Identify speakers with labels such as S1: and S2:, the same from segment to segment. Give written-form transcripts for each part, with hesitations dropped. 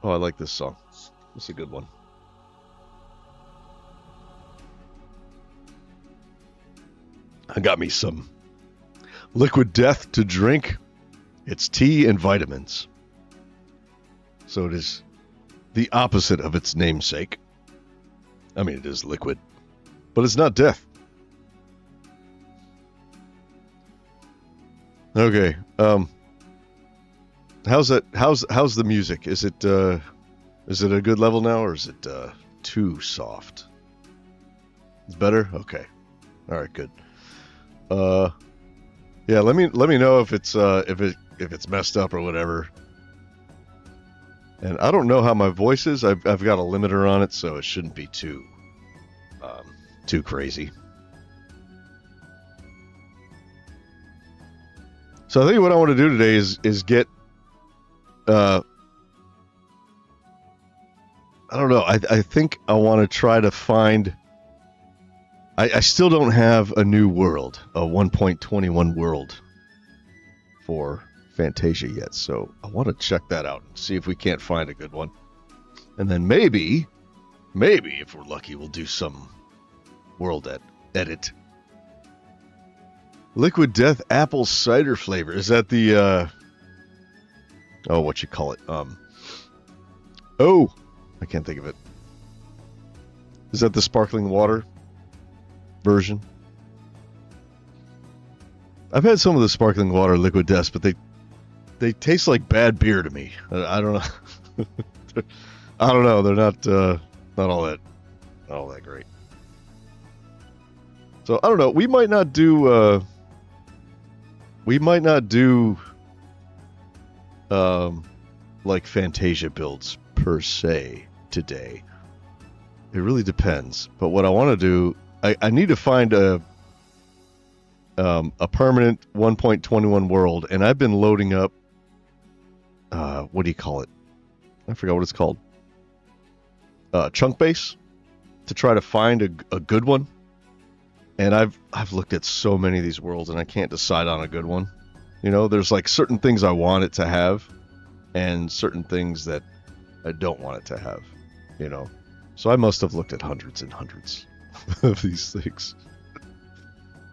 S1: Oh, I like this song. It's a good one. I got me some liquid death to drink. It's tea and vitamins. So it is the opposite of its namesake. I mean, it is liquid, but it's not death. Okay. How's the music? Is it a good level now, or is it too soft? It's better? Okay. All right, good. Yeah, let me know if it's messed up or whatever. And I don't know how my voice is. I've got a limiter on it, so it shouldn't be too crazy. So I think what I want to do today is get I don't know. I think I want to try to find. I still don't have a new world, a 1.21 world for Fantasia yet, so I want to check that out and see if we can't find a good one. And then maybe if we're lucky, we'll do some world edit. Liquid Death apple cider flavor. Is that the what you call it? Oh, I can't think of it. Is that the sparkling water version? I've had some of the sparkling water Liquid Deaths, but they taste like bad beer to me. I don't know. I don't know. They're not all that great. So I don't know. We might not do like Fantasia builds per se today. It really depends. But what I want to do, I need to find a permanent 1.21 world, and I've been loading up. What do you call it? I forgot what it's called. Chunk base, to try to find a good one. And I've looked at so many of these worlds, and I can't decide on a good one. You know, there's like certain things I want it to have, and certain things that I don't want it to have. You know, so I must have looked at hundreds and hundreds of these things.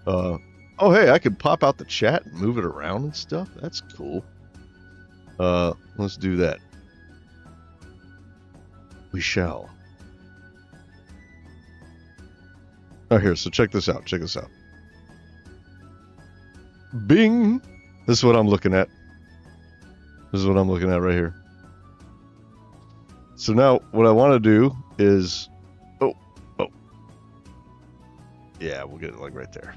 S1: Oh, hey, I could pop out the chat and move it around and stuff. That's cool. Let's do that. We shall. Oh, here, so check this out. Bing! This is what I'm looking at. Right here. So now, what I want to do is... Oh. Yeah, we'll get it like right there.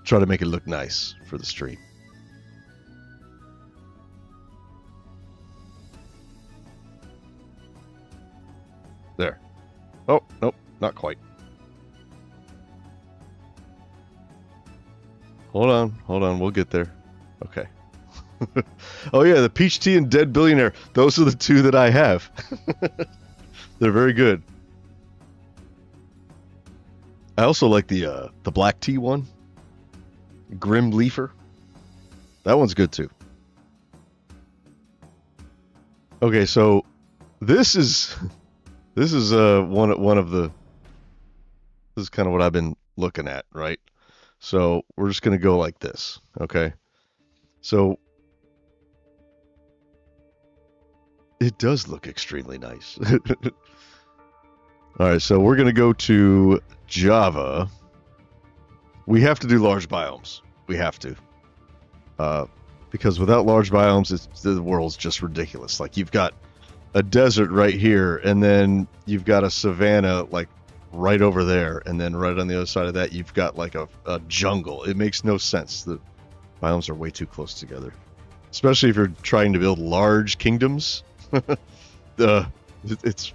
S1: Try to make it look nice for the stream. There. Oh, nope, not quite. Hold on, we'll get there. Okay. Oh yeah, the peach tea and dead billionaire. Those are the two that I have. They're very good. I also like the black tea one. Grim Leafer. That one's good too. Okay, so this is one of the. This is kind of what I've been looking at, right? So we're just gonna go like this, okay? So it does look extremely nice. All right, so we're gonna go to Java. We have to do large biomes. We have to. Because without large biomes, the world's just ridiculous. Like, you've got a desert right here, and then you've got a savanna, like, right over there, and then right on the other side of that, you've got, like, a jungle. It makes no sense. The biomes are way too close together. Especially if you're trying to build large kingdoms. It's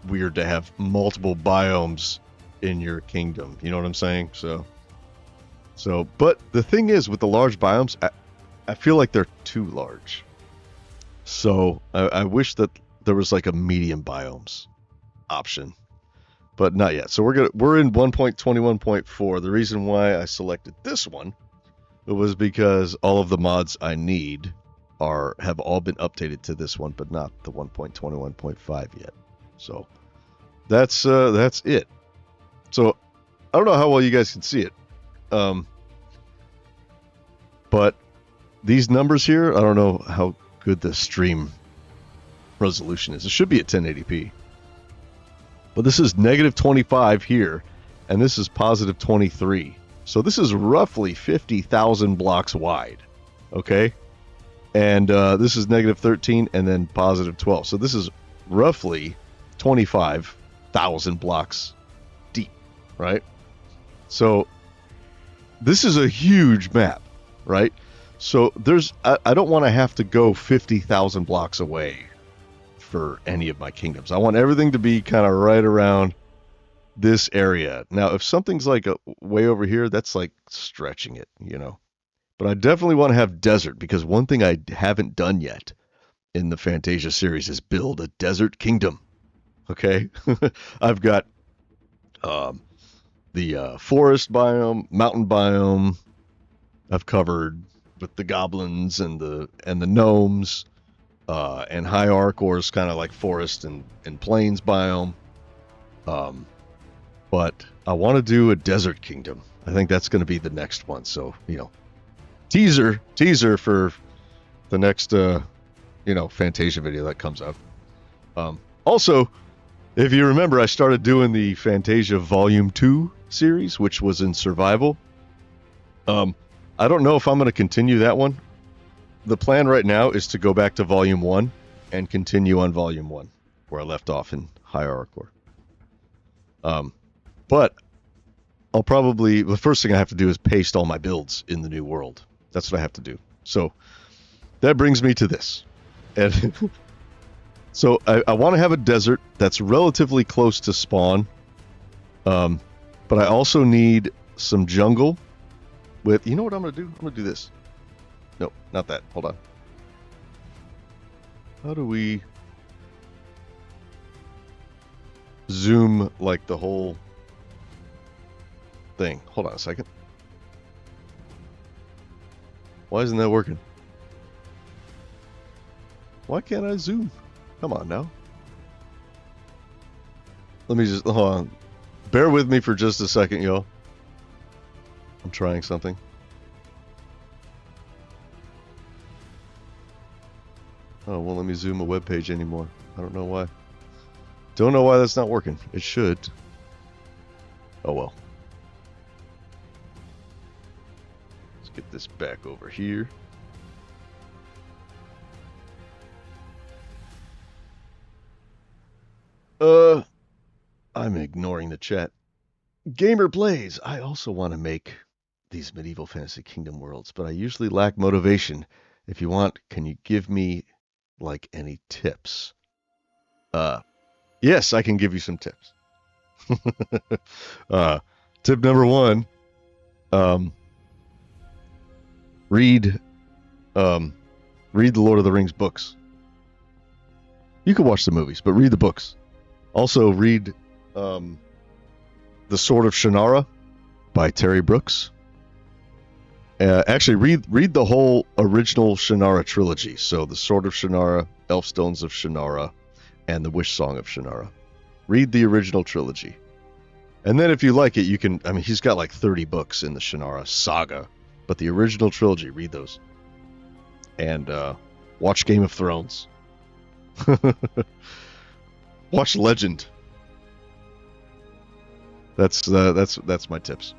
S1: weird to have multiple biomes in your kingdom. You know what I'm saying? So, but the thing is, with the large biomes, I feel like they're too large. So I wish that there was like a medium biomes option, but not yet. So we're in 1.21.4. The reason why I selected this one was because all of the mods I need have all been updated to this one, but not the 1.21.5 yet. So that's it. So I don't know how well you guys can see it, but these numbers here, I don't know how good the stream resolution is. It should be at 1080p, but this is negative 25 here, and this is positive 23. So this is roughly 50,000 blocks wide. Okay. And this is negative 13 and then positive 12. So this is roughly 25,000 blocks deep, right? So this is a huge map, right? So I don't want to have to go 50,000 blocks away for any of my kingdoms. I want everything to be kind of right around this area. Now, if something's like way over here, that's like stretching it, you know. But I definitely want to have desert, because one thing I haven't done yet in the Fantasia series is build a desert kingdom. Okay? I've got the forest biome, mountain biome. I've covered with the goblins and the gnomes, and High Arcor's kind of like forest and plains biome. But I want to do a desert kingdom. I think that's going to be the next one. So, you know, teaser for the next Fantasia video that comes out. Also, if you remember, I started doing the Fantasia Volume 2 series, which was in survival. I don't know if I'm going to continue that one. The plan right now is to go back to Volume 1 and continue on Volume 1 where I left off in High Arcor. But I'll probably, the first thing I have to do is paste all my builds in the new world. That's what I have to do. So that brings me to this. And so I want to have a desert that's relatively close to spawn. But I also need some jungle with, you know what I'm going to do? I'm going to do this. No, not that. Hold on. How do we zoom like the whole thing? Hold on a second. Why isn't that working? Why can't I zoom? Come on now. Let me just, hold on. Bear with me for just a second, y'all. I'm trying something. Oh, won't let me zoom a web page anymore. I don't know why. Don't know why that's not working. It should. Oh well. Let's get this back over here. I'm ignoring the chat. Gamer Plays. I also want to make these medieval fantasy kingdom worlds, but I usually lack motivation. If you want, can you give me like any tips? Yes, I can give you some tips. Tip number 1, read the Lord of the Rings books. You can watch the movies, but read the books. Also read The Sword of Shannara by Terry Brooks. Actually, read the whole original Shannara trilogy. So The Sword of Shannara, Elfstones of Shannara, and The Wish Song of Shannara. Read the original trilogy. And then if you like it, you can, I mean, he's got like 30 books in the Shannara saga, but the original trilogy, read those. And watch Game of Thrones. Watch Legend. That's my tips.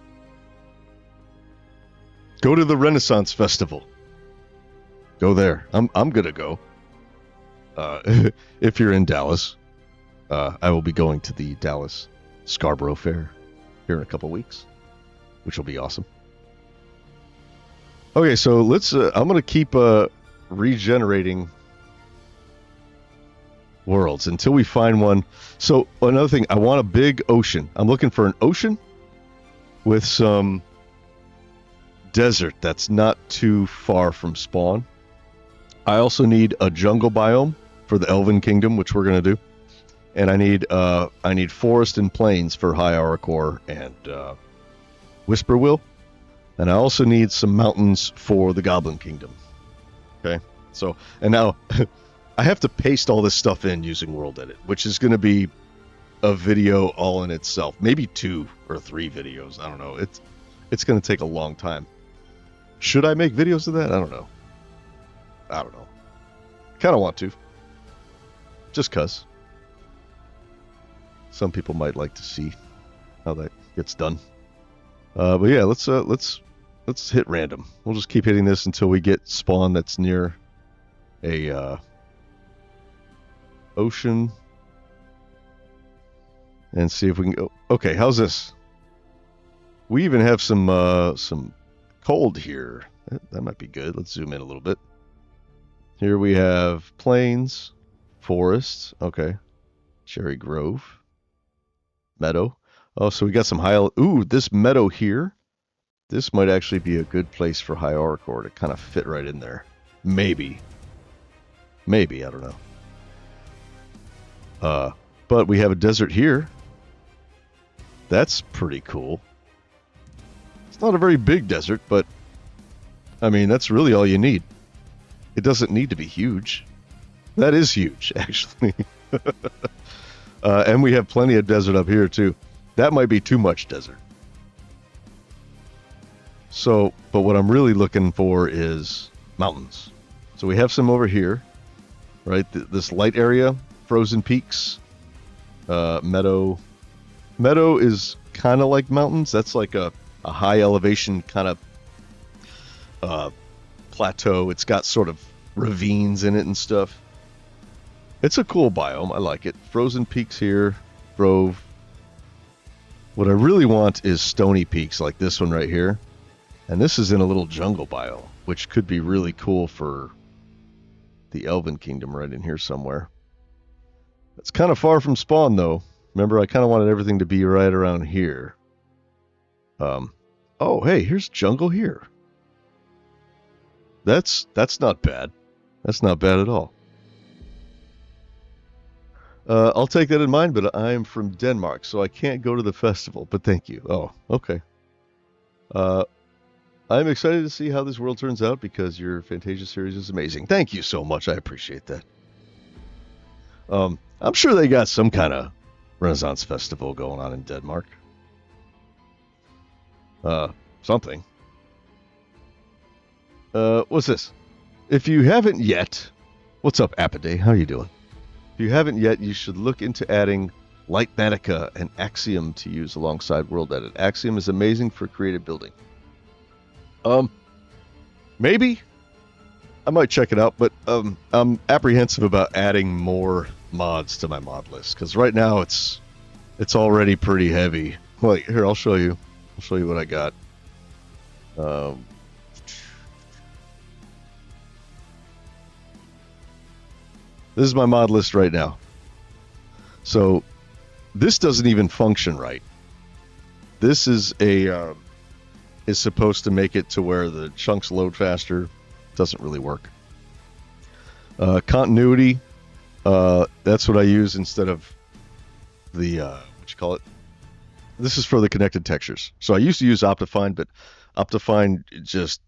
S1: Go to the Renaissance Festival. Go there. I'm gonna go. If you're in Dallas, I will be going to the Dallas Scarborough Fair here in a couple weeks, which will be awesome. Okay, so let's. I'm gonna keep regenerating worlds until we find one. So another thing, I want a big ocean. I'm looking for an ocean with some desert that's not too far from spawn. I also need a jungle biome for the Elven Kingdom, which we're gonna do, and I need forest and plains for High Aracor and Whisperwill, and I also need some mountains for the Goblin Kingdom. Okay, So, and now I have to paste all this stuff in using World Edit, which is going to be a video all in itself. Maybe 2 or 3 videos. I don't know. It's going to take a long time. Should I make videos of that? I don't know. Kind of want to. Just 'cause. Some people might like to see how that gets done. But yeah, let's hit random. We'll just keep hitting this until we get spawn that's near a ocean, and see if we can go. Okay, how's this? We even have some cold here. That might be good. Let's zoom in a little bit. Here we have plains, forests. Okay, cherry grove, meadow. Oh, so we got some high. Ooh, this meadow here. This might actually be a good place for high Auricor to kind of fit right in there. Maybe, I don't know. But we have a desert here. That's pretty cool. It's not a very big desert, but I mean, that's really all you need. It doesn't need to be huge. That is huge, actually. And we have plenty of desert up here, too. That might be too much desert. So, but what I'm really looking for is mountains. So we have some over here, right? This light area, frozen peaks, meadow. Meadow is kind of like mountains. That's like a high elevation kind of plateau. It's got sort of ravines in it and stuff. It's a cool biome. I like it. Frozen peaks here, grove. What I really want is stony peaks like this one right here. And this is in a little jungle biome, which could be really cool for the Elven Kingdom right in here somewhere. It's kind of far from spawn, though. Remember, I kind of wanted everything to be right around here. Oh, hey, here's jungle here. That's not bad. That's not bad at all. I'll take that in mind, but I am from Denmark, so I can't go to the festival, but thank you. Oh, okay. I'm excited to see how this world turns out because your Fantasia series is amazing. Thank you so much. I appreciate that. I'm sure they got some kind of Renaissance festival going on in Denmark. Something. What's this? If you haven't yet, what's up, Apiday? How you doing? If you haven't yet, you should look into adding Lightmatica and Axiom to use alongside World Edit. Axiom is amazing for creative building. Maybe I might check it out, but I'm apprehensive about adding more mods to my mod list because right now it's already pretty heavy. Wait, here, I'll show you. I'll show you what I got. This is my mod list right now. So this doesn't even function right. This is is supposed to make it to where the chunks load faster. Doesn't really work. Continuity, that's what I use instead of the what you call it. This is for the connected textures. So I used to use Optifine, but Optifine just,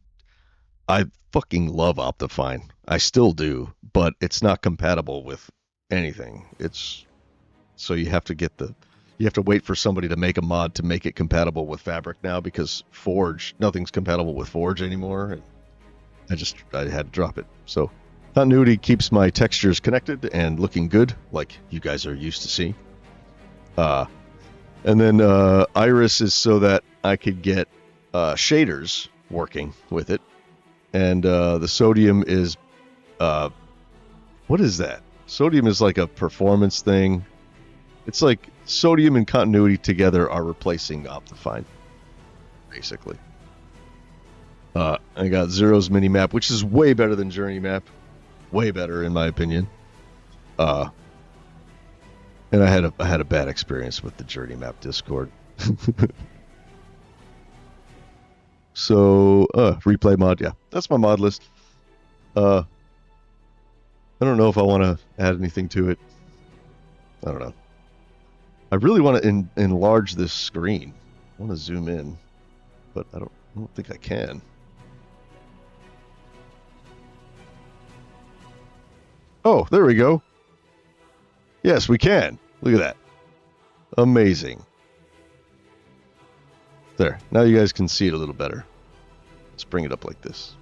S1: I fucking love Optifine. I still do, but it's not compatible with anything. So you have to wait for somebody to make a mod to make it compatible with Fabric now because Forge, nothing's compatible with Forge anymore. And I had to drop it. So continuity keeps my textures connected and looking good, like you guys are used to see. And then Iris is so that I could get shaders working with it. And the sodium is, what is that? Sodium is like a performance thing. It's like sodium and continuity together are replacing Optifine, basically. I got Zero's mini-map, which is way better than Journey Map. Way better, in my opinion. And I had a bad experience with the Journey Map Discord. So, replay mod, yeah. That's my mod list. I don't know if I want to add anything to it. I don't know. I really want to enlarge this screen. I want to zoom in, but I don't think I can. Oh, there we go. Yes, we can. Look at that. Amazing. There. Now you guys can see it a little better. Let's bring it up like this.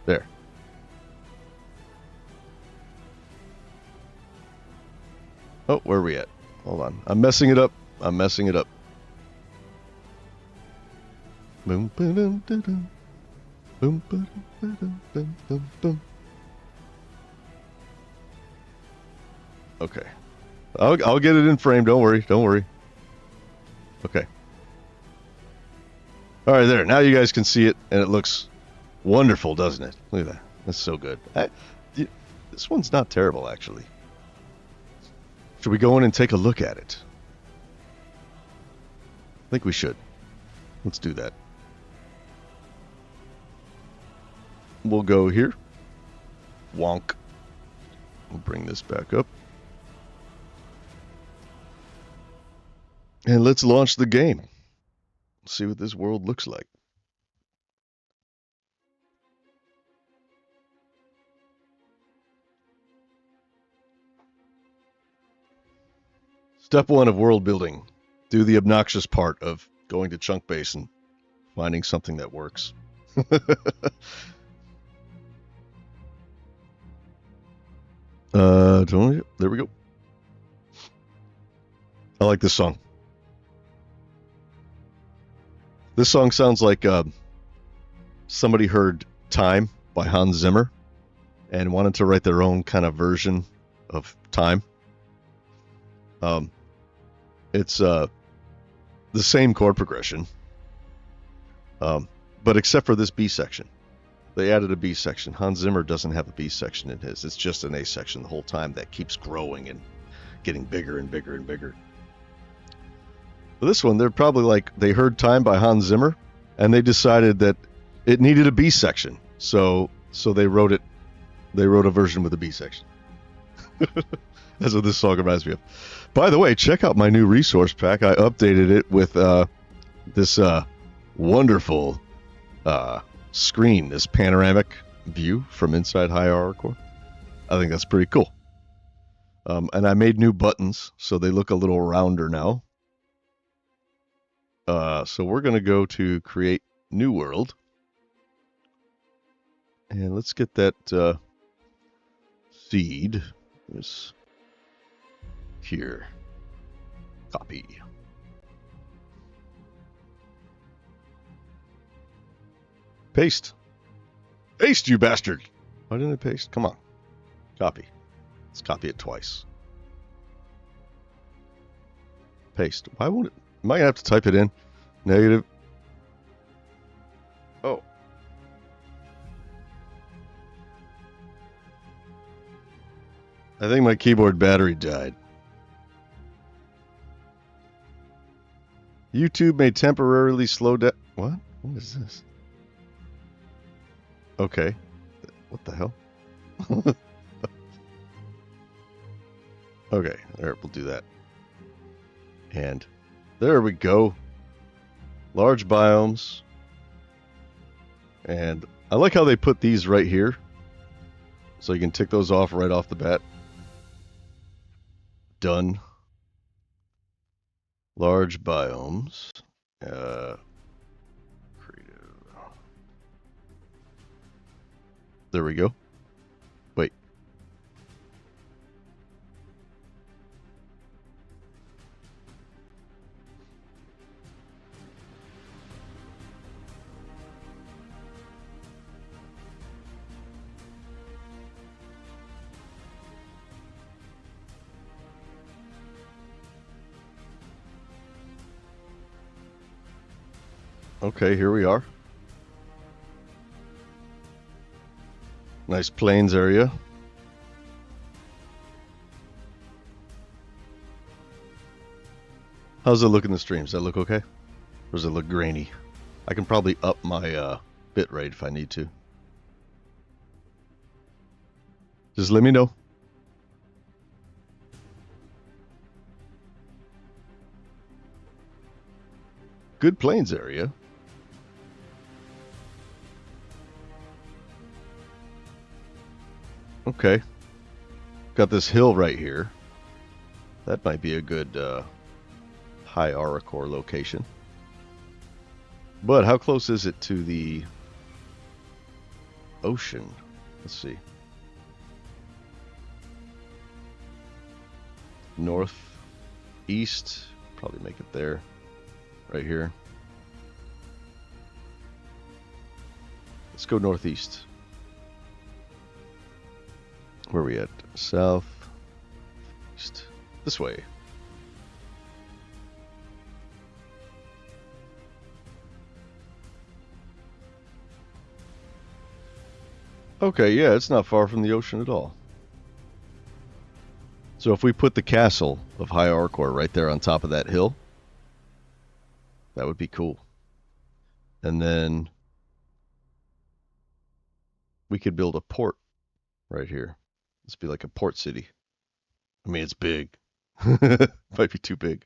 S1: There. Oh, where are we at? Hold on. I'm messing it up. I'm messing it up. Boom, boom, boom, boom, boom, boom, boom, boom, boom, boom. Okay. I'll get it in frame. Don't worry. Don't worry. Okay. All right, there. Now you guys can see it, and it looks wonderful, doesn't it? Look at that. That's so good. This one's not terrible, actually. Should we go in and take a look at it? I think we should. Let's do that. We'll go here. Wonk. We'll bring this back up. And let's launch the game. See what this world looks like. Step 1 of world building. Do the obnoxious part of going to Chunk Base and finding something that works. There we go. I like this song. This song sounds like somebody heard Time by Hans Zimmer and wanted to write their own kind of version of Time. It's the same chord progression, but except for this B section. They added a B section. Hans Zimmer doesn't have a B section in his. It's just an A section the whole time that keeps growing and getting bigger and bigger and bigger. But this one, they're probably like, they heard Time by Hans Zimmer, and they decided that it needed a B section. So they wrote it. They wrote a version with a B section. That's what this song reminds me of. By the way, check out my new resource pack. I updated it with this wonderful screen, this panoramic view from inside High Horrorcore. I think that's pretty cool. And I made new buttons, so they look a little rounder now. So we're going to go to create new world. And let's get that seed. This here. Copy. Paste. Paste, you bastard. Why didn't I paste? Come on. Copy. Let's copy it twice. Paste. Why won't it? Am I going to have to type it in? Negative. Oh. I think my keyboard battery died. YouTube may temporarily slow down. What? What is this? Okay. What the hell? Okay, there, we'll do that. And there we go. Large biomes. And I like how they put these right here. So you can tick those off right off the bat. Done. Large biomes. Creative. There we go. Wait. Okay, here we are. Nice plains area. How's it look in the stream? Does that look okay? Or does it look grainy? I can probably up my bit rate if I need to. Just let me know. Good plains area. Okay. Got this hill right here. That might be a good high aura core location. But how close is it to the ocean? Let's see. North, east. Probably make it there. Right here. Let's go northeast. Where are we at? South, east. This way. Okay, yeah, it's not far from the ocean at all. So if we put the castle of High Arcor right there on top of that hill, that would be cool. And then we could build a port right here. This be like a port city. I mean, it's big. Might be too big.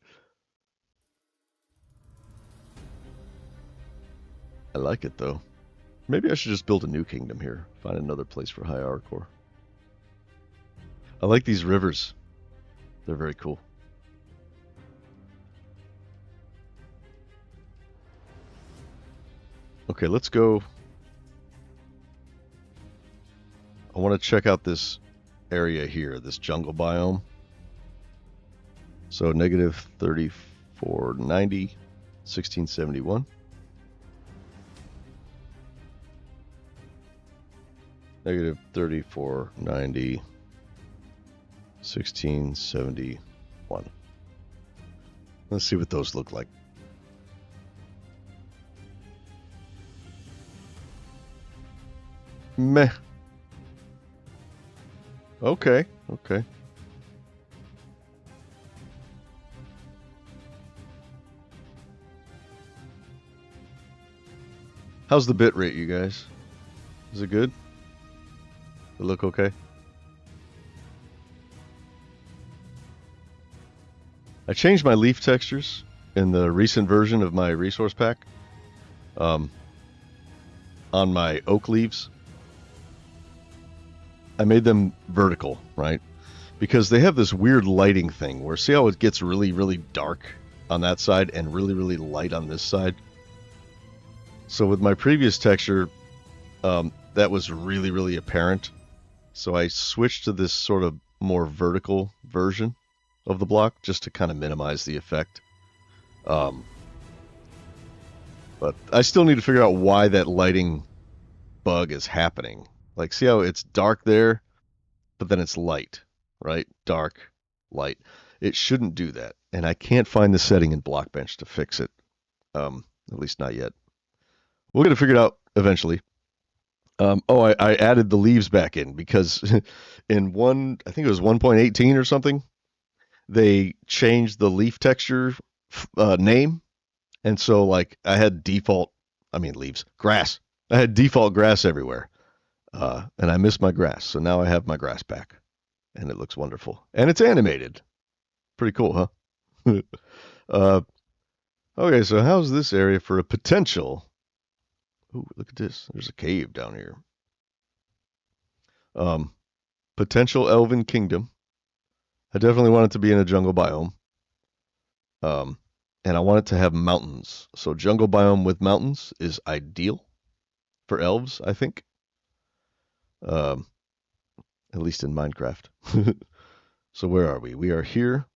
S1: I like it though. Maybe I should just build a new kingdom here. Find another place for High Arcor. I like these rivers. They're very cool. Okay, let's go. I want to check out this area here, this jungle biome. So negative 3490, 1671. Negative 3490, 1671. Let's see what those look like. Meh. Okay, okay. How's the bit rate, you guys? Is it good? It look okay? I changed my leaf textures in the recent version of my resource pack. On my oak leaves, I made them vertical, right? Because they have this weird lighting thing where see how it gets really, really dark on that side and really, really light on this side? So with my previous texture, that was really, really apparent. So I switched to this sort of more vertical version of the block just to kind of minimize the effect. But I still need to figure out why that lighting bug is happening. Like, see how it's dark there, but then it's light, right? Dark, light. It shouldn't do that. And I can't find the setting in Blockbench to fix it. At least not yet. We'll get it figured out eventually. I added the leaves back in because in I think it was 1.18 or something, they changed the leaf texture name. And so, like, I had grass. I had default grass everywhere. And I missed my grass. So now I have my grass back. And it looks wonderful. And it's animated. Pretty cool, huh? Okay, so how's this area for a potential? Ooh, look at this. There's a cave down here. Potential Elven Kingdom. I definitely want it to be in a jungle biome. And I want it to have mountains. So jungle biome with mountains is ideal for elves, I think. At least in Minecraft. So where are we? We are here.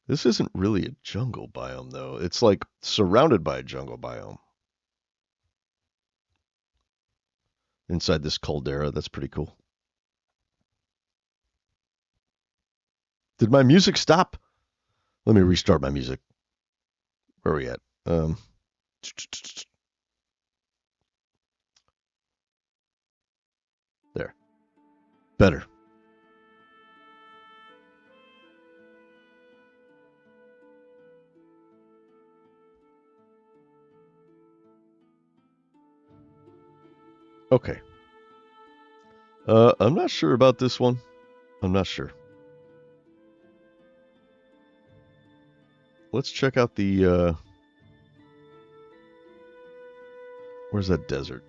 S1: This isn't really a jungle biome, though. It's like surrounded by a jungle biome. Inside this caldera, that's pretty cool. Did my music stop? Let me restart my music. Where are we at? There. Better. Okay. I'm not sure about this one. I'm not sure. Let's check out the, where's that desert?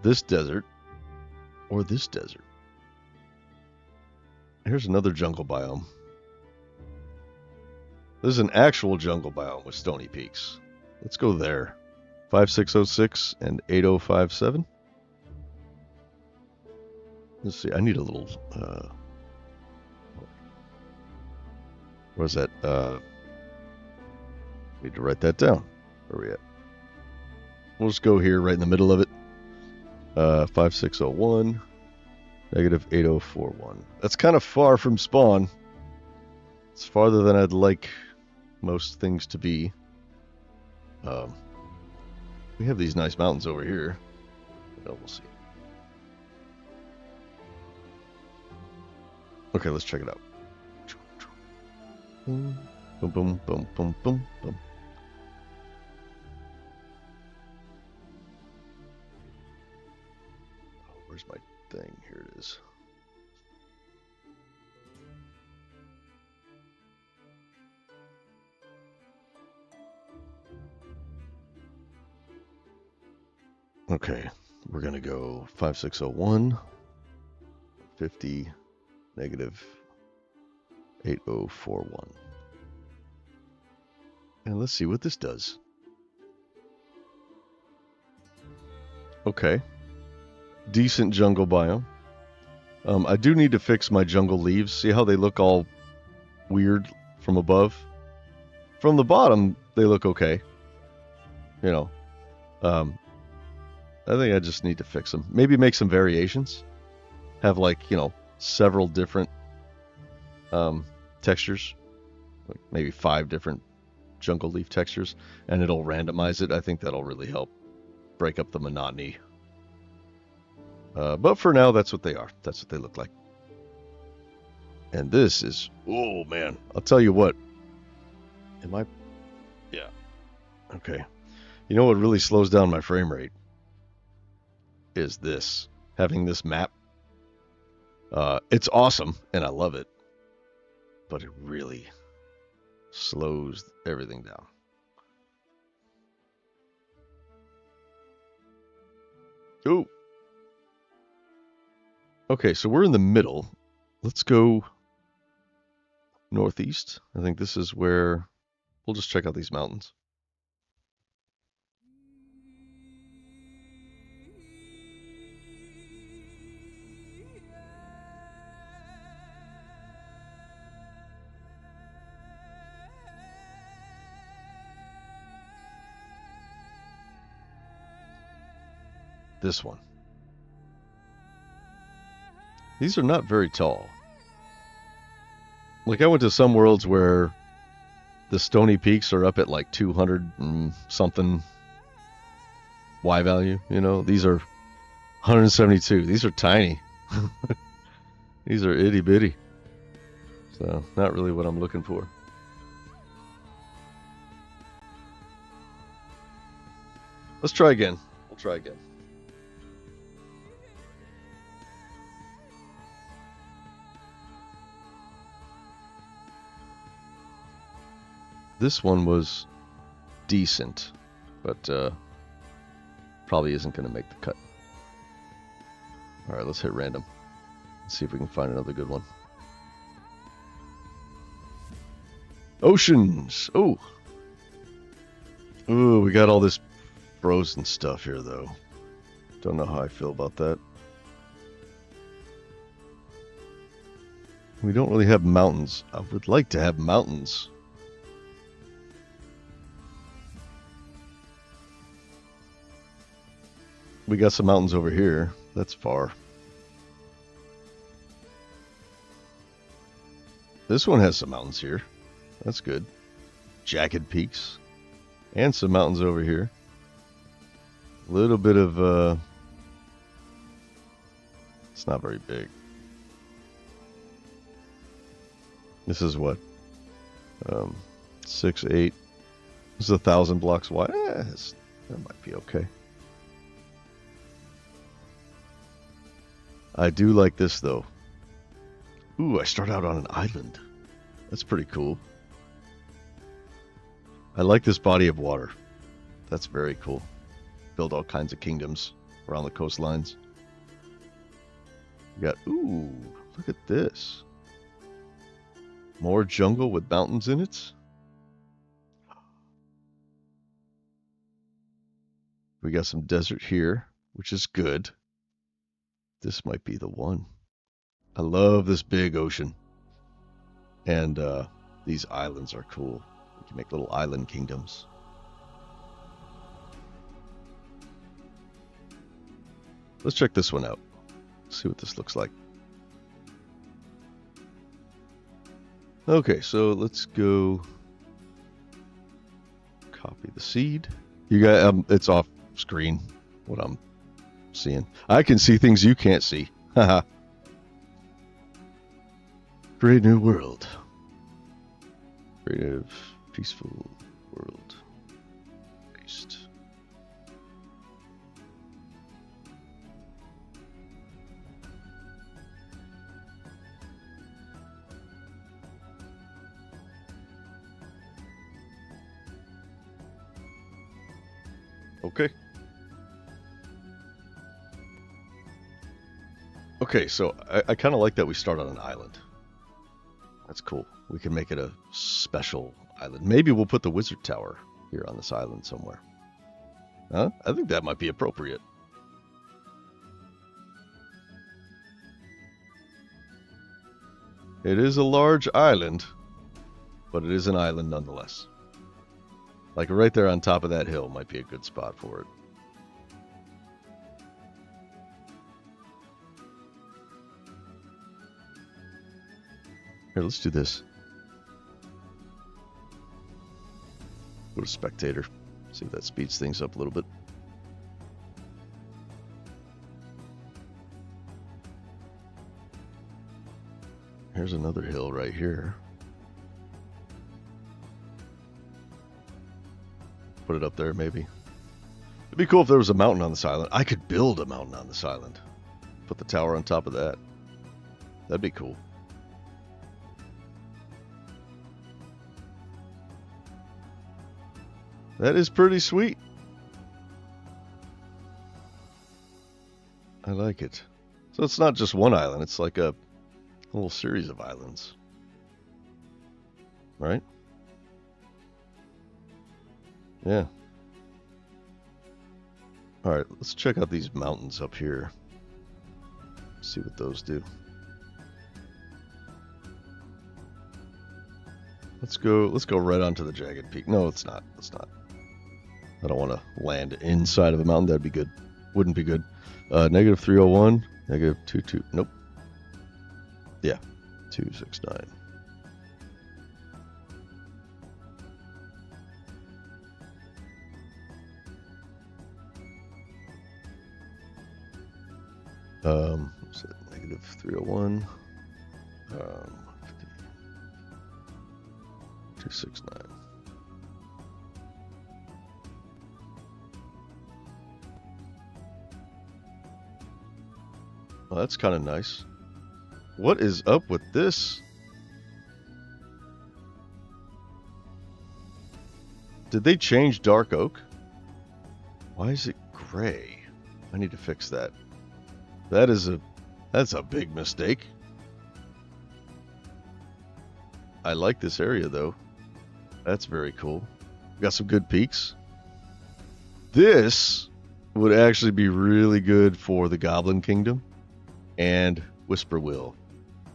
S1: this desert or this desert. Here's another jungle biome. This is an actual jungle biome with stony peaks. Let's go there. 5606 and 8057. Let's see. I need a little. Where's that? Need to write that down. Where are we at? We'll just go here right in the middle of it. 5601, negative 8041. That's kind of far from spawn. It's farther than I'd like most things to be. We have these nice mountains over here. Well, we'll see. Okay, let's check it out. Boom, boom, boom, boom, boom, boom. Oh, where's my thing? Here it is. Okay, we're going to go 5601, 50, negative 8041. And let's see what this does. Okay. Decent jungle biome. I do need to fix my jungle leaves. See how they look all weird from above? From the bottom, they look okay. You know. I think I just need to fix them. Maybe make some variations. Have like, you know, several different textures. Like maybe 5 different jungle leaf textures. And it'll randomize it. I think that'll really help break up the monotony. But for now, that's what they are. That's what they look like. And this is... Oh, man. I'll tell you what. Am I... Yeah. Okay. You know what really slows down my frame rate? Is this. Having this map. It's awesome, and I love it. But it really slows everything down. Ooh. Okay, so we're in the middle. Let's go northeast. I think this is where we'll just check out these mountains. This one. These are not very tall. Like I went to some worlds where the stony peaks are up at like 200 and something Y value, you know. These are 172. These are tiny. These are itty bitty. So not really what I'm looking for. Let's try again. We'll try again. This one was decent, but probably isn't going to make the cut. All right, let's hit random. Let's see if we can find another good one. Oceans. Oh. Ooh, we got all this frozen stuff here, though. Don't know how I feel about that. We don't really have mountains. I would like to have mountains. We got some mountains over here. That's far. This one has some mountains here. That's good. Jagged peaks. And some mountains over here. A little bit of... It's not very big. This is what? 6, 8. This is 1,000 blocks wide. That might be okay. I do like this, though. Ooh, I start out on an island. That's pretty cool. I like this body of water. That's very cool. Build all kinds of kingdoms around the coastlines. We got, ooh, look at this. More jungle with mountains in it. We got some desert here, which is good. This might be the one. I love this big ocean. And these islands are cool. You can make little island kingdoms. Let's check this one out. See what this looks like. Okay, so let's go copy the seed. You got it's off screen what I'm seeing. I can see things you can't see. Haha. Great new world. Creative, peaceful world. Paste. Okay. Okay, so I kind of like that we start on an island. That's cool. We can make it a special island. Maybe we'll put the wizard tower here on this island somewhere. Huh? I think that might be appropriate. It is a large island, but it is an island nonetheless. Like right there on top of that hill might be a good spot for it. Here, let's do this. Go to spectator. See if that speeds things up a little bit. Here's another hill right here. Put it up there, maybe. It'd be cool if there was a mountain on this island. I could build a mountain on this island. Put the tower on top of that. That'd be cool. That is pretty sweet. I like it. So it's not just one island. It's like a whole series of islands. Right? Yeah. Alright, let's check out these mountains up here. See what those do. Let's go right onto the jagged peak. No, it's not. It's not. I don't want to land inside of a mountain. That'd be good. Wouldn't be good. Negative 301. Negative 22. Nope. Yeah. 269. What's it? Negative 301. 269. Well, that's kind of nice. What is up with this? Did they change dark oak? Why is it gray? I need to fix that. That's a big mistake. I like this area though. That's very cool. Got some good peaks. This would actually be really good for the Goblin Kingdom and Whisperwill.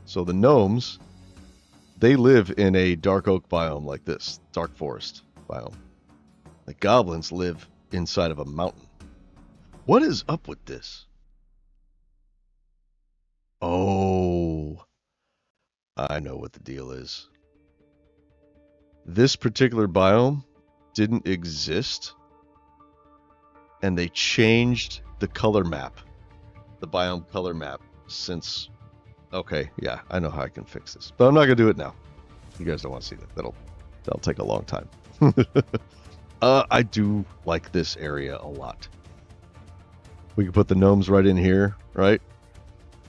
S1: So the gnomes, they live in a dark oak biome like this, dark forest biome. The goblins live inside of a mountain. What is up with this? Oh, I know what the deal is. This particular biome didn't exist, and they changed the color map, the biome color map, since... Okay, yeah, I know how I can fix this, but I'm not gonna do it now. You guys don't want to see that. That'll take a long time. I do like this area a lot. We can put the gnomes right in here, right?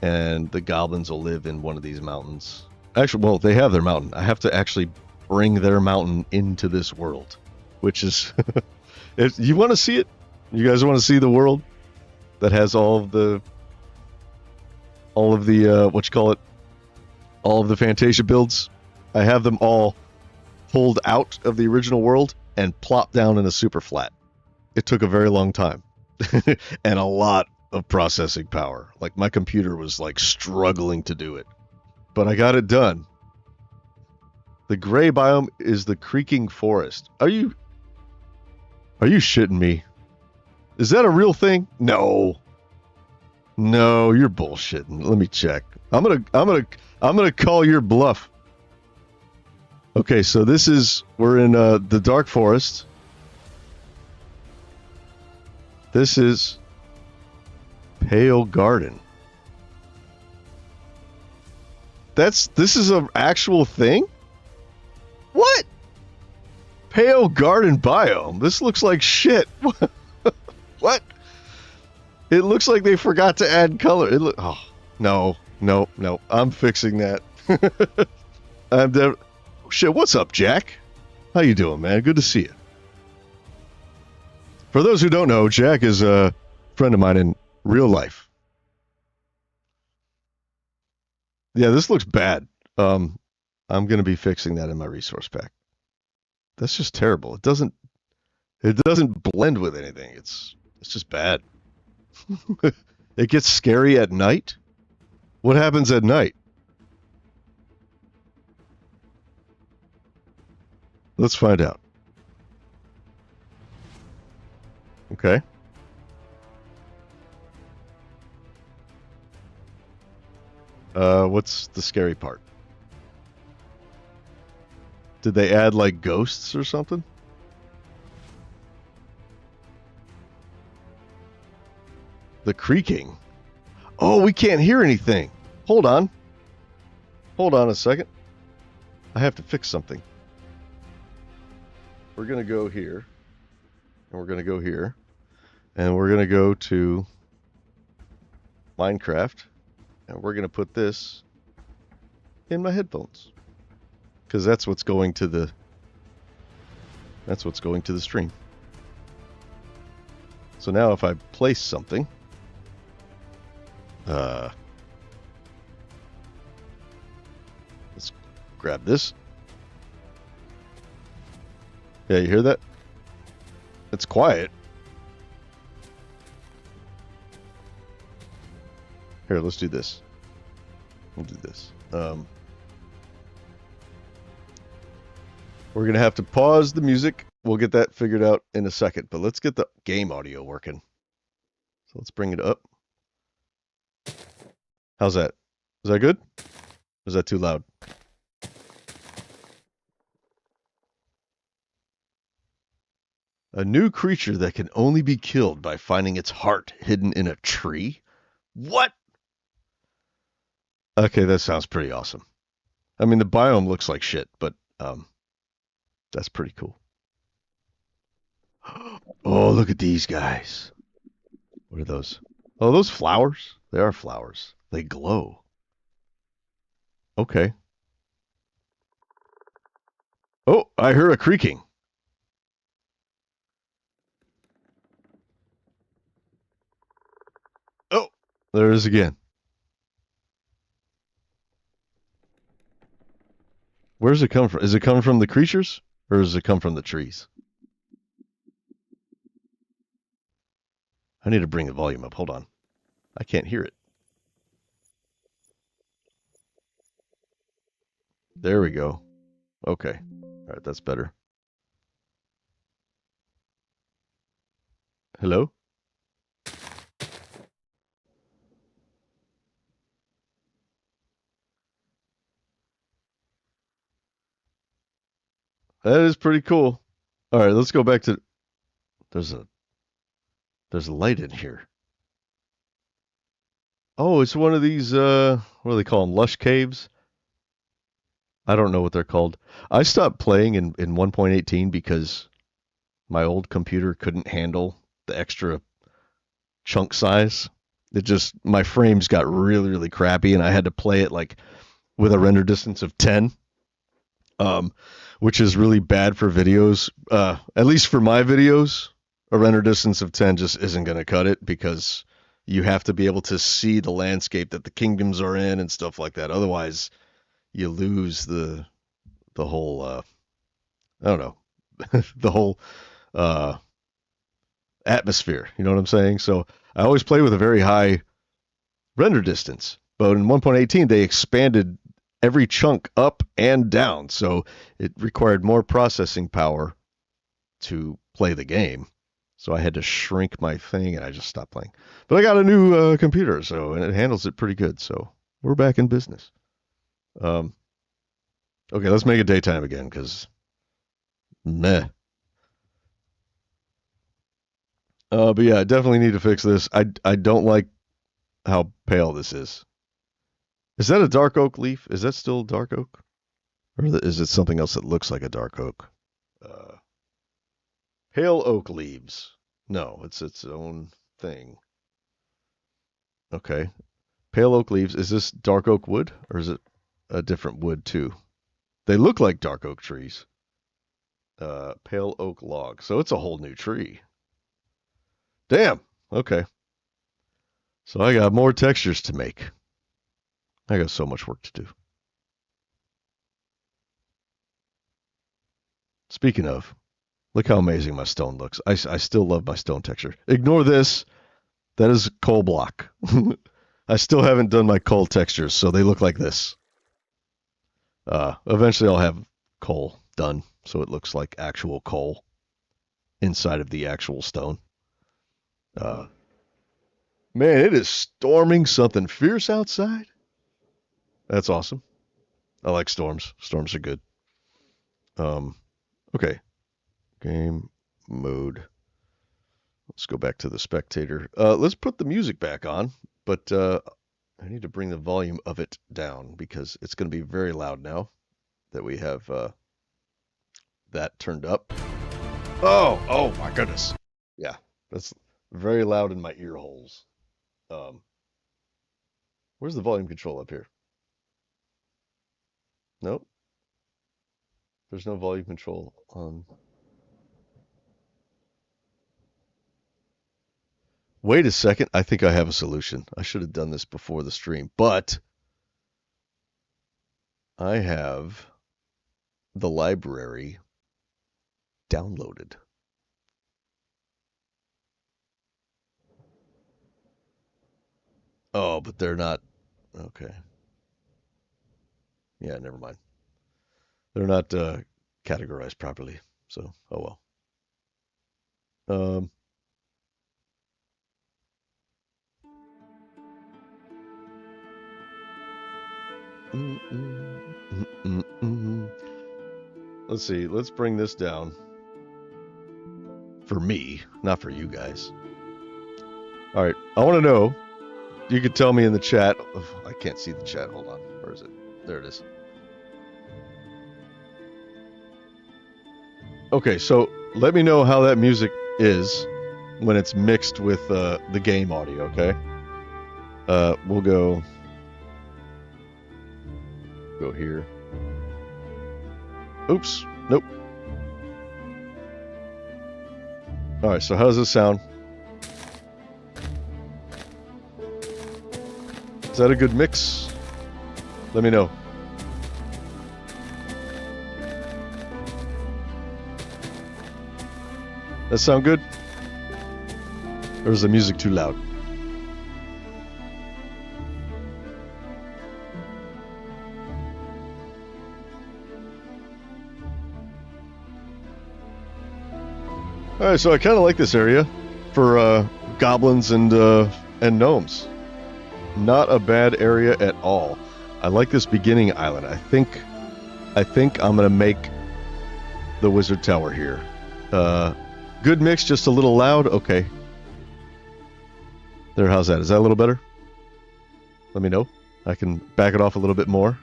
S1: And the goblins will live in one of these mountains. Actually, well, they have their mountain. I have to actually bring their mountain into this world, which is... If you want to see it? You guys want to see the world? that has all of the what you call it, all of the Fantasia builds. I have them all pulled out of the original world and plopped down in a super flat. It took a very long time and a lot of processing power. Like my computer was like struggling to do it, but I got it done. The gray biome is the creaking forest. Are you shitting me? Is that a real thing? No, you're bullshitting. Let me check. I'm gonna call your bluff. Okay, so we're in the dark forest. This is Pale Garden. This is an actual thing? What? Pale Garden biome. This looks like shit. What? It looks like they forgot to add color. No. I'm fixing that. Shit, what's up, Jack? How you doing, man? Good to see you. For those who don't know, Jack is a friend of mine in real life. Yeah, this looks bad. I'm going to be fixing that in my resource pack. That's just terrible. It doesn't blend with anything. It's just bad. It gets scary at night. What happens at night? Let's find out. Okay. What's the scary part? Did they add like ghosts or something? The creaking. Oh, we can't hear anything. Hold on a second. I have to fix something. We're going to go here. And we're going to go here. And we're going to go to Minecraft. And we're going to put this in my headphones. Because that's what's going to the stream. So now if I place something, let's grab this. Yeah, you hear that? It's quiet. Here, let's do this. We'll do this. We're going to have to pause the music. We'll get that figured out in a second, but let's get the game audio working. So let's bring it up. How's that? Is that good? Or is that too loud? A new creature that can only be killed by finding its heart hidden in a tree? What? Okay, that sounds pretty awesome. I mean, the biome looks like shit, but that's pretty cool. Oh, look at these guys. What are those? Oh, those flowers? They are flowers. They glow. Okay. Oh, I heard a creaking. Oh, there it is again. Where does it come from? Is it coming from the creatures or does it come from the trees? I need to bring the volume up. Hold on. I can't hear it. There we go. Okay. All right, that's better. Hello? That is pretty cool. All right, let's go back to... There's a light in here. Oh, it's one of these, what do they call them? Lush caves? I don't know what they're called. I stopped playing in 1.18 because my old computer couldn't handle the extra chunk size. My frames got really, really crappy, and I had to play it like with a render distance of 10, which is really bad for videos. At least for my videos, a render distance of 10 just isn't going to cut it because you have to be able to see the landscape that the kingdoms are in and stuff like that. Otherwise, you lose the whole I don't know, the whole uh, atmosphere. You know what I'm saying? So I always play with a very high render distance. But in 1.18, they expanded every chunk up and down, so it required more processing power to play the game. So I had to shrink my thing, and I just stopped playing. But I got a new computer, and it handles it pretty good. So we're back in business. Okay, let's make it daytime again, because meh. But yeah, I definitely need to fix this. I don't like how pale this is. Is that a dark oak leaf? Is that still dark oak? Or is it something else that looks like a dark oak? Pale oak leaves. No, it's its own thing. Okay. Pale oak leaves. Is this dark oak wood? Or is it a different wood too? They look like dark oak trees. Pale oak log. So it's a whole new tree. Damn. Okay. So I got more textures to make. I got so much work to do. Speaking of, look how amazing my stone looks. I still love my stone texture. Ignore this. That is coal block. I still haven't done my coal textures, so they look like this. Eventually I'll have coal done, so it looks like actual coal inside of the actual stone. Man, it is storming something fierce outside. That's awesome. I like storms. Storms are good. Okay. Game mode. Let's go back to the spectator. Let's put the music back on, but I need to bring the volume of it down because it's going to be very loud now that we have that turned up. Oh my goodness. Yeah, that's very loud in my ear holes. Where's the volume control up here? Nope. There's no volume control on. Wait a second. I think I have a solution. I should have done this before the stream, but I have the library downloaded. Oh, but they're not. Okay. Yeah, never mind. They're not categorized properly. So, oh well. Let's see. Let's bring this down. For me, not for you guys. All right. I want to know. You could tell me in the chat. Oh, I can't see the chat. Hold on. Where is it? There it is. Okay, so let me know how that music is when it's mixed with the game audio, okay? We'll go here. Oops. Nope. All right, so how does this sound? Is that a good mix? Let me know. That sound good? Or is the music too loud? Alright, so I kind of like this area for goblins and gnomes. Not a bad area at all. I like this beginning island. I think I'm gonna make the wizard tower here. Good mix, just a little loud. Okay. There, how's that? Is that a little better? Let me know. I can back it off a little bit more.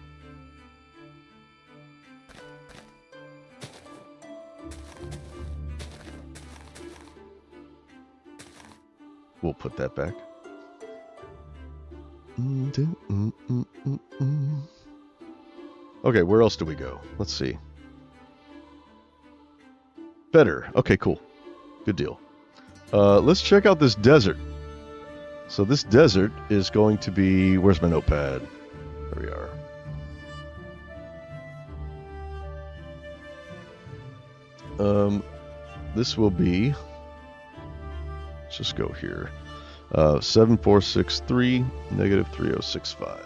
S1: We'll put that back. Okay, where else do we go? Let's see. Better. Okay, cool. Good deal. Let's check out this desert. So this desert is going to be... Where's my notepad? There we are. This will be... Let's just go here. 7463, negative 3065.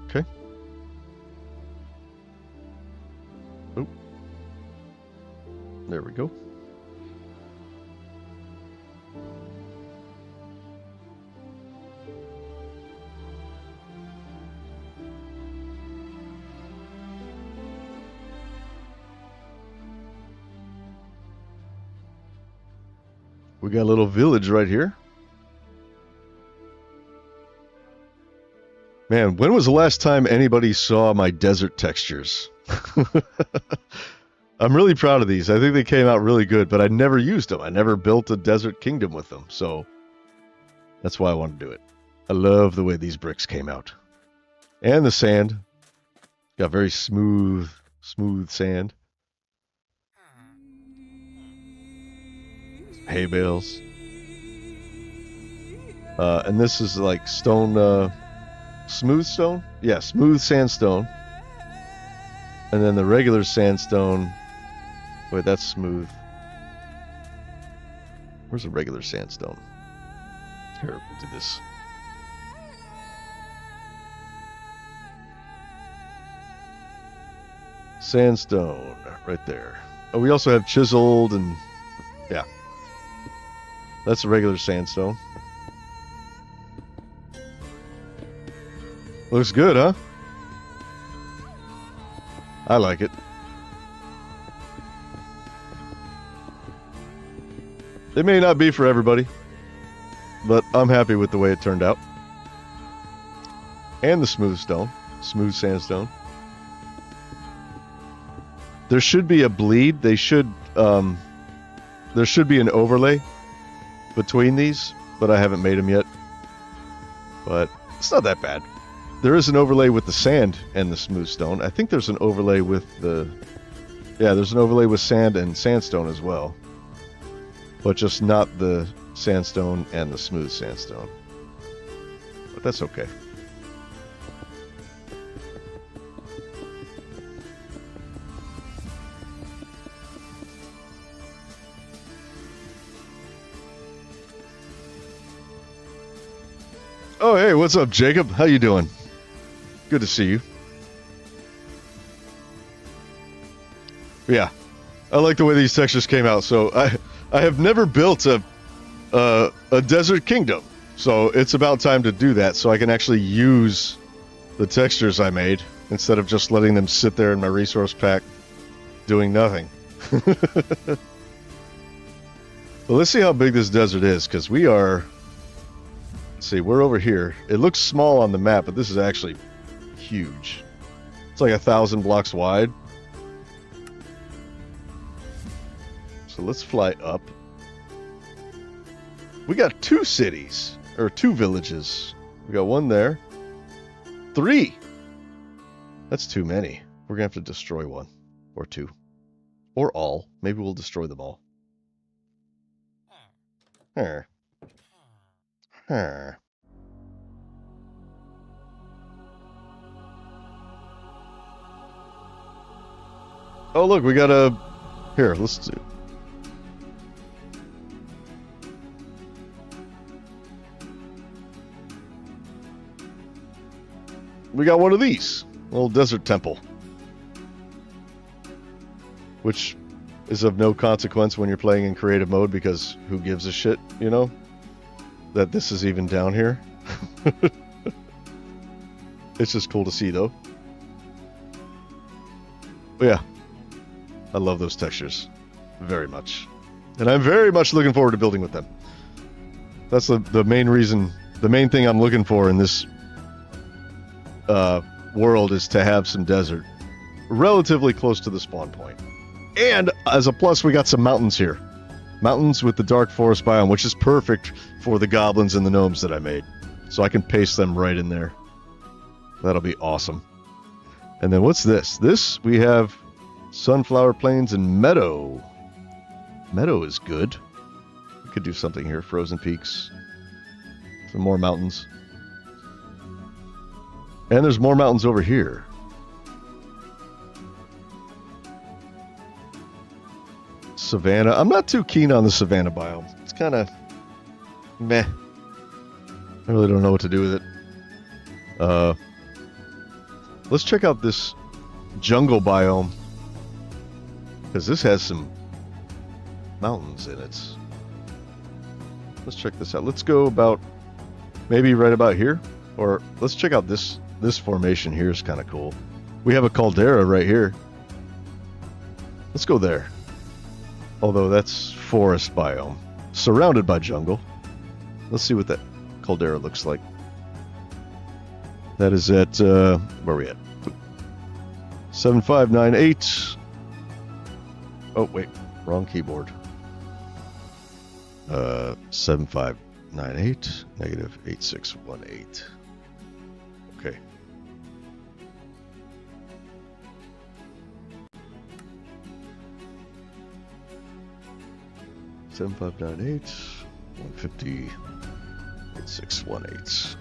S1: Okay. Oh. There we go. We got a little village right here. Man, when was the last time anybody saw my desert textures? I'm really proud of these. I think they came out really good, but I never used them. I never built a desert kingdom with them, so that's why I want to do it. I love the way these bricks came out. And the sand. Got very smooth sand. Hay bales. And this is like stone, smooth stone? Yeah, smooth sandstone. And then the regular sandstone. Wait, that's smooth. Where's the regular sandstone? Here, we'll do this. Sandstone, right there. Oh, we also have chiseled and... yeah. That's a regular sandstone. Looks good, huh? I like it. It may not be for everybody, but I'm happy with the way it turned out. And the smooth sandstone. There should be a bleed. There should be an overlay between these, but I haven't made them yet. But it's not that bad. There is an overlay with the sand and the smooth stone. I think there's an overlay with the... yeah, there's an overlay with sand and sandstone as well. But just not the sandstone and the smooth sandstone. But that's okay. Oh, hey, what's up, Jacob? How you doing? Good to see you. Yeah, I like the way these textures came out. So I have never built a desert kingdom, so it's about time to do that so I can actually use the textures I made instead of just letting them sit there in my resource pack doing nothing. Well, let's see how big this desert is, because we are... let's see, we're over here. It looks small on the map, but this is actually huge. It's like 1,000 blocks wide. So let's fly up. We got 2 cities, or 2 villages. We got 1 there. 3! That's too many. We're gonna have to destroy 1. Or 2. Or all. Maybe we'll destroy them all. Huh. Huh. Oh, look, we got a... here, let's do... we got one of these. Little desert temple. Which is of no consequence when you're playing in creative mode, because who gives a shit, you know? That this is even down here. It's just cool to see, though. But yeah, I love those textures very much, and I'm very much looking forward to building with them. That's the main reason, the main thing I'm looking for in this world is to have some desert relatively close to the spawn point. And as a plus, we got some mountains here. Mountains with the dark forest biome, which is perfect for the goblins and the gnomes that I made. So I can paste them right in there. That'll be awesome. And then what's this? This, we have sunflower plains and meadow. Meadow is good. We could do something here. Frozen peaks. Some more mountains. And there's more mountains over here. Savanna. I'm not too keen on the savanna biome. It's kind of meh. I really don't know what to do with it. Let's check out this jungle biome, because this has some mountains in it. Let's check this out. Let's go about maybe right about here, or let's check out this formation here. Is kind of cool. We have a caldera right here. Let's go there. Although that's forest biome, surrounded by jungle. Let's see what that caldera looks like. That is at, where are we at? 7598. Oh, wait, wrong keyboard. 7598, negative 8618. Okay. Seven five nine eight 150 8618.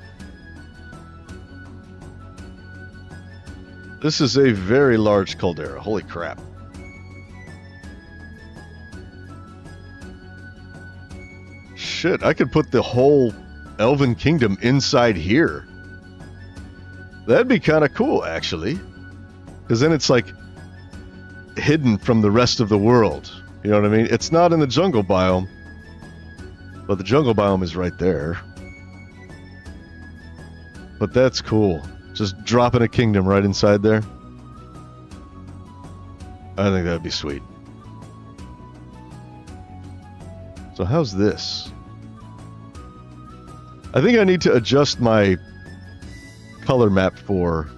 S1: This is a very large caldera. Holy crap. Shit, I could put the whole Elven Kingdom inside here. That'd be kind of cool, actually. Because then it's like hidden from the rest of the world. You know what I mean? It's not in the jungle biome. But the jungle biome is right there. But that's cool. Just dropping a kingdom right inside there. I think that'd be sweet. So how's this? I think I need to adjust my color map for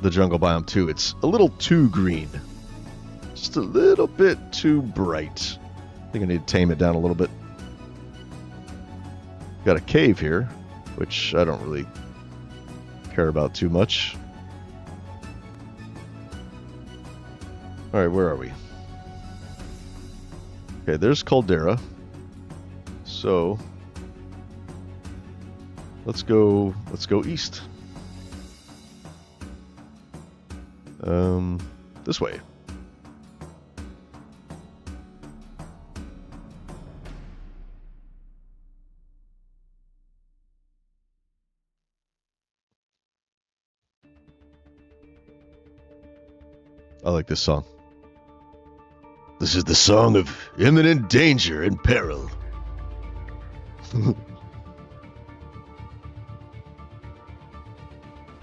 S1: the jungle biome too. It's a little too green. Just a little bit too bright. I think I need to tame it down a little bit. Got a cave here, which I don't really care about too much. Alright, where are we? Okay, there's Caldera. So let's go east. This way. I like this song. This is the song of imminent danger and peril.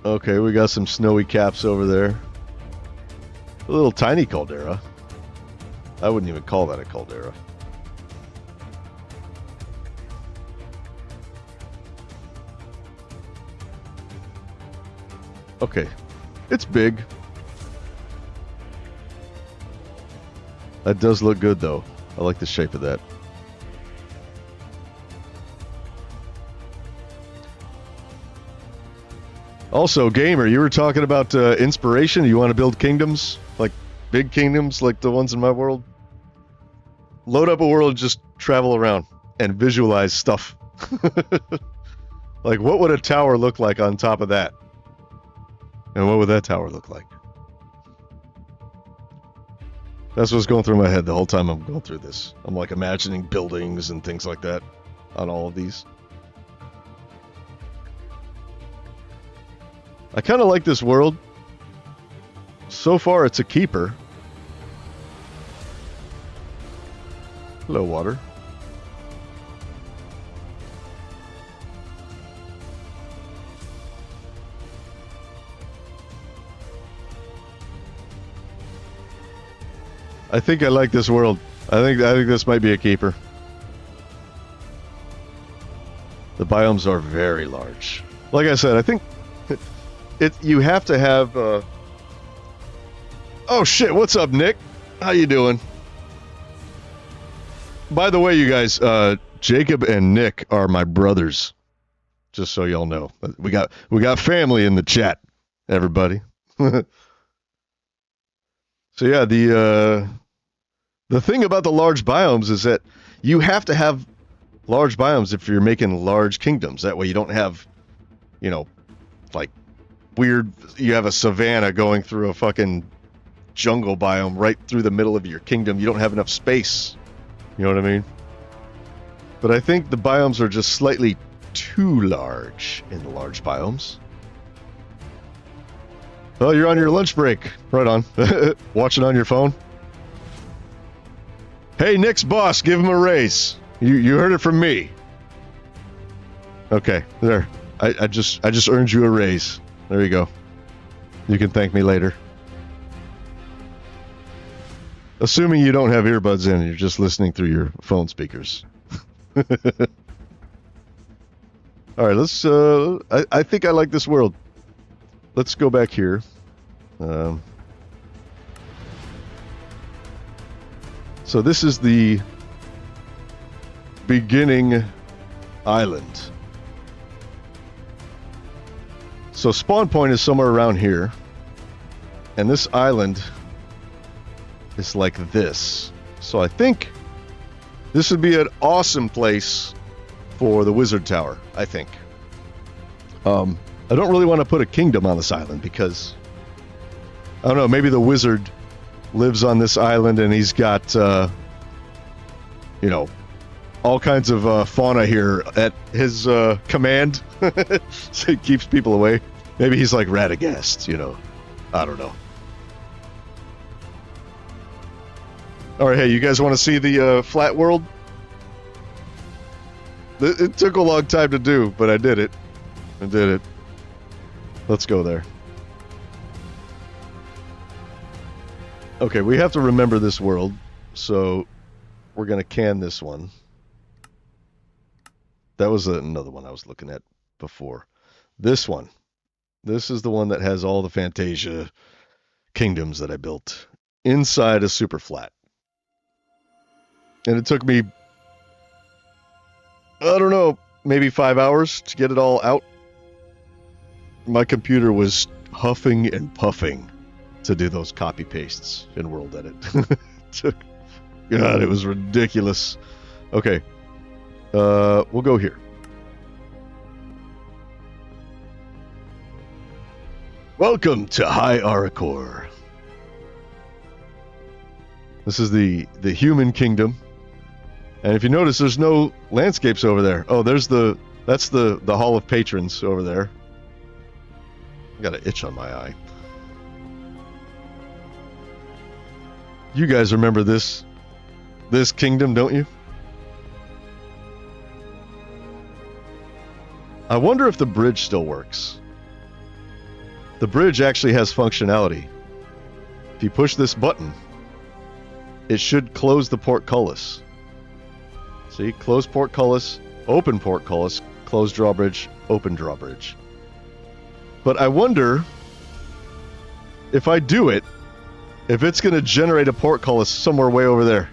S1: Okay, we got some snowy caps over there. A little tiny caldera. I wouldn't even call that a caldera. Okay, it's big. That does look good, though. I like the shape of that. Also, Gamer, you were talking about inspiration. You want to build kingdoms? Like big kingdoms like the ones in my world? Load up a world and just travel around and visualize stuff. Like, what would a tower look like on top of that? And what would that tower look like? That's what's going through my head the whole time I'm going through this. I'm like imagining buildings and things like that on all of these. I kind of like this world. So far, it's a keeper. Hello, water. I think I like this world. I think this might be a keeper. The biomes are very large. Like I said, I think you have to have. Oh shit! What's up, Nick? How you doing? By the way, you guys, Jacob and Nick are my brothers. Just so y'all know, we got family in the chat. Everybody. So yeah, the thing about the large biomes is that you have to have large biomes if you're making large kingdoms. That way you don't have, you know, like weird, you have a savanna going through a fucking jungle biome right through the middle of your kingdom. You don't have enough space. You know what I mean? But I think the biomes are just slightly too large in the large biomes. Oh, you're on your lunch break. Right on. Watching on your phone. Hey, Nick's boss, give him a raise. You heard it from me. Okay, there. I just earned you a raise. There you go. You can thank me later. Assuming you don't have earbuds in and you're just listening through your phone speakers. All right, let's. I think I like this world. Let's go back here. So this is the beginning island. So spawn point is somewhere around here, and this island is like this. So I think this would be an awesome place for the wizard tower, I think. I don't really want to put a kingdom on this island because, I don't know, maybe the wizard lives on this island and he's got, you know, all kinds of fauna here at his command. So he keeps people away. Maybe he's like Radagast, you know. I don't know. All right, hey, you guys want to see the flat world? It took a long time to do, but I did it. I did it. Let's go there. Okay, we have to remember this world, so we're going to can this one. That was another one I was looking at before. This one. This is the one that has all the Fantasia kingdoms that I built inside a super flat. And it took me, I don't know, maybe 5 hours to get it all out. My computer was huffing and puffing to do those copy pastes in World Edit. God, it was ridiculous. Okay, we'll go here. Welcome to High Aracor. This is the human kingdom. And if you notice, there's no landscapes over there. Oh, that's the Hall of Patrons over there. I got an itch on my eye. You guys remember this kingdom, don't you? I wonder if the bridge still works. The bridge actually has functionality. If you push this button, it should close the portcullis. See, close portcullis, open portcullis, close drawbridge, open drawbridge. But I wonder if I do it, if it's going to generate a portcullis somewhere way over there.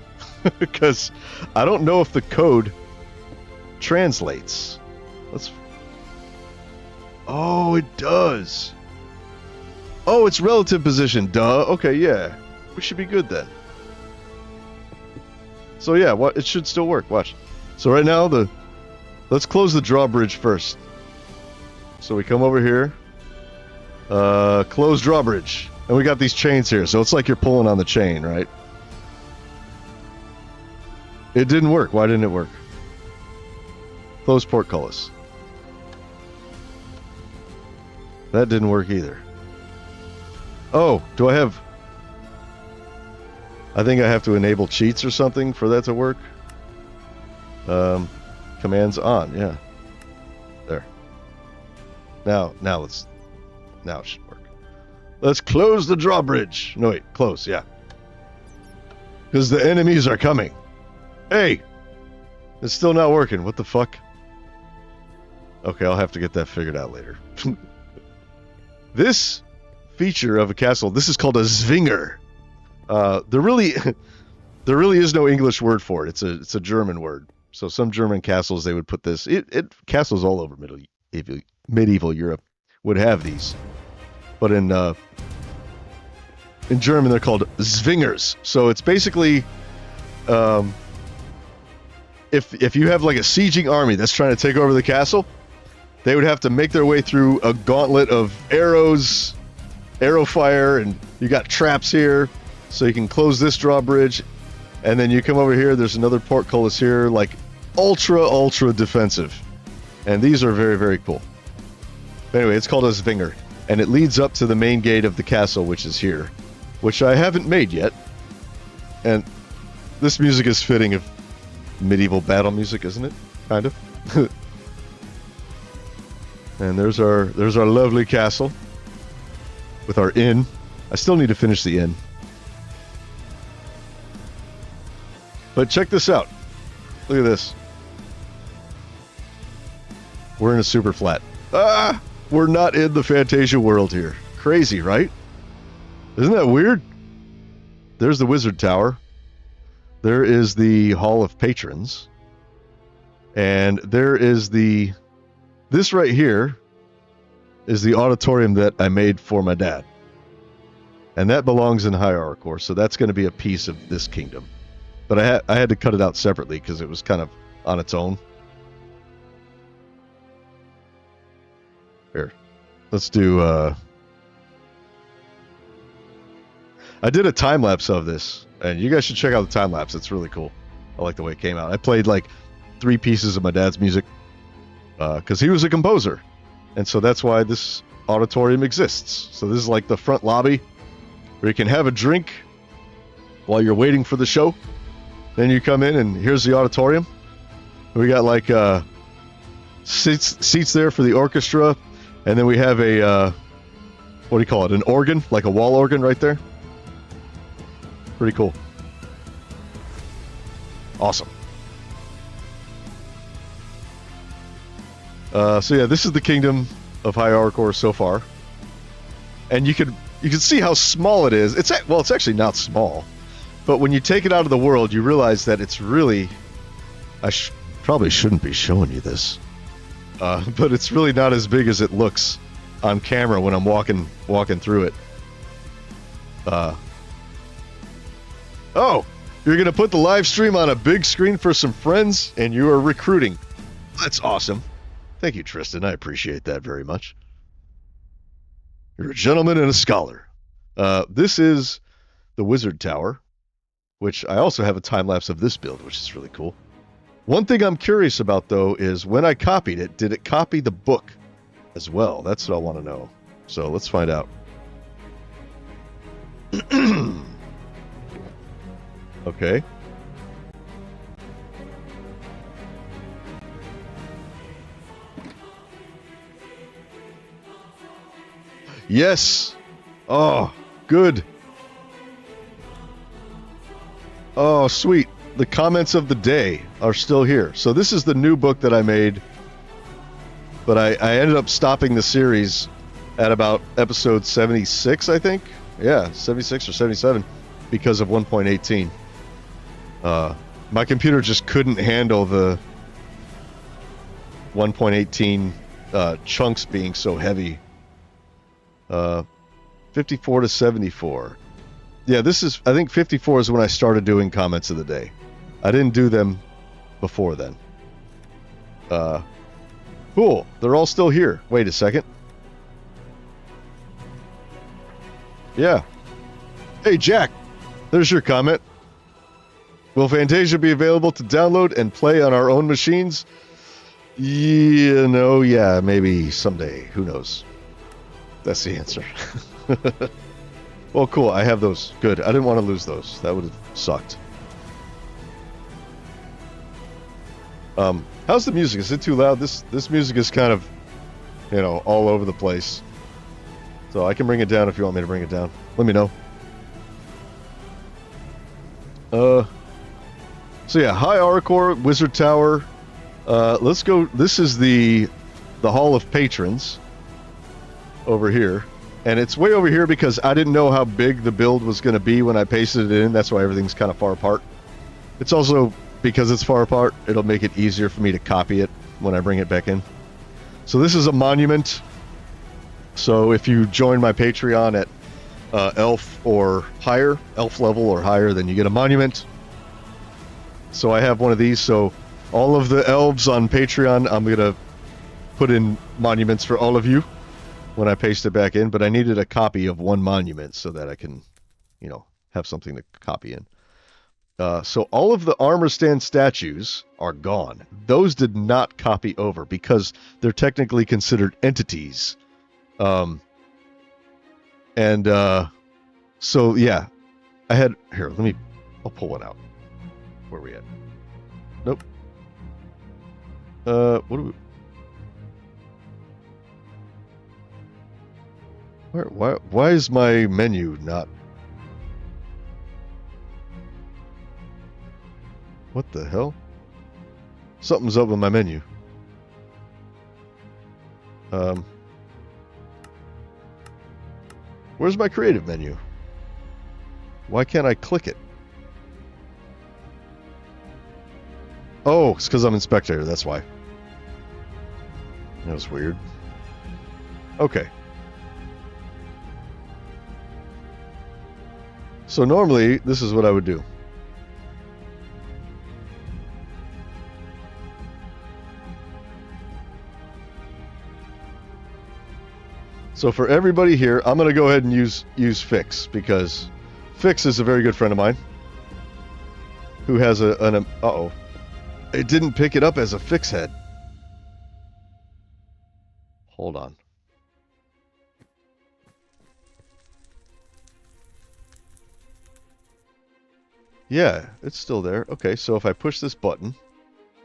S1: Because I don't know if the code translates. Oh, it does. Oh, it's relative position. Duh. Okay, yeah. We should be good then. So yeah, it should still work. Watch. So right now, let's close the drawbridge first. So we come over here. Close drawbridge. And we got these chains here. So it's like you're pulling on the chain, right? It didn't work. Why didn't it work? Close portcullis. That didn't work either. Oh, do I have... I think I have to enable cheats or something for that to work. Commands on, yeah. There. Now it should work. Let's close the drawbridge. No, wait, close, yeah. Because the enemies are coming. Hey! It's still not working. What the fuck? Okay, I'll have to get that figured out later. This feature of a castle, this is called a Zwinger. There really is no English word for it. It's a German word. So some German castles, they would put this. Castles all over medieval Europe would have these, but in German they're called Zwingers. So it's basically if you have like a sieging army that's trying to take over the castle, they would have to make their way through a gauntlet of arrows, arrow fire, and you got traps here, so you can close this drawbridge, and then you come over here, there's another portcullis here, like ultra defensive. And these are very, very cool. But anyway, it's called a Zwinger, and it leads up to the main gate of the castle, which is here, which I haven't made yet. And this music is fitting of medieval battle music, isn't it? Kind of. And there's our lovely castle with our inn. I still need to finish the inn. But check this out. Look at this. We're in a super flat. We're not in the Fantasia world here. Crazy, right? Isn't that weird? There's the Wizard Tower. There is the Hall of Patrons. And there is the... This right here is the auditorium that I made for my dad. And that belongs in Hierarchor, so that's going to be a piece of this kingdom. But I had to cut it out separately because it was kind of on its own. Here, let's do... I did a time-lapse of this, and you guys should check out the time-lapse. It's really cool. I like the way it came out. I played like 3 pieces of my dad's music because he was a composer. And so that's why this auditorium exists. So this is like the front lobby where you can have a drink while you're waiting for the show. Then you come in and here's the auditorium. We got like seats there for the orchestra. And then we have a, what do you call it? An organ, like a wall organ right there. Pretty cool. Awesome. So yeah, this is the kingdom of Hierarchor so far. And you can see how small it is. It's actually not small. But when you take it out of the world, you realize that it's really... I probably shouldn't be showing you this. But it's really not as big as it looks on camera when I'm walking through it. Oh, you're going to put the live stream on a big screen for some friends, and you are recruiting. That's awesome. Thank you, Tristan. I appreciate that very much. You're a gentleman and a scholar. This is the Wizard Tower, which I also have a time-lapse of this build, which is really cool. One thing I'm curious about, though, is when I copied it, did it copy the book as well? That's what I want to know. So let's find out. Okay. Yes. Oh, good. Oh, sweet. The comments of the day are still here. So this is the new book that I made, but I ended up stopping the series at about episode 76, I think. Yeah, 76 or 77 because of 1.18. My computer just couldn't handle the 1.18 chunks being so heavy. 54 to 74. Yeah, this is, I think 54 is when I started doing comments of the day. I didn't do them before then. Cool. They're all still here. Wait a second. Yeah. Hey, Jack. There's your comment. Will Fantasia be available to download and play on our own machines? Yeah, maybe someday. Who knows? That's the answer. Well, cool. I have those. Good. I didn't want to lose those. That would have sucked. How's the music? Is it too loud? This music is kind of, all over the place. So I can bring it down if you want me to bring it down. Let me know. So yeah, Hierarchor, Wizard Tower. Let's go. This is the Hall of Patrons over here. And it's way over here because I didn't know how big the build was going to be when I pasted it in. That's why everything's kind of far apart. It's also, because it's far apart, it'll make it easier for me to copy it when I bring it back in. So this is a monument. So if you join my Patreon at elf level or higher, then you get a monument. So I have one of these. So all of the elves on Patreon, I'm going to put in monuments for all of you when I paste it back in, but I needed a copy of one monument so that I can, you know, have something to copy in. So all of the armor stand statues are gone. Those did not copy over because they're technically considered entities. So yeah, I had, here, I'll pull one out. Where are we at? Nope. What do we, why is my menu not? What the hell? Something's up with my menu. Where's my creative menu? Why can't I click it? Oh, it's because I'm in spectator, that's why. That was weird. Okay. So normally, this is what I would do. So for everybody here, I'm going to go ahead and use Fix, because Fix is a very good friend of mine who has uh-oh. It didn't pick it up as a Fix head. Hold on. Yeah, it's still there. Okay, so if I push this button,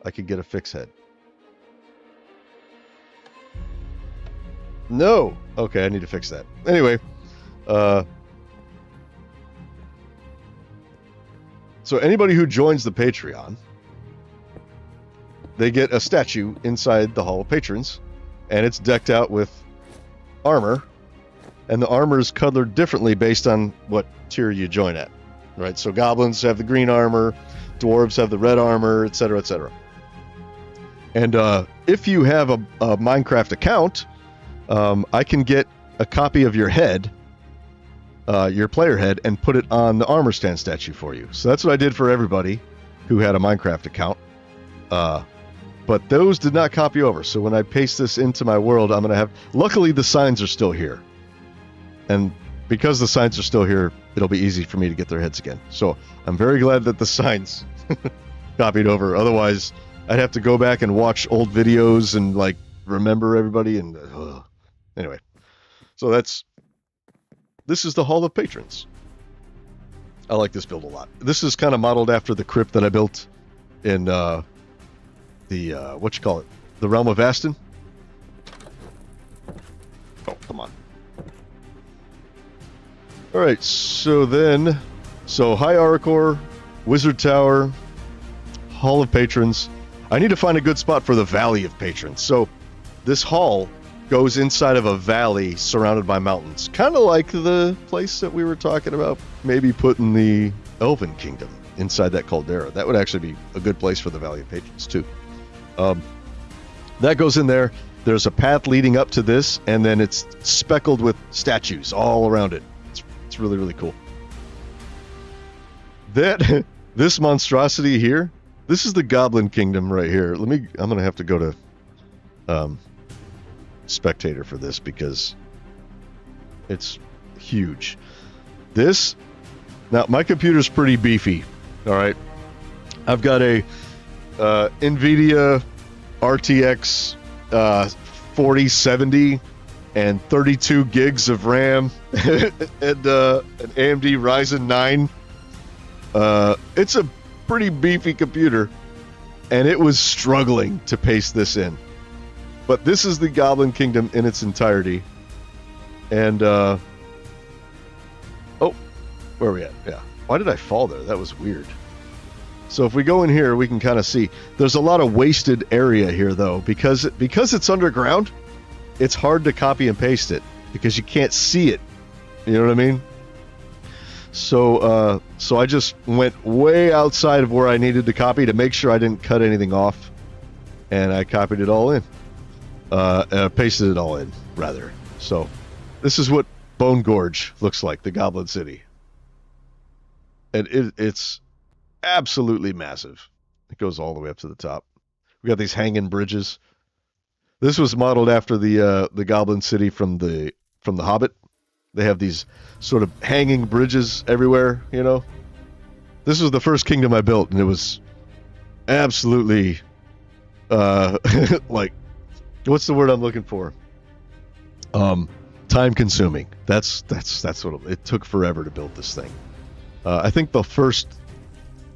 S1: I could get a Fix head. No! Okay, I need to fix that. Anyway, so anybody who joins the Patreon, they get a statue inside the Hall of Patrons, and it's decked out with armor, and the armor is colored differently based on what tier you join at, right? So goblins have the green armor, dwarves have the red armor, etc., etc. And if you have a Minecraft account, I can get a copy of your head, your player head, and put it on the armor stand statue for you. So that's what I did for everybody who had a Minecraft account. But those did not copy over. So when I paste this into my world, I'm going to have... Luckily, the signs are still here. And because the signs are still here, it'll be easy for me to get their heads again. So I'm very glad that the signs copied over. Otherwise, I'd have to go back and watch old videos and, like, remember everybody and... Anyway, so this is the Hall of Patrons. I like this build a lot. This is kind of modeled after the crypt that I built in the Realm of Aston. Oh, come on. All right, so High Aracor, Wizard Tower, Hall of Patrons. I need to find a good spot for the Valley of Patrons. So this hall goes inside of a valley surrounded by mountains, kind of like the place that we were talking about, maybe putting the Elven Kingdom inside that caldera. That would actually be a good place for the Valley of Patrons too. That goes in there. There's a path leading up to this, and then it's speckled with statues all around it. It's really, really cool. This monstrosity here, this is the Goblin Kingdom right here. I'm gonna have to go to spectator for this because it's huge. Now my computer's pretty beefy. All right, I've got a NVIDIA RTX 4070 and 32 gigs of RAM and an AMD Ryzen 9. It's a pretty beefy computer, and it was struggling to paste this in. But this is the Goblin Kingdom in its entirety. And, oh, where are we at? Yeah. Why did I fall there? That was weird. So if we go in here, we can kind of see. There's a lot of wasted area here, though. Because it's underground, it's hard to copy and paste it. Because you can't see it. You know what I mean? So I just went way outside of where I needed to copy to make sure I didn't cut anything off. And I copied it all in. Pasted it all in, rather. So, this is what Bone Gorge looks like, the Goblin City. And it's absolutely massive. It goes all the way up to the top. We got these hanging bridges. This was modeled after the Goblin City from the Hobbit. They have these sort of hanging bridges everywhere, you know. This was the first kingdom I built, and it was absolutely like, what's the word I'm looking for? Time consuming. That's what it took forever to build this thing. I think the first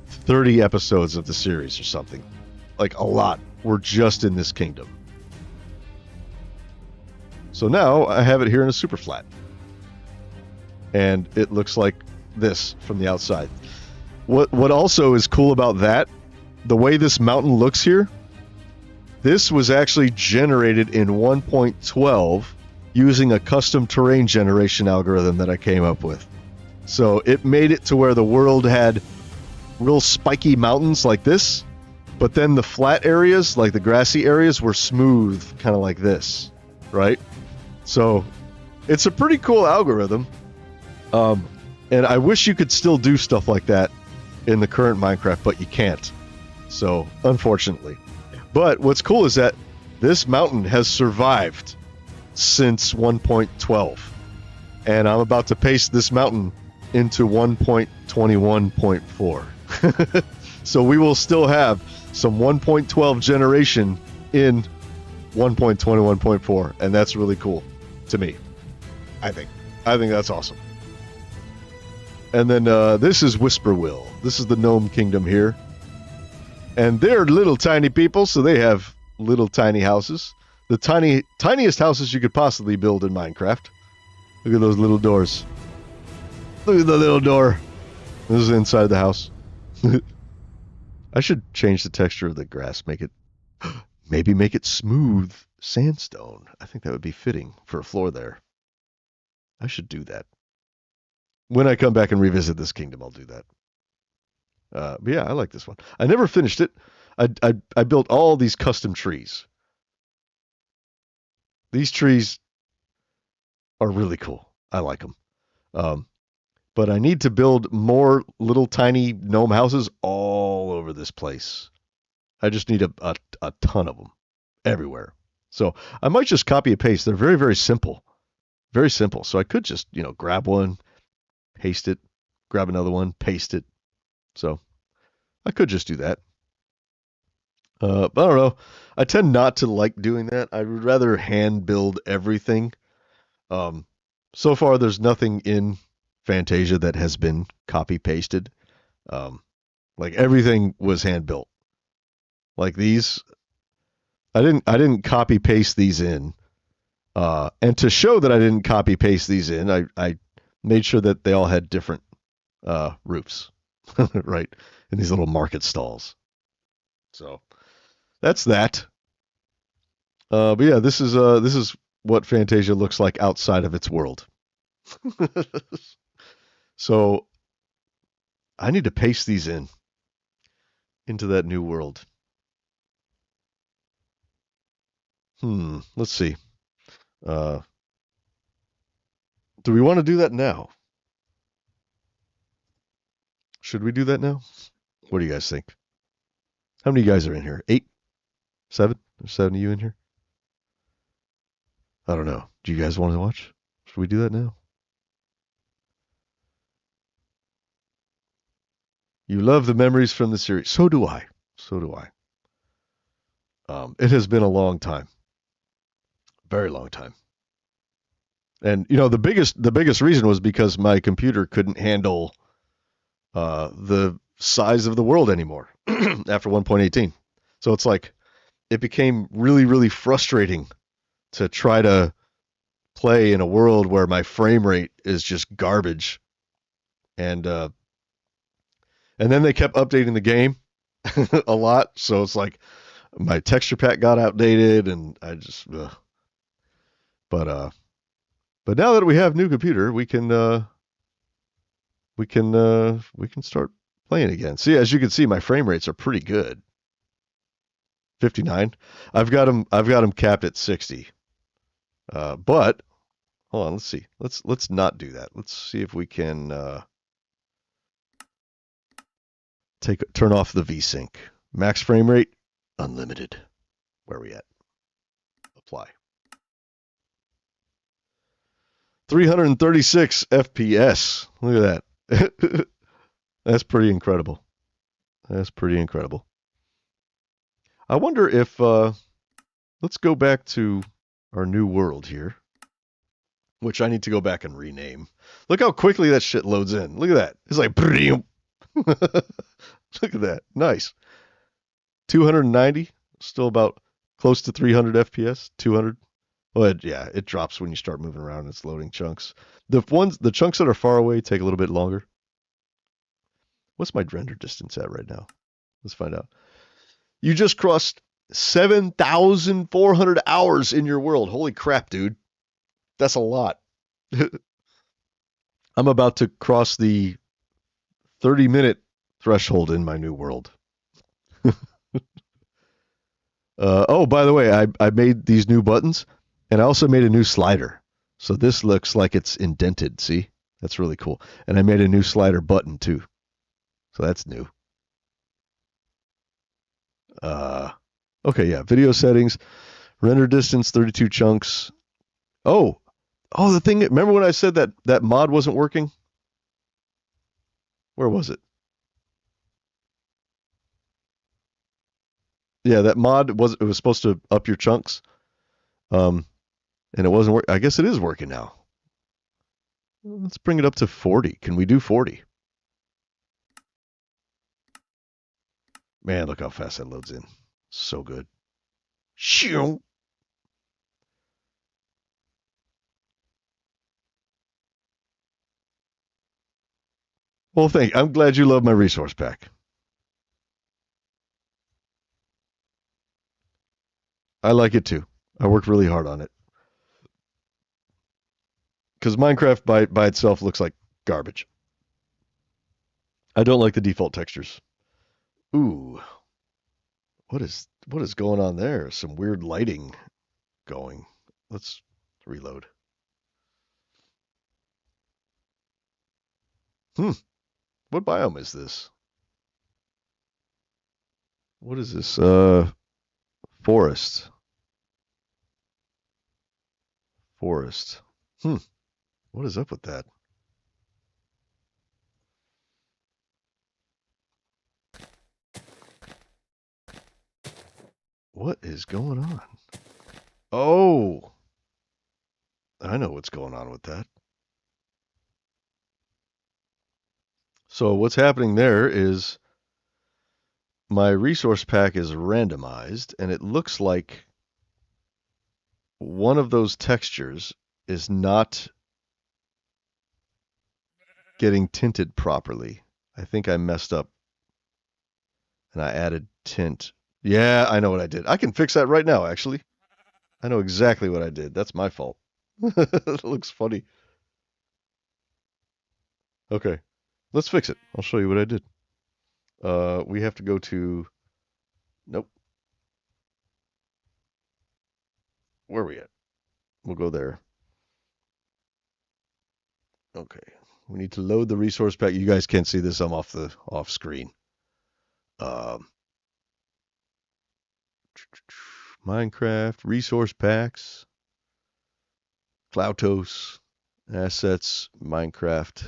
S1: 30 episodes of the series or something, like a lot, were just in this kingdom. So now I have it here in a super flat. And it looks like this from the outside. What also is cool about that, the way this mountain looks here, this was actually generated in 1.12 using a custom terrain generation algorithm that I came up with. So it made it to where the world had real spiky mountains like this, but then the flat areas, like the grassy areas, were smooth, kind of like this, right? So it's a pretty cool algorithm. And I wish you could still do stuff like that in the current Minecraft, but you can't. So, unfortunately. But what's cool is that this mountain has survived since 1.12. And I'm about to paste this mountain into 1.21.4. So we will still have some 1.12 generation in 1.21.4. And that's really cool to me, I think. I think that's awesome. And then this is Whisperwill. This is the gnome kingdom here. And they're little tiny people, so they have little tiny houses. The tiniest houses you could possibly build in Minecraft. Look at those little doors. Look at the little door. This is inside the house. I should change the texture of the grass. Maybe make it smooth sandstone. I think that would be fitting for a floor there. I should do that. When I come back and revisit this kingdom, I'll do that. But yeah, I like this one. I never finished it. I built all these custom trees. These trees are really cool. I like them. But I need to build more little tiny gnome houses all over this place. I just need a ton of them everywhere. So I might just copy and paste. They're very, very simple. Very simple. So I could just, grab one, paste it, grab another one, paste it. So I could just do that. But I don't know. I tend not to like doing that. I would rather hand build everything. So far, there's nothing in Fantasia that has been copy pasted. Like everything was hand built. Like these, I didn't copy paste these in. And to show that I didn't copy paste these in, I made sure that they all had different roofs, right? In these little market stalls. So that's that. But yeah, this is what Fantasia looks like outside of its world. So I need to paste these into that new world. Let's see. Do we want to do that now? Should we do that now? What do you guys think? How many of you guys are in here? 8? 7? There's 7 of you in here? I don't know. Do you guys want to watch? Should we do that now? You love the memories from the series. So do I. So do I. It has been a long time. Very long time. And the biggest reason was because my computer couldn't handle the size of the world anymore after 1.18. So it's like it became really, really frustrating to try to play in a world where my frame rate is just garbage. And then they kept updating the game a lot, so it's like my texture pack got outdated, and I just. But now that we have new computer, we can start playing again. See, as you can see, my frame rates are pretty good. 59. I've got them capped at 60. But hold on, let's see. Let's not do that. Let's see if we can turn off the VSync. Max frame rate Unlimited. Where are we at? Apply. 336 FPS. Look at that. That's pretty incredible. That's pretty incredible. I wonder if, let's go back to our new world here, which I need to go back and rename. Look how quickly that shit loads in. Look at that. It's like, look at that. Nice. 290, still about close to 300 FPS, 200. Well, yeah, it drops when you start moving around. It's loading chunks. The chunks that are far away take a little bit longer. What's my render distance at right now? Let's find out. You just crossed 7,400 hours in your world. Holy crap, dude. That's a lot. I'm about to cross the 30-minute threshold in my new world. Oh, by the way, I made these new buttons, and I also made a new slider. So this looks like it's indented, see? That's really cool. And I made a new slider button, too. So that's new. Okay, yeah, video settings, render distance, 32 chunks. Oh, the thing, remember when I said that mod wasn't working? Where was it? Yeah, that mod it was supposed to up your chunks. And it wasn't working. I guess it is working now. Let's bring it up to 40. Can we do 40? Man, look how fast that loads in. So good. Shoo. Well, I'm glad you love my resource pack. I like it too. I worked really hard on it. Because Minecraft by itself looks like garbage. I don't like the default textures. Ooh. What is going on there? Some weird lighting going. Let's reload. What biome is this? What is this? Forest. Forest. What is up with that? What is going on? Oh, I know what's going on with that. So what's happening there is my resource pack is randomized, and it looks like one of those textures is not getting tinted properly. I think I messed up, and I added tint. Yeah, I know what I did. I can fix that right now, actually. I know exactly what I did. That's my fault. It looks funny. Okay, let's fix it. I'll show you what I did. We have to go to... Nope. Where are we at? We'll go there. Okay. We need to load the resource pack. You guys can't see this. I'm off screen. Minecraft resource packs, Cloutos, assets, Minecraft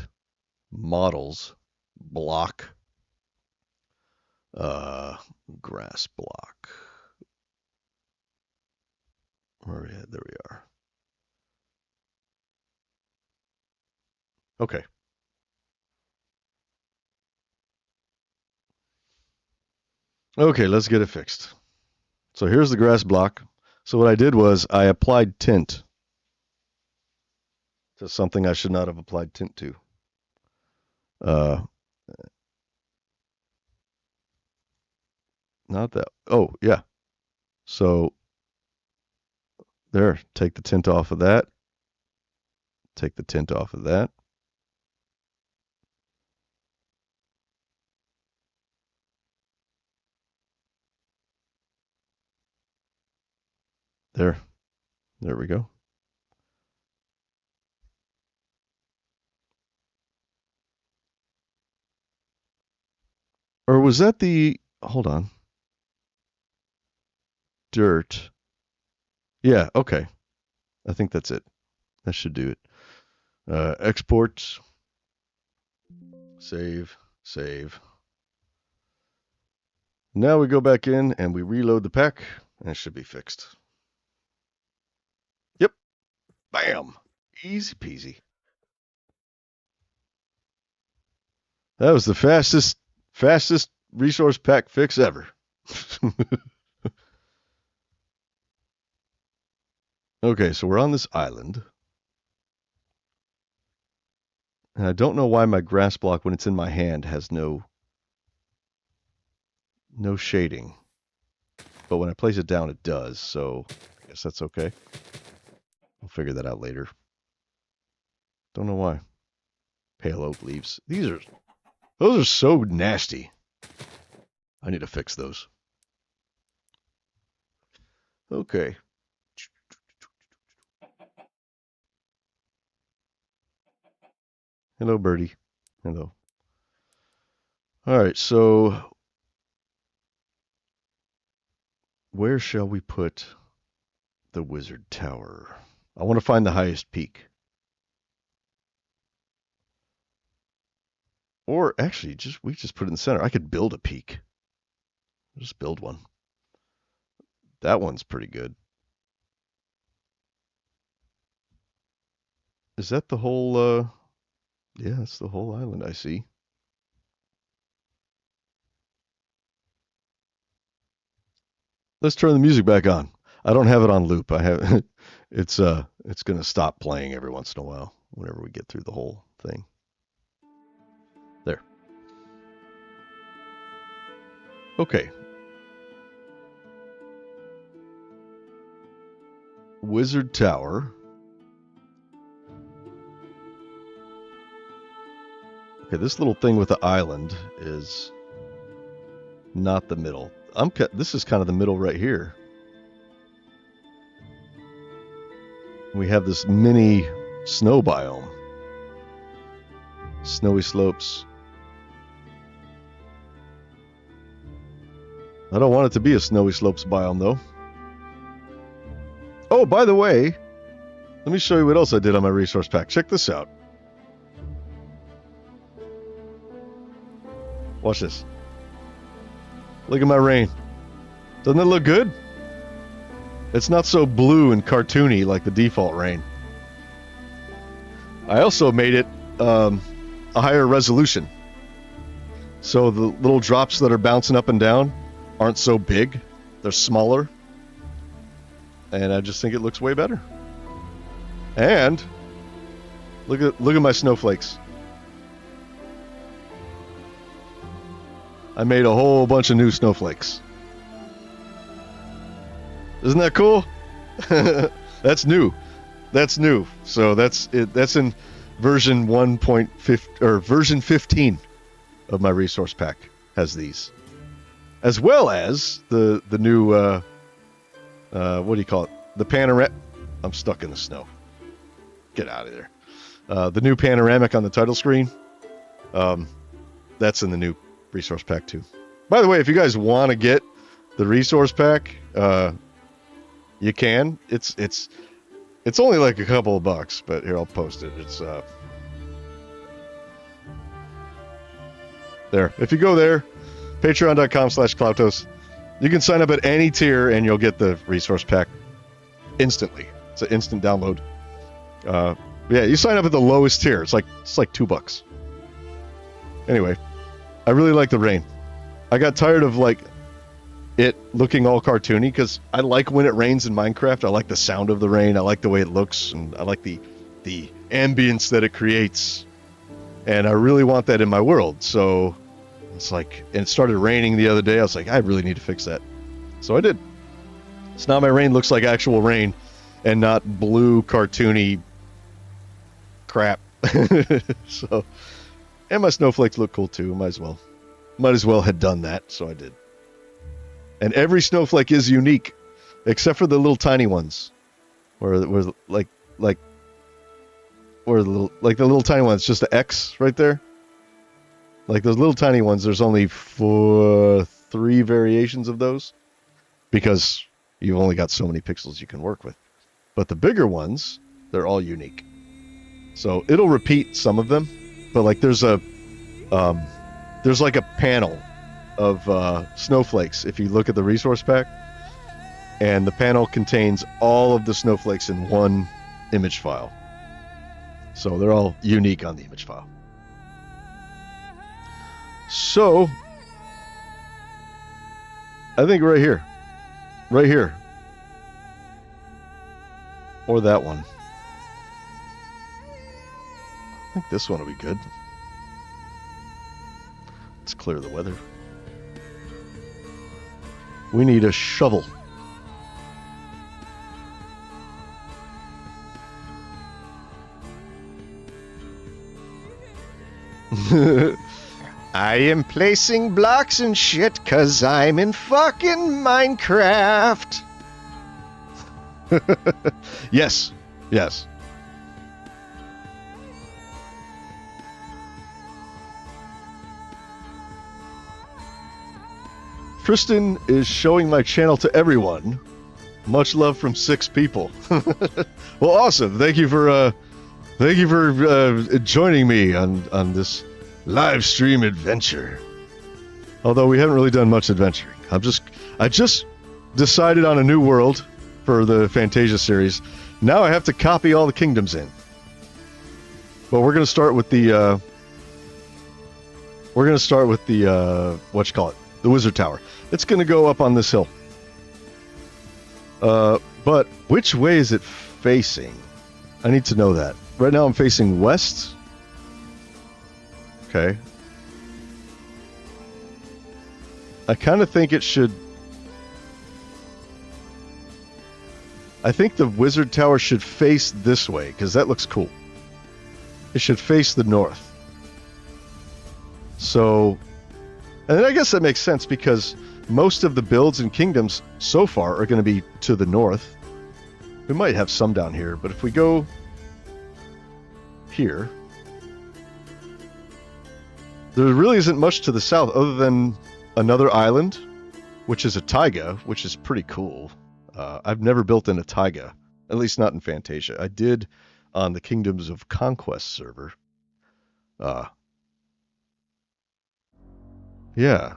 S1: models, block, grass block. Where are we at? There we are. Okay. Okay, let's get it fixed. So here's the grass block. So what I did was I applied tint to something I should not have applied tint to. Not that. Oh, yeah. So there, take the tint off of that. Take the tint off of that. There we go. Or was that the, hold on. dirt. Yeah, okay. I think that's it. That should do it. Export. Save. Save. Now we go back in and we reload the pack, and it should be fixed. Yep. Bam. Easy peasy. That was the fastest resource pack fix ever. Okay, so we're on this island. And I don't know why my grass block, when it's in my hand, has no shading. But when I place it down, it does, so I guess that's okay. We'll figure that out later. Don't know why. Pale oak leaves. Those are so nasty. I need to fix those. Okay. Hello, birdie. Hello. All right, so where shall we put the wizard tower? I want to find the highest peak. Or actually, we just put it in the center. I could build a peak. Just build one. That one's pretty good. Is that the whole, yeah, that's the whole island, I see. Let's turn the music back on. I don't have it on loop. I have it's going to stop playing every once in a while whenever we get through the whole thing. There. Okay. Wizard Tower. Okay, this little thing with the island is not the middle. This is kind of the middle right here. We have this mini snow biome. Snowy slopes. I don't want it to be a snowy slopes biome, though. Oh, by the way, let me show you what else I did on my resource pack. Check this out. Watch this. Look at my rain. Doesn't it look good? It's not so blue and cartoony like the default rain. I also made it a higher resolution. So the little drops that are bouncing up and down aren't so big. They're smaller. And I just think it looks way better. And look at my snowflakes. I made a whole bunch of new snowflakes. Isn't that cool? That's new. That's new. So that's it. That's in version 1.5 or version 15 of my resource pack has these, as well as the new what do you call it? The panoramic. I'm stuck in the snow. Get out of there. The new panoramic on the title screen. That's in the new resource pack too. By the way, if you guys want to get the resource pack, you can. It's only like a couple of bucks, but here, I'll post it. It's there. If you go there, patreon.com/Cloutos, you can sign up at any tier and you'll get the resource pack instantly. It's an instant download. Yeah, you sign up at the lowest tier. It's like $2. Anyway, I really like the rain. I got tired of like it looking all cartoony because I like when it rains in Minecraft. I like the sound of the rain. I like the way it looks, and I like the ambience that it creates. And I really want that in my world. So it's like, and it started raining the other day. I was like, I really need to fix that. So I did. So now my rain looks like actual rain and not blue cartoony crap. So, and my snowflakes look cool too. Might as well had done that. So I did. And every snowflake is unique, except for the little tiny ones, where the little tiny ones, just the X right there. Like those little tiny ones, there's only 3 variations of those, because You've only got so many pixels you can work with. But the bigger ones, they're all unique. So it'll repeat some of them, but like there's like a panel of snowflakes if you look at the resource pack, and the panel contains all of the snowflakes in one image file. So they're all unique on the image file. So I think right here, or that one. I think this one will be good. Let's clear the weather. We need a shovel. I am placing blocks and shit 'cause I'm in fucking Minecraft. Yes. Tristan is showing my channel to everyone. Much love from 6 people. Well, awesome. Thank you for joining me on this live stream adventure. Although we haven't really done much adventuring. I just decided on a new world for the Fantasia series. Now I have to copy all the kingdoms in. But we're going to start with the the Wizard Tower. It's going to go up on this hill. But which way is it facing? I need to know that. Right now I'm facing west. Okay. I kind of think it should... I think the Wizard Tower should face this way, because that looks cool. It should face the north. So... And I guess that makes sense, because most of the builds and kingdoms so far are going to be to the north. We might have some down here, but if we go here, there really isn't much to the south other than another island, which is a taiga, which is pretty cool. I've never built in a taiga, at least not in Fantasia. I did on the Kingdoms of Conquest server. Yeah.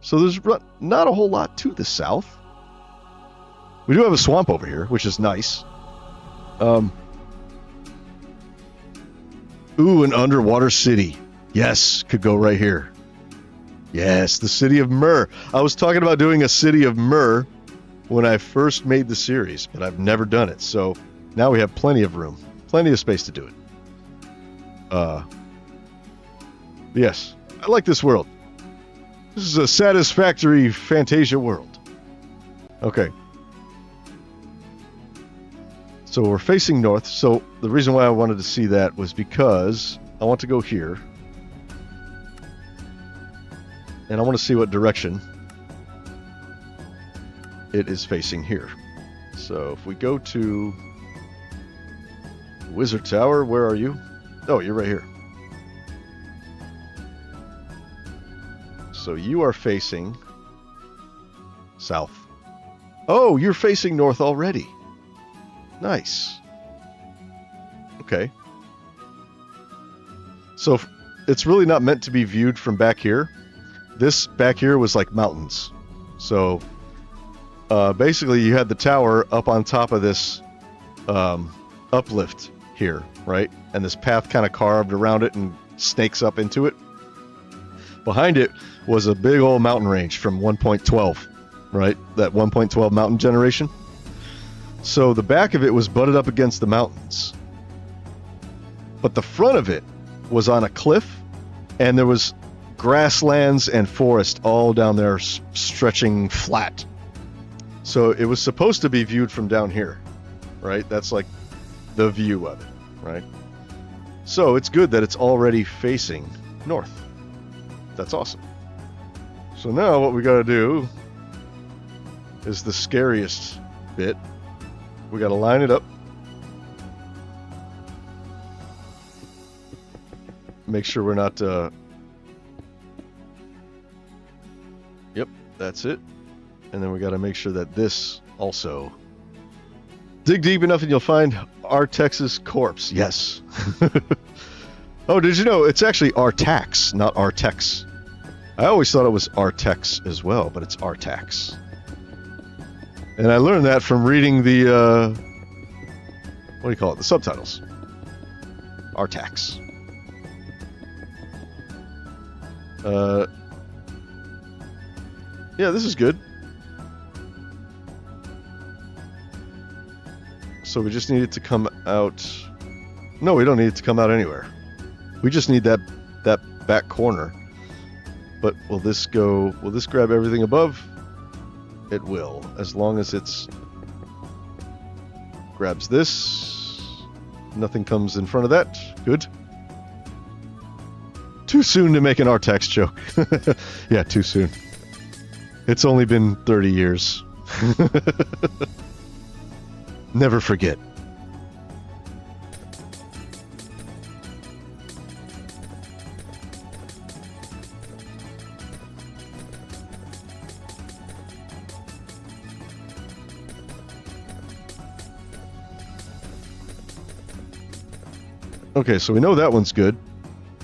S1: So there's not a whole lot to the south. We do have a swamp over here, which is nice. Ooh, an underwater city. Yes, could go right here. Yes, the city of Myrrh. I was talking about doing a city of Myrrh when I first made the series, but I've never done it. So now we have plenty of room, plenty of space to do it. Yes, I like this world. This is a satisfactory Fantasia world. Okay. So we're facing north. So the reason why I wanted to see that was because I want to go here. And I want to see what direction it is facing here. So if we go to Wizard Tower, where are you? Oh, you're right here. So you are facing south. Oh, you're facing north already. Nice. Okay. So it's really not meant to be viewed from back here. This back here was like mountains. So basically you had the tower up on top of this uplift here, right? And this path kind of carved around it and snakes up into it. Behind it was a big old mountain range from 1.12, right? That 1.12 mountain generation. So the back of it was butted up against the mountains. But the front of it was on a cliff, and there was grasslands and forest all down there stretching flat. So it was supposed to be viewed from down here, right? That's like the view of it, right? So it's good that it's already facing north. That's awesome. So now what we got to do is the scariest bit. We got to line it up. Make sure we're not... Yep, that's it. And then we got to make sure that this also. Dig deep enough and you'll find Artax's corpse. Yes. Oh, did you know it's actually Artax, not Artex? I always thought it was Artex as well, but it's Artax. And I learned that from reading the, what do you call it? The subtitles. Artax. Yeah, this is good. So we just need it to come out. No, we don't need it to come out anywhere. We just need that back corner. But will this grab everything above? It will, as long as it's grabs this. Nothing comes in front of that. Good. Too soon to make an Artax joke. Yeah, too soon. It's only been 30 years. Never forget. Okay, so we know that one's good.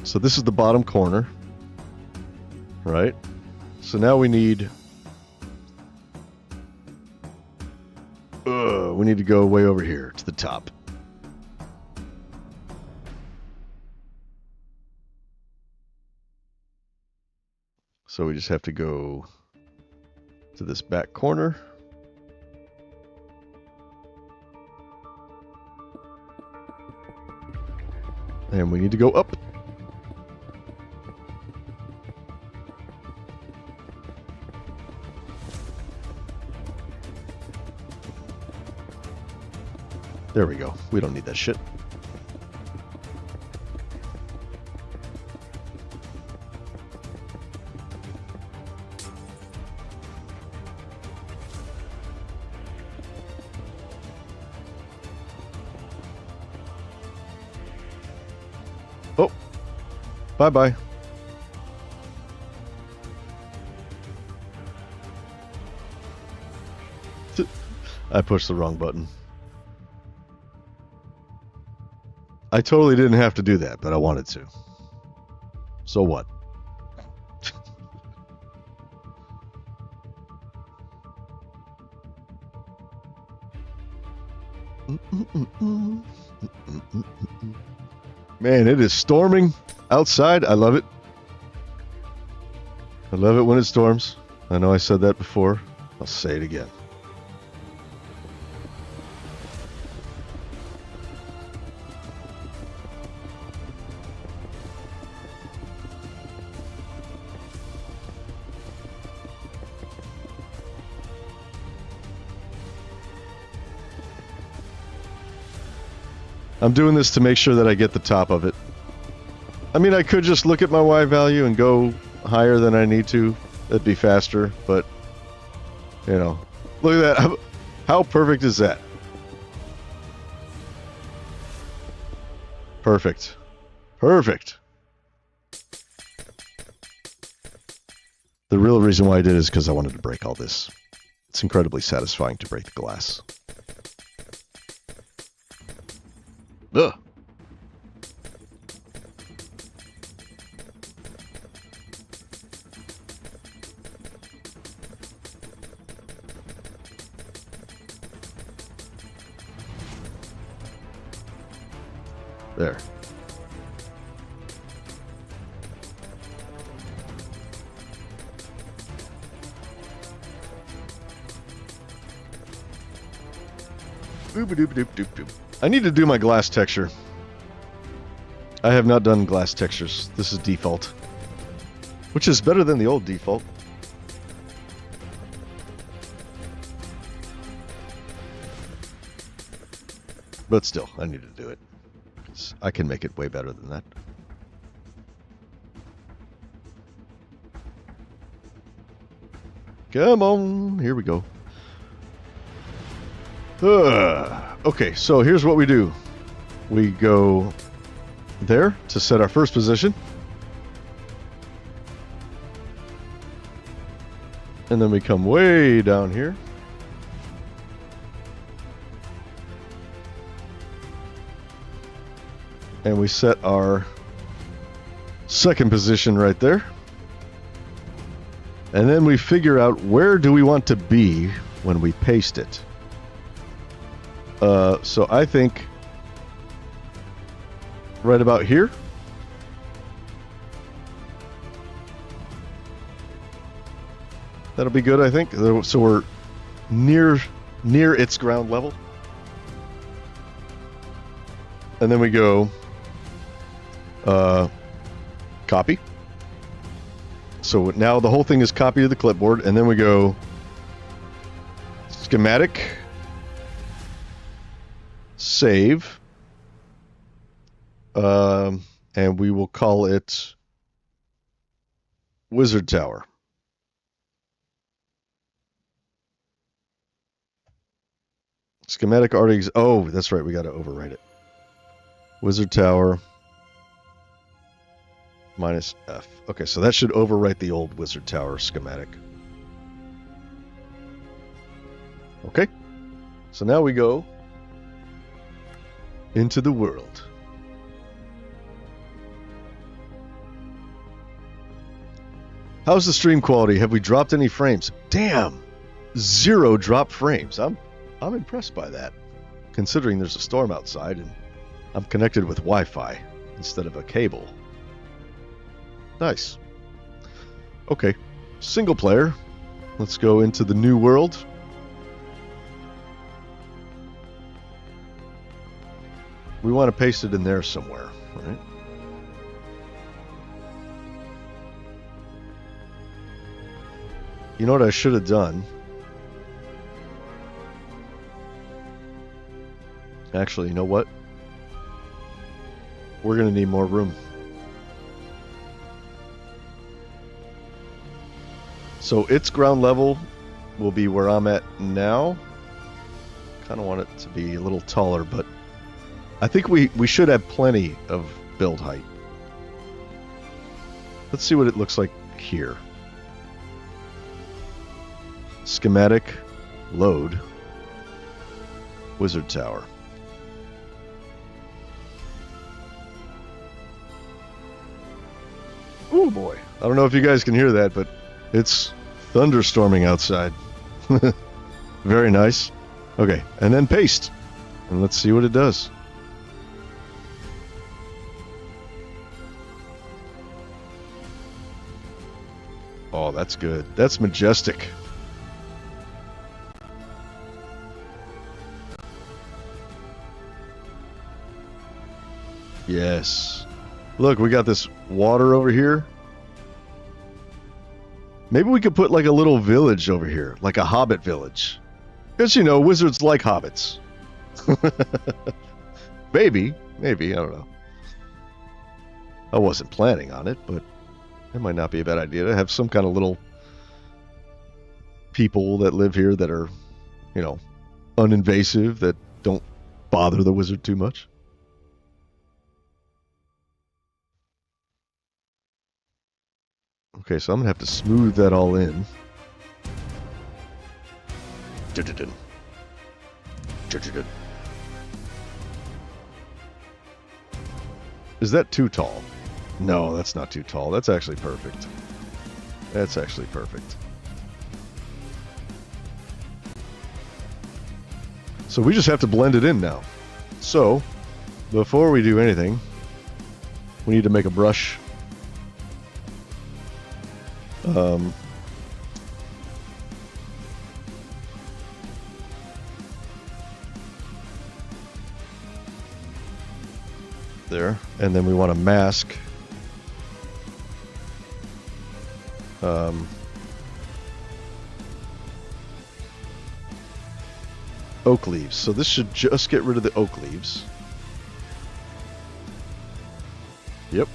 S1: So this is the bottom corner, right? So now we need to go way over here to the top. So we just have to go to this back corner. And we need to go up. There we go. We don't need that shit. Oh. Bye-bye. I pushed the wrong button. I totally didn't have to do that, but I wanted to. So what? Man, it is storming outside. I love it. I love it when it storms. I know I said that before. I'll say it again. I'm doing this to make sure that I get the top of it. I mean, I could just look at my Y value and go higher than I need to. That'd be faster, but, you know. Look at that. How perfect is that? Perfect. Perfect. The real reason why I did it is because I wanted to break all this. It's incredibly satisfying to break the glass. Ugh. There. Boop-a-doop-a-doop-doop-doop. I need to do my glass texture. I have not done glass textures. This is default. Which is better than the old default. But still, I need to do it. I can make it way better than that. Come on, here we go. Okay, so here's what we do. We go there to set our first position. And then we come way down here. And we set our second position right there. And then we figure out where do we want to be when we paste it. So I think right about here. That'll be good, I think. So we're near its ground level. And then we go copy. So now the whole thing is copied to the clipboard, and then we go schematic, save, and we will call it Wizard Tower. Schematic already. Oh, that's right. We got to overwrite it. Wizard Tower minus F. Okay, so that should overwrite the old Wizard Tower schematic. Okay, so now we go into the world. How's the stream quality? Have we dropped any frames? Damn, 0 drop frames. I'm impressed by that, considering there's a storm outside and I'm connected with Wi-Fi instead of a cable. Nice. Okay, single player. Let's go into the new world. We want to paste it in there somewhere, right? You know what I should have done? Actually, you know what? We're going to need more room. So its ground level will be where I'm at now. Kind of want it to be a little taller, but I think we should have plenty of build height. Let's see what it looks like here. Schematic, load, Wizard Tower. Oh boy. I don't know if you guys can hear that, but it's thunderstorming outside. Very nice. Okay, and then paste. And let's see what it does. Oh, that's good. That's majestic. Yes. Look, we got this water over here. Maybe we could put like a little village over here, like a hobbit village. Because, you know, wizards like hobbits. Maybe, I don't know. I wasn't planning on it, but it might not be a bad idea to have some kind of little people that live here that are, you know, uninvasive, that don't bother the wizard too much. Okay, so I'm going to have to smooth that all in. Is that too tall? No, that's not too tall. That's actually perfect. That's actually perfect. So we just have to blend it in now. So, before we do anything, we need to make a brush. There, and then we want to mask oak leaves. So this should just get rid of the oak leaves. Yep.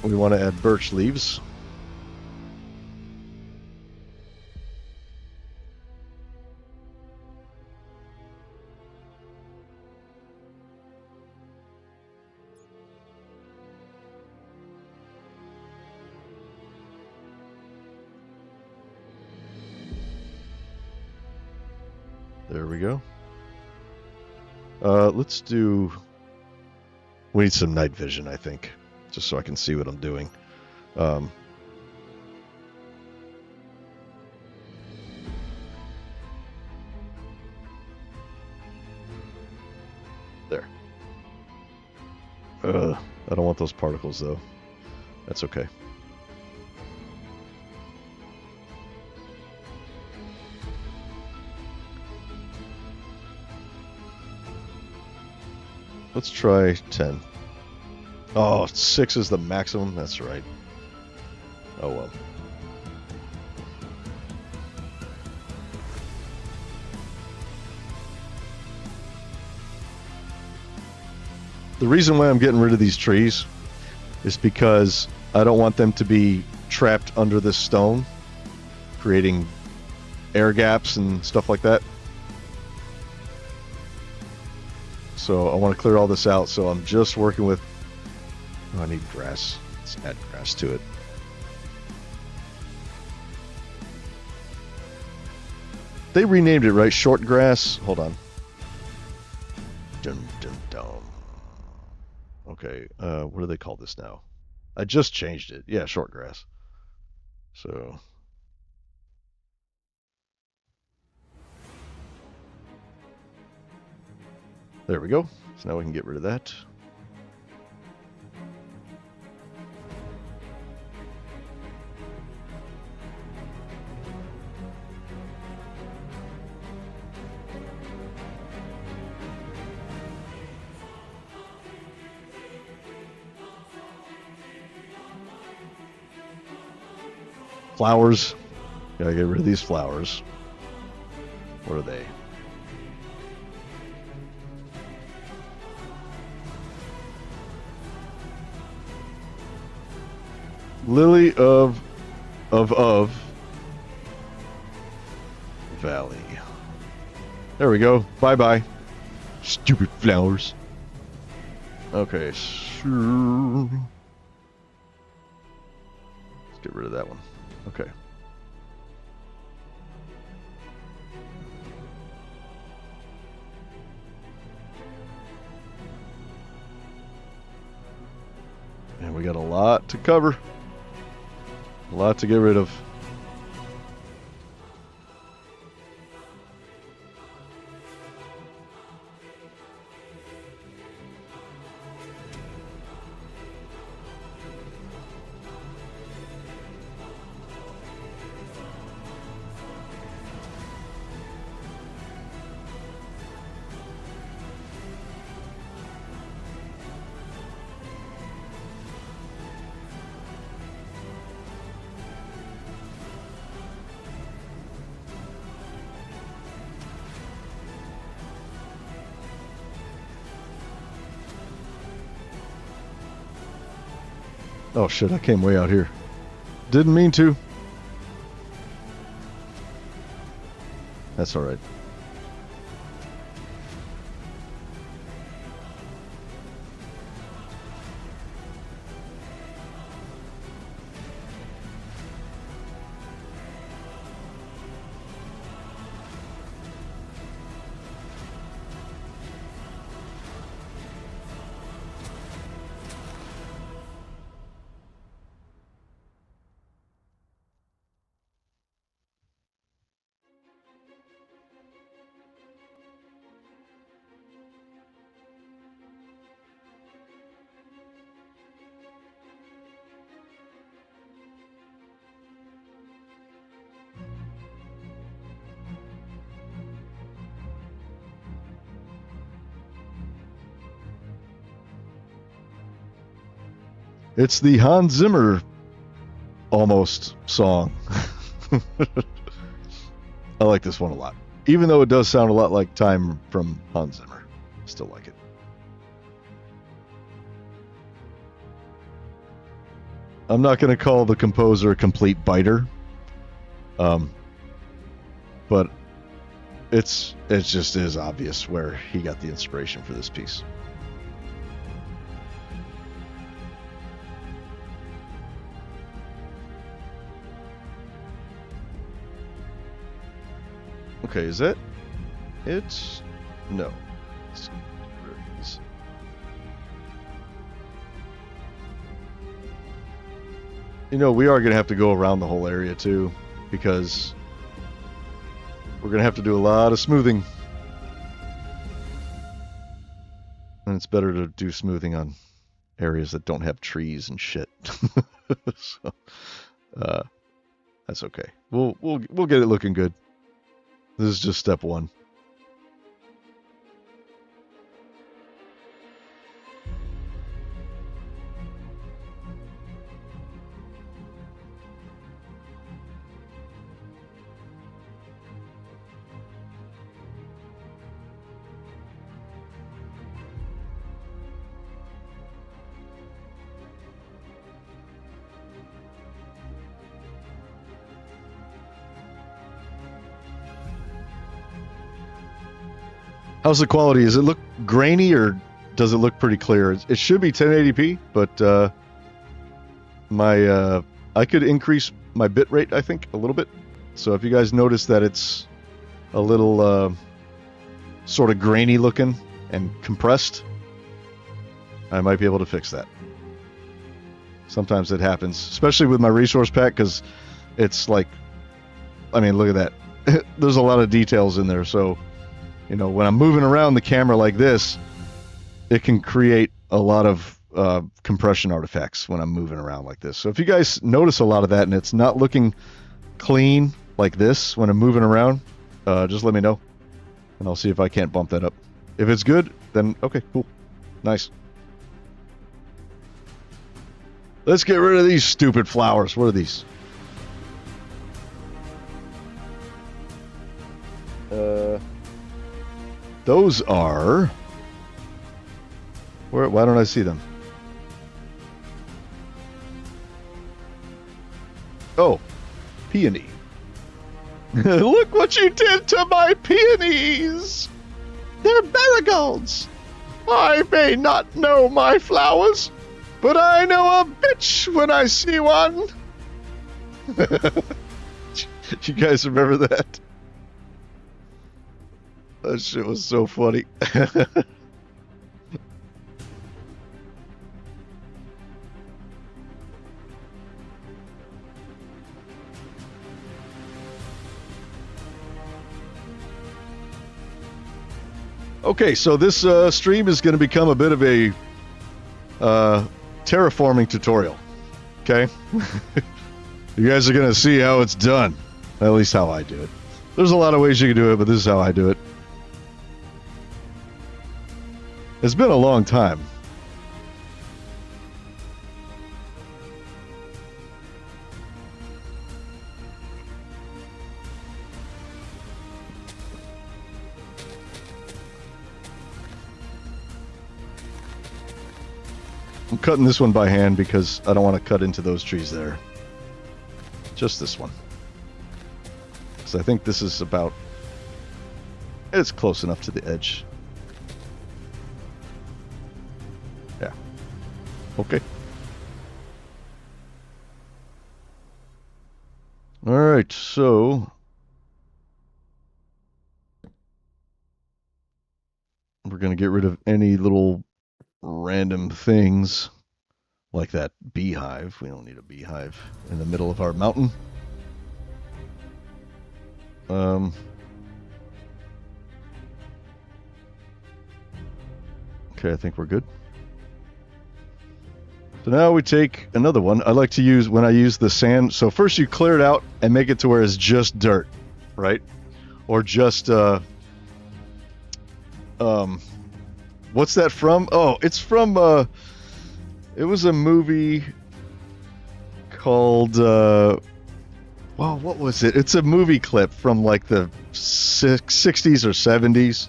S1: We want to add birch leaves. There we go. Let's do... We need some night vision, I think, just so I can see what I'm doing. There. I don't want those particles, though. That's okay. Let's try 10. Oh, 6 is the maximum? That's right. Oh well. The reason why I'm getting rid of these trees is because I don't want them to be trapped under this stone, creating air gaps and stuff like that. So I want to clear all this out, so I'm just working with... Oh, I need grass. Let's add grass to it. They renamed it, right? Short grass? Hold on. Dun, dun, dun. Okay, what do they call this now? I just changed it. Yeah, short grass. So... There we go. So now we can get rid of that. Flowers. Gotta get rid of these flowers. What are they? Lily of Valley. There we go. Bye-bye. Stupid flowers. Okay, sure. Let's get rid of that one. Okay. And we got a lot to cover. A lot to get rid of. Oh shit, I came way out here. Didn't mean to. That's alright. It's the Hans Zimmer almost song. I like this one a lot. Even though it does sound a lot like Time from Hans Zimmer. Still like it. I'm not going to call the composer a complete biter. But it just is obvious where he got the inspiration for this piece. Okay, is that it? No. You know, we are going to have to go around the whole area too, because we're going to have to do a lot of smoothing. And it's better to do smoothing on areas that don't have trees and shit. So, that's okay. We'll get it looking good. This is just step one. How's the quality? Does it look grainy or does it look pretty clear? It should be 1080p, but I could increase my bit rate, I think, a little bit. So if you guys notice that it's a little sort of grainy looking and compressed, I might be able to fix that. Sometimes it happens, especially with my resource pack, because it's like, I mean, look at that. There's a lot of details in there, so you know, when I'm moving around the camera like this, it can create a lot of compression artifacts when I'm moving around like this. So if you guys notice a lot of that and it's not looking clean like this when I'm moving around, just let me know, and I'll see if I can't bump that up. If it's good, then okay, cool. Nice. Let's get rid of these stupid flowers. What are these? Those are... Why don't I see them? Oh, peony. Look what you did to my peonies! They're marigolds! I may not know my flowers, but I know a bitch when I see one! You guys remember that? That shit was so funny. Okay, so this stream is going to become a bit of a terraforming tutorial. Okay? You guys are going to see how it's done. At least how I do it. There's a lot of ways you can do it, but this is how I do it. It's been a long time. I'm cutting this one by hand because I don't want to cut into those trees there. Just this one. Because I think this is about... It's close enough to the edge. Yeah. Okay. Alright, so... We're going to get rid of any little random things like that beehive. We don't need a beehive in the middle of our mountain. Okay, I think we're good. So now we take another one. I like to use, when I use the sand, so first you clear it out and make it to where it's just dirt, right? Or just, what's that from? Oh, it's from, it was a movie called, well, what was it? It's a movie clip from like the 60s or 70s.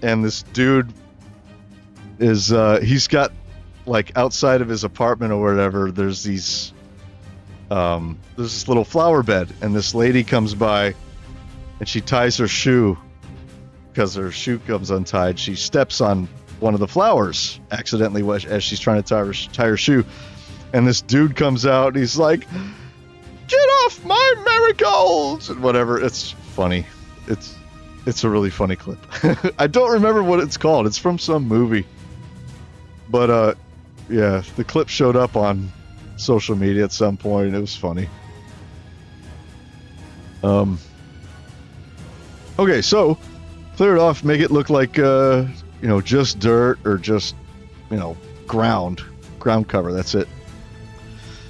S1: And this dude is, he's got, like, outside of his apartment or whatever, there's these, there's this little flower bed. And this lady comes by and she ties her shoe. Because her shoe comes untied, she steps on one of the flowers accidentally as she's trying to tie her shoe. And this dude comes out and he's like, "Get off my marigolds!" and whatever. It's funny. It's a really funny clip. I don't remember what it's called. It's from some movie. But yeah, the clip showed up on social media at some point, and it was funny. Um, okay, so clear it off, make it look like just dirt or just ground cover. That's it.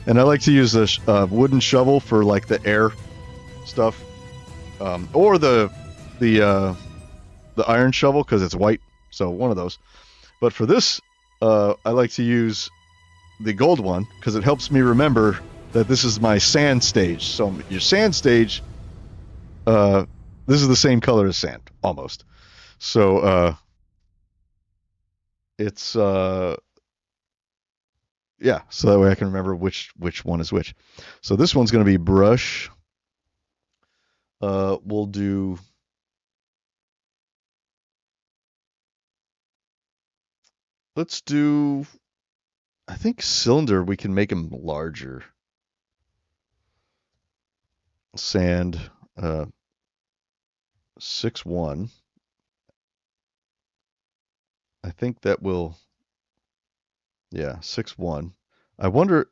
S1: And I like to use a wooden shovel for like the air stuff, or the iron shovel because it's white. So one of those. But for this, I like to use the gold one because it helps me remember that this is my sand stage. So your sand stage, this is the same color as sand almost. So it's yeah. So that way I can remember which one is which. So this one's going to be brush. We'll do. Let's do. I think cylinder. We can make them larger. Sand. 6-1. I think that will. Yeah, 6-1. I wonder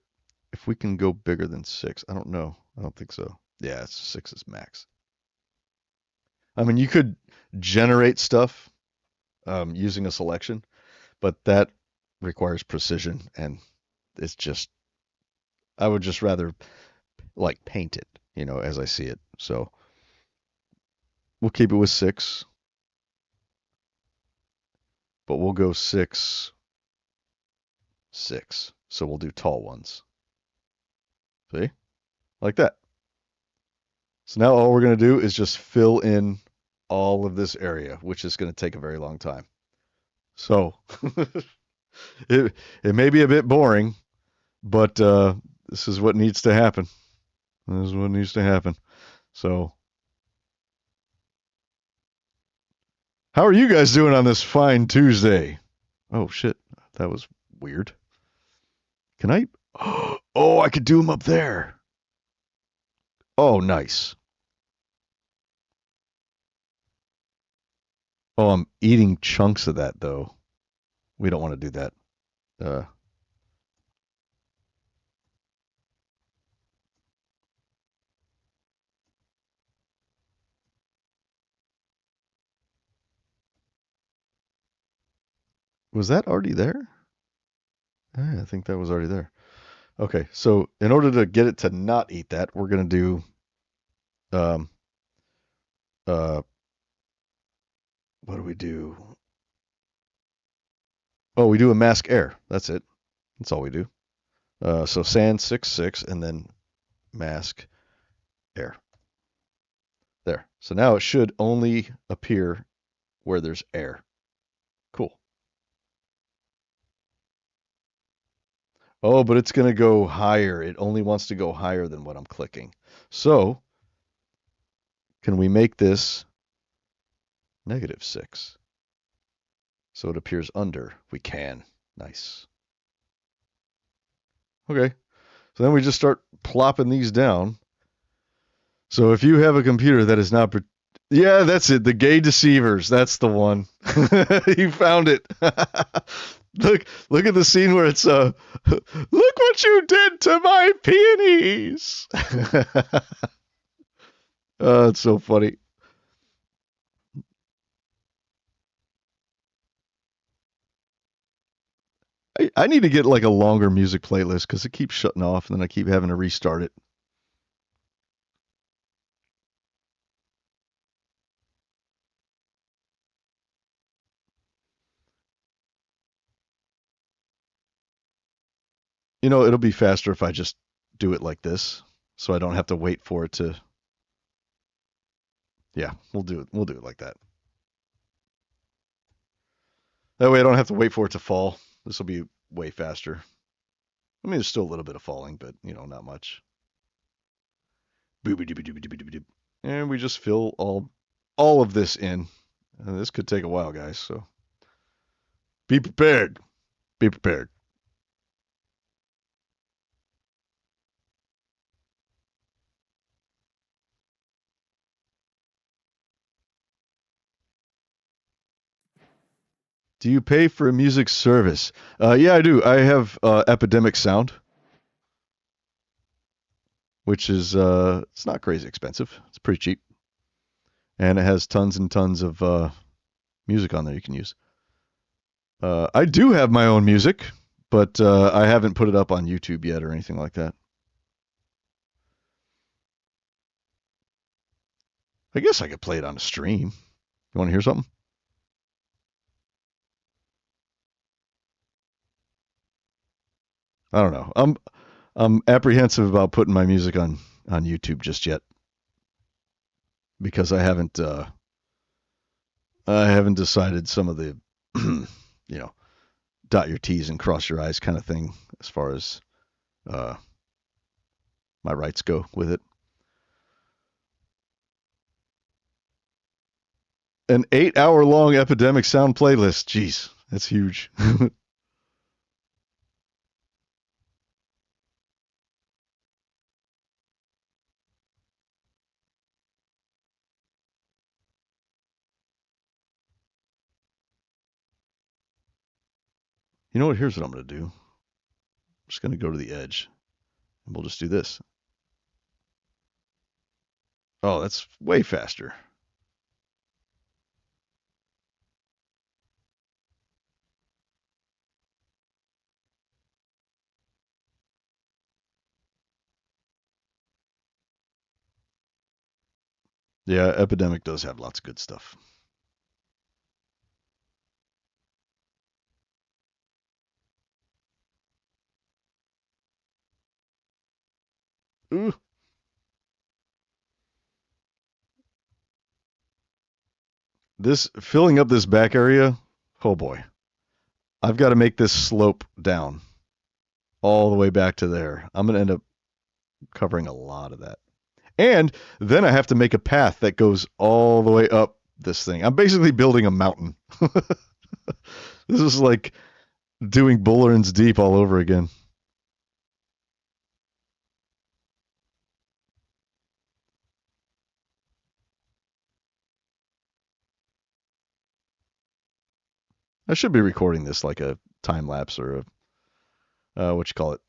S1: if we can go bigger than 6. I don't know. I don't think so. Yeah, 6 is max. I mean, you could generate stuff using a selection, but that requires precision, and it's just I would just rather like paint it, as I see it. So we'll keep it with 6, but we'll go 6, 6. So we'll do tall ones. See? Like that. So now all we're going to do is just fill in all of this area, which is going to take a very long time. So it may be a bit boring, but this is what needs to happen. This is what needs to happen. So how are you guys doing on this fine Tuesday? Oh shit, that was weird. Can I? Oh, I could do them up there. Oh, nice. Oh, I'm eating chunks of that though. We don't want to do that. Uh, was that already there? I think that was already there. Okay, so in order to get it to not eat that, we're gonna do um uh what do we do? Oh, we do a mask air. That's it. That's all we do. So sand 6-6 and then mask air. There. So now it should only appear where there's air. Cool. Oh, but it's going to go higher. It only wants to go higher than what I'm clicking. So can we make this -6? So it appears under. We can. Nice. Okay. So then we just start plopping these down. So if you have a computer that is not, yeah, that's it. The gay deceivers. That's the one. You found it. Look at the scene where it's look what you did to my peonies. Oh, it's so funny. I need to get like a longer music playlist because it keeps shutting off and then I keep having to restart it. It'll be faster if I just do it like this, so I don't have to wait for it to. Yeah, we'll do it. We'll do it like that. That way I don't have to wait for it to fall. This will be way faster. I mean, there's still a little bit of falling, but not much. And we just fill all of this in. And this could take a while, guys. So be prepared. Be prepared. Do you pay for a music service? Yeah, I do. I have Epidemic Sound. which is it's not crazy expensive. It's pretty cheap, and it has tons and tons of music on there you can use. I do have my own music, but I haven't put it up on YouTube yet or anything like that. I guess I could play it on a stream. You want to hear something? I don't know. I'm apprehensive about putting my music on YouTube just yet because I haven't decided some of the you know, dot your T's and cross your I's kind of thing as far as my rights go with it. An 8-hour long Epidemic Sound playlist. Jeez, that's huge. You know what? Here's what I'm going to do. I'm just going to go to the edge and we'll just do this. Oh, that's way faster. Yeah, Epidemic does have lots of good stuff. Ooh. This filling up this back area, oh boy. I've got to make this slope down all the way back to there. I'm going to end up covering a lot of that. And then I have to make a path that goes all the way up this thing. I'm basically building a mountain. This is like doing Bullerin's Deep all over again. I should be recording this like a time lapse or a what you call it,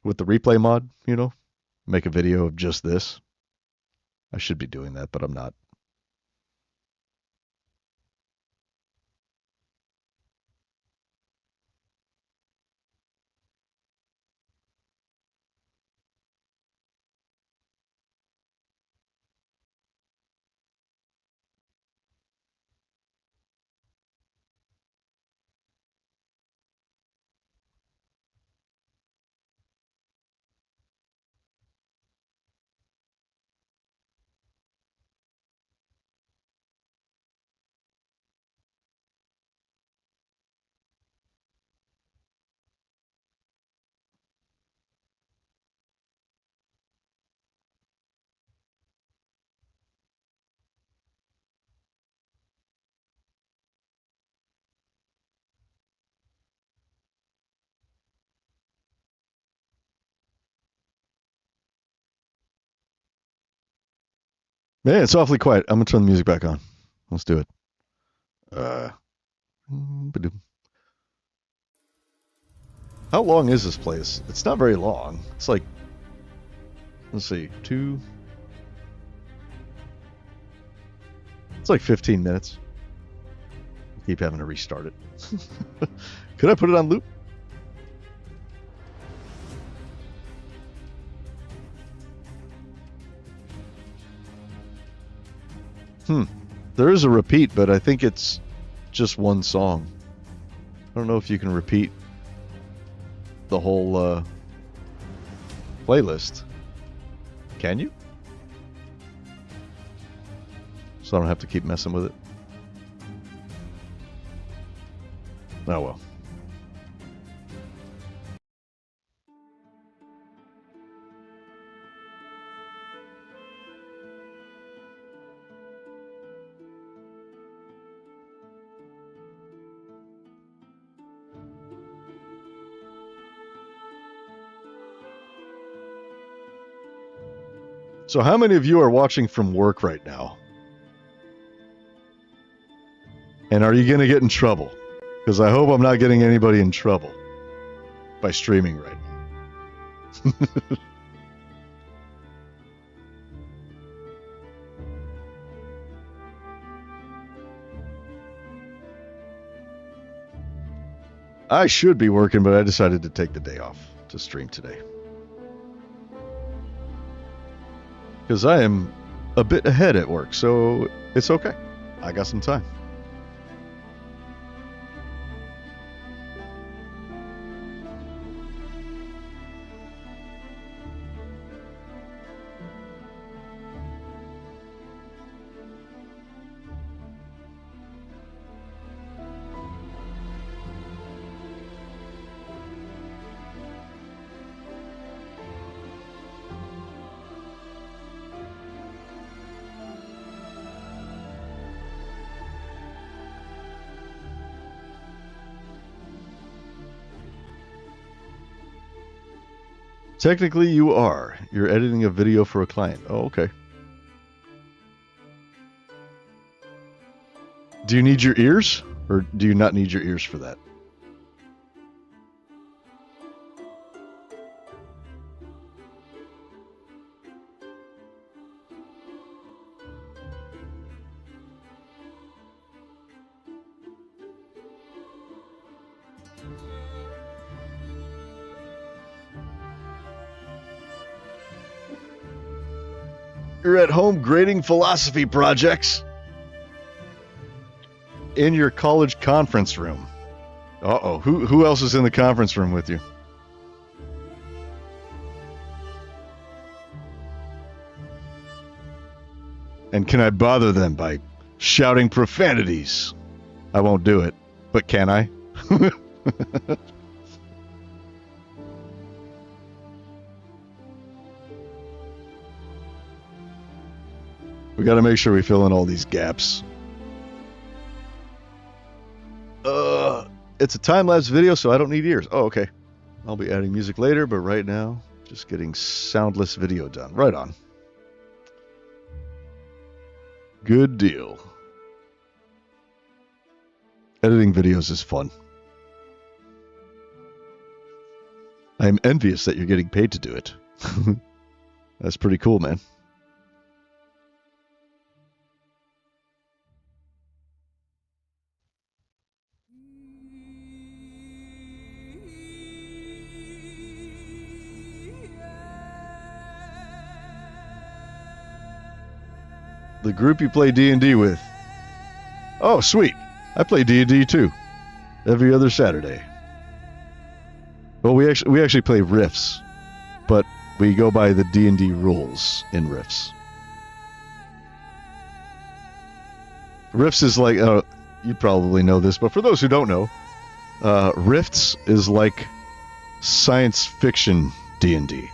S1: with the replay mod. Make a video of just this. I should be doing that, but I'm not. Man, it's awfully quiet. I'm gonna turn the music back on. Let's do it. How long is this place? It's not very long. It's like, let's see, it's like 15 minutes. Keep having to restart it. Could I put it on loop? There is a repeat, but I think it's just one song. I don't know if you can repeat the whole playlist. Can you? So I don't have to keep messing with it. Oh well. So how many of you are watching from work right now? And are you going to get in trouble? Because I hope I'm not getting anybody in trouble by streaming right now. I should be working, but I decided to take the day off to stream today. Because I am a bit ahead at work, so it's okay. I got some time. Technically, you are. You're editing a video for a client. Oh, okay. Do you need your ears? Or do you not need your ears for that? You're at home grading philosophy projects in your college conference room. Uh-oh. Who else is in the conference room with you? And can I bother them by shouting profanities? I won't do it, but can I? We got to make sure we fill in all these gaps. It's a time-lapse video, so I don't need ears. Oh, okay. I'll be adding music later, but right now, just getting soundless video done. Right on. Good deal. Editing videos is fun. I am envious that you're getting paid to do it. That's pretty cool, man. The group you play D&D with. Oh, sweet. I play D&D too. Every other Saturday. Well, we actually play Rifts, but we go by the D&D rules in Rifts. Rifts is like, you probably know this, but for those who don't know, Rifts is like science fiction D&D.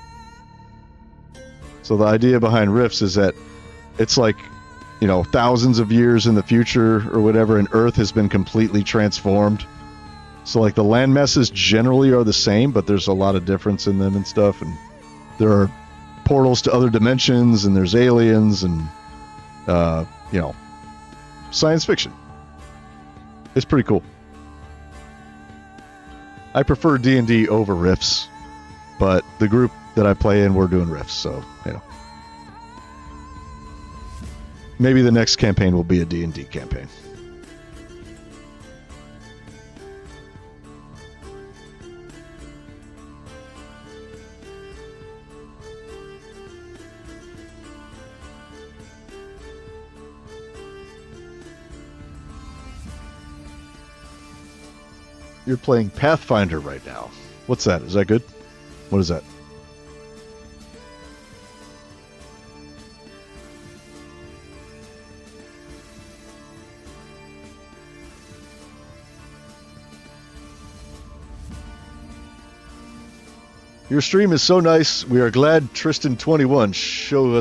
S1: So the idea behind Rifts is that it's like, you know, thousands of years in the future or whatever, and Earth has been completely transformed. So like the land masses generally are the same, but there's a lot of difference in them and stuff, and there are portals to other dimensions, and there's aliens, and you know, science fiction. It's pretty cool. I prefer D&D over Rifts, but the group that I play in, we're doing Rifts, so you know. Maybe the next campaign will be a D&D campaign. You're playing Pathfinder right now. What's that? Is that good? What is that? Your stream is so nice. We are glad Tristan21 showed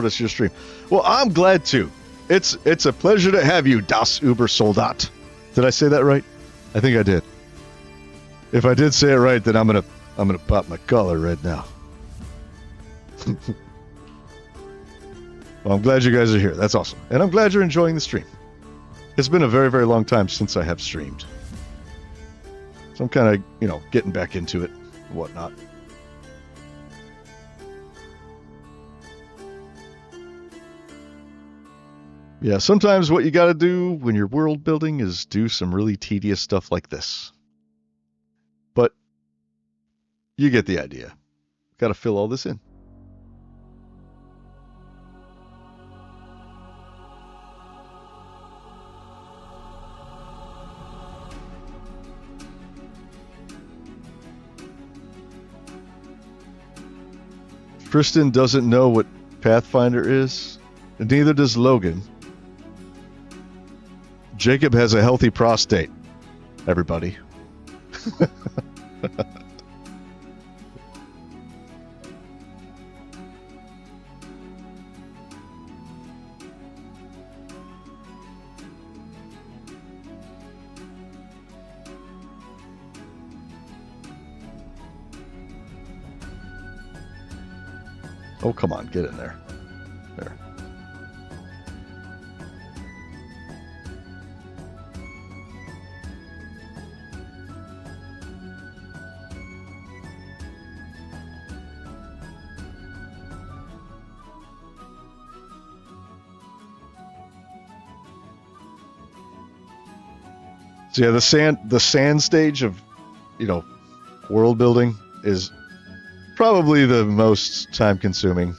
S1: us your stream. Well, I'm glad too. It's a pleasure to have you, Das Ubersoldat. Did I say that right? I think I did. If I did say it right, then I'm gonna pop my collar right now. Well, I'm glad you guys are here. That's awesome. And I'm glad you're enjoying the stream. It's been a very, very long time since I have streamed. So I'm kind of, you know, getting back into it and whatnot. Yeah, sometimes what you gotta do when you're world building is do some really tedious stuff like this. You get the idea. Got to fill all this in. Tristan doesn't know what Pathfinder is, and neither does Logan. Jacob has a healthy prostate, everybody. Oh, come on, get in there. There. So yeah, the sand stage of, world building is probably the most time consuming.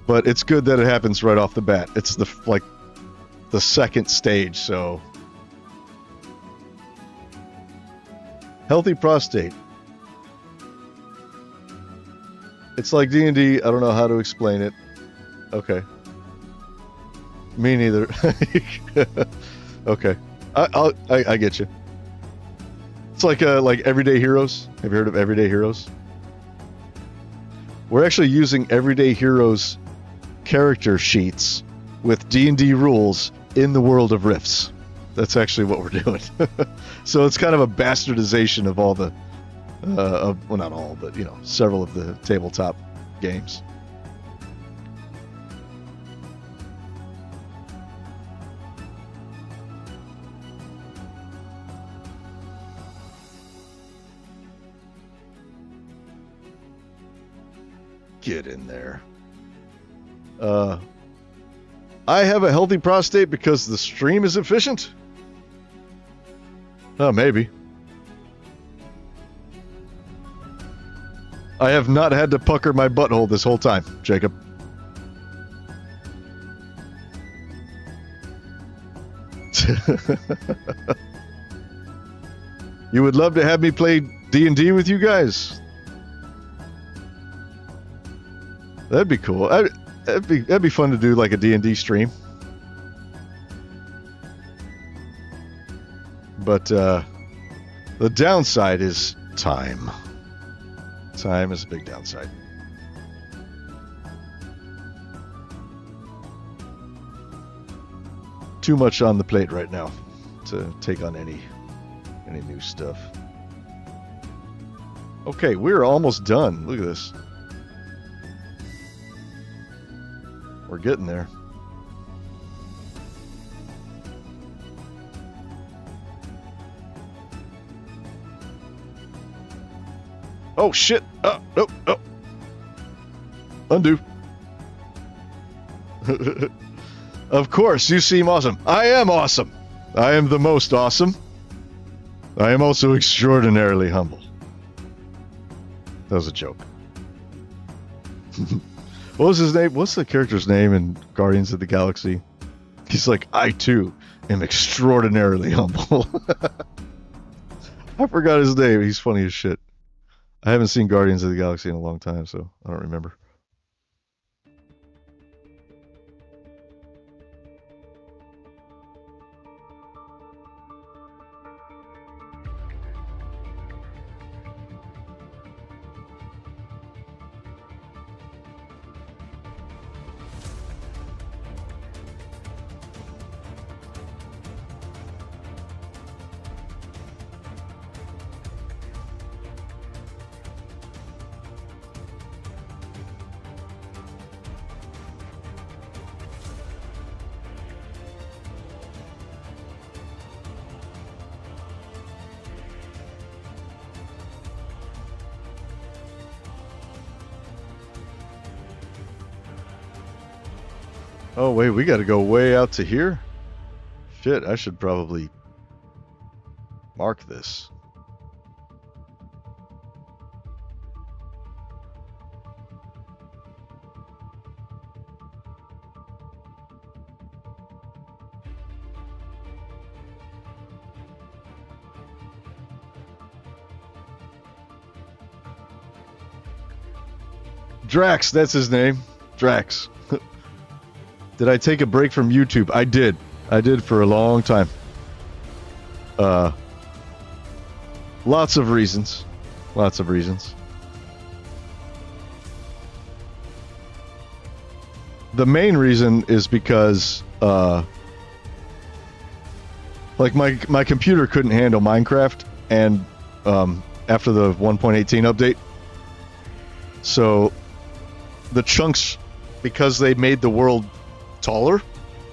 S1: But it's good that it happens right off the bat. It's the second stage, so healthy prostate. It's like D&D, I don't know how to explain it. Okay. Me neither. Okay. I get you. It's like Everyday Heroes. Have you heard of Everyday Heroes? We're actually using Everyday Heroes character sheets with D&D rules in the world of Rifts. That's actually what we're doing. So it's kind of a bastardization of all the, well, not all, but several of the tabletop games. Get in there. I have a healthy prostate because the stream is efficient? Oh, maybe. I have not had to pucker my butthole this whole time, Jacob. You would love to have me play D&D with you guys? That'd be cool. That'd be fun to do, like a D&D stream. But the downside is time. Time is a big downside. Too much on the plate right now to take on any new stuff. Okay, we're almost done. Look at this. We're getting there. Oh shit! Oh, no, no. Undo. Of course, you seem awesome. I am awesome. I am the most awesome. I am also extraordinarily humble. That was a joke. What was his name? What's the character's name in Guardians of the Galaxy? He's like, I too am extraordinarily humble. I forgot his name. He's funny as shit. I haven't seen Guardians of the Galaxy in a long time, so I don't remember. Oh, wait, we got to go way out to here? Shit, I should probably mark this. Drax, that's his name. Drax. Did I take a break from YouTube? I did. I did for a long time. Lots of reasons. Lots of reasons. The main reason is because like my computer couldn't handle Minecraft and after the 1.18 update. So the chunks, because they made the world taller,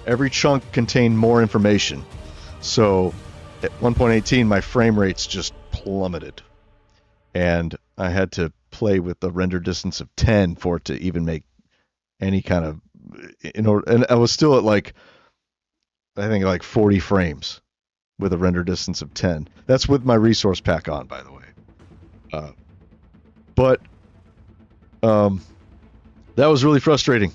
S1: every chunk contained more information. So at 1.18 my frame rates just plummeted. And I had to play with the render distance of 10 for it to even make any kind of, and I was still at like, I think like 40 frames with a render distance of 10. That's with my resource pack on, by the way. But that was really frustrating.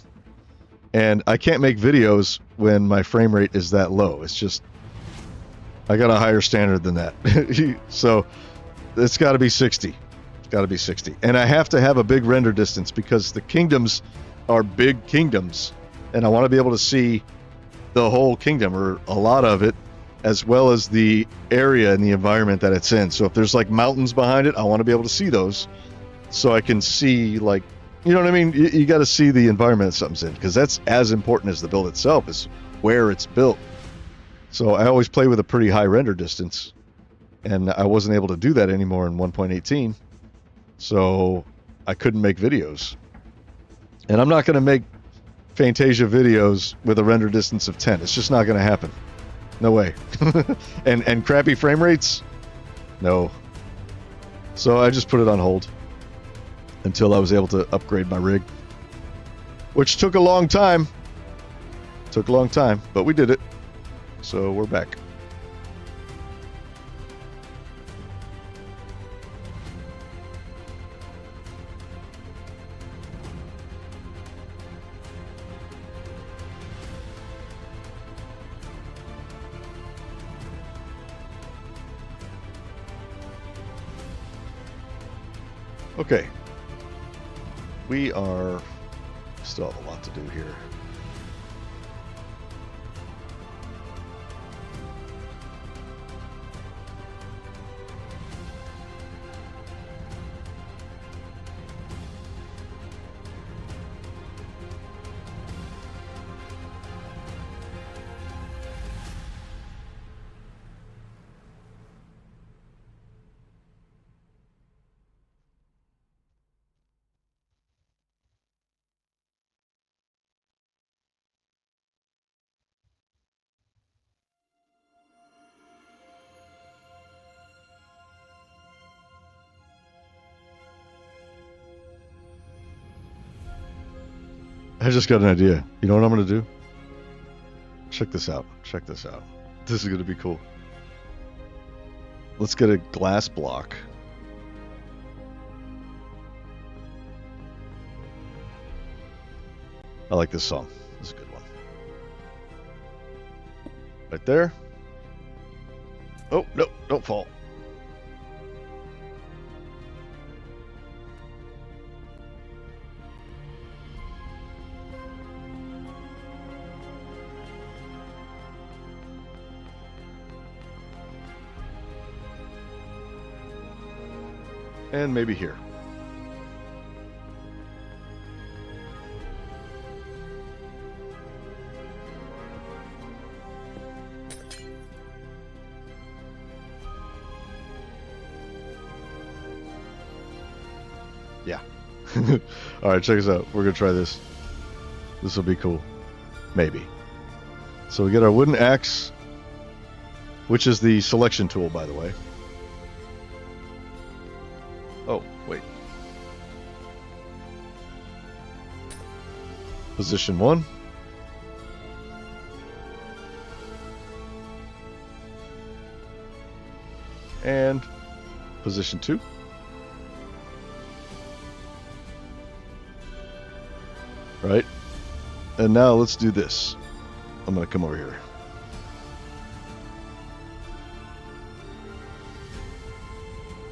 S1: And I can't make videos when my frame rate is that low. It's just, I got a higher standard than that. So it's got to be 60. It's got to be 60. And I have to have a big render distance because the kingdoms are big kingdoms. And I want to be able to see the whole kingdom, or a lot of it, as well as the area and the environment that it's in. So if there's like mountains behind it, I want to be able to see those so I can see, like, you know what I mean? You got to see the environment that something's in, because that's as important as the build itself, is where it's built. So I always play with a pretty high render distance, and I wasn't able to do that anymore in 1.18. So I couldn't make videos. And I'm not going to make Fantasia videos with a render distance of 10. It's just not going to happen. No way. and crappy frame rates? No. So I just put it on hold until I was able to upgrade my rig, which took a long time. Took a long time, but we did it. So we're back. Okay. We are still have a lot to do here. I just got an idea. You know what I'm going to do? Check this out. Check this out. This is going to be cool. Let's get a glass block. I like this song. This is a good one. Right there. Oh, no, don't fall. And maybe here. Yeah. All right, check us out. We're going to try this. This will be cool. Maybe. So we get our wooden axe, which is the selection tool, by the way. Oh, wait. Position 1. And position 2. Right? And now let's do this. I'm going to come over here.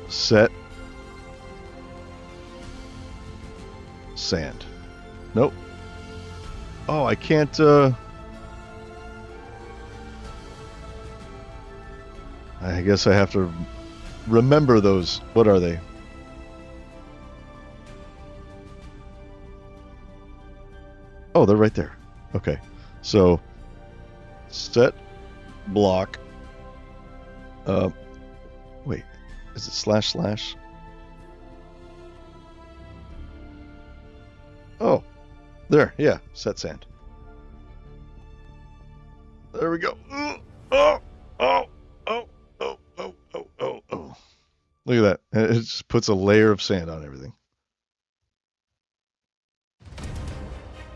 S1: Set. sand. Nope. Oh, I can't, I guess I have to remember those. What are they? Oh, they're right there. Okay. So, set block. Wait. Is it //? Oh, there. Yeah, set sand. There we go. Oh. Look at that. It just puts a layer of sand on everything.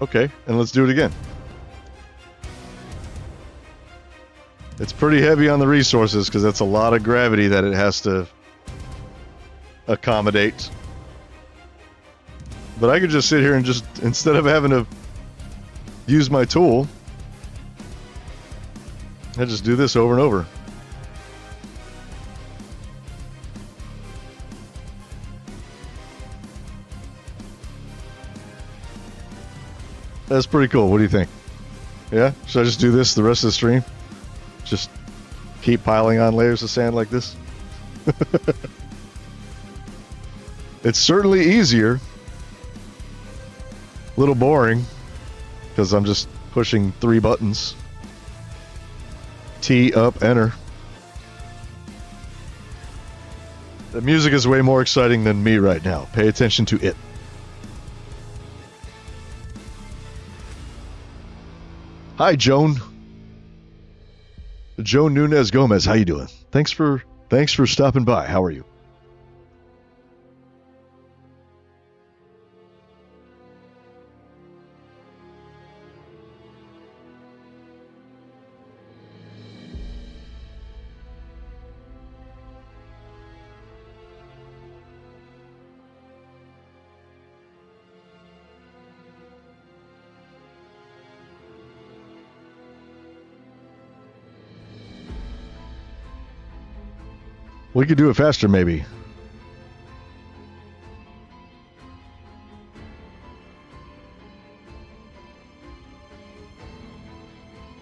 S1: Okay, and let's do it again. It's pretty heavy on the resources because that's a lot of gravity that it has to accommodate. But I could just sit here and just, instead of having to use my tool, I just do this over and over. That's pretty cool. What do you think? Yeah? Should I just do this the rest of the stream? Just keep piling on layers of sand like this? It's certainly easier. A little boring, because I'm just pushing 3 buttons. T, up, enter. The music is way more exciting than me right now. Pay attention to it. Hi, Joan. Joan Nunez Gomez, how you doing? Thanks for stopping by. How are you? We could do it faster, maybe.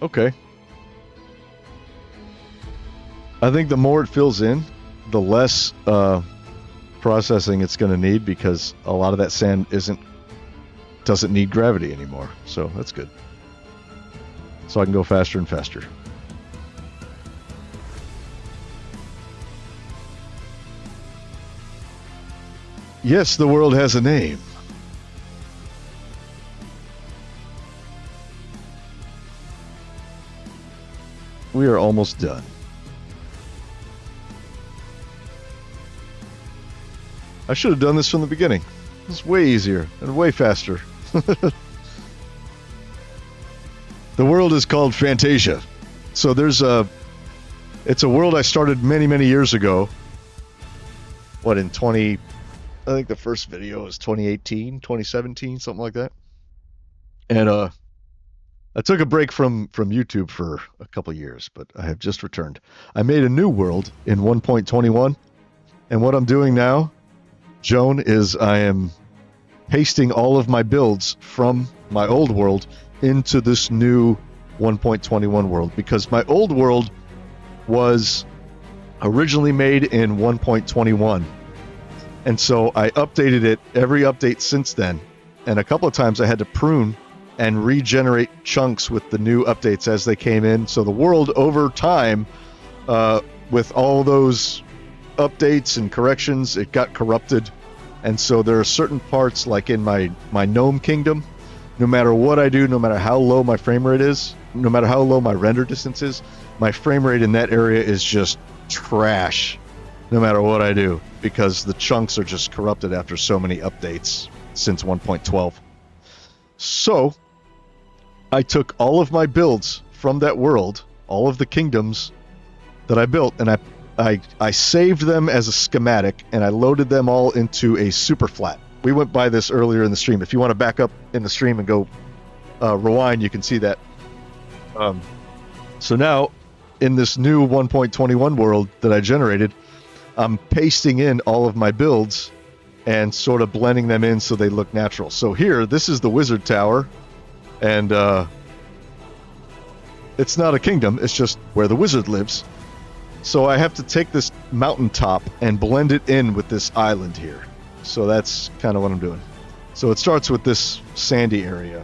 S1: Okay. I think the more it fills in, the less processing it's going to need, because a lot of that sand doesn't need gravity anymore. So that's good. So I can go faster and faster. Yes, the world has a name. We are almost done. I should have done this from the beginning. It's way easier and way faster. The world is called Fantasia. So it's a world I started many, many years ago. What, I think the first video was 2018, 2017, something like that. And I took a break from YouTube for a couple years, but I have just returned. I made a new world in 1.21, and what I'm doing now, Joan, is I am pasting all of my builds from my old world into this new 1.21 world, because my old world was originally made in 1.21. And so I updated it every update since then. And a couple of times I had to prune and regenerate chunks with the new updates as they came in. So the world over time, with all those updates and corrections, it got corrupted. And so there are certain parts, like in my gnome kingdom, no matter what I do, no matter how low my frame rate is, no matter how low my render distance is, my frame rate in that area is just trash. No matter what I do, because the chunks are just corrupted after so many updates since 1.12. So I took all of my builds from that world, all of the kingdoms that I built, and I saved them as a schematic, and I loaded them all into a super flat. We went by this earlier in the stream. If you want to back up in the stream and go rewind, you can see that. So now, in this new 1.21 world that I generated, I'm pasting in all of my builds and sort of blending them in so they look natural. So here, this is the wizard tower, and it's not a kingdom, it's just where the wizard lives. So I have to take this mountaintop and blend it in with this island here. So that's kind of what I'm doing. So it starts with this sandy area,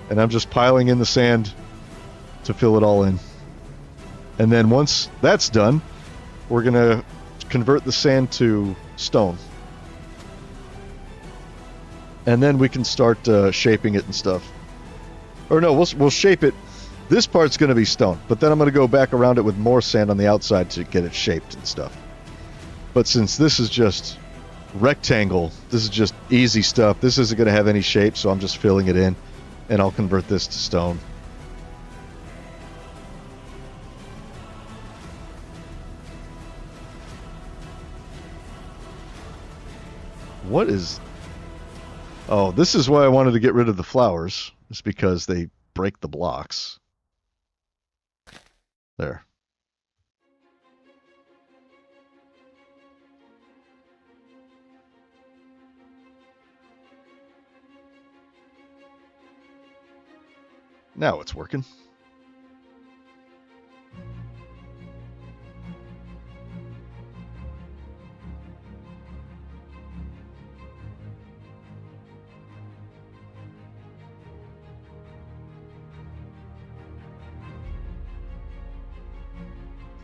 S1: and I'm just piling in the sand to fill it all in. And then once that's done, we're going to convert the sand to stone. And then we can start shaping it and stuff. Or no, we'll shape it. This part's going to be stone, but then I'm going to go back around it with more sand on the outside to get it shaped and stuff. But since this is just rectangle, this is just easy stuff. This isn't going to have any shape, so I'm just filling it in, and I'll convert this to stone. What is... Oh, this is why I wanted to get rid of the flowers. It's because they break the blocks. There. Now it's working.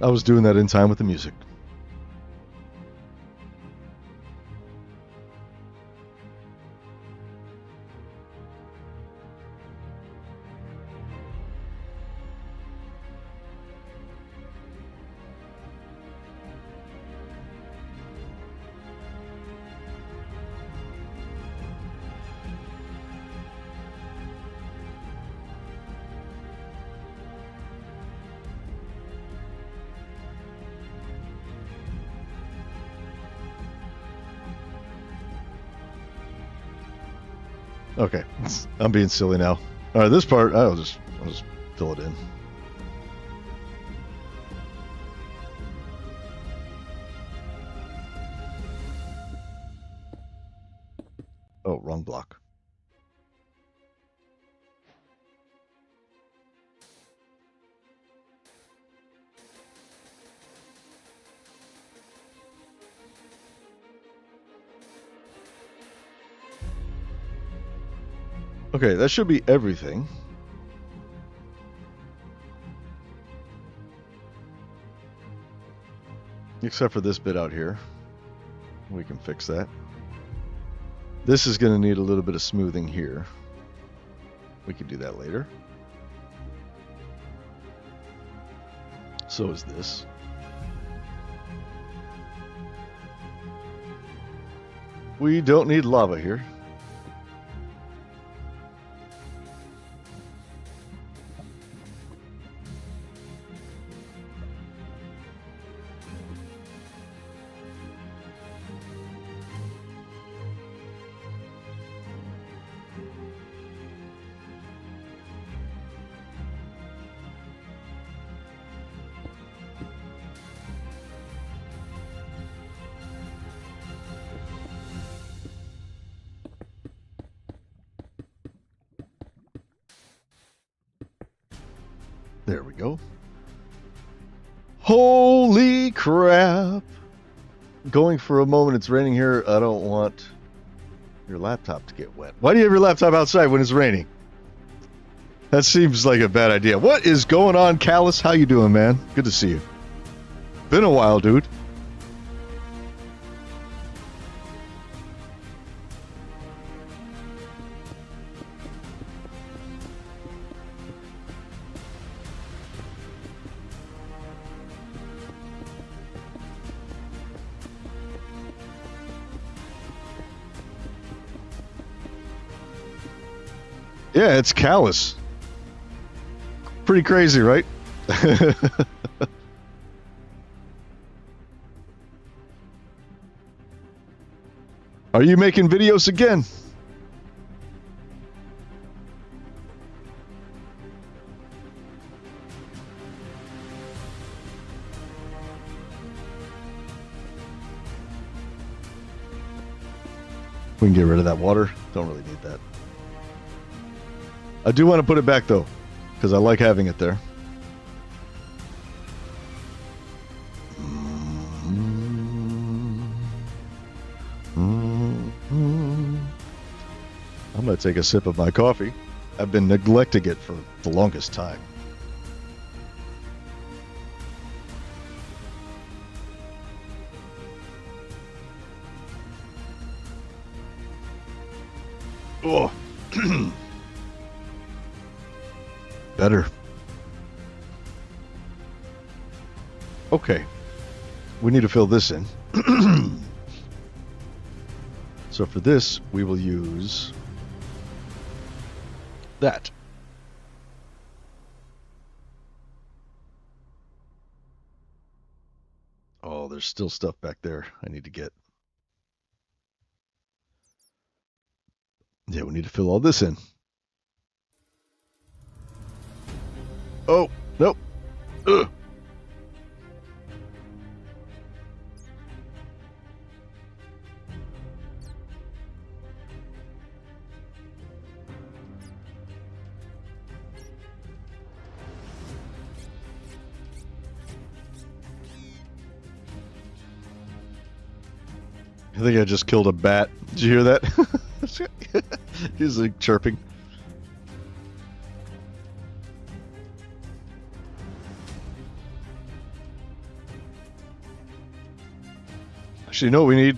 S1: I was doing that in time with the music. Okay, I'm being silly now. All right, this part I'll just fill it in. Oh, wrong block. Okay, that should be everything. Except for this bit out here. We can fix that. This is going to need a little bit of smoothing here. We can do that later. So is this. We don't need lava here. There we go. Holy crap! Going for a moment, it's raining here. I don't want your laptop to get wet. Why do you have your laptop outside when it's raining? That seems like a bad idea. What is going on, Callus? How you doing, man? Good to see you. Been a while, dude. Yeah, it's Callus. Pretty crazy, right? Are you making videos again? We can get rid of that water. Don't really need that. I do want to put it back, though, because I like having it there. I'm going to take a sip of my coffee. I've been neglecting it for the longest time. Oh. Better. Okay. We need to fill this in. So for this, we will use that. Oh, there's still stuff back there I need to get. Yeah, we need to fill all this in. Oh, nope. Ugh. I think I just killed a bat. Did you hear that? He's like chirping. Actually, you know what we need?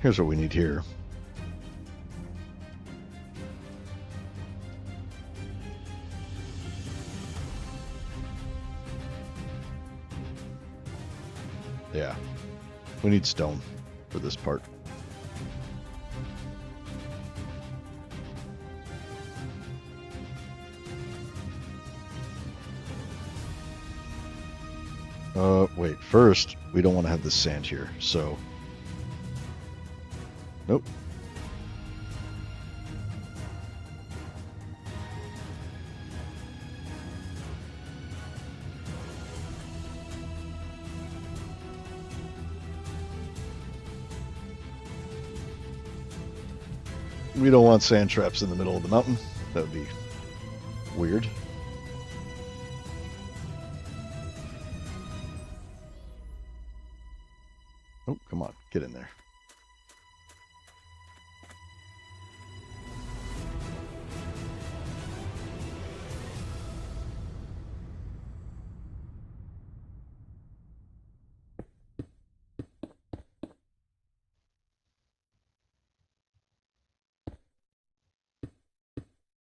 S1: Here's what we need here. Yeah. We need stone for this part. Wait, first, we don't want to have the sand here, so... Nope. We don't want sand traps in the middle of the mountain. That would be weird. Oh, come on. Get in there.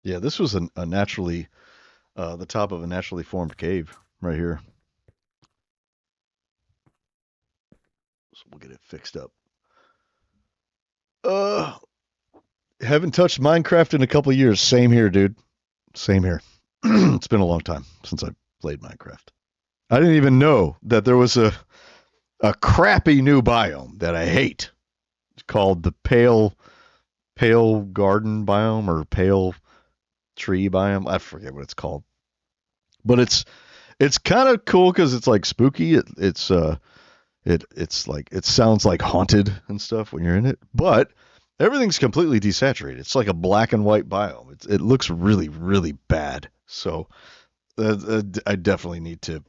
S1: Yeah, this was a naturally, the top of a naturally formed cave right here. So we'll get it fixed up. Haven't touched Minecraft in a couple of years. Same here, dude. Same here. It's been a long time since I played Minecraft. I didn't even know that there was a crappy new biome that I hate. It's called the pale garden biome or pale tree biome. I forget what it's called. But it's kind of cool because it's like spooky. It's like it sounds like haunted and stuff when you're in it. But everything's completely desaturated. It's like a black and white biome. It looks really, really bad. So I definitely need to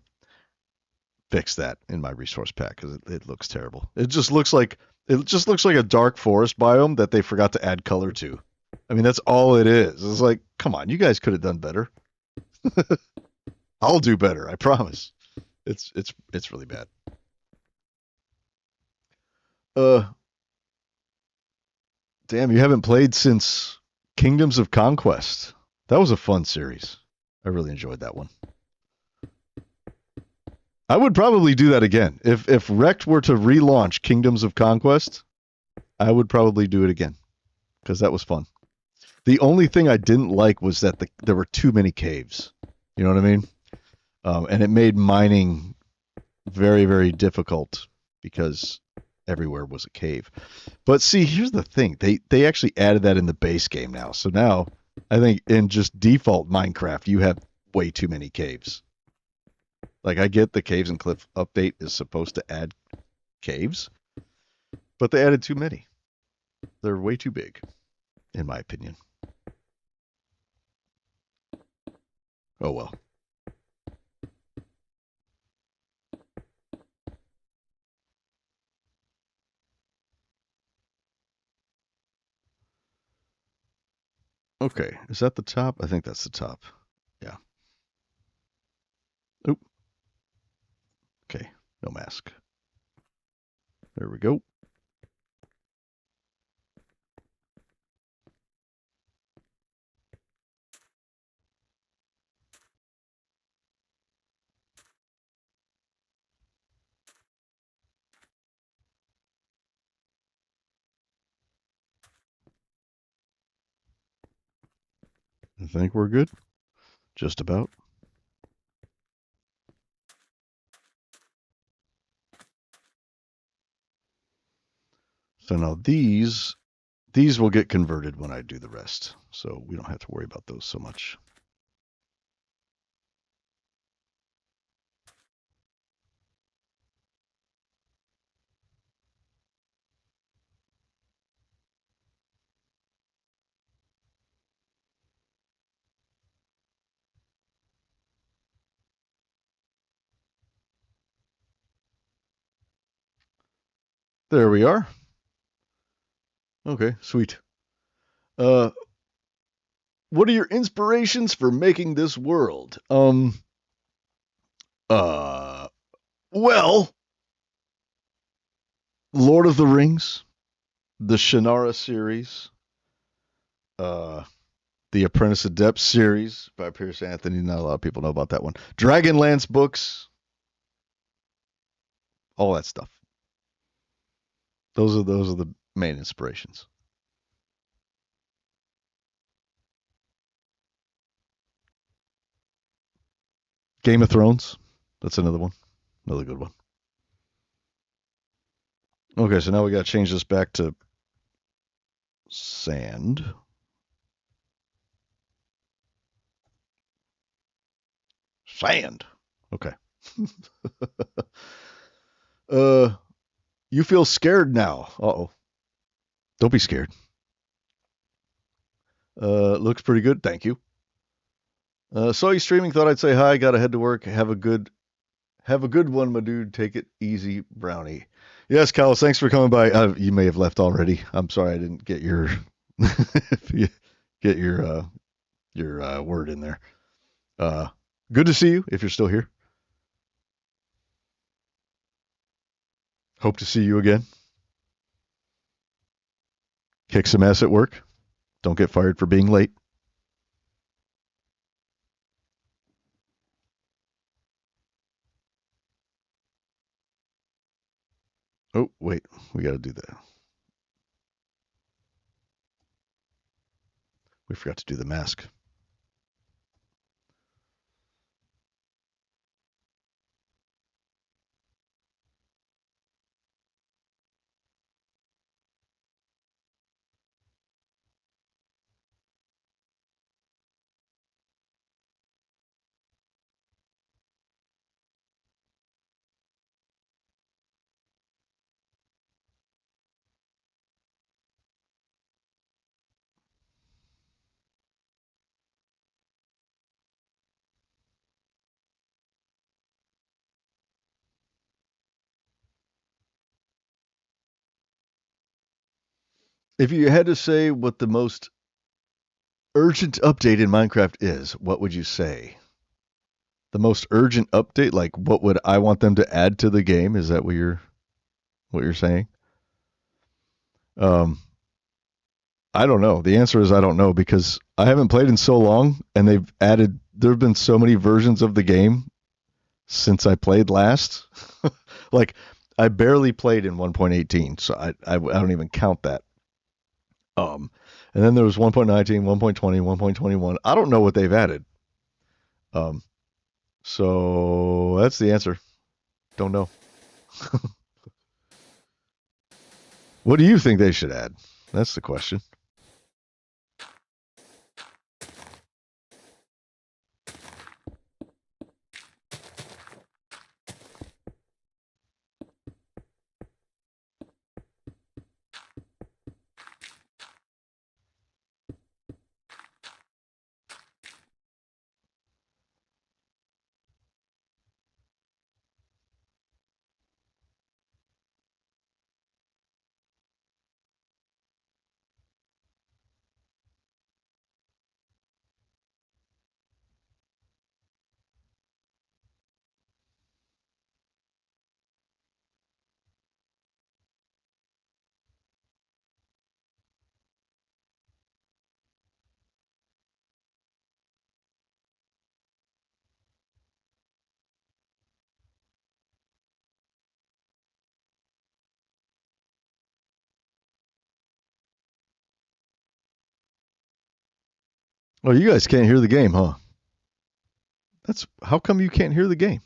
S1: fix that in my resource pack because it looks terrible. It just looks like a dark forest biome that they forgot to add color to. I mean, that's all it is. It's like, come on, you guys could have done better. I'll do better, I promise. It's really bad. Damn, you haven't played since Kingdoms of Conquest. That was a fun series. I really enjoyed that one. I would probably do that again. If Rect were to relaunch Kingdoms of Conquest, I would probably do it again because that was fun. The only thing I didn't like was that there were too many caves. You know what I mean? And it made mining very, very difficult because everywhere was a cave. But see, here's the thing. They actually added that in the base game now. So now I think in just default Minecraft, you have way too many caves. Like I get the Caves and Cliff update is supposed to add caves, But they added too many. They're way too big, in my opinion. Oh well. Okay, is that the top? I think that's the top. Yeah. Oop. Okay, no mask. There we go. I think we're good. Just about. So now these will get converted when I do the rest. So we don't have to worry about those so much. There we are. Okay, sweet. What are your inspirations for making this world? Uh well, Lord of the Rings, the Shannara series, uh the Apprentice of Depth series by Pierce Anthony. Not a lot of people know about that one. Dragonlance books, all that stuff. Those are the main inspirations. Game of Thrones, that's another one, another good one. Okay, so now we got to change this back to sand. Sand. Okay. uh, you feel scared now. Uh-oh. Don't be scared. Looks pretty good. Thank you. Saw you streaming. Thought I'd say hi. Got to head to work. Have a good one, my dude. Take it easy, Brownie. Yes, Carlos. Thanks for coming by. You may have left already. I'm sorry I didn't get your get your word in there. Uh, Good to see you if you're still here. Hope to see you again. Kick some ass at work. Don't get fired for being late. Oh, wait. We got to do that. We forgot to do the mask. If you had to say what the most urgent update in Minecraft is, what would you say? The most urgent update, like what would I want them to add to the game? Is that what you're saying? Um, I don't know. The answer is I don't know because I haven't played in so long, and there have been so many versions of the game since I played last. Like I barely played in 1.18, so I don't even count that. Um, and then there was 1.19, 1.20, 1.21. I don't know what they've added. Um, so that's the answer. Don't know. What do you think they should add? That's the question. Oh, you guys can't hear the game, huh? That's how come you can't hear the game?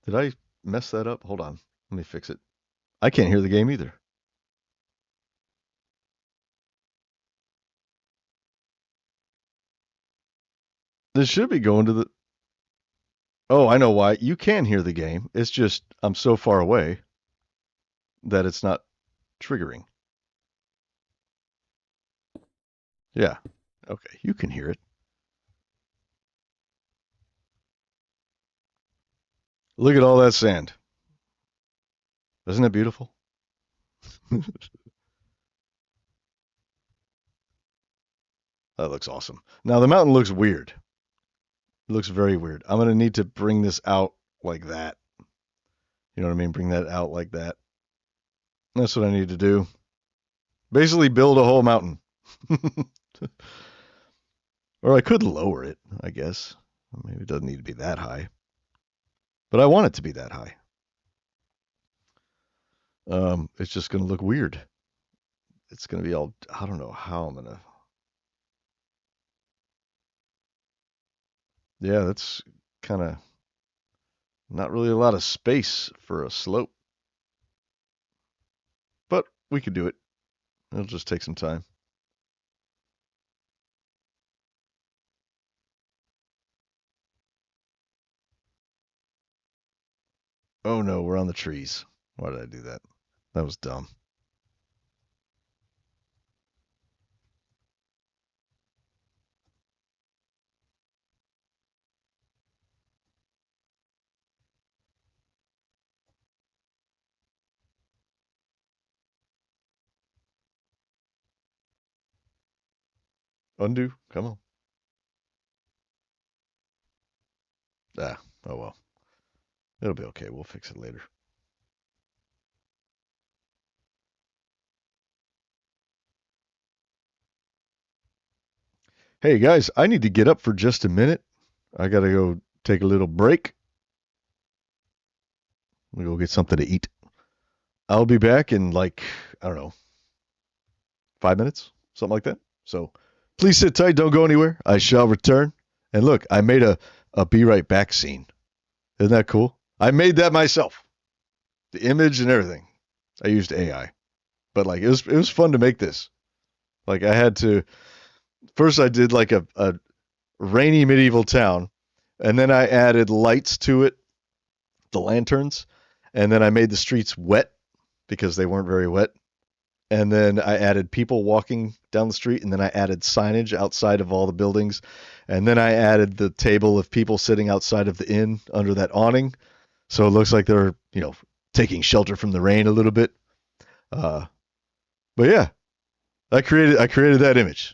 S1: Did I mess that up? Hold on. Let me fix it. I can't hear the game either. This should be going to the. Oh, I know why. You can hear the game. It's just I'm so far away that it's not triggering. Yeah. Okay, you can hear it. Look at all that sand. Isn't it beautiful? That looks awesome. Now the mountain looks weird. It looks very weird. I'm gonna need to bring this out like that. You know what I mean? Bring that out like that. That's what I need to do. Basically, build a whole mountain. Or I could lower it, I guess. Maybe it doesn't need to be that high. But I want it to be that high. It's just gonna look weird. It's gonna be all. I don't know how I'm gonna. Yeah, that's kind of not really a lot of space for a slope, but we could do it. It'll just take some time. Oh no, we're on the trees. Why did I do that? That was dumb. Undo. Come on. Ah, oh well. It'll be okay. We'll fix it later. Hey guys, I need to get up for just a minute. I gotta go take a little break. We go get something to eat. I'll be back in like I don't know 5 minutes, something like that. So please sit tight. Don't go anywhere. I shall return. And look, I made a be right back scene. Isn't that cool? I made that myself. The image and everything. I used AI, but like it was fun to make this. Like I had to first I did like a rainy medieval town, and then I added lights to it, the lanterns, and then I made the streets wet because they weren't very wet. And then I added people walking down the street, and then I added signage outside of all the buildings, and then I added the table of people sitting outside of the inn under that awning, so it looks like they're taking shelter from the rain a little bit. Uh, but yeah, I created that image,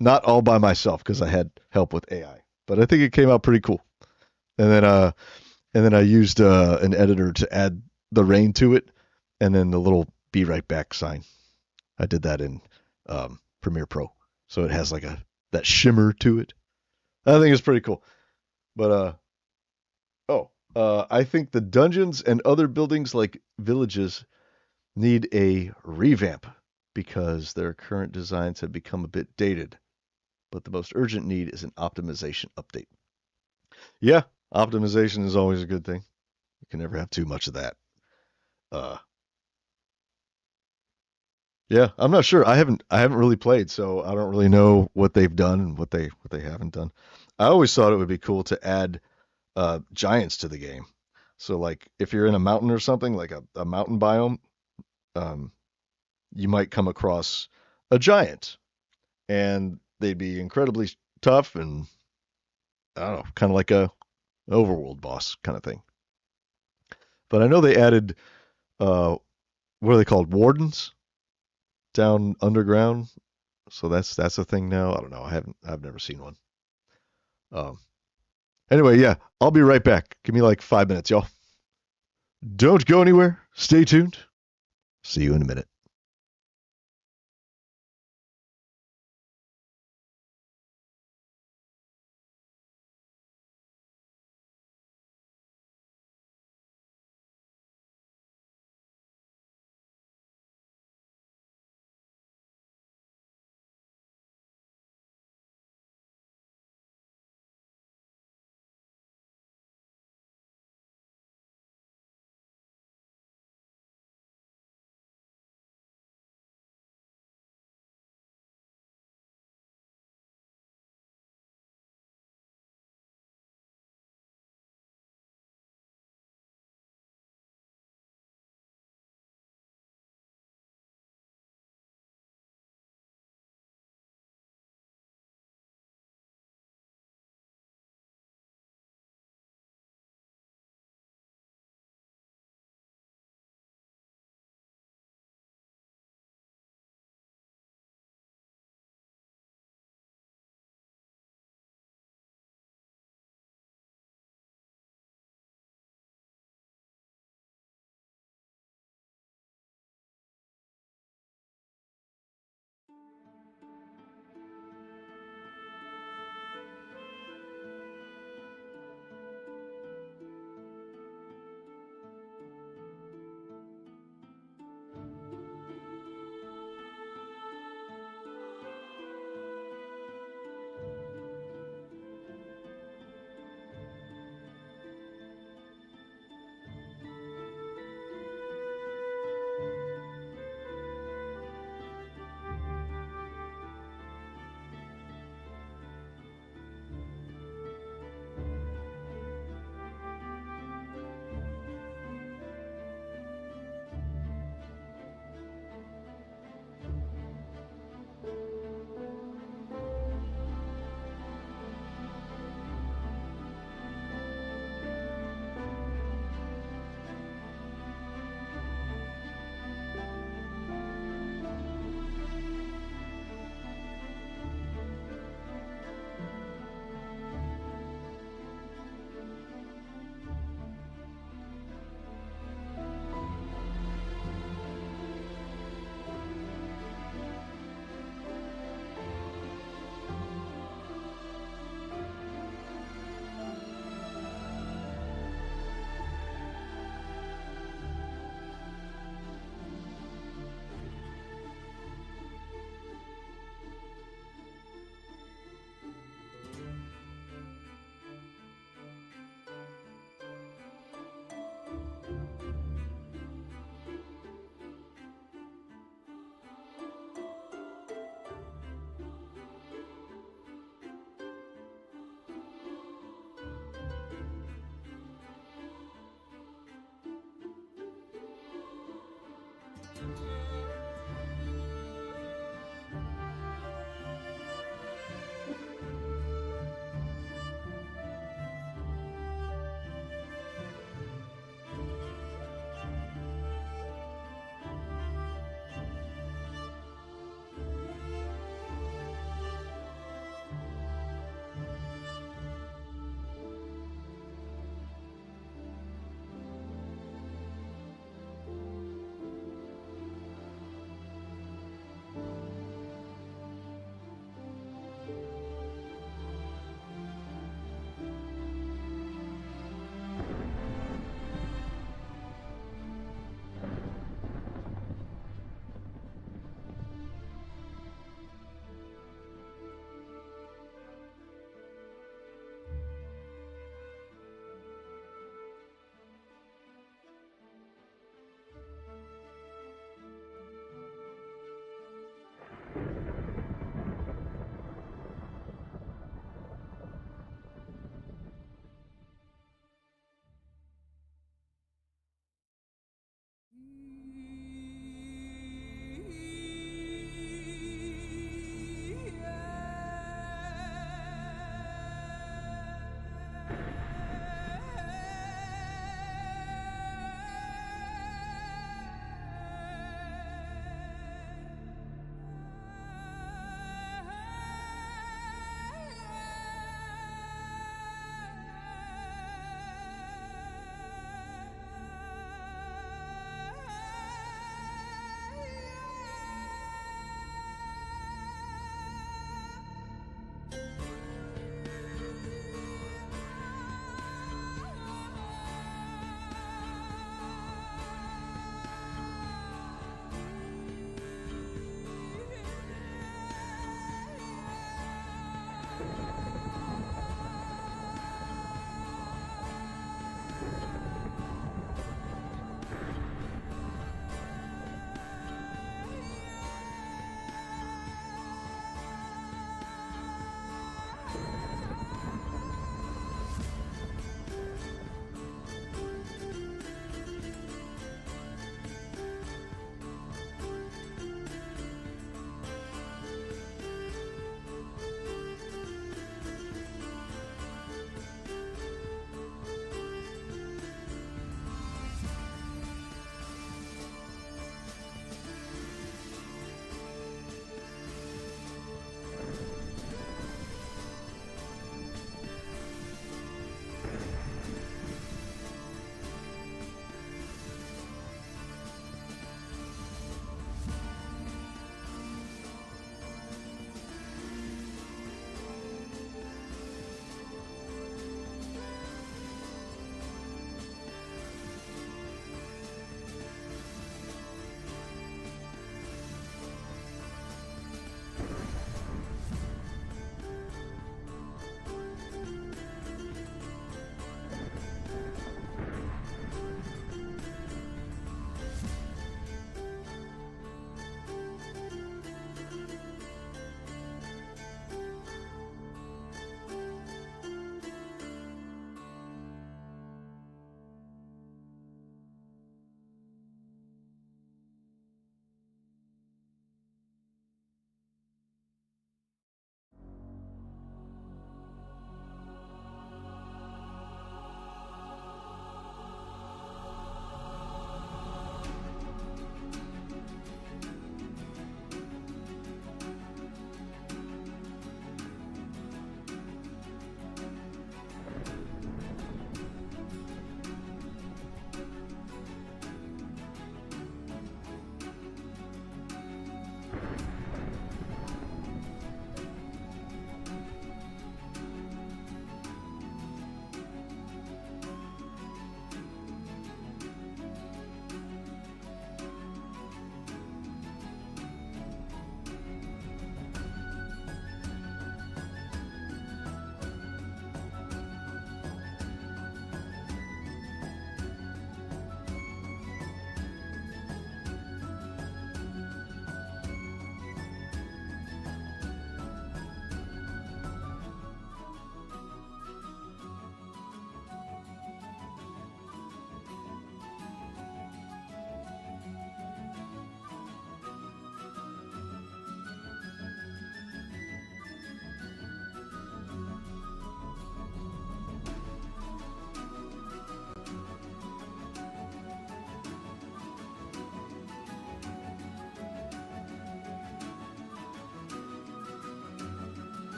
S1: not all by myself because I had help with AI, but I think it came out pretty cool. And then I used an editor to add the rain to it, and then the little "Be right back" sign. I did that in Premiere Pro, so it has like a that shimmer to it. I think it's pretty cool. But I think the dungeons and other buildings like villages need a revamp because their current designs have become a bit dated. But the most urgent need is an optimization update. Yeah, optimization is always a good thing. You can never have too much of that. Uh, yeah, I'm not sure. I haven't really played, so I don't really know what they've done and what they haven't done. I always thought it would be cool to add giants to the game. So like if you're in a mountain or something, like a mountain biome, um, you might come across a giant, and they'd be incredibly tough and I don't know, kind of like a overworld boss kind of thing. But I know they added what are they called? Wardens down underground. So that's a thing now. I don't know. I've never seen one. Um, anyway, yeah, I'll be right back. Give me like 5 minutes, y'all. Don't go anywhere. Stay tuned. See you in a minute.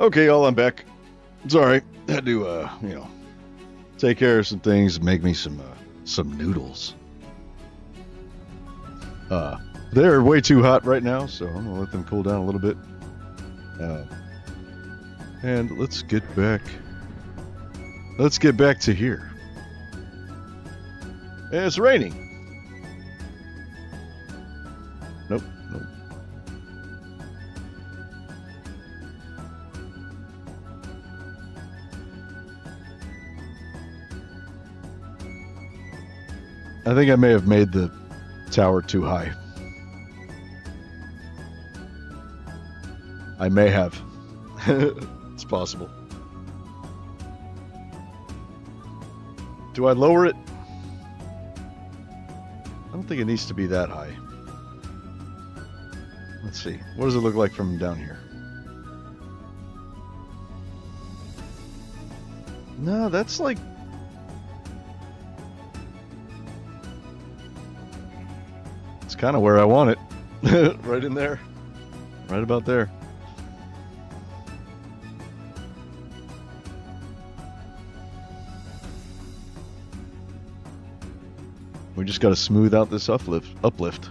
S1: Okay, y'all, I'm back. It's alright. Had to, take care of some things, make me some noodles. They're way too hot right now, so I'm gonna let them cool down a little bit. And let's get back to here. And it's raining. Nope. I think I may have made the tower too high. I may have. It's possible. Do I lower it? I don't think it needs to be that high. Let's see. What does it look like from down here? No, that's like... It's kind of where I want it. Right in there. Right about there. We just got to smooth out this uplift.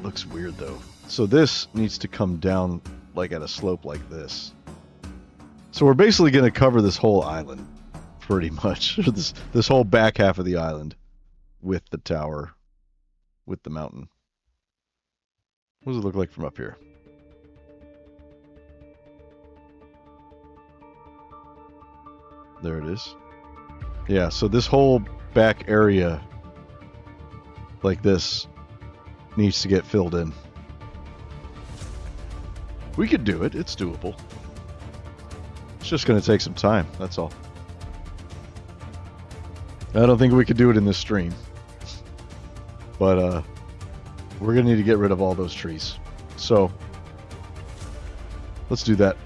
S1: Looks weird though. So this needs to come down like at a slope like this. So we're basically going to cover this whole island, pretty much. this whole back half of the island with the tower, with the mountain. What does it look like from up here? There it is. Yeah, so this whole back area, like this, needs to get filled in. We could do it. It's doable. It's just going to take some time. That's all. I don't think we could do it in this stream. But we're going to need to get rid of all those trees. So let's do that.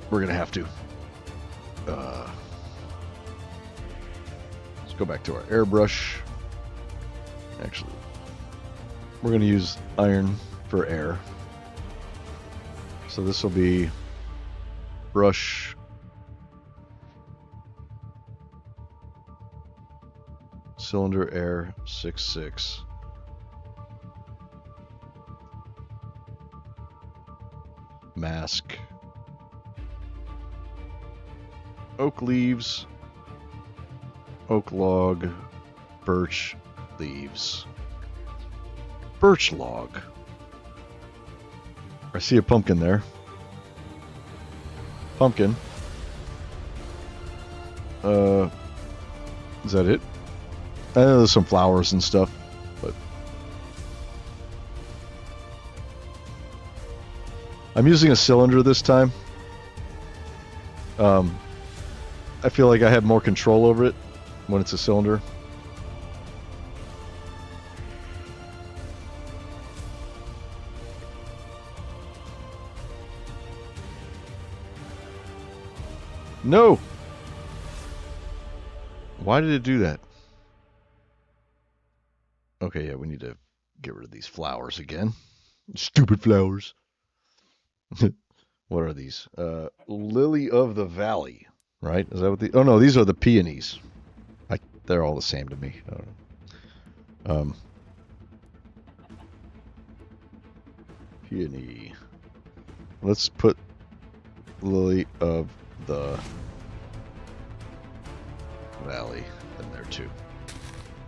S1: We're going to have to. Let's go back to our airbrush. Actually, we're going to use iron for air. So this will be brush. Cylinder air 6.6. Mask. Oak leaves. Oak log. Birch leaves. Birch log. I see a pumpkin there. Pumpkin. Is that it? I know there's some flowers and stuff, but I'm using a cylinder this time. I feel like I have more control over it when it's a cylinder. No! Why did it do that? Okay, yeah, we need to get rid of these flowers again. Stupid flowers. What are these? Lily of the Valley, right? Is that what the... Oh, no, these are the peonies. They're all the same to me. I don't know. Peony. Let's put Lily of the Valley in there, too.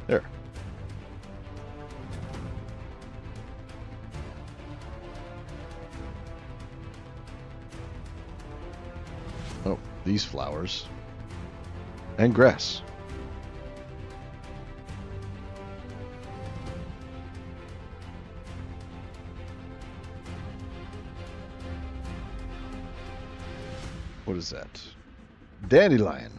S1: There. Oh, these flowers. And grass. What is that? Dandelion.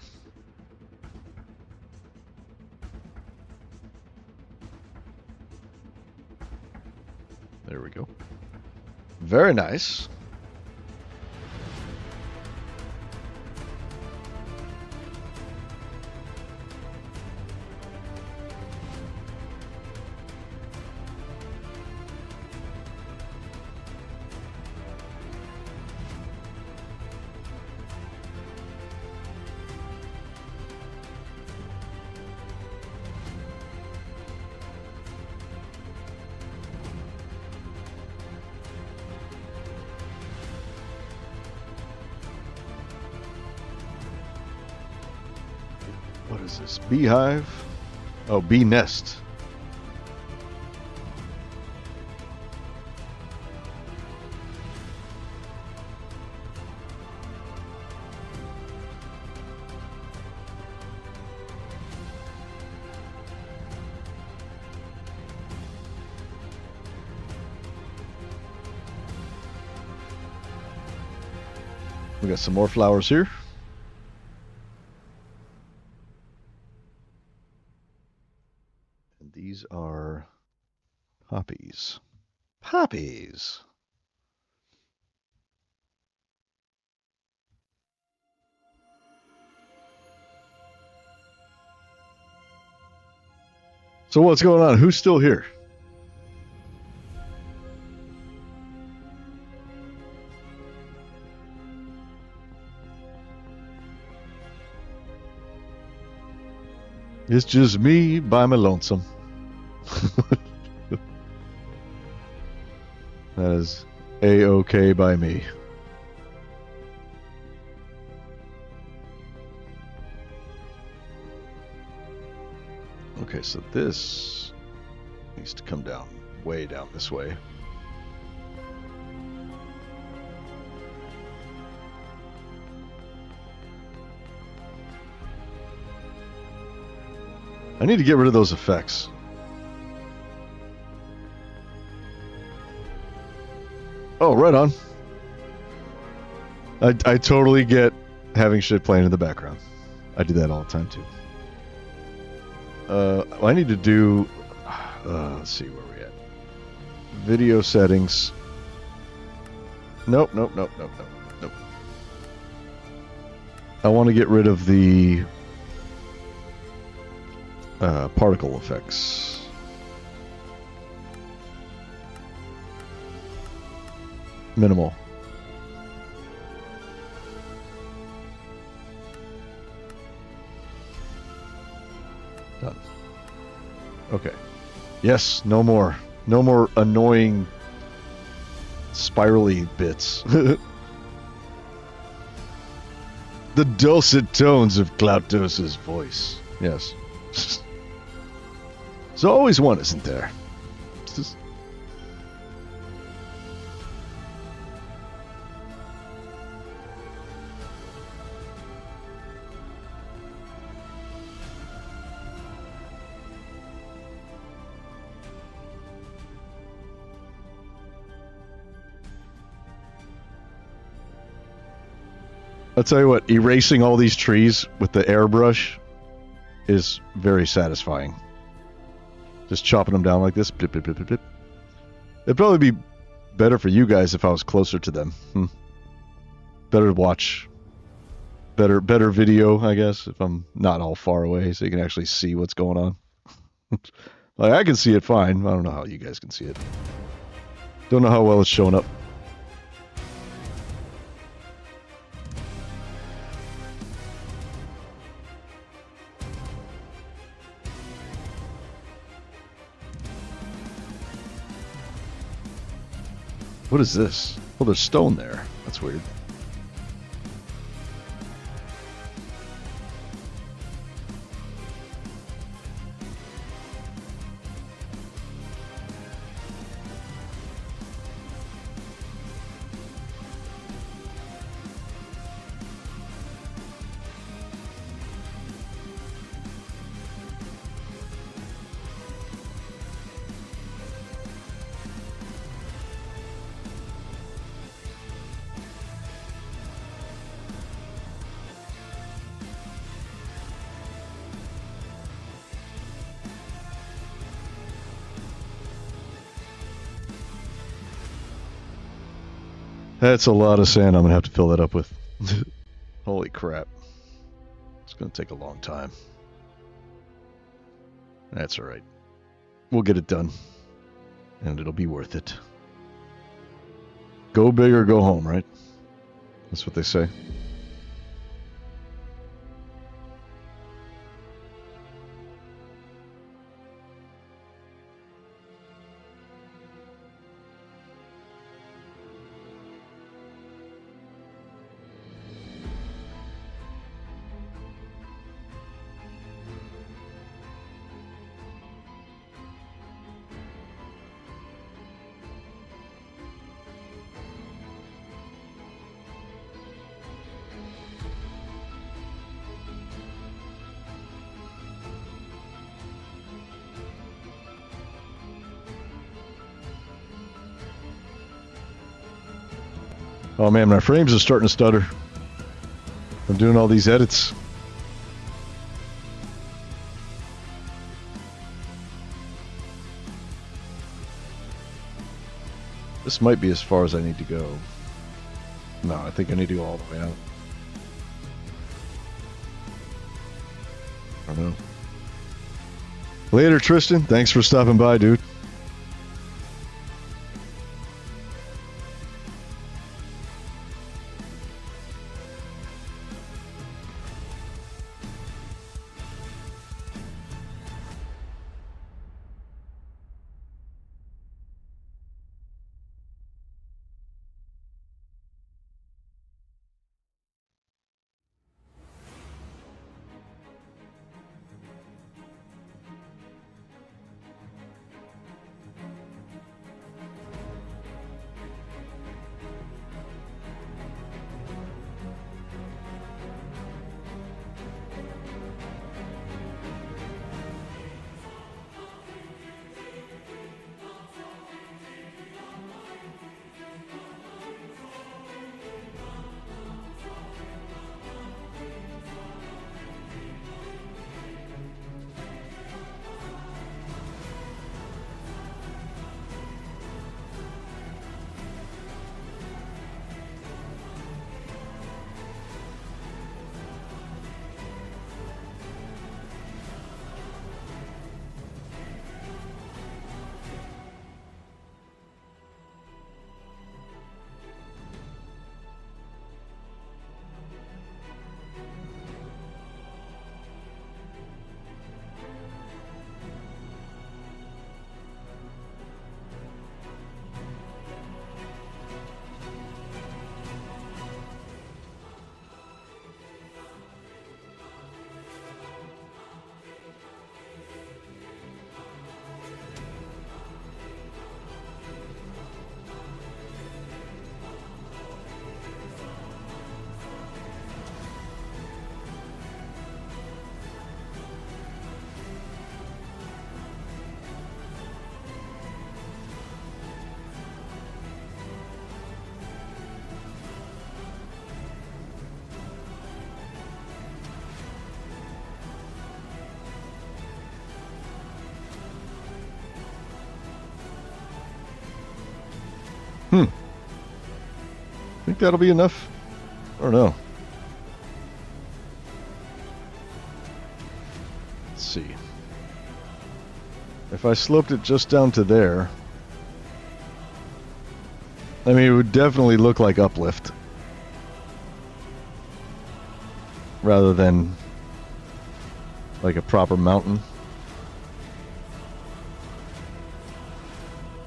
S1: There we go. Very nice. is this? Beehive? Oh, bee nest. We got some more flowers here. And these are poppies. Poppies. So what's going on? Who's still here? It's just me by my lonesome. That is A-OK by me. Okay, so this needs to come down, way down this way. I need to get rid of those effects. Oh, right on. I totally get having shit playing in the background. I do that all the time too. I need to do. Let's see where we're at. Video settings. Nope. I want to get rid of the particle effects. Minimal. Done. Okay. Yes, no more. No more annoying spirally bits. The dulcet tones of Cloutos's voice. Yes. There's always one, isn't there? Just... I'll tell you what, erasing all these trees with the airbrush is very satisfying. Just chopping them down like this. Blip, blip, blip, blip, blip. It'd probably be better for you guys if I was closer to them. Better to watch. Better video, I guess, if I'm not all far away, so you can actually see what's going on. Like, I can see it fine. I don't know how you guys can see it. Don't know how well it's showing up. What is this? Oh, there's stone there. That's weird. That's a lot of sand I'm going to have to fill that up with. Holy crap. It's going to take a long time. That's alright. We'll get it done. And it'll be worth it. Go big or go home, right? That's what they say. Oh man, my frames are starting to stutter. I'm doing all these edits. This might be as far as I need to go. No, I think I need to go all the way out. I don't know. Later, Tristan. Thanks for stopping by, dude. Think that'll be enough? I don't know. Let's see. If I sloped it just down to there, I mean, it would definitely look like uplift rather than like a proper mountain.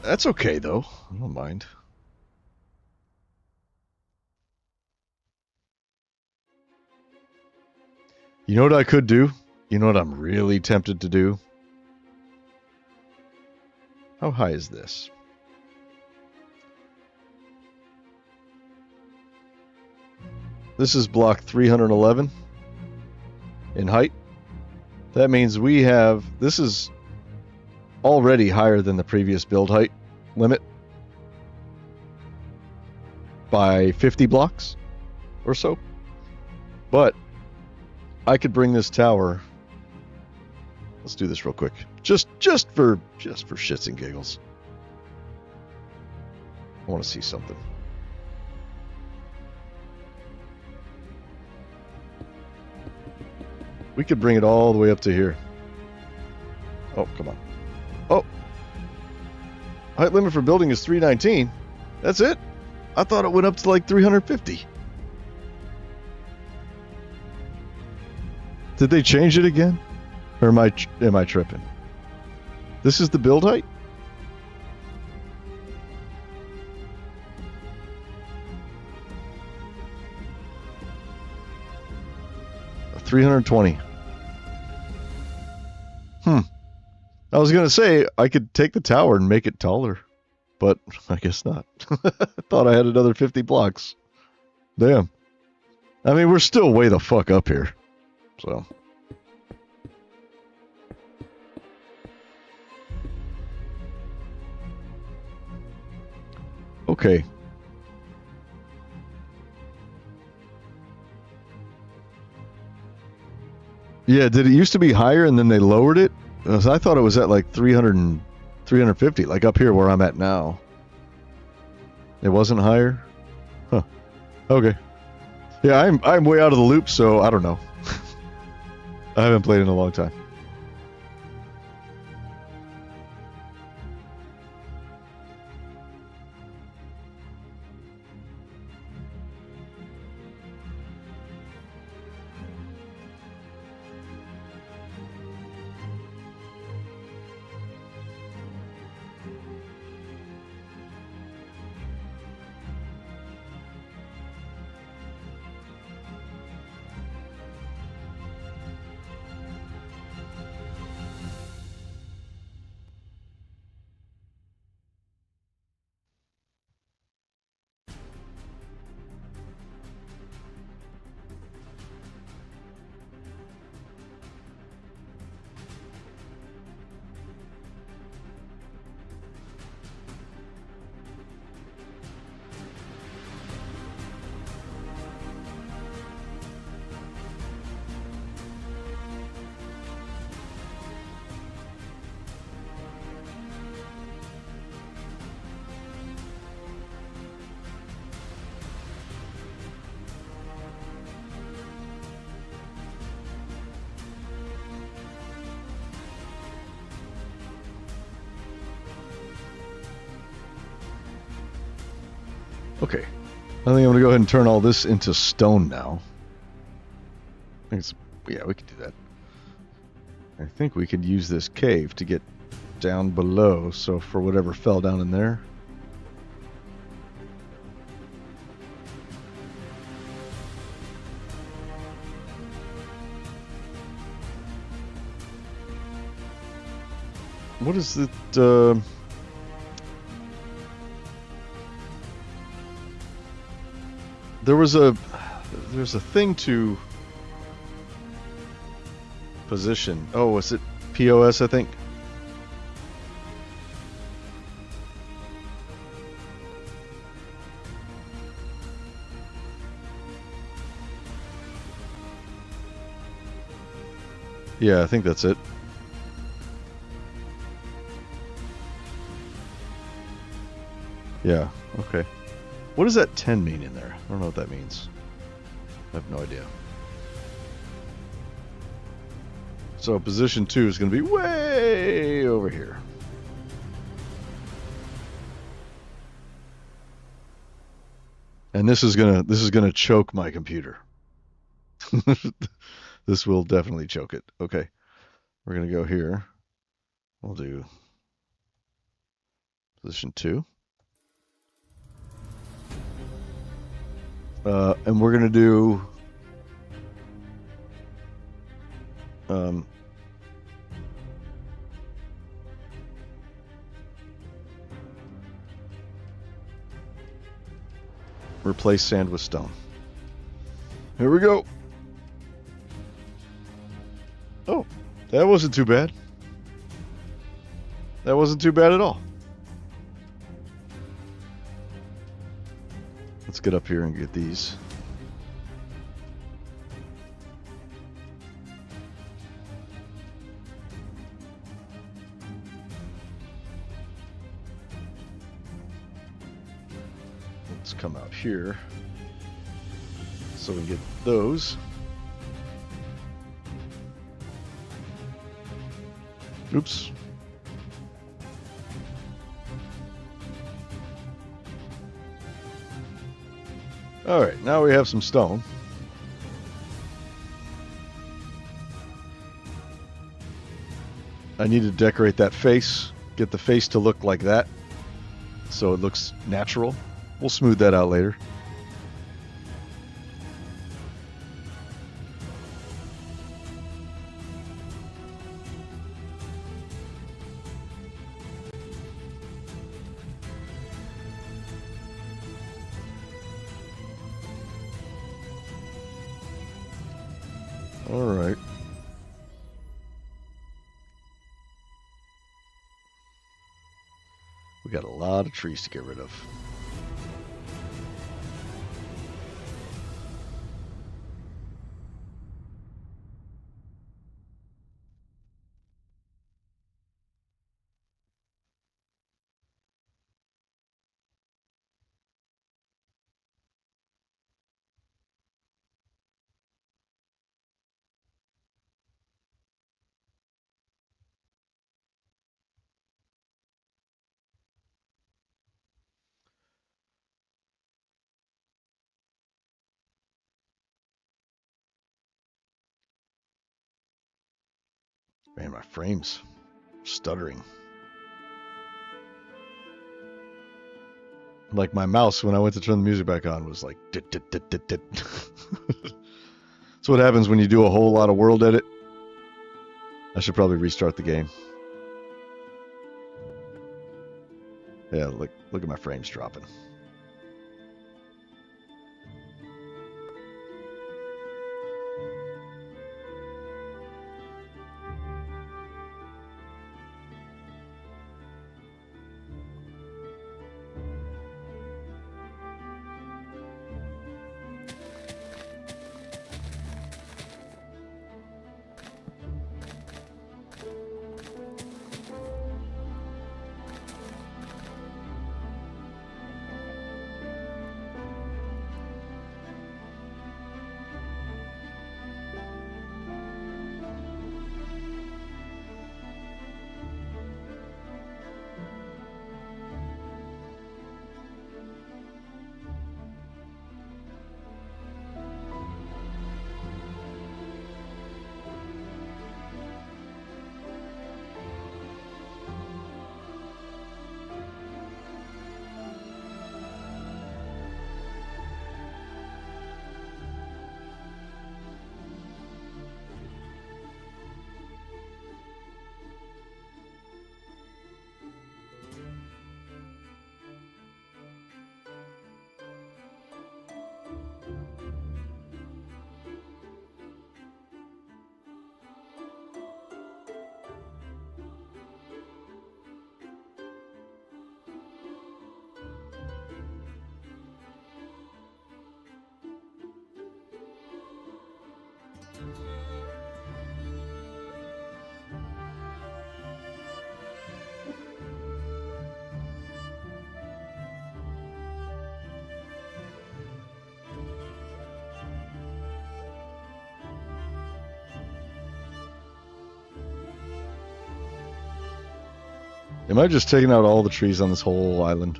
S1: That's okay though. I don't mind. You know what I could do? You know what I'm really tempted to do? How high is this? This is block 311 in height. That means we have, this is already higher than the previous build height limit by 50 blocks or so. But I could bring this tower. Let's do this real quick. Just for shits and giggles. I want to see something. We could bring it all the way up to here. Oh, come on. Oh. Height limit for building is 319. That's it? I thought it went up to like 350. Did they change it again? Or am I tripping? This is the build height? $320. I was going to say I could take the tower and make it taller, but I guess not. I thought I had another 50 blocks. Damn. I mean, we're still way the fuck up here. So. Okay. Yeah, did it used to be higher and then they lowered it? 'Cause I thought it was at like 300 and 350, like up here where I'm at now. It wasn't higher? Huh. Okay. Yeah, I'm way out of the loop, so I don't know. I haven't played in a long time. Okay. I think I'm going to go ahead and turn all this into stone now. Yeah, we could do that. I think we could use this cave to get down below, so for whatever fell down in there. What is it? There's a thing to position. Oh, was it POS, I think? Yeah, I think that's it. Yeah, okay. What does that 10 mean in there? I don't know what that means. I have no idea. So position 2 is going to be way over here. And this is gonna choke my computer. This will definitely choke it. Okay. We're gonna go here. We'll do position 2. And we're gonna do replace sand with stone. Here we go. Oh, that wasn't too bad. That wasn't too bad at all. Let's get up here and get these. Let's come out here so we can get those. Oops. All right, now we have some stone. I need to decorate that face, get the face to look like that, so it looks natural. We'll smooth that out later. All right. We got a lot of trees to get rid of. Man, my frame's stuttering. Like my mouse when I went to turn the music back on was like dit dit dit dit dit. That's what happens when you do a whole lot of world edit. I should probably restart the game. Yeah, look at my frames dropping. Am I just taking out all the trees on this whole island?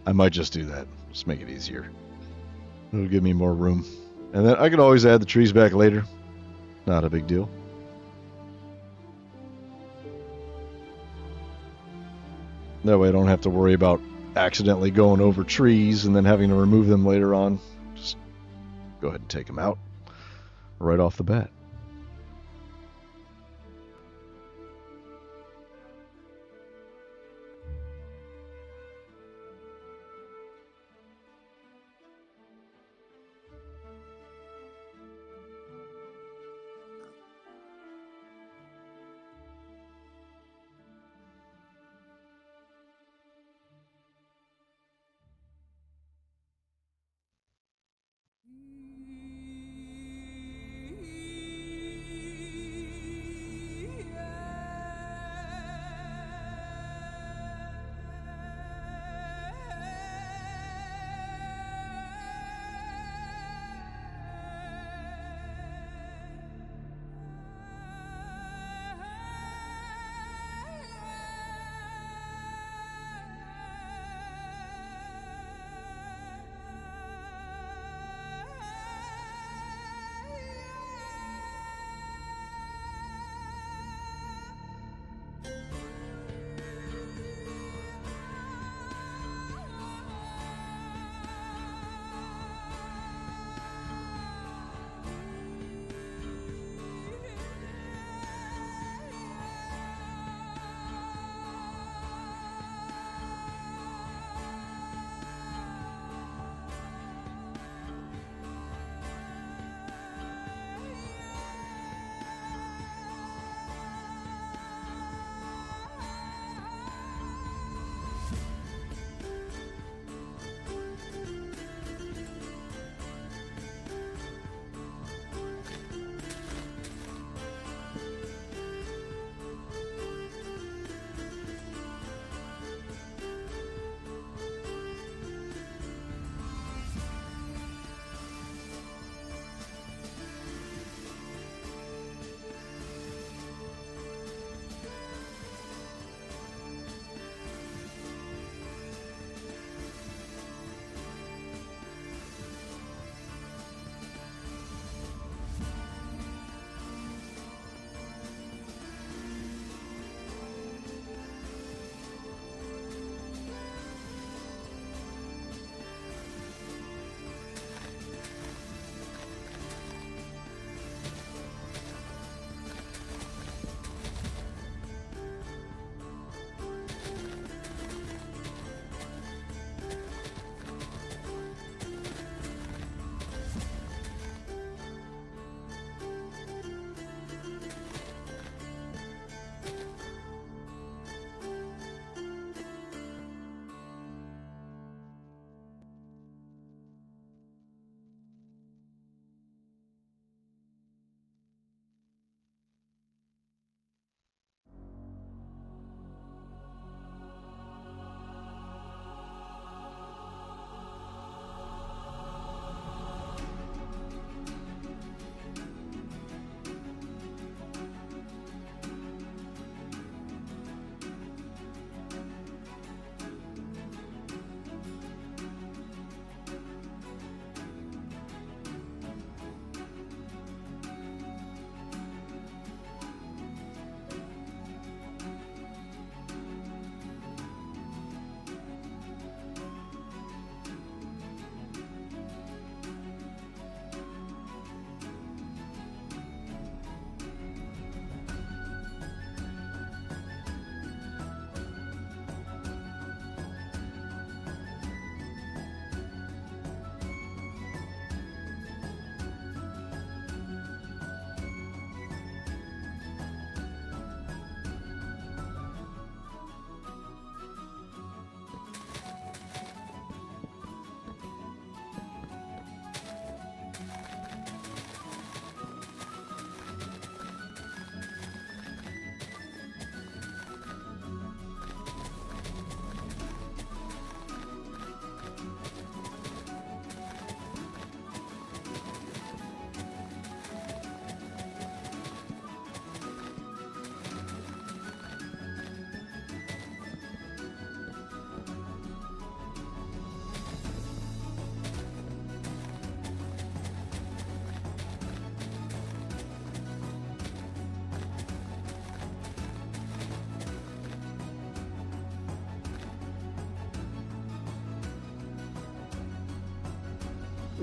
S1: I might just do that. Just make it easier. It'll give me more room. And then I can always add the trees back later. Not a big deal. That way I don't have to worry about accidentally going over trees and then having to remove them later on. Just go ahead and take them out right off the bat.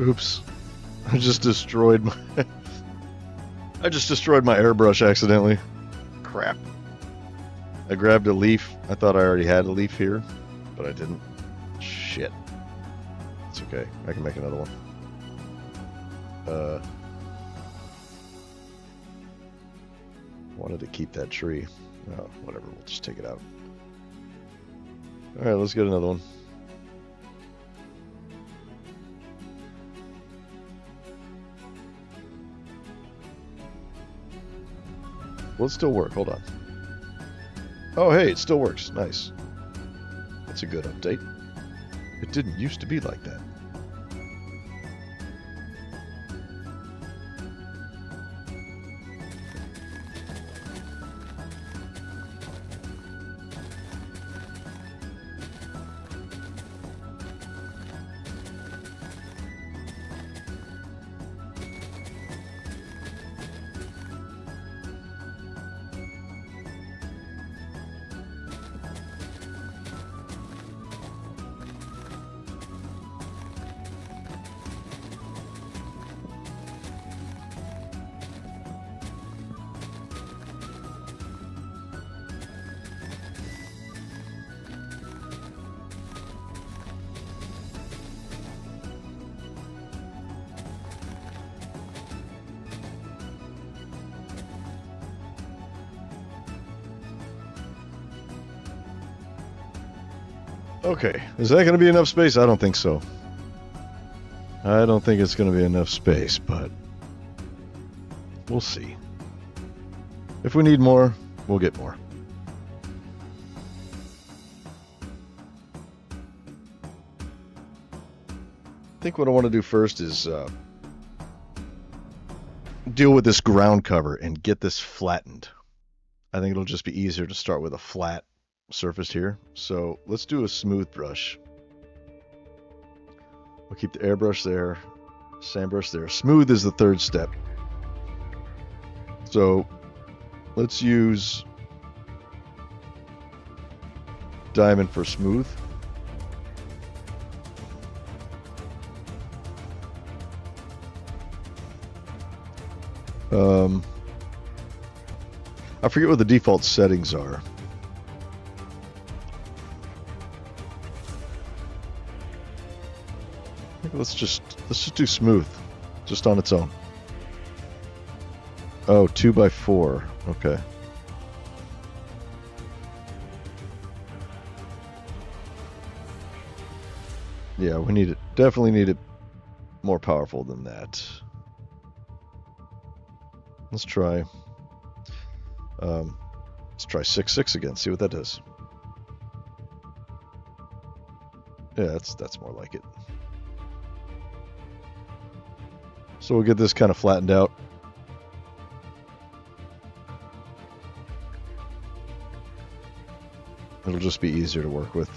S1: Oops. I just destroyed my airbrush accidentally. Crap. I grabbed a leaf. I thought I already had a leaf here, but I didn't. Shit. It's okay. I can make another one. Wanted to keep that tree. Oh, whatever. We'll just take it out. Alright, let's get another one. Will it still work? Hold on. Oh, hey, it still works. Nice. That's a good update. It didn't used to be like that. Okay, is that going to be enough space? I don't think so. I don't think it's going to be enough space, but we'll see. If we need more, we'll get more. I think what I want to do first is deal with this ground cover and get this flattened. I think it'll just be easier to start with a flat surface here. So let's do a smooth brush. We'll keep the airbrush there, sand brush there. Smooth is the third step. So let's use diamond for smooth. I forget what the default settings are. Let's just do smooth, just on its own. Oh, 2x4. Okay. Yeah, we need it. Definitely need it more powerful than that. Let's try 6.6 again. See what that does. Yeah, that's more like it. So we'll get this kind of flattened out. It'll just be easier to work with.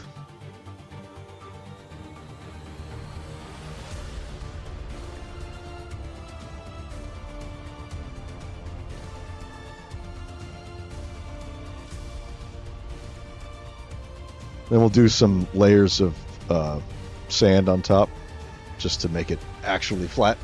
S1: Then we'll do some layers of sand on top just to make it actually flat.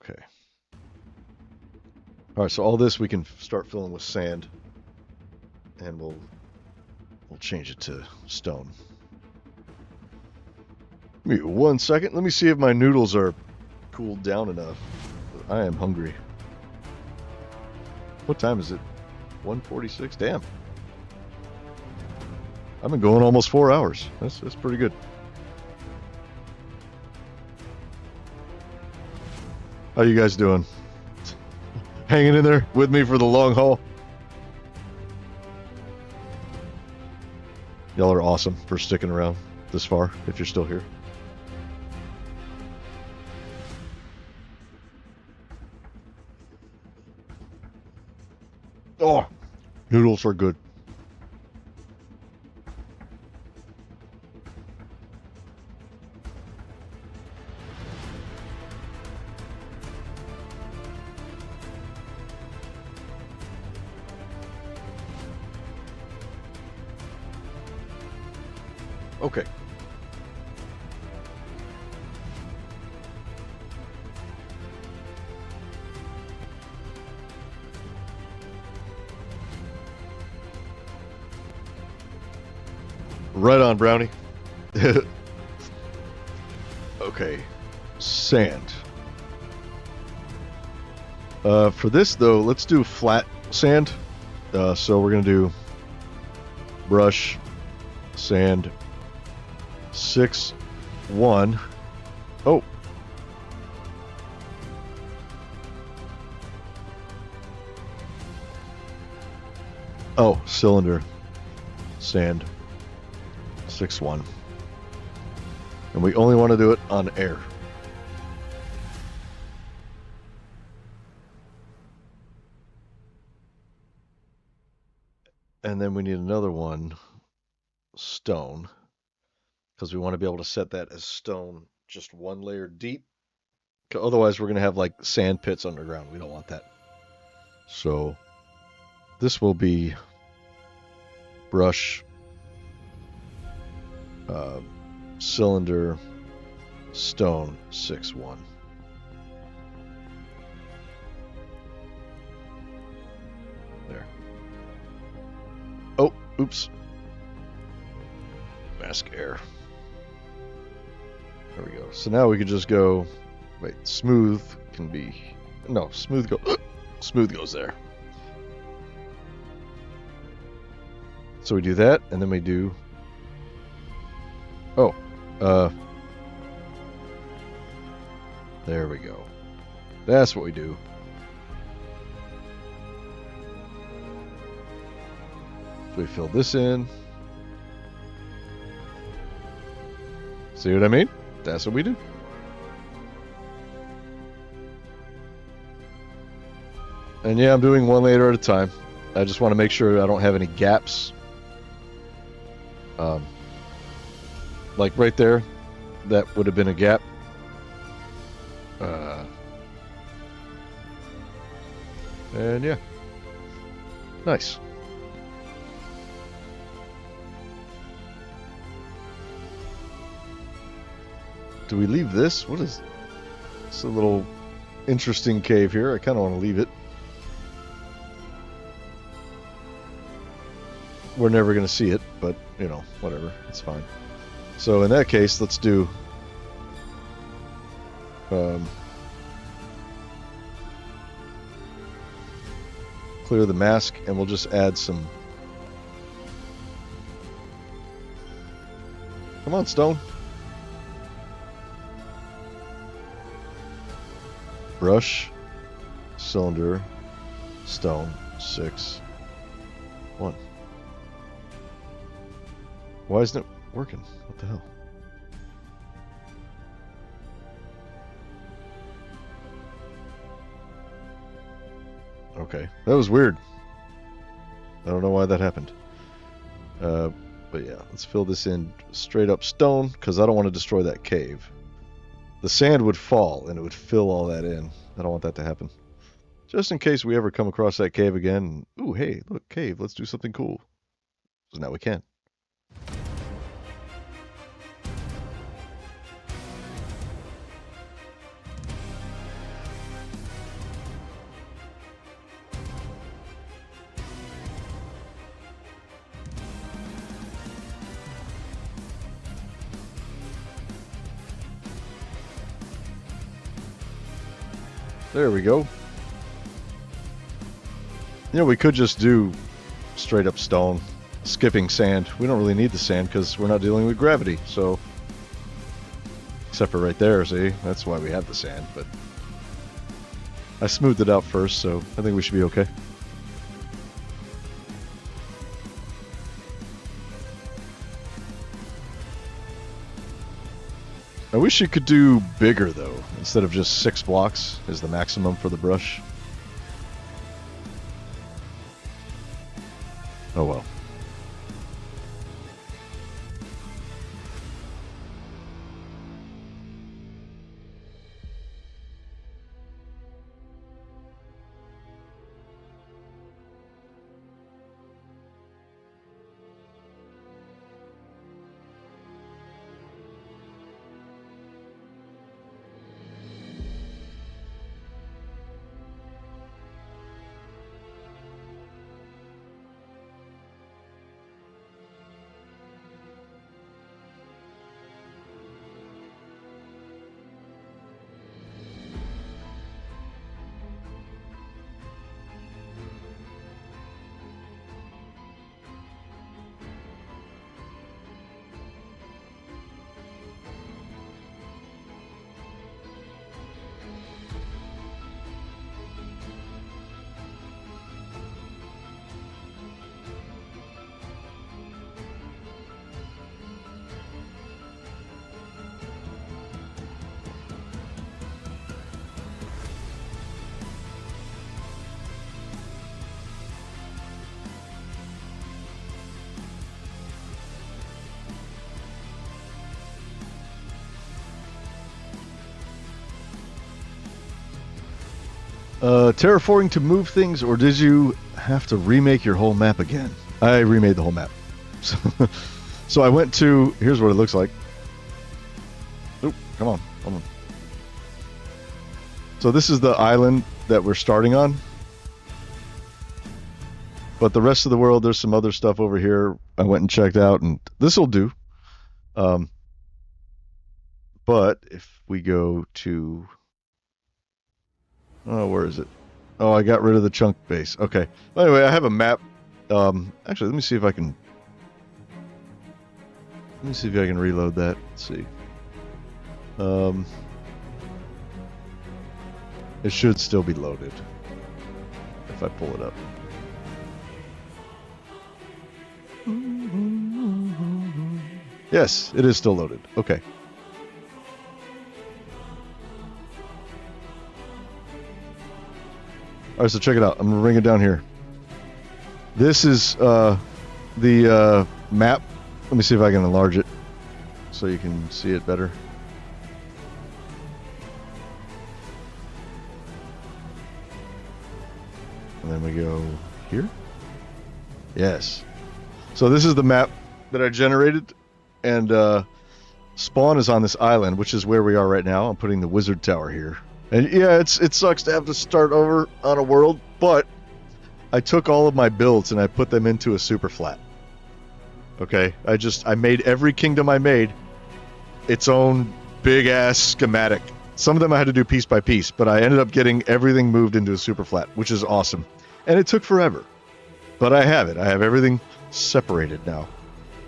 S1: Okay. All right, so all this we can start filling with sand, and we'll change it to stone. Give me 1 second. Let me see if my noodles are cooled down enough. I am hungry. What time is it? 1:46. Damn. I've been going almost 4 hours. That's pretty good. How you guys doing? Hanging in there with me for the long haul? Y'all are awesome for sticking around this far, if you're still here. Noodles are good. Okay. Right on, Brownie. Okay. Sand. For this, though, let's do flat sand. So we're going to do brush, sand, 6, 1. Oh. Oh, cylinder, sand, 6, 1. And we only want to do it on air. And then we need another one, stone, because we want to be able to set that as stone just one layer deep. Otherwise, we're going to have like sand pits underground. We don't want that. So this will be brush, cylinder, stone, 6, 1. There. Oh, oops. Mask air. There we go. So now we could just go. Wait, smooth can be. No, smooth go. Smooth goes there. So we do that, and then we do. Oh, there we go. That's what we do. So we fill this in. See what I mean? That's what we do. And yeah, I'm doing one layer at a time. I just want to make sure I don't have any gaps. Like right there, that would have been a gap. And yeah, nice. Do we leave this? What is? It's a little interesting cave here. I kind of want to leave it. We're never going to see it, but you know, whatever. It's fine. So in that case, let's do clear the mask, and we'll just add some. Come on, stone. Brush, cylinder, stone, 6, 1. Why isn't it working? What the hell? Okay, that was weird. I don't know why that happened. But yeah, let's fill this in straight up stone, because I don't want to destroy that cave. The sand would fall, and it would fill all that in. I don't want that to happen. Just in case we ever come across that cave again. Ooh, hey, look, cave, let's do something cool. So now we can. There we go. You know, we could just do straight up stone, skipping sand. We don't really need the sand because we're not dealing with gravity, so. Except for right there, see? That's why we have the sand, but. I smoothed it out first, so I think we should be okay. I wish you could do bigger, though. Instead of just 6 blocks is the maximum for the brush. Oh well. Terraforming to move things, or did you have to remake your whole map again? I remade the whole map. So I went to, here's what it looks like. Oh, come on, hold on. So this is the island that we're starting on. But the rest of the world, there's some other stuff over here I went and checked out, and this will do. But if we go to... Oh, where is it? Oh, I got rid of the chunk base. Okay. Well, anyway, I have a map. Actually, let me see if I can... Let me see if I can reload that. Let's see. It should still be loaded if I pull it up. Yes, it is still loaded. Okay. Alright, so check it out. I'm going to bring it down here. This is the map. Let me see if I can enlarge it so you can see it better. And then we go here. Yes. So this is the map that I generated, and spawn is on this island, which is where we are right now. I'm putting the wizard tower here. And yeah, it sucks to have to start over on a world, but I took all of my builds and I put them into a super flat. Okay, I made every kingdom I made its own big ass schematic. Some of them I had to do piece by piece, but I ended up getting everything moved into a super flat, which is awesome. And it took forever, but I have it. I have everything separated now.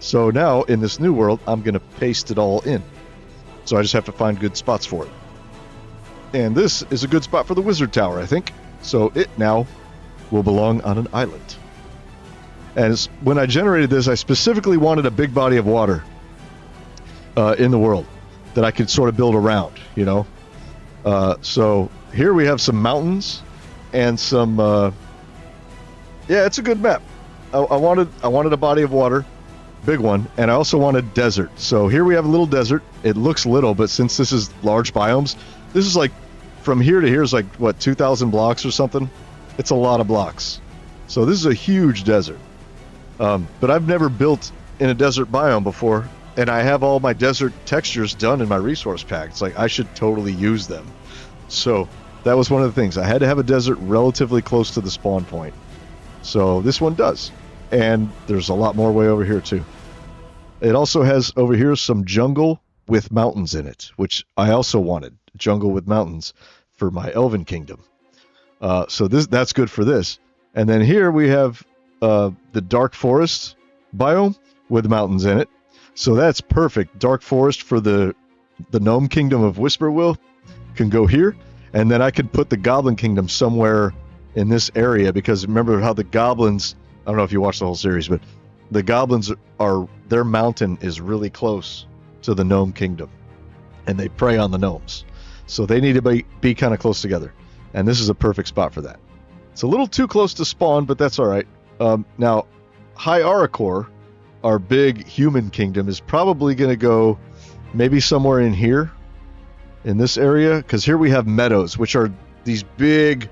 S1: So now in this new world, I'm going to paste it all in. So I just have to find good spots for it. And this is a good spot for the wizard tower, I think. So it now will belong on an island. And when I generated this, I specifically wanted a big body of water in the world that I could sort of build around, you know. So here we have some mountains and some... yeah, it's a good map. I wanted a body of water, big one, and I also wanted desert. So here we have a little desert. It looks little, but since this is large biomes, this is like, from here to here is like, what, 2,000 blocks or something? It's a lot of blocks. So this is a huge desert. But I've never built in a desert biome before, and I have all my desert textures done in my resource pack. It's like, I should totally use them. So that was one of the things. I had to have a desert relatively close to the spawn point. So this one does. And there's a lot more way over here too. It also has over here some jungle with mountains in it, which I also wanted. Jungle with mountains for my Elven Kingdom. So that's good for this. And then here we have the dark forest biome with mountains in it. So that's perfect. Dark forest for the Gnome Kingdom of Whisperwill can go here. And then I could put the Goblin Kingdom somewhere in this area, because remember how the goblins, I don't know if you watched the whole series, but the goblins their mountain is really close to the Gnome Kingdom, and they prey on the gnomes. So they need to be kind of close together. And this is a perfect spot for that. It's a little too close to spawn, but that's all right. Now, High Aracor, our big human kingdom, is probably going to go maybe somewhere in here, in this area, because here we have meadows, which are these big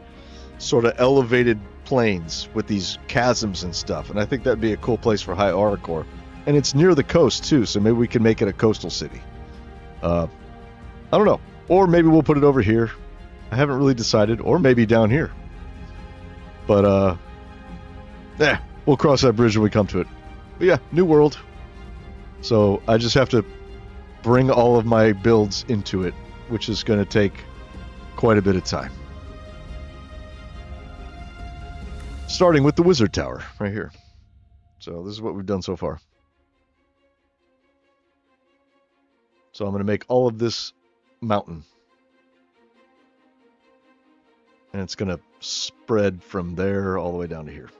S1: sort of elevated plains with these chasms and stuff, and I think that'd be a cool place for High Aracor. And it's near the coast too, so maybe we can make it a coastal city. I don't know. Or maybe we'll put it over here. I haven't really decided. Or maybe down here. But, we'll cross that bridge when we come to it. But yeah, new world. So I just have to bring all of my builds into it, which is going to take quite a bit of time. Starting with the wizard tower right here. So this is what we've done so far. So I'm going to make all of this mountain. And it's going to spread from there all the way down to here.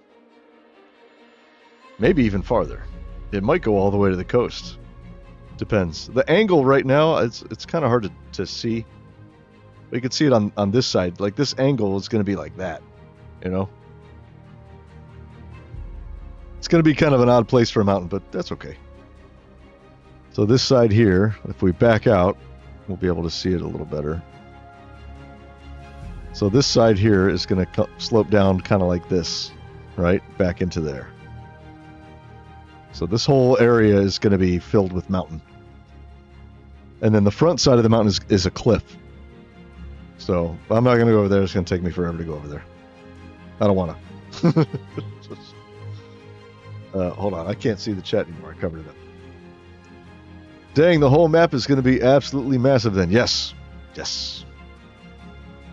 S1: Maybe even farther. It might go all the way to the coast. Depends. The angle right now, it's kind of hard to see. But you can see it on this side. Like this angle is going to be like that. You know? It's going to be kind of an odd place for a mountain, but that's okay. So this side here, if we back out, we'll be able to see it a little better. So this side here is going to slope down kind of like this, right? Back into there. So this whole area is going to be filled with mountain. And then the front side of the mountain is a cliff. So I'm not going to go over there. It's going to take me forever to go over there. I don't want to. Hold on. I can't see the chat anymore. I covered it up. Dang, the whole map is going to be absolutely massive then. Yes. Yes.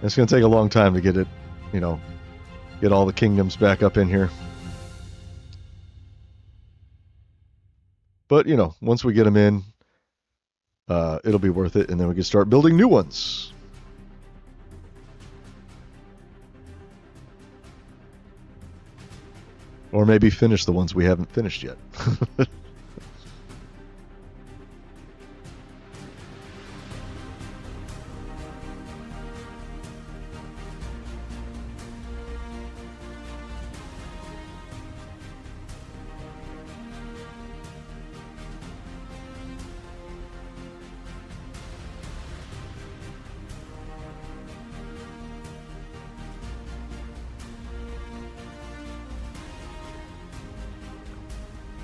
S1: It's going to take a long time to get it, you know, get all the kingdoms back up in here. But, you know, once we get them in, it'll be worth it, and then we can start building new ones. Or maybe finish the ones we haven't finished yet.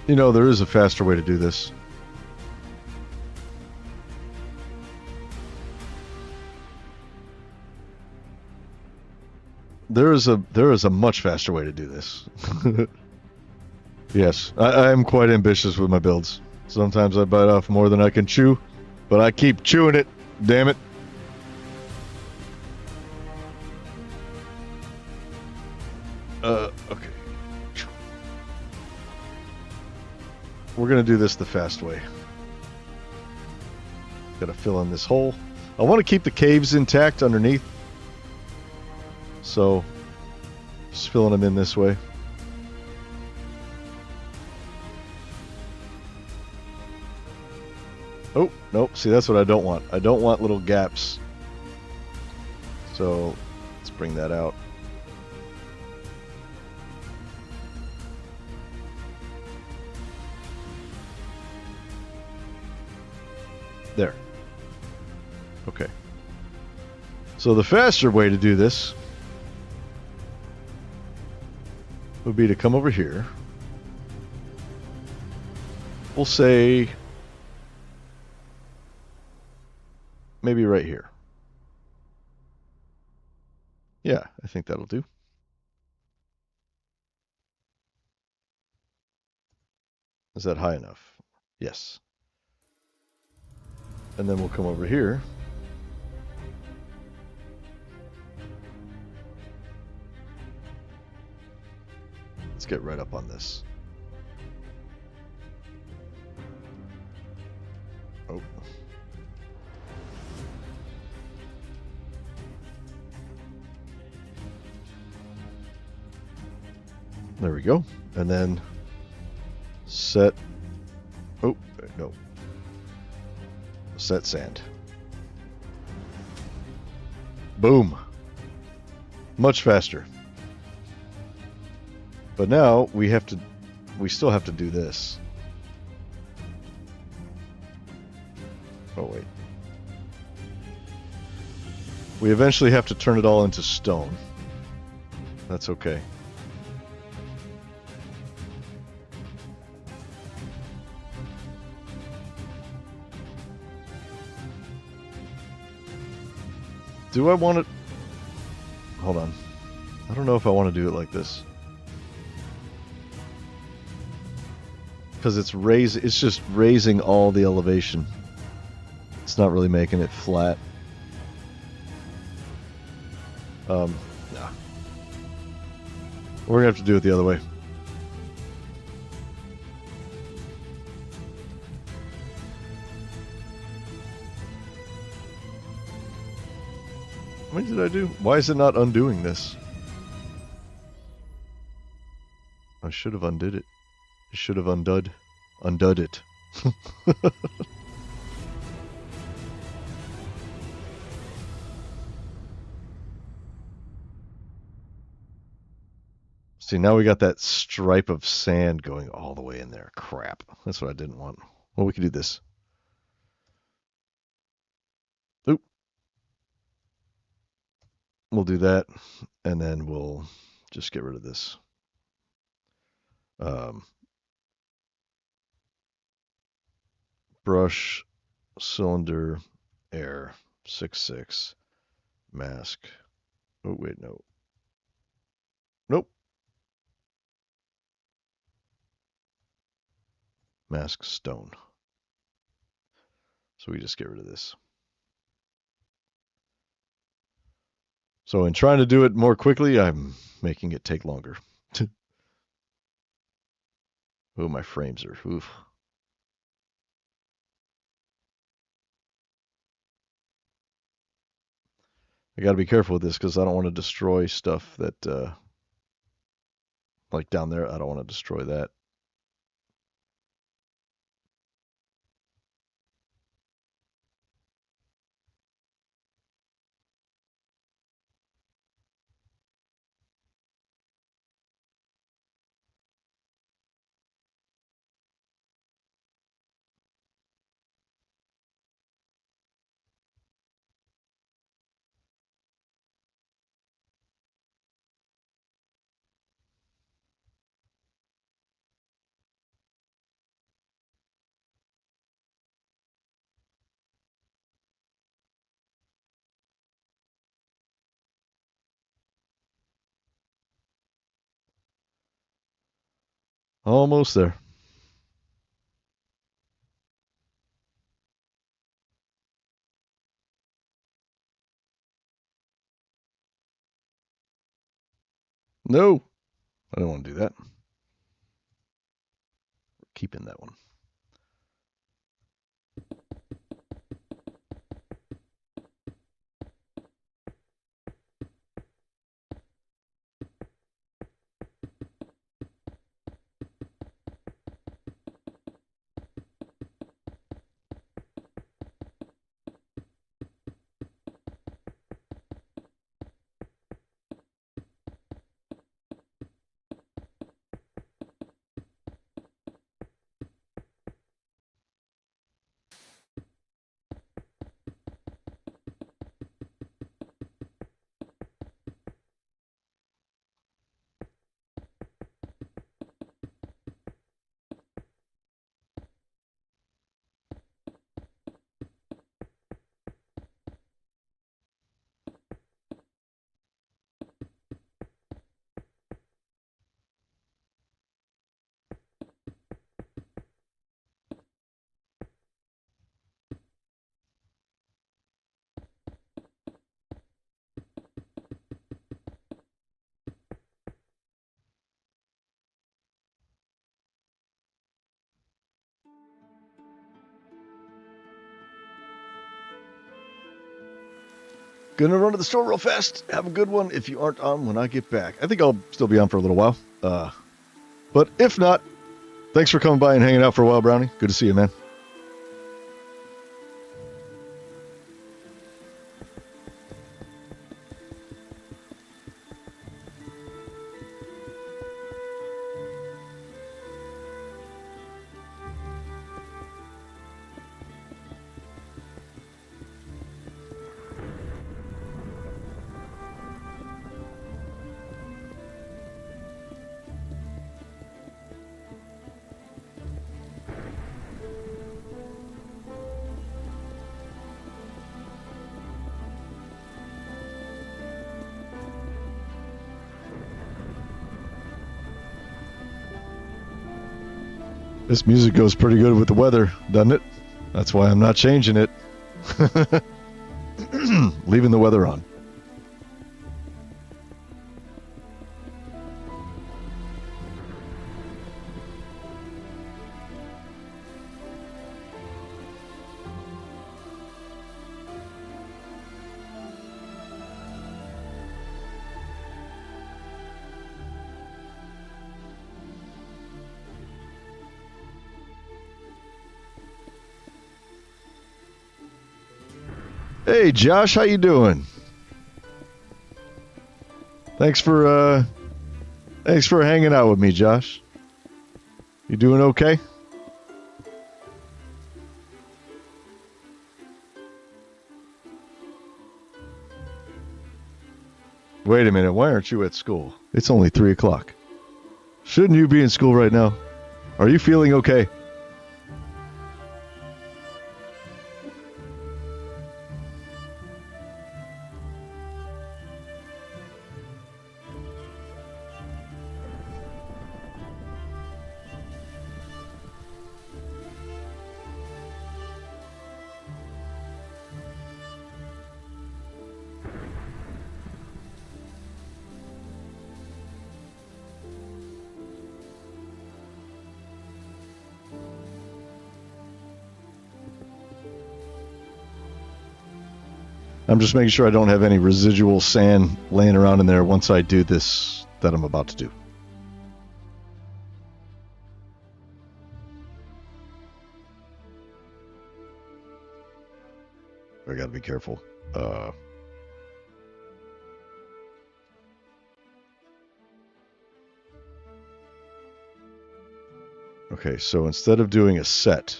S1: You know, there is a faster way to do this. There is a much faster way to do this. Yes, I am quite ambitious with my builds. Sometimes I bite off more than I can chew, but I keep chewing it. Damn it. Okay. We're going to do this the fast way. Got to fill in this hole. I want to keep the caves intact underneath. So, just filling them in this way. Oh, nope. See, that's what I don't want. I don't want little gaps. So, let's bring that out. There. Okay. So the faster way to do this would be to come over here. We'll say maybe right here. Yeah, I think that'll do. Is that high enough? Yes. And then we'll come over here. Let's get right up on this. Oh. There we go. And then set. Oh, no. Set sand. Boom. Much faster. But now we have to we still have to do this. Oh, wait. We eventually have to turn it all into stone. That's okay. Do I want it? Hold on. I don't know if I want to do it like this. Because it's just raising all the elevation. It's not really making it flat. Nah. We're gonna have to do it the other way. How many did I do? Why is it not undoing this? I should have undid it. I should have undud it. See, now we got that stripe of sand going all the way in there. Crap. That's what I didn't want. Well, we can do this. Oop. We'll do that, and then we'll just get rid of this. Brush, cylinder, air, 6.6, mask. Oh, wait, no. Nope. Mask stone. So we just get rid of this. So in trying to do it more quickly, I'm making it take longer. Oh, my frames are, oof. I got to be careful with this because I don't want to destroy stuff that, like down there, I don't want to destroy that. Almost there. No, I don't want to do that. Keeping that one. Gonna run to the store real fast. Have a good one if you aren't on when I get back. I think I'll still be on for a little while. But if not, thanks for coming by and hanging out for a while, Brownie. Good to see you, man. This music goes pretty good with the weather, doesn't it? That's why I'm not changing it. Leaving the weather on. Hey Josh, how you doing? Thanks for hanging out with me, Josh. You doing okay? Wait a minute, why aren't you at school? It's only 3 o'clock. Shouldn't you be in school right now? Are you feeling okay? I'm just making sure I don't have any residual sand laying around in there once I do this that I'm about to do. I gotta be careful. Okay, so instead of doing a set,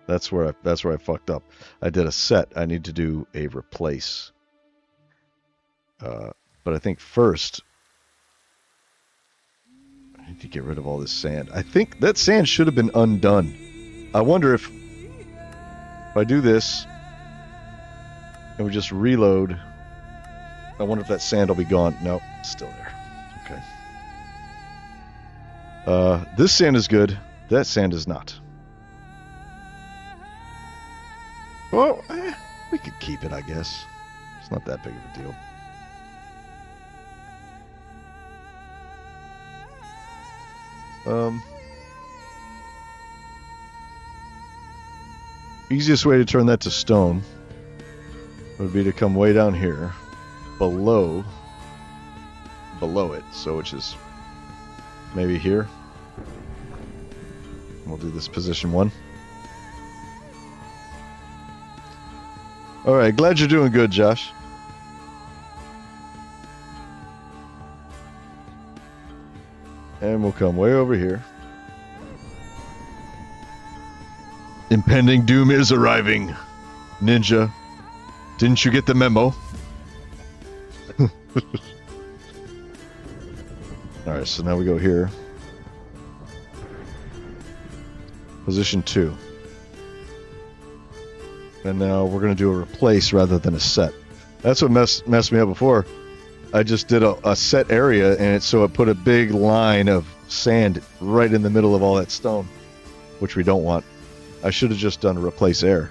S1: that's where I fucked up. I did a set. I need to do a replace. But I think first I need to get rid of all this sand. I think that sand should have been undone. I wonder if I do this and we just reload, I wonder if that sand will be gone. No, it's still there. Okay. This sand is good. That sand is not. Well, we could keep it, I guess. It's not that big of a deal. Easiest way to turn that to stone would be to come way down here, below it, so which is maybe here. We'll do this position 1. All right, glad you're doing good, Josh. And we'll come way over here. Impending doom is arriving. Ninja, didn't you get the memo? Alright, so now we go here. Position 2. And now we're going to do a replace rather than a set. That's what messed me up before. I just did a set area, and so it put a big line of sand right in the middle of all that stone, which we don't want. I should have just done a replace air.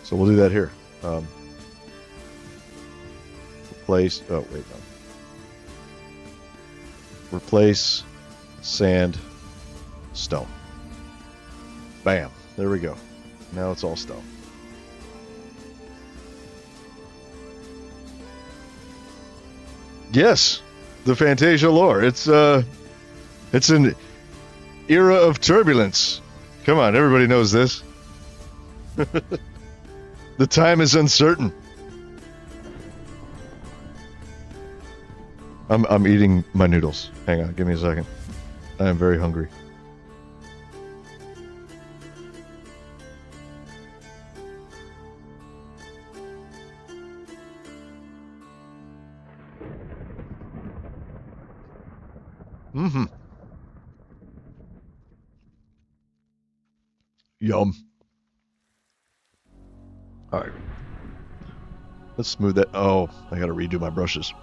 S1: So we'll do that here. Replace, oh wait, no. Replace, sand, stone. Bam, there we go. Now it's all stone. Yes, the Fantasia lore. It's an era of turbulence. Come on, everybody knows this. The time is uncertain. I'm eating my noodles. Hang on, give me a second. I am very hungry. Mm-hmm. Yum. All right. Let's smooth that. Oh, I gotta redo my brushes.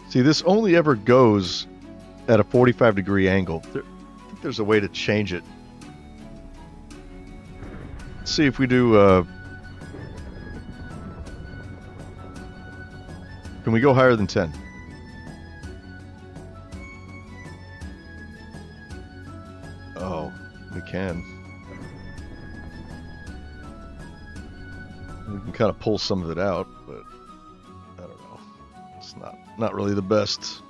S1: See, this only ever goes at a 45-degree angle. I think there's a way to change it. Let's see if we do... Can we go higher than 10? Oh, we can. We can kind of pull some of it out, but I don't know. It's not really the best.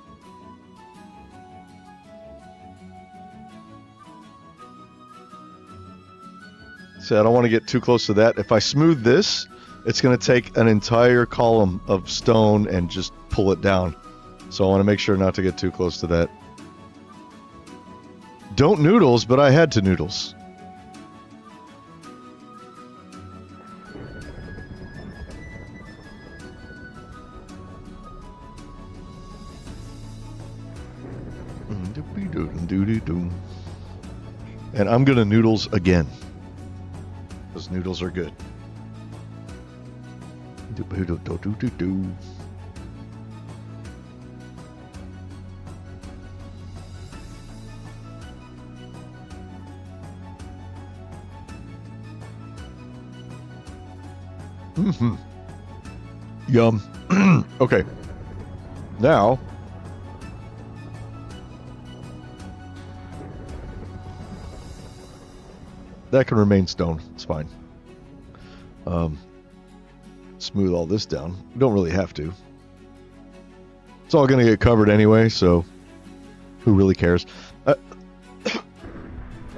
S1: See, I don't want to get too close to that. If I smooth this, it's going to take an entire column of stone and just pull it down. So I want to make sure not to get too close to that. Don't noodles, but I had to noodles. And I'm going to noodles again. Because noodles are good. Mm-hmm. Yum. Okay. Now... that can remain stone. It's fine. Smooth all this down. You don't really have to. It's all going to get covered anyway, so who really cares? I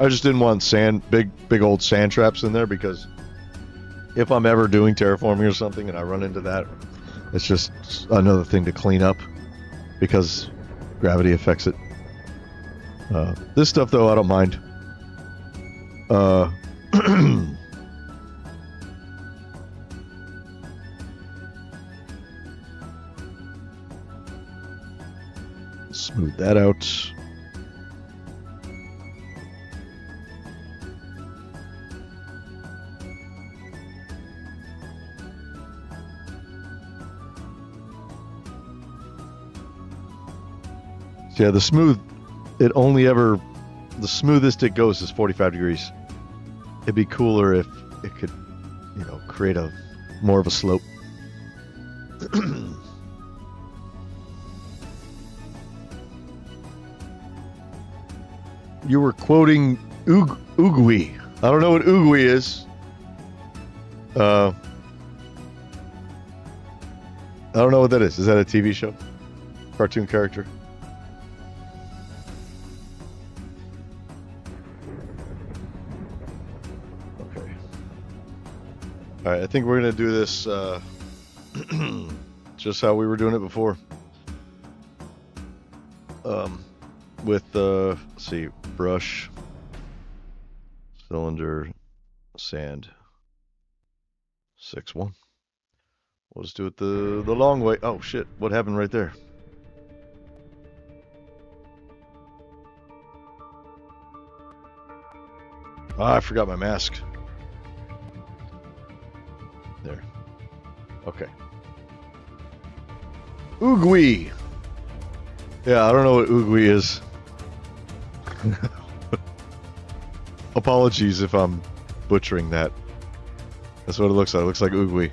S1: just didn't want big old sand traps in there, because if I'm ever doing terraforming or something and I run into that, it's just another thing to clean up, because gravity affects it. This stuff, though, I don't mind. Smooth that out. So yeah, the smoothest it goes is 45 degrees. It'd be cooler if it could, create more of a slope. You were quoting Oogwee. I don't know what Oogwee is. I don't know what that is. Is that a TV show? Cartoon character? Okay. Alright, I think we're going to do this just how we were doing it before. With, let's see, brush, cylinder, sand, 6-1. We'll just do it the long way. Oh shit, what happened right there? Ah, I forgot my mask. There. Okay. Oogwee! Yeah, I don't know what Oogwee is. Apologies if I'm butchering that. That's what it looks like. It looks like Oogwee.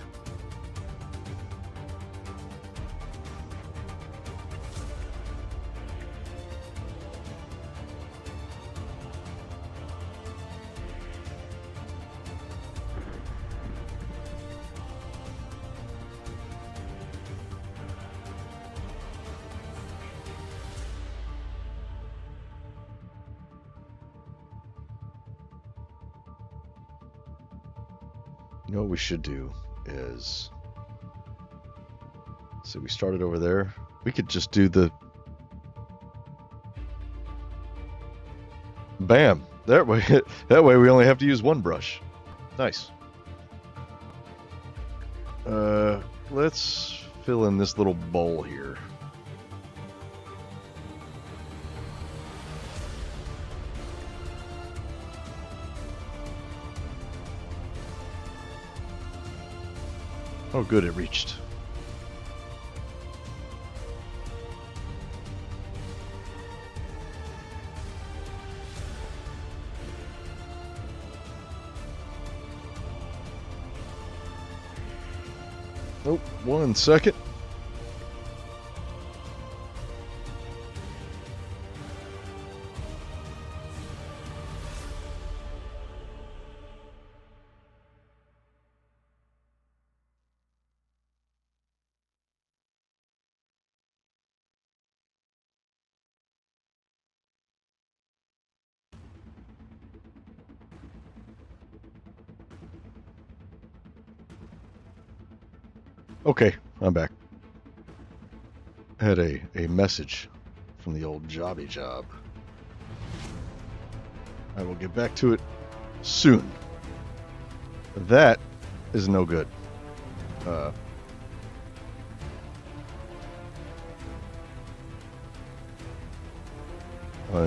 S1: You know what we should do is, so we started over there. We could just do the bam. That way we only have to use one brush. Nice. Let's fill in this little bowl here. Oh good, it reached. Oh, 1 second. Okay, I'm back. I had a message from the old jobby job. I will get back to it soon. That is no good. I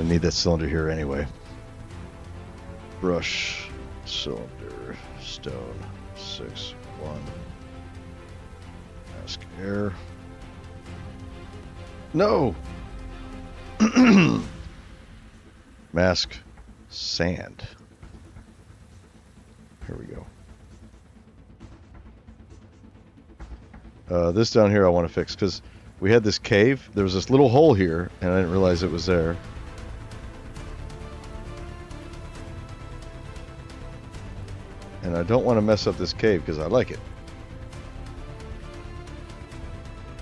S1: need that cylinder here anyway. Brush, cylinder, stone, 6, 1. Mask air. No! Mask sand. Here we go. This down here I want to fix because we had this cave. There was this little hole here and I didn't realize it was there. And I don't want to mess up this cave because I like it.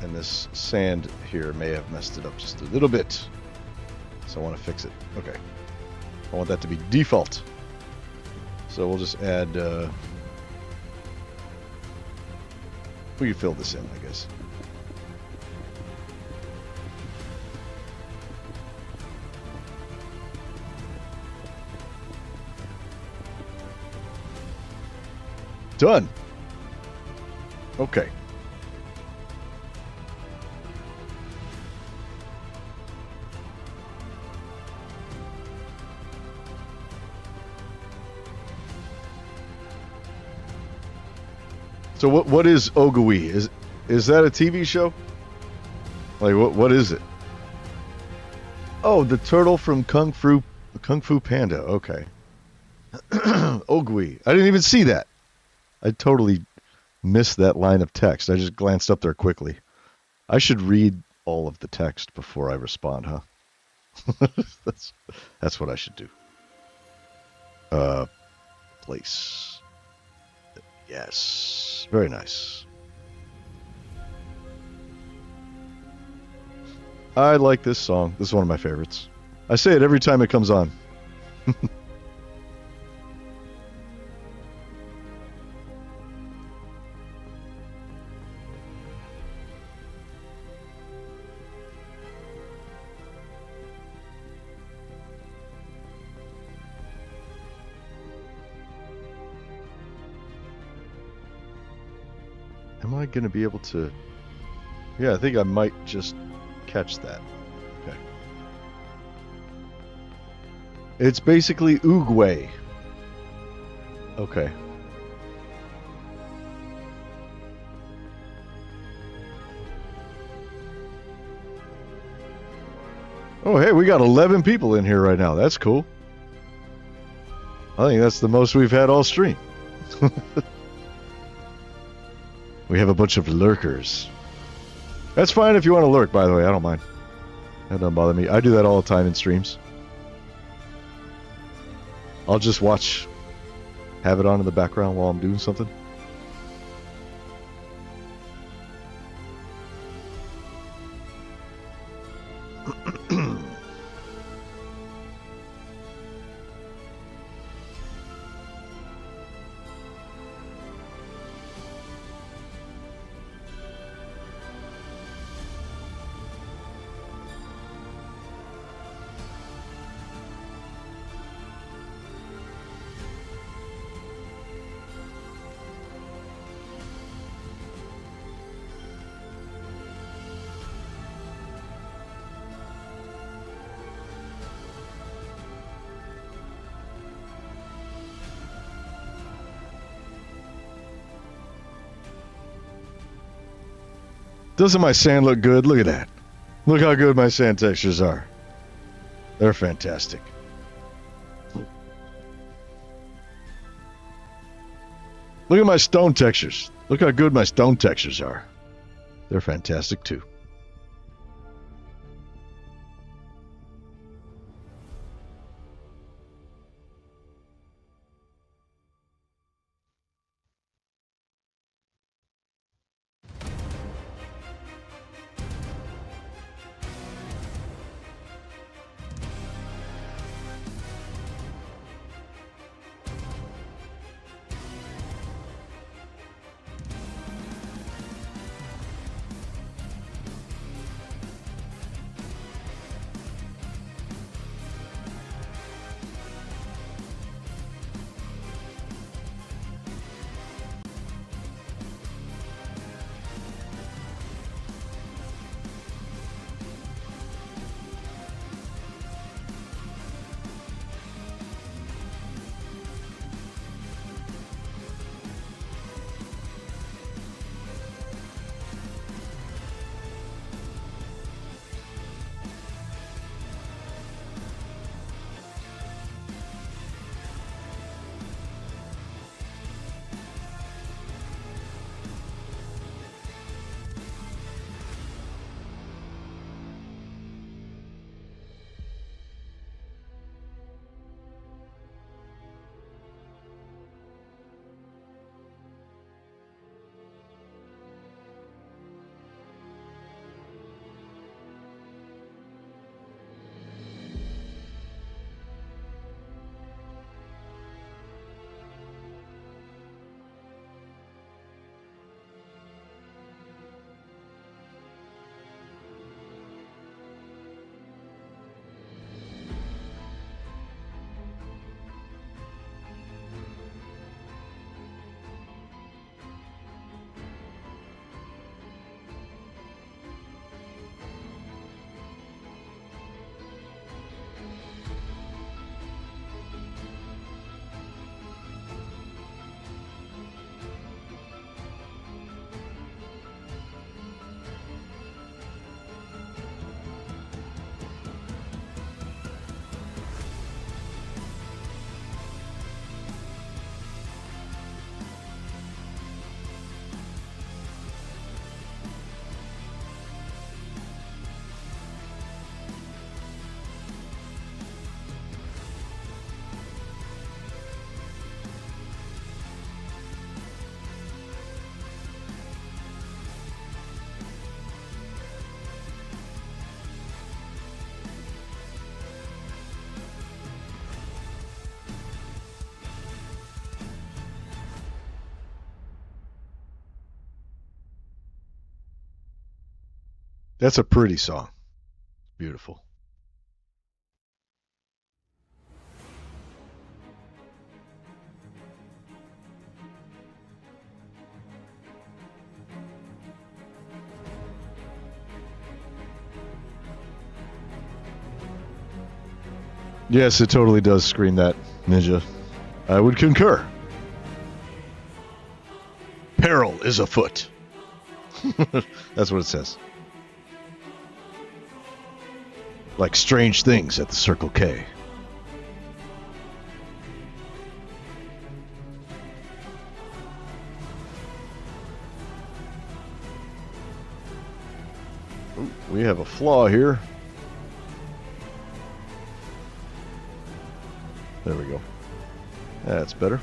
S1: And this sand here may have messed it up just a little bit. So I want to fix it. Okay. I want that to be default. So we'll just add... we can fill this in, I guess. Done. Okay. So what is Ogui? Is that a TV show? Like what is it? Oh, the turtle from Kung Fu Panda. Okay. Ogui. I didn't even see that. I totally missed that line of text. I just glanced up there quickly. I should read all of the text before I respond, huh? That's what I should do. Place. Yes. Very nice. I like this song. This is one of my favorites. I say it every time it comes on. Am I going to be able to... Yeah, I think I might just catch that. Okay. It's basically Oogway. Okay. Oh, hey, we got 11 people in here right now. That's cool. I think that's the most we've had all stream. We have a bunch of lurkers. That's fine if you want to lurk, by the way. I don't mind. That doesn't bother me. I do that all the time in streams. I'll just watch, have it on in the background while I'm doing something. Doesn't my sand look good? Look at that. Look how good my sand textures are. They're fantastic. Look at my stone textures. Look how good my stone textures are. They're fantastic too. That's a pretty song. Beautiful. Yes, it totally does scream that, Ninja. I would concur. Peril is afoot. That's what it says. Like strange things at the Circle K. Ooh, we have a flaw here. There we go. That's better.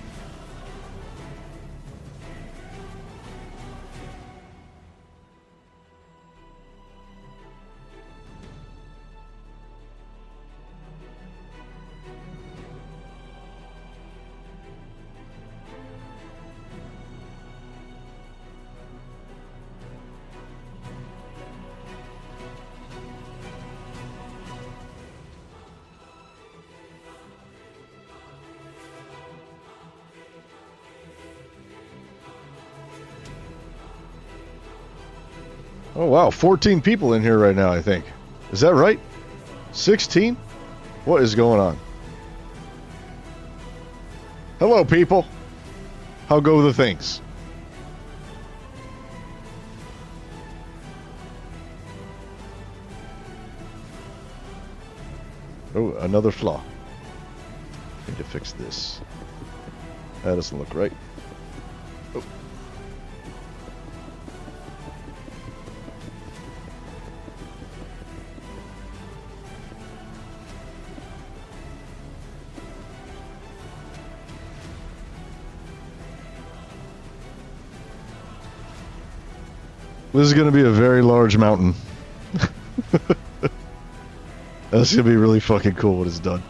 S1: Oh, wow. 14 people in here right now, I think. Is that right? 16? What is going on? Hello, people. How go the things? Oh, another flaw. Need to fix this. That doesn't look right. This is going to be a very large mountain. That's going to be really fucking cool when it's done.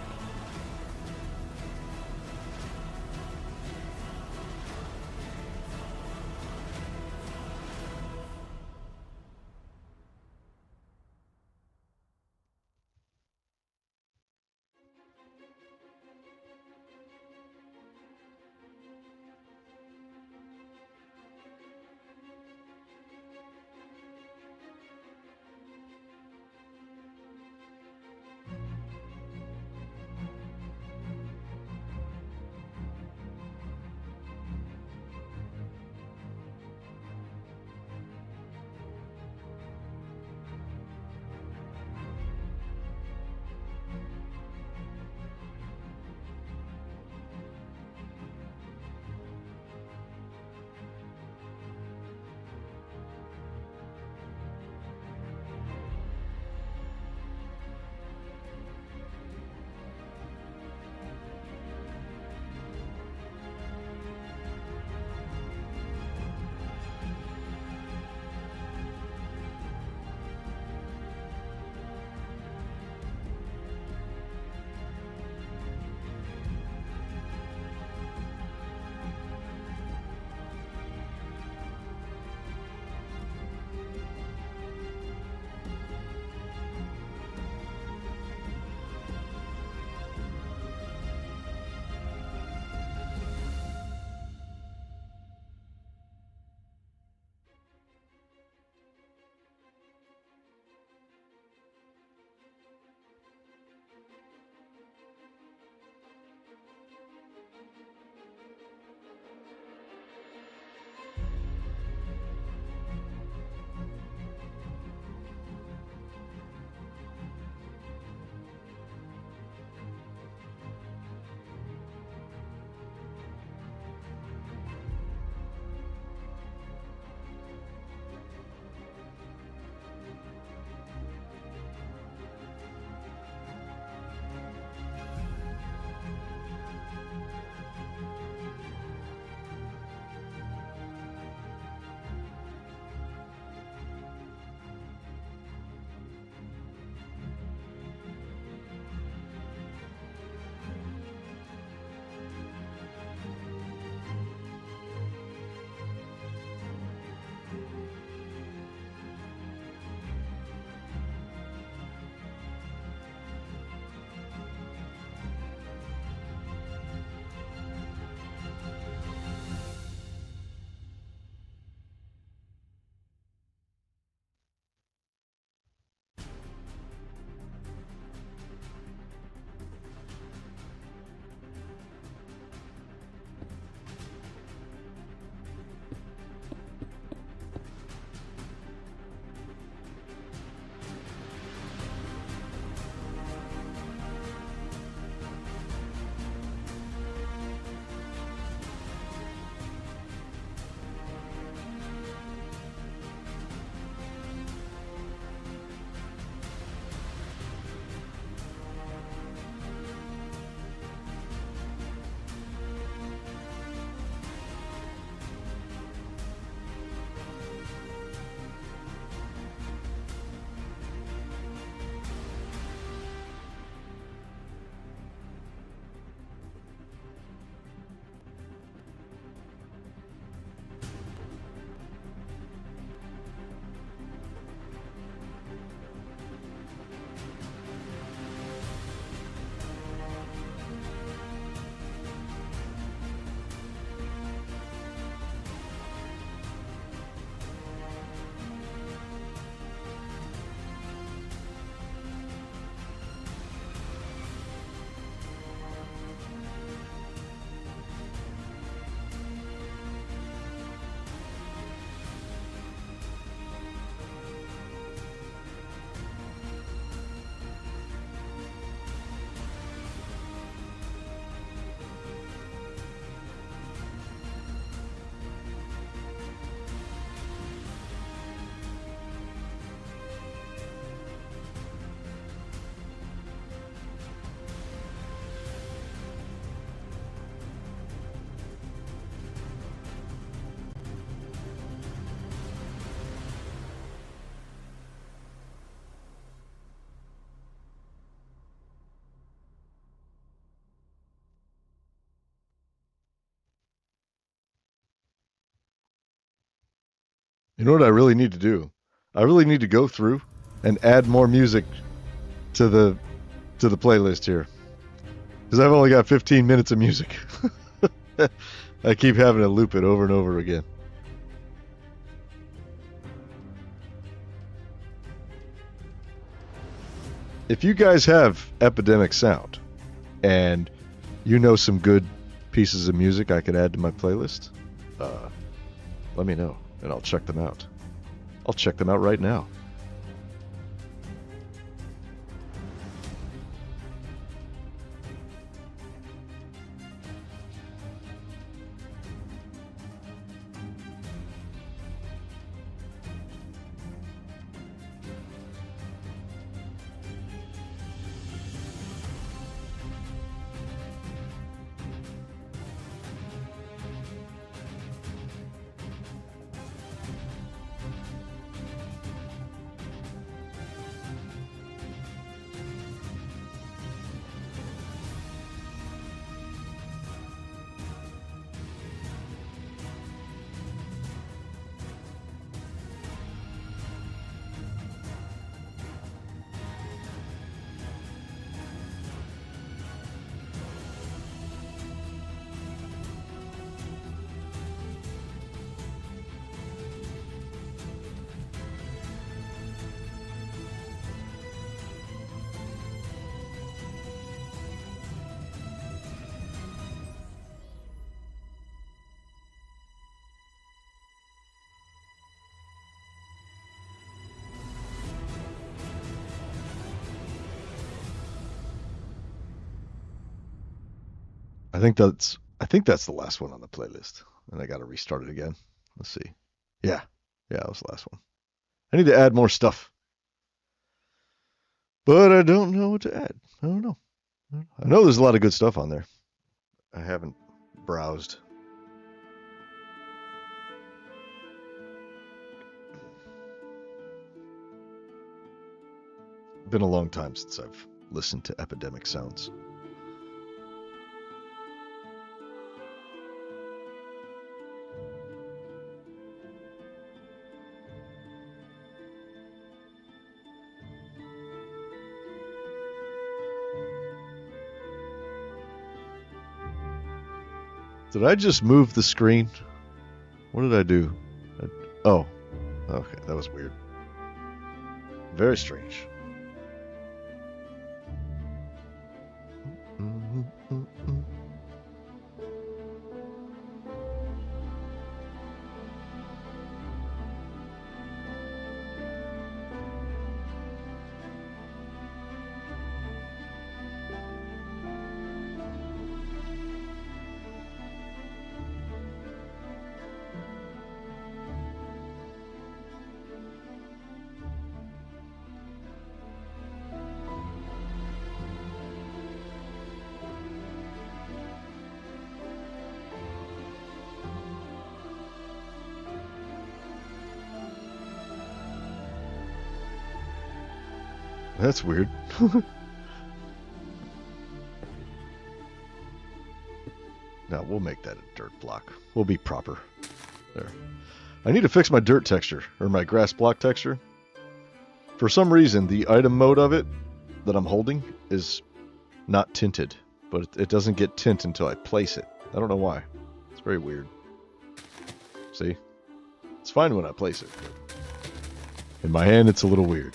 S1: You know what I really need to do? I really need to go through and add more music to the playlist here because I've only got 15 minutes of music. I keep having to loop it over and over again. If you guys have Epidemic Sound and you know some good pieces of music I could add to my playlist, let me know and I'll check them out. I'll check them out right now. I think that's the last one on the playlist, and I got to restart it again. Let's see. Yeah, yeah, that was the last one. I need to add more stuff, but I don't know what to add. I don't know. I know there's a lot of good stuff on there. I haven't browsed. Been a long time since I've listened to Epidemic Sounds. Did I just move the screen? What did I do? Oh, okay, that was weird. Very strange. That's weird. Now we'll make that a dirt block. We'll be proper. There. I need to fix my dirt texture, or my grass block texture. For some reason, the item mode of it that I'm holding is not tinted, but it doesn't get tint until I place it. I don't know why. It's very weird. See? It's fine when I place it, but in my hand it's a little weird.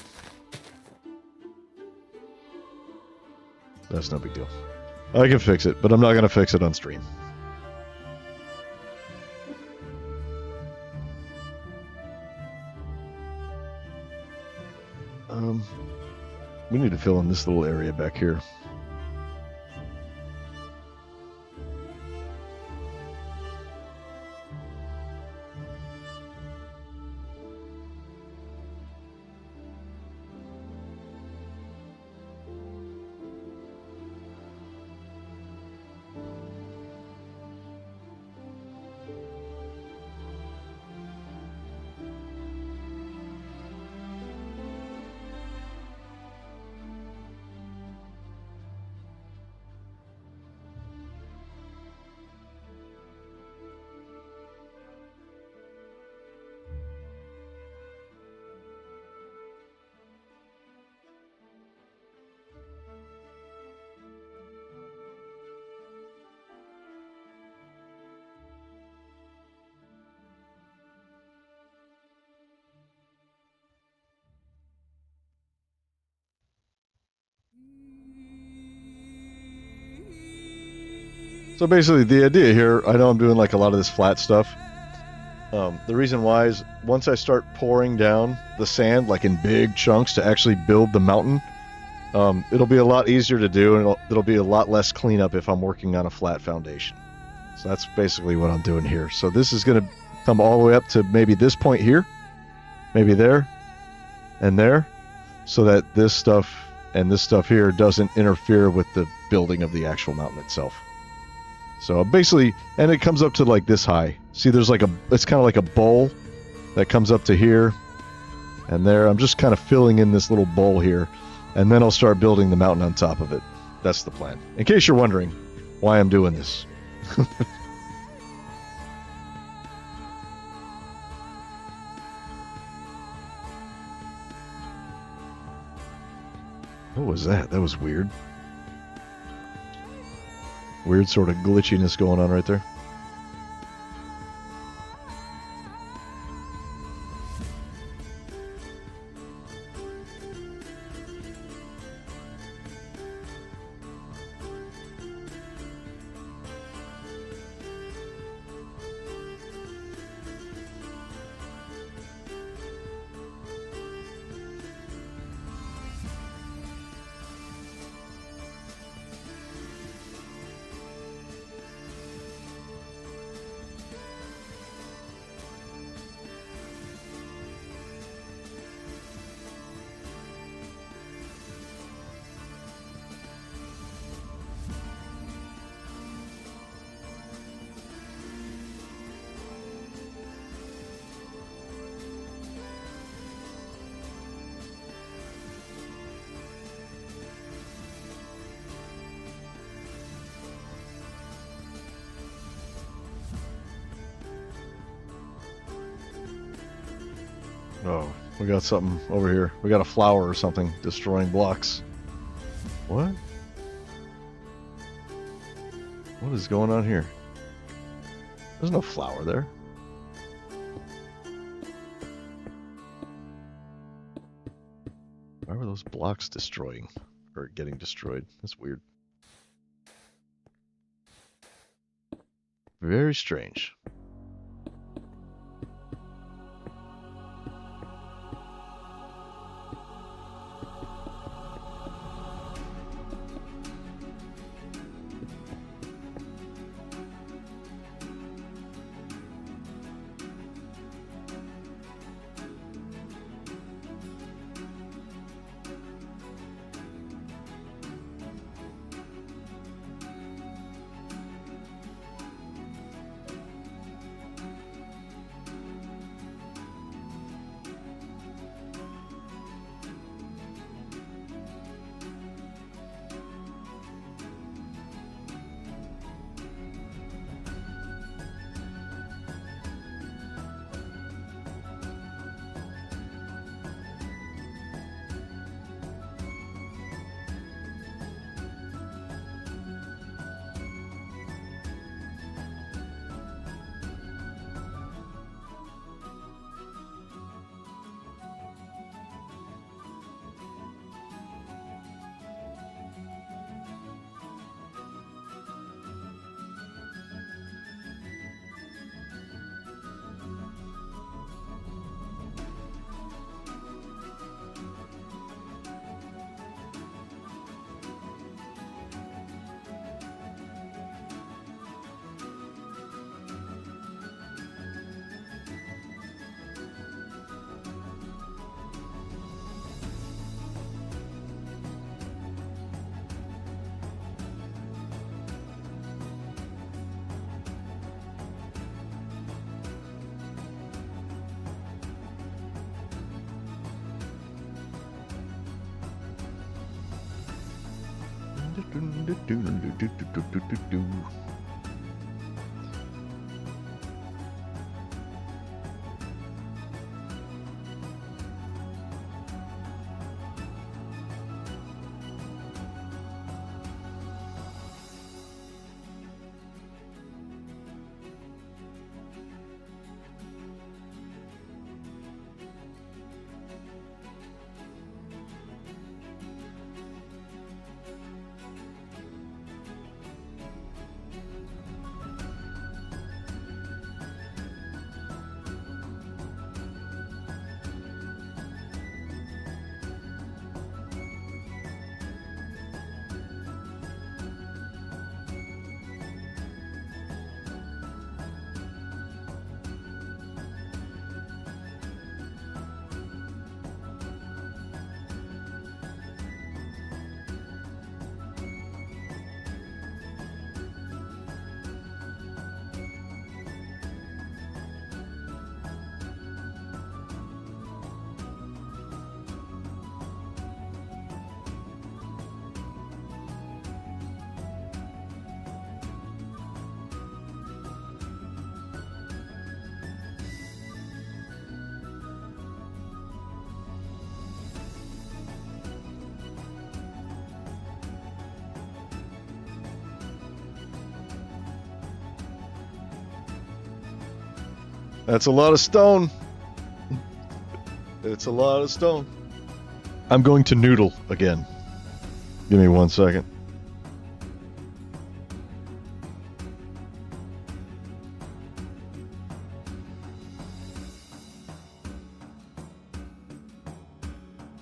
S1: That's no big deal. I can fix it, but I'm not going to fix it on stream. We need to fill in this little area back here. So basically, the idea here, I know I'm doing like a lot of this flat stuff. The reason why is once I start pouring down the sand like in big chunks to actually build the mountain, it'll be a lot easier to do, and it'll be a lot less cleanup if I'm working on a flat foundation. So that's basically what I'm doing here. So this is going to come all the way up to maybe this point here, maybe there, and there, so that this stuff and this stuff here doesn't interfere with the building of the actual mountain itself. So basically, and it comes up to like this high. See, there's like it's kind of like a bowl that comes up to here and there. I'm just kind of filling in this little bowl here, and then I'll start building the mountain on top of it. That's the plan. In case you're wondering why I'm doing this. What was that? That was weird. Weird sort of glitchiness going on right there. Oh, we got something over here. We got a flower or something destroying blocks. What? What is going on here? There's no flower there. Why were those blocks destroying? Or getting destroyed? That's weird. Very strange. That's a lot of stone. It's a lot of stone. I'm going to noodle again. Give me 1 second.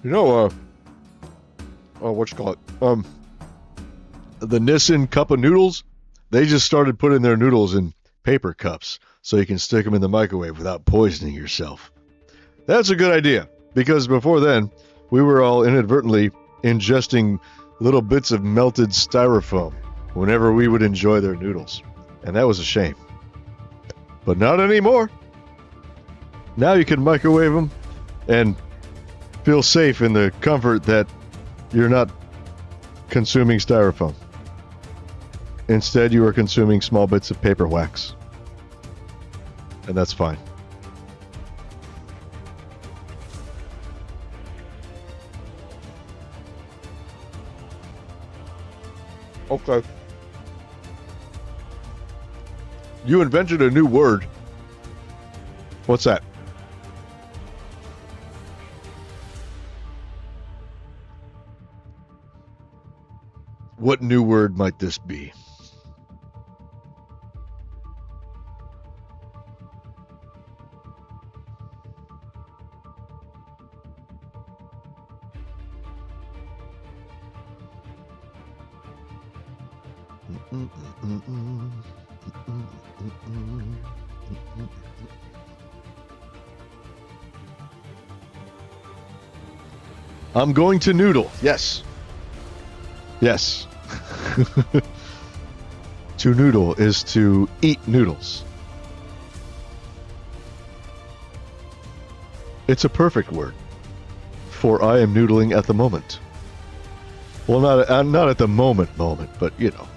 S1: You know, what you call it? The Nissin cup of noodles, they just started putting their noodles in paper cups so you can stick them in the microwave without poisoning yourself. That's a good idea, because before then, we were all inadvertently ingesting little bits of melted styrofoam whenever we would enjoy their noodles. And that was a shame. But not anymore. Now you can microwave them and feel safe in the comfort that you're not consuming styrofoam. Instead, you are consuming small bits of paper wax. And that's fine. Okay. You invented a new word. What's that? What new word might this be? I'm going to noodle. Yes. Yes. To noodle is to eat noodles. It's a perfect word. For I am noodling at the moment. Well, not at the moment, but you know.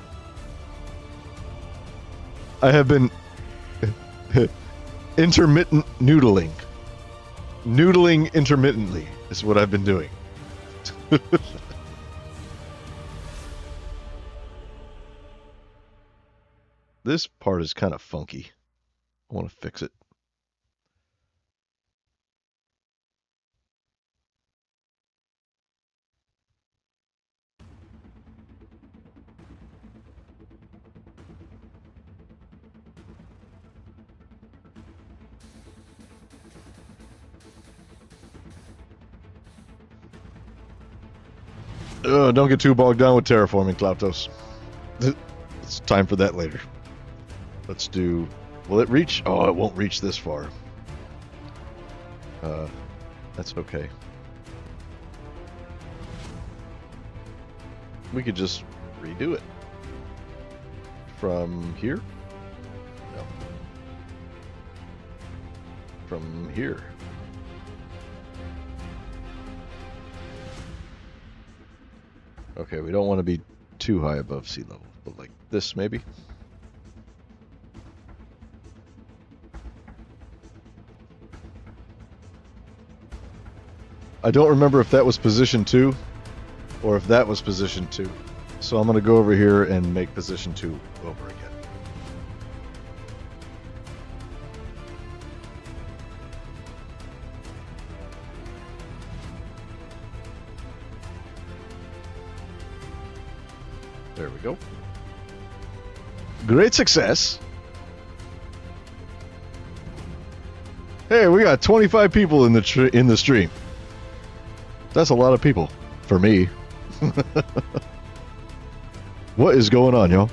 S1: I have been intermittent noodling. Noodling intermittently is what I've been doing. This part is kind of funky. I want to fix it. Don't get too bogged down with terraforming, Klautos. It's time for that later. Let's do... Will it reach? Oh, it won't reach this far. That's okay. We could just redo it. From here? No. From here. Okay, we don't want to be too high above sea level, but like this maybe? I don't remember if that was position 2 or if that was position 2. So I'm going to go over here and make position 2 over again. There we go. Great success. Hey, we got 25 people in the stream. That's a lot of people for me. What is going on, y'all?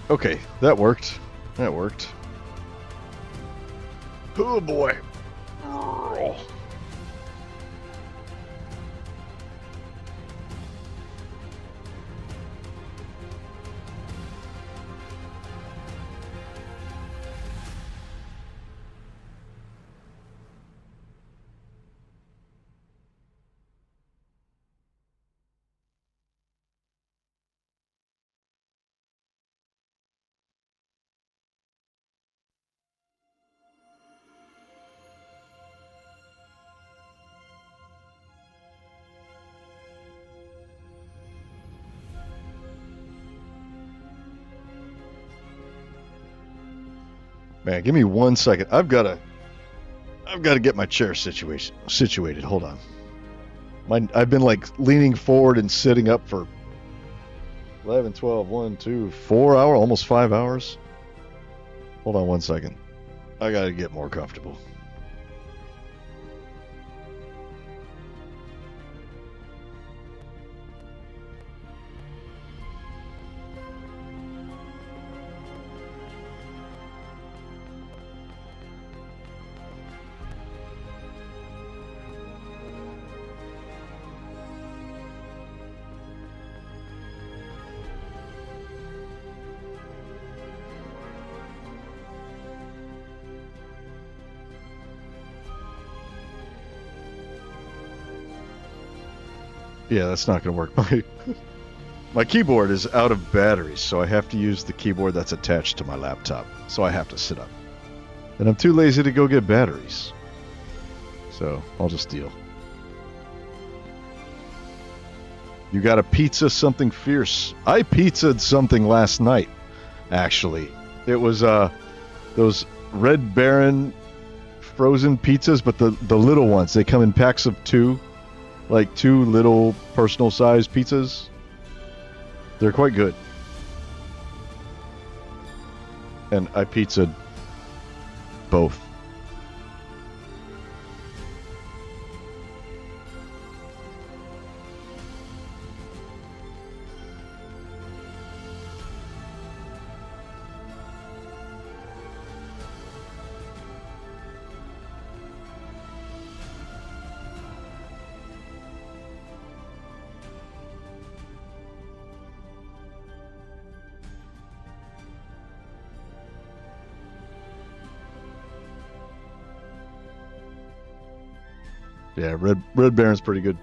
S1: Okay, that worked. That worked. Oh boy. Man, give me 1 second. I've got to get my chair situated. Hold on. I've been like leaning forward and sitting up for 11, 12, 1, 2, 4 hours, almost 5 hours. Hold on 1 second. I got to get more comfortable. Yeah, that's not going to work. My keyboard is out of batteries, so I have to use the keyboard that's attached to my laptop. So I have to sit up. And I'm too lazy to go get batteries. So I'll just deal. You got a pizza something fierce. I pizzaed something last night, actually. It was those Red Baron frozen pizzas, but the little ones. They come in packs of 2. Like 2 little personal sized pizzas. They're quite good. And I pizzaed both. Yeah, Red Baron's pretty good.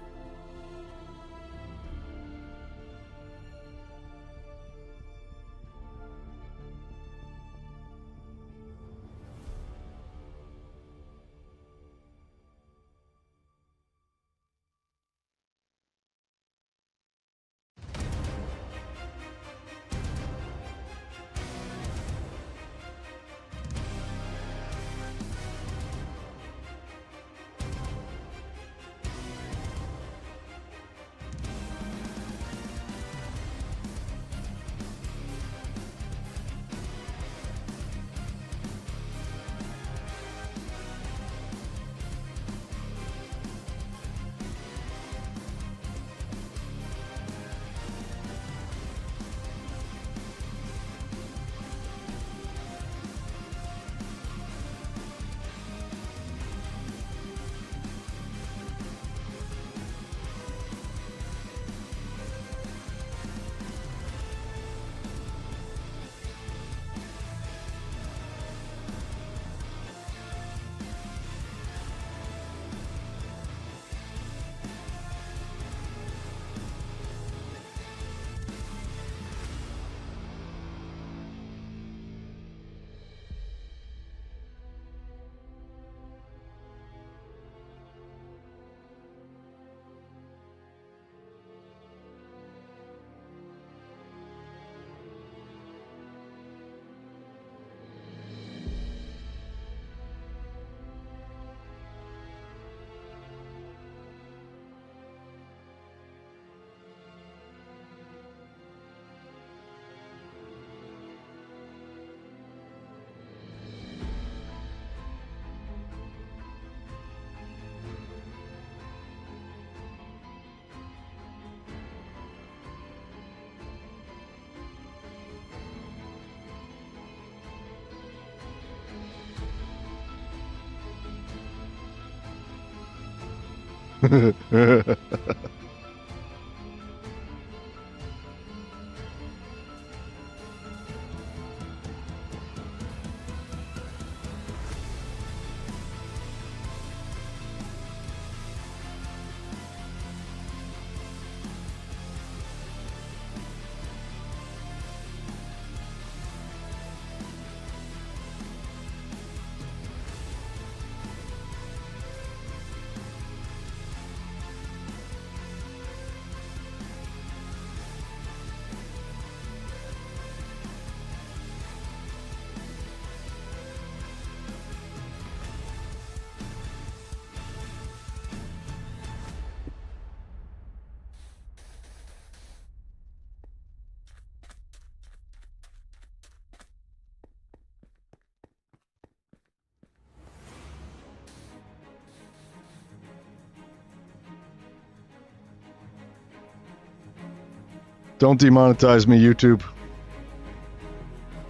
S1: Don't demonetize me, YouTube.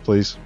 S1: Please.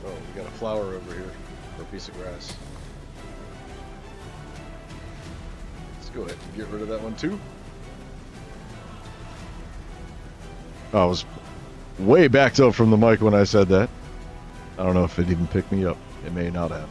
S1: Oh, we got a flower over here, or a piece of grass. Let's go ahead and get rid of that one too. Oh, I was way backed up from the mic when I said that. I don't know if it even picked me up. It may not have.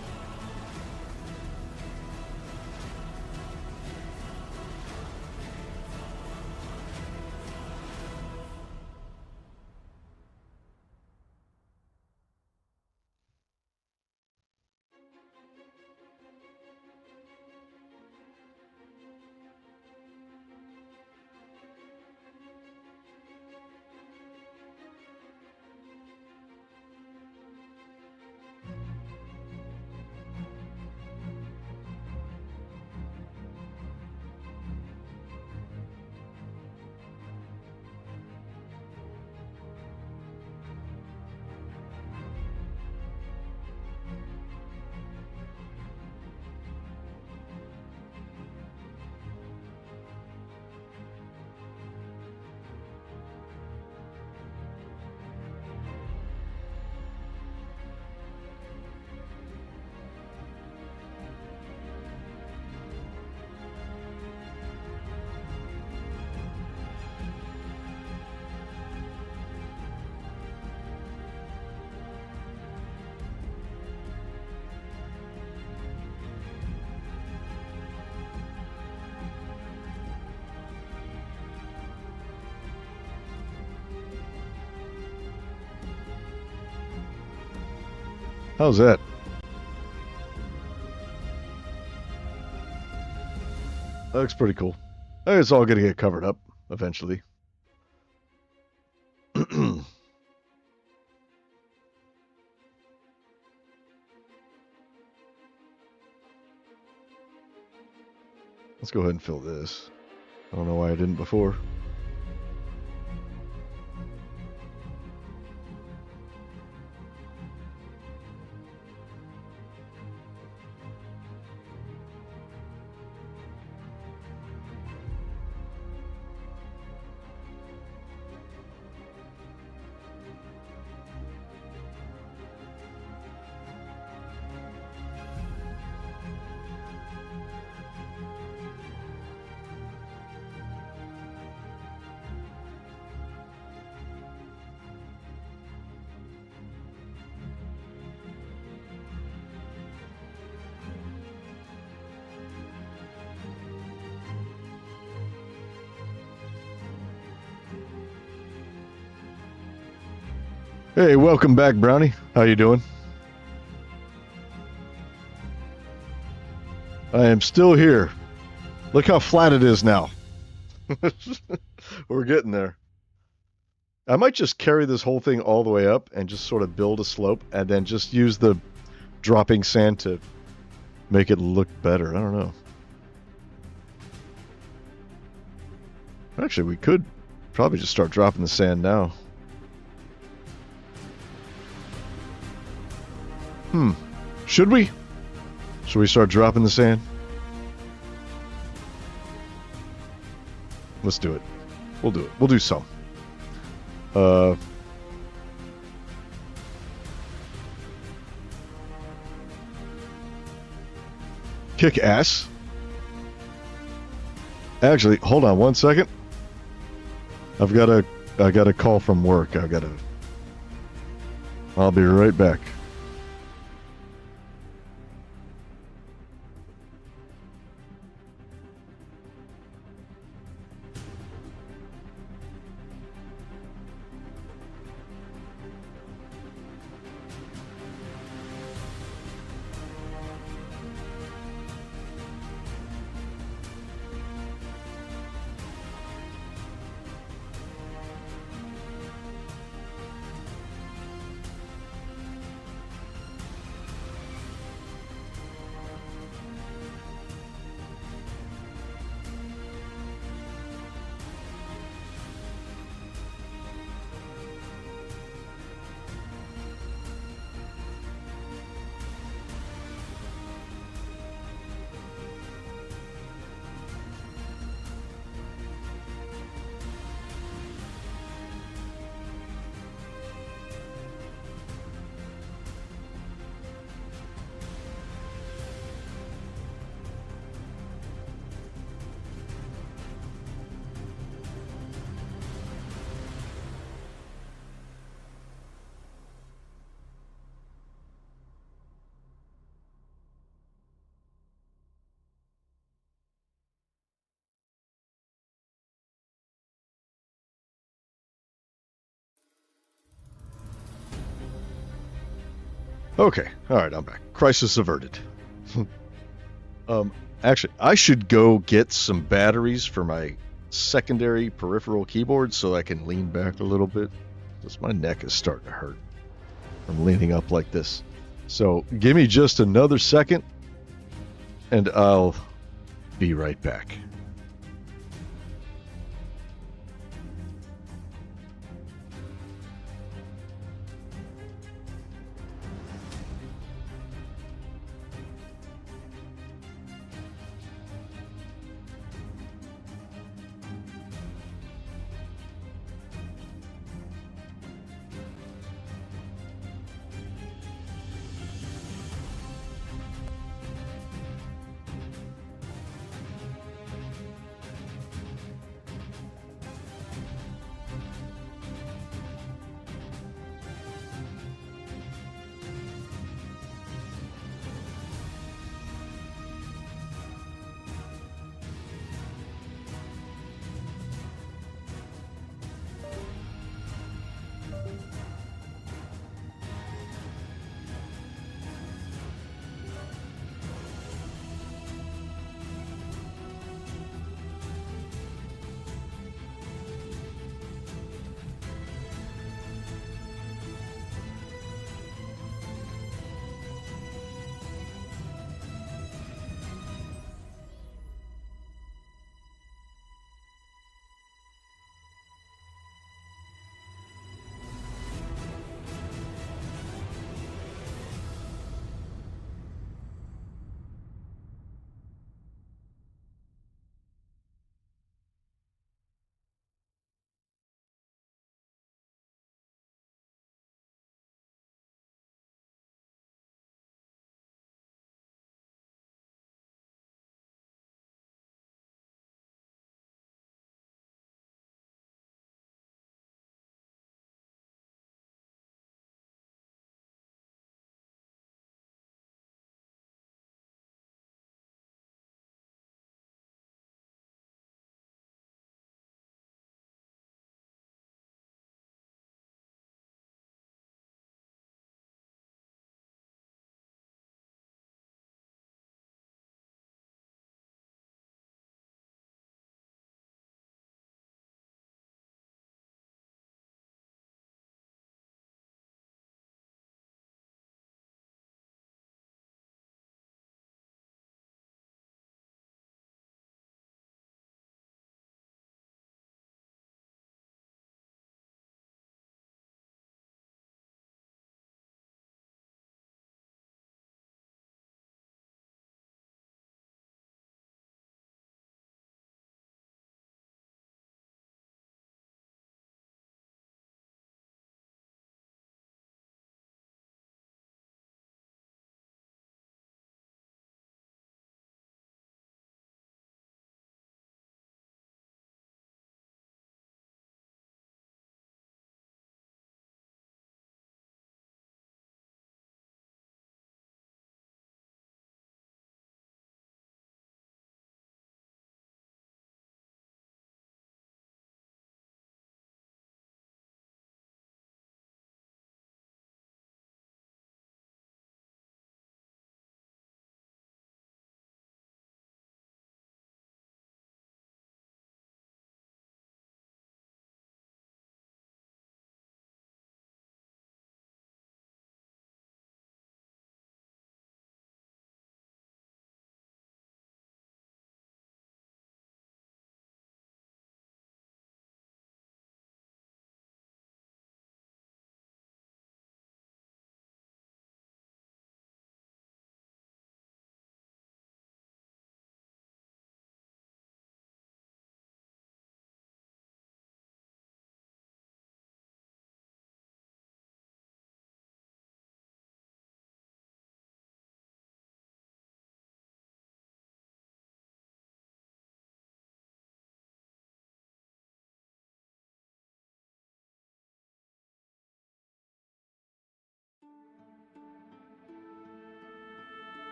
S1: How's that? That looks pretty cool. I think it's all going to get covered up eventually. Let's go ahead and fill this. I don't know why I didn't before. Hey, welcome back, Brownie. How you doing? I am still here. Look how flat it is now. We're getting there. I might just carry this whole thing all the way up and just sort of build a slope and then just use the dropping sand to make it look better. I don't know. Actually, we could probably just start dropping the sand now. Should we? Should we start dropping the sand? Let's do it. We'll do it. We'll do some. Kick ass. Actually, hold on one second. I got a call from work. I'll be right back. Okay, all right, I'm back. Crisis averted. Actually, I should go get some batteries for my secondary peripheral keyboard so I can lean back a little bit, because my neck is starting to hurt from leaning up like this. So give me just another second, and I'll be right back.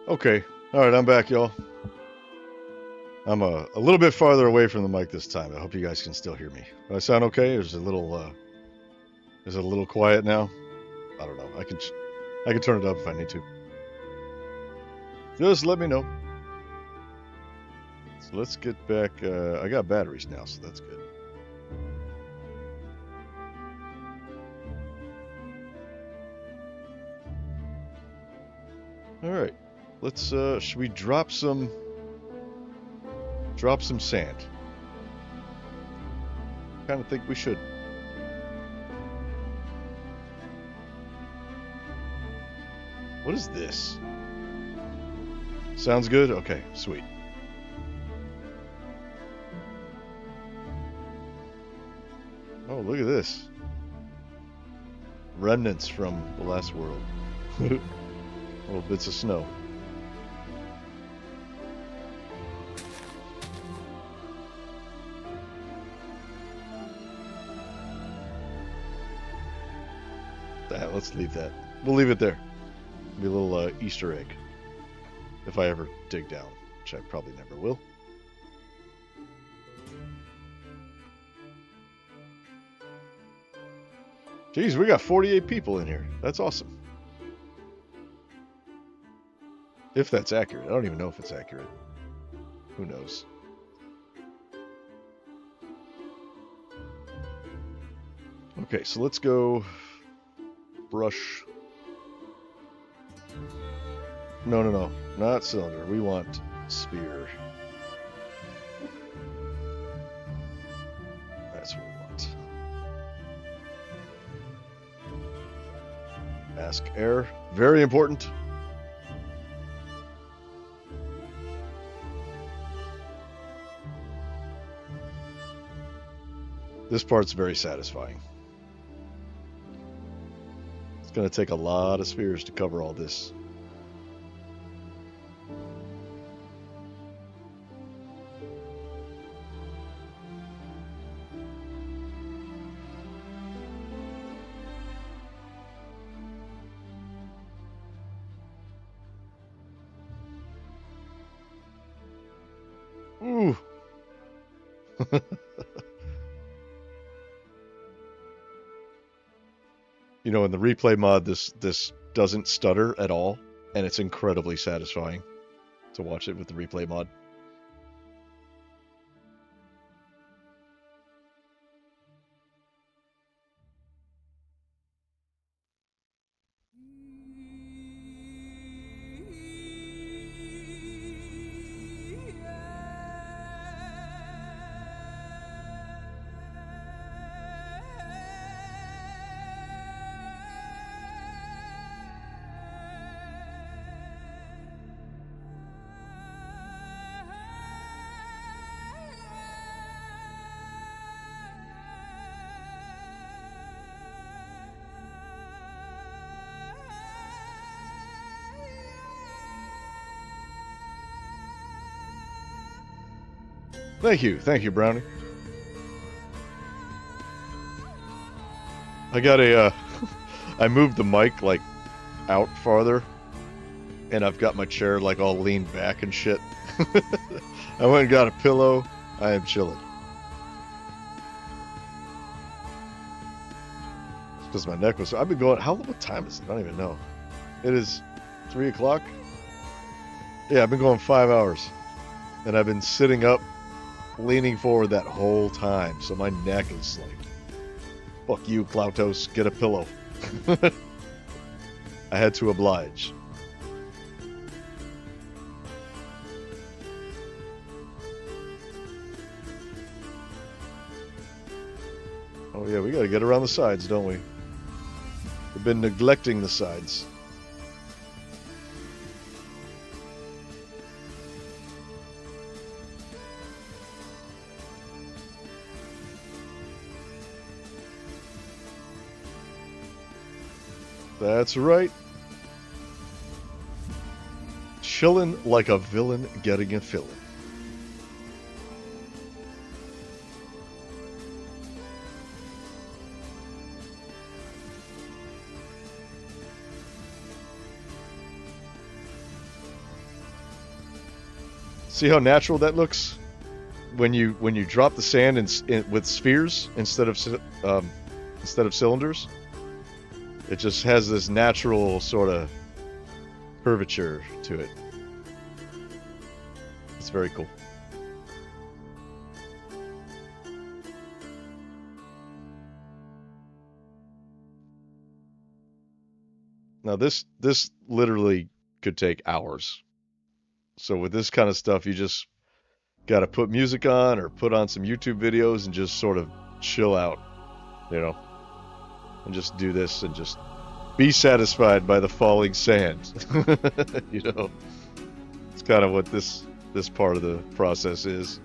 S1: Okay. All right, I'm back, y'all. I'm a little bit farther away from the mic this time. I hope you guys can still hear me. Do I sound okay? Is it a little quiet now? I don't know. I can turn it up if I need to. Just let me know. So let's get back. I got batteries now, so that's good. All right. Let's. Should we drop some sand? Kind of think we should. What is this? Sounds good? Okay, sweet. Oh, look at this. Remnants from the last world. Little bits of snow. Let's leave that. We'll leave it there. Be a little Easter egg. If I ever dig down, which I probably never will. Jeez, we got 48 people in here. That's awesome. If that's accurate. I don't even know if it's accurate. Who knows? Okay, so let's go brush. No. Not cylinder. We want sphere. That's what we want. Ask air. Very important. This part's very satisfying. It's going to take a lot of spheres to cover all this. Ooh. You know, in the replay mod, this doesn't stutter at all, and it's incredibly satisfying to watch it with the replay mod. Thank you, Brownie. I got a, I moved the mic, like, out farther, and I've got my chair, like, all leaned back and shit. I went and got a pillow. I am chilling. Because my neck was, I've been going, what time is it? I don't even know. It is 3 o'clock? Yeah, I've been going 5 hours. And I've been sitting up, leaning forward that whole time, so my neck is like, fuck you, Klautos, get a pillow. I had to oblige. Oh yeah, we gotta get around the sides, don't we? We've been neglecting the sides. That's right. Chillin' like a villain getting a fillin'. See how natural that looks when you drop the sand with spheres instead of cylinders. It just has this natural sort of curvature to it. It's very cool. Now this literally could take hours. So with this kind of stuff, you just got to put music on or put on some YouTube videos and just sort of chill out, you know, and just do this and just be satisfied by the falling sand. You know, it's kind of what this part of the process is.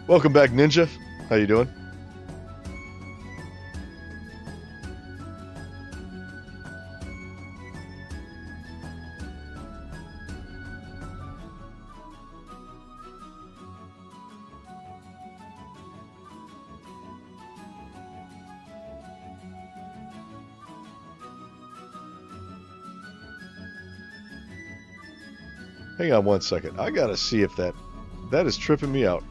S1: Welcome back, Ninja. How you doing? Hang on one second. I gotta see if that is tripping me out.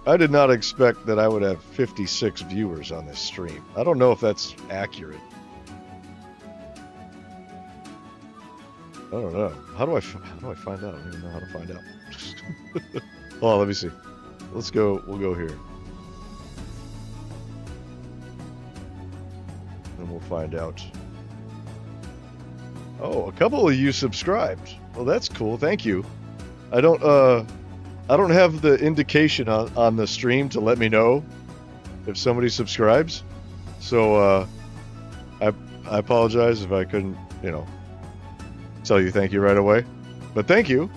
S1: I did not expect that I would have 56 viewers on this stream. I don't know if that's accurate. I don't know. How do I find out? I don't even know how to find out. Oh, let me see. Let's go. We'll go here. And we'll find out. Oh, a couple of you subscribed. Well, that's cool. Thank you. I don't have the indication on the stream to let me know if somebody subscribes. So I apologize if I couldn't, tell you thank you right away. But thank you.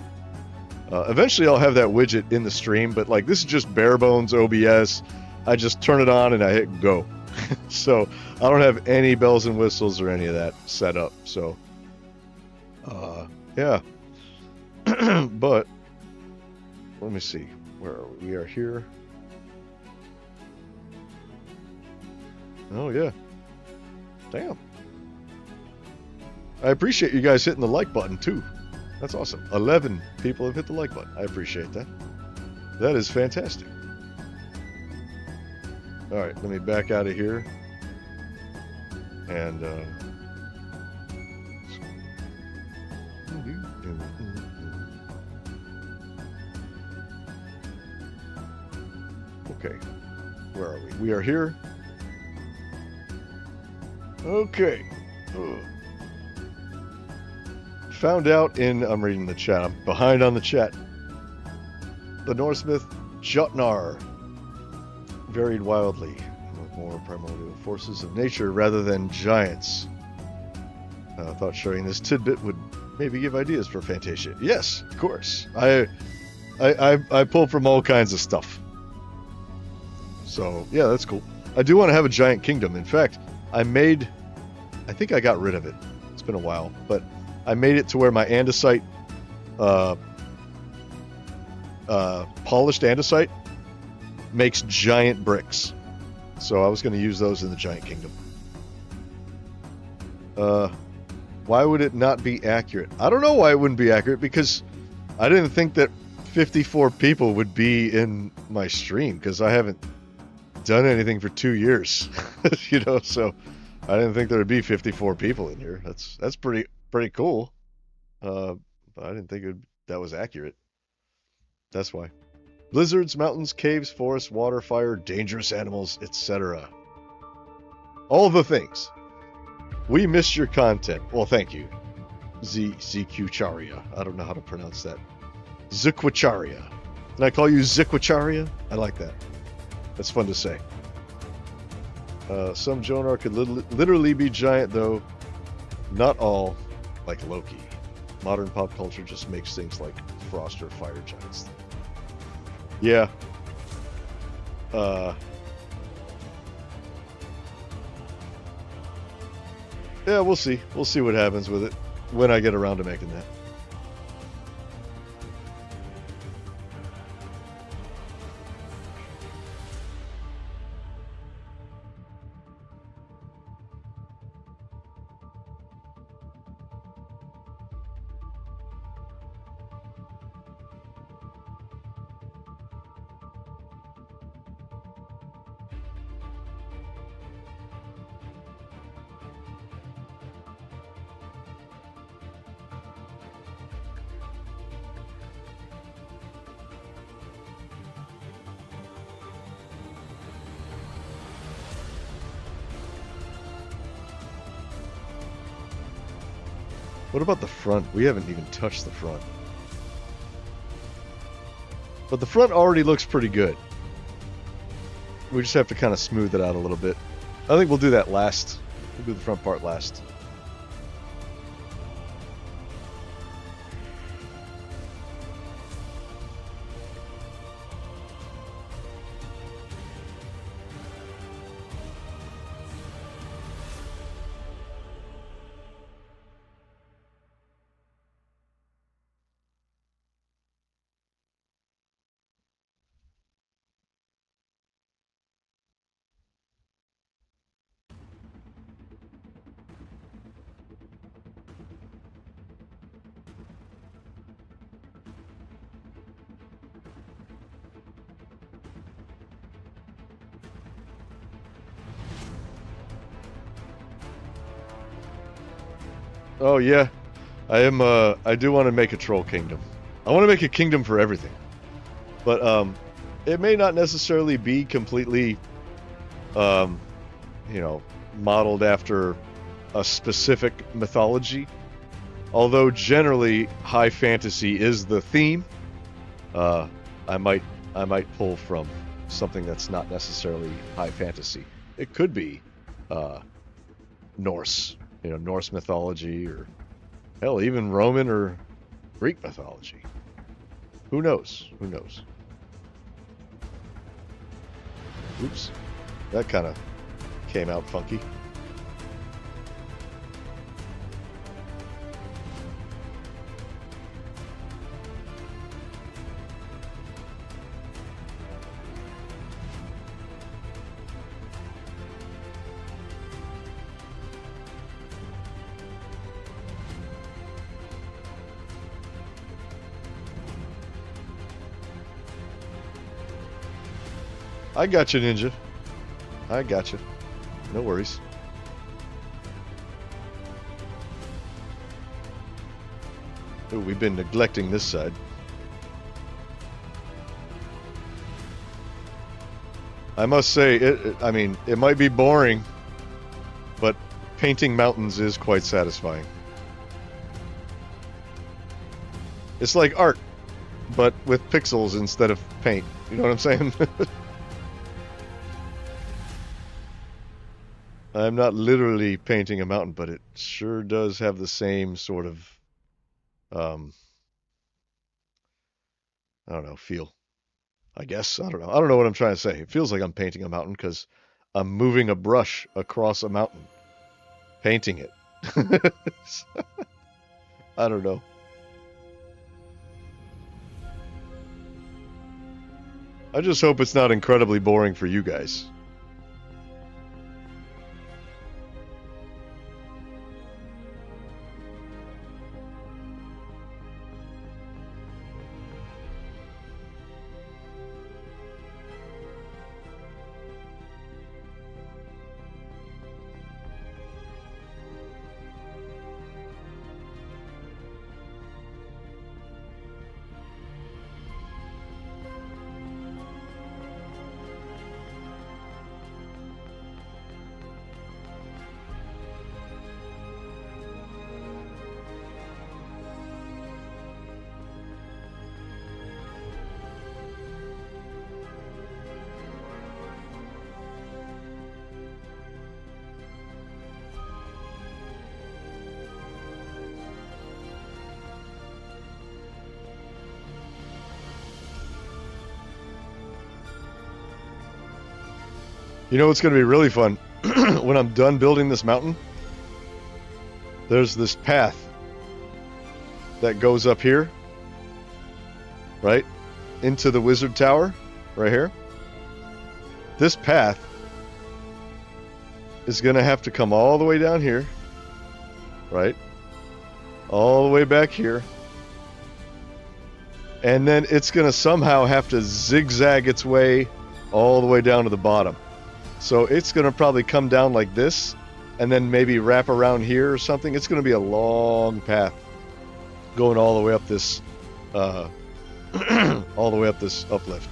S1: Eventually I'll have that widget in the stream, but like this is just bare bones OBS. I just turn it on and I hit go. So I don't have any bells and whistles or any of that set up. So yeah. But let me see. Where are we? We are here. Oh, yeah. Damn. I appreciate you guys hitting the like button, too. That's awesome. 11 people have hit the like button. I appreciate that. That is fantastic. All right, let me back out of here. And, okay, where are we? We are here. Okay. Ugh. Found out I'm reading the chat, I'm behind on the chat. The Norse myth Jotnar varied wildly with more primordial forces of nature rather than giants. I thought sharing this tidbit would maybe give ideas for Fantasia. Yes, of course. I pull from all kinds of stuff. So, yeah, that's cool. I do want to have a giant kingdom. In fact, I think I got rid of it. It's been a while, but I made it to where my andesite, polished andesite makes giant bricks. So I was going to use those in the giant kingdom. Why would it not be accurate? I don't know why it wouldn't be accurate, because I didn't think that 54 people would be in my stream, because I haven't done anything for 2 years. So I didn't think there would be 54 people in here. That's pretty cool. But I didn't think that was accurate. That's why. Blizzards, mountains, caves, forests, water, fire, dangerous animals, etc. All the things. We missed your content. Well, thank you. ZQcharia. I don't know how to pronounce that. Ziquacharia. Can I call you Ziquacharia? I like that. That's fun to say. Some Jonar could literally be giant, though. Not all, like Loki. Modern pop culture just makes things like Frost or Fire Giants. Yeah. Yeah, we'll see. We'll see what happens with it when I get around to making that. What about the front? We haven't even touched the front. But the front already looks pretty good. We just have to kind of smooth it out a little bit. I think we'll do that last. We'll do the front part last. Oh yeah, I am. I do want to make a troll kingdom. I want to make a kingdom for everything, but it may not necessarily be completely, you know, modeled after a specific mythology. Although generally high fantasy is the theme, I might pull from something that's not necessarily high fantasy. It could be Norse. Norse mythology, or hell, even Roman or Greek mythology. Who knows? Who knows? Oops. That kind of came out funky. I got you, Ninja. I got you. No worries. Ooh, we've been neglecting this side. I must say, it might be boring, but painting mountains is quite satisfying. It's like art, but with pixels instead of paint. You know what I'm saying? I'm not literally painting a mountain, but it sure does have the same sort of, I don't know, feel. I guess. I don't know. I don't know what I'm trying to say. It feels like I'm painting a mountain because I'm moving a brush across a mountain, painting it. I don't know. I just hope it's not incredibly boring for you guys. You know what's going to be really fun? When I'm done building this mountain, there's this path that goes up here, right? Into the wizard tower, right here. This path is going to have to come all the way down here, right? All the way back here. And then it's going to somehow have to zigzag its way all the way down to the bottom. So it's going to probably come down like this and then maybe wrap around here or something. It's going to be a long path going all the way up this all the way up this uplift.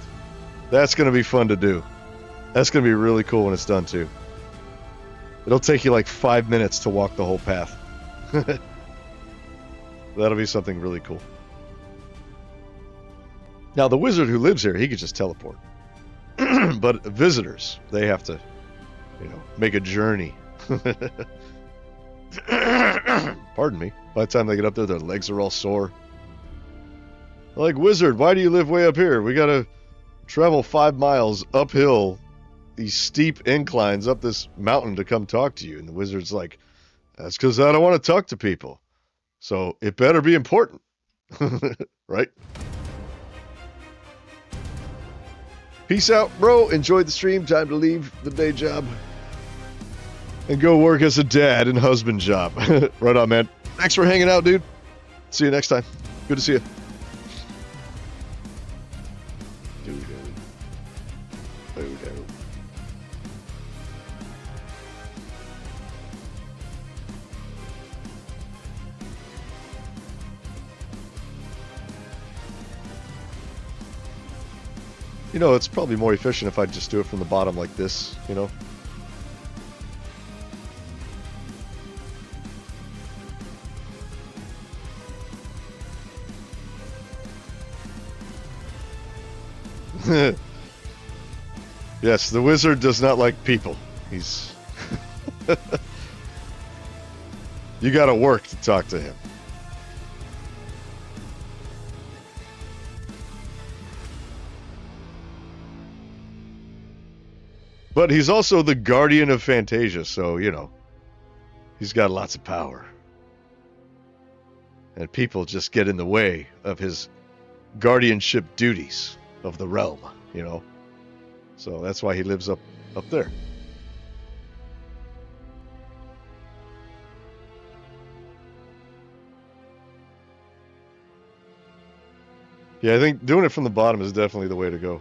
S1: That's going to be fun to do. That's going to be really cool when it's done too. It'll take you like 5 minutes to walk the whole path. That'll be something really cool. Now, the wizard who lives here, he could just teleport. But visitors, they have to, make a journey. Pardon me. By the time they get up there, their legs are all sore. Like, wizard, why do you live way up here? We gotta travel 5 miles uphill, these steep inclines up this mountain to come talk to you. And the wizard's like, that's because I don't want to talk to people. So it better be important. Right? Peace out, bro. Enjoyed the stream. Time to leave the day job and go work as a dad and husband job. Right on, man. Thanks for hanging out, dude. See you next time. Good to see you. It's probably more efficient if I just do it from the bottom like this, Yes, the wizard does not like people. He's... You gotta work to talk to him. But he's also the guardian of Fantasia, so, he's got lots of power. And people just get in the way of his guardianship duties of the realm, So that's why he lives up there. Yeah, I think doing it from the bottom is definitely the way to go.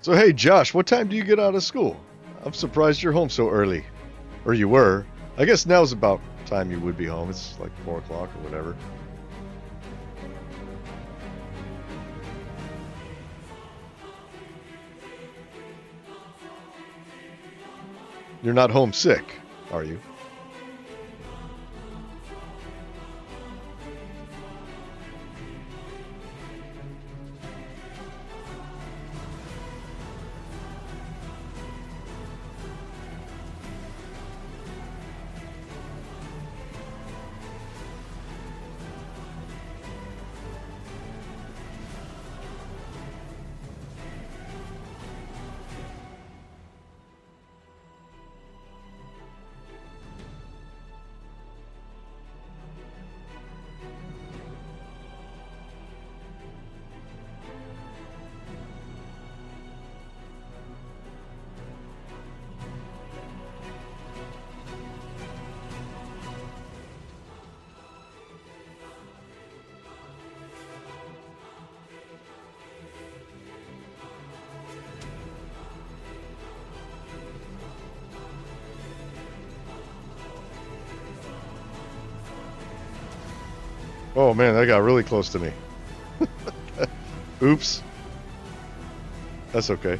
S1: So, hey, Josh, what time do you get out of school? I'm surprised you're home so early. Or you were. I guess now's about time you would be home. It's like 4 o'clock or whatever. You're not homesick, are you? Oh man, that got really close to me. Oops. That's okay.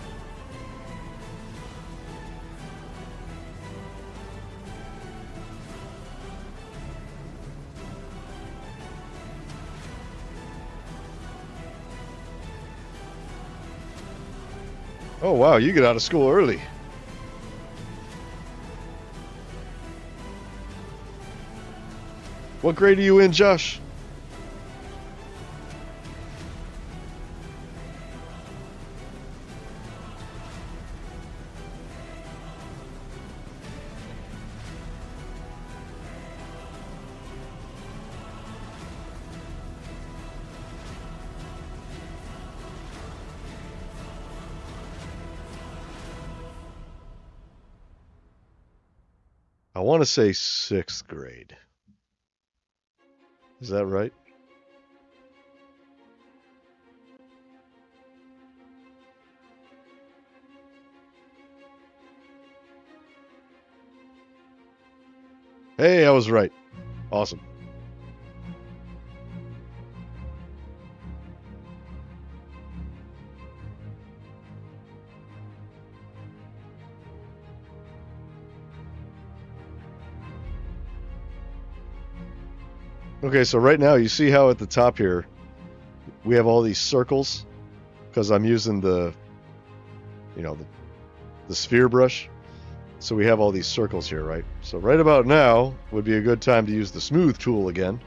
S1: Oh wow, you get out of school early. What grade are you in, Josh? I want to say 6th grade. Is that right? Hey, I was right. Awesome. Okay, so right now you see how at the top here we have all these circles because I'm using the, the sphere brush. So we have all these circles here, right? So right about now would be a good time to use the smooth tool again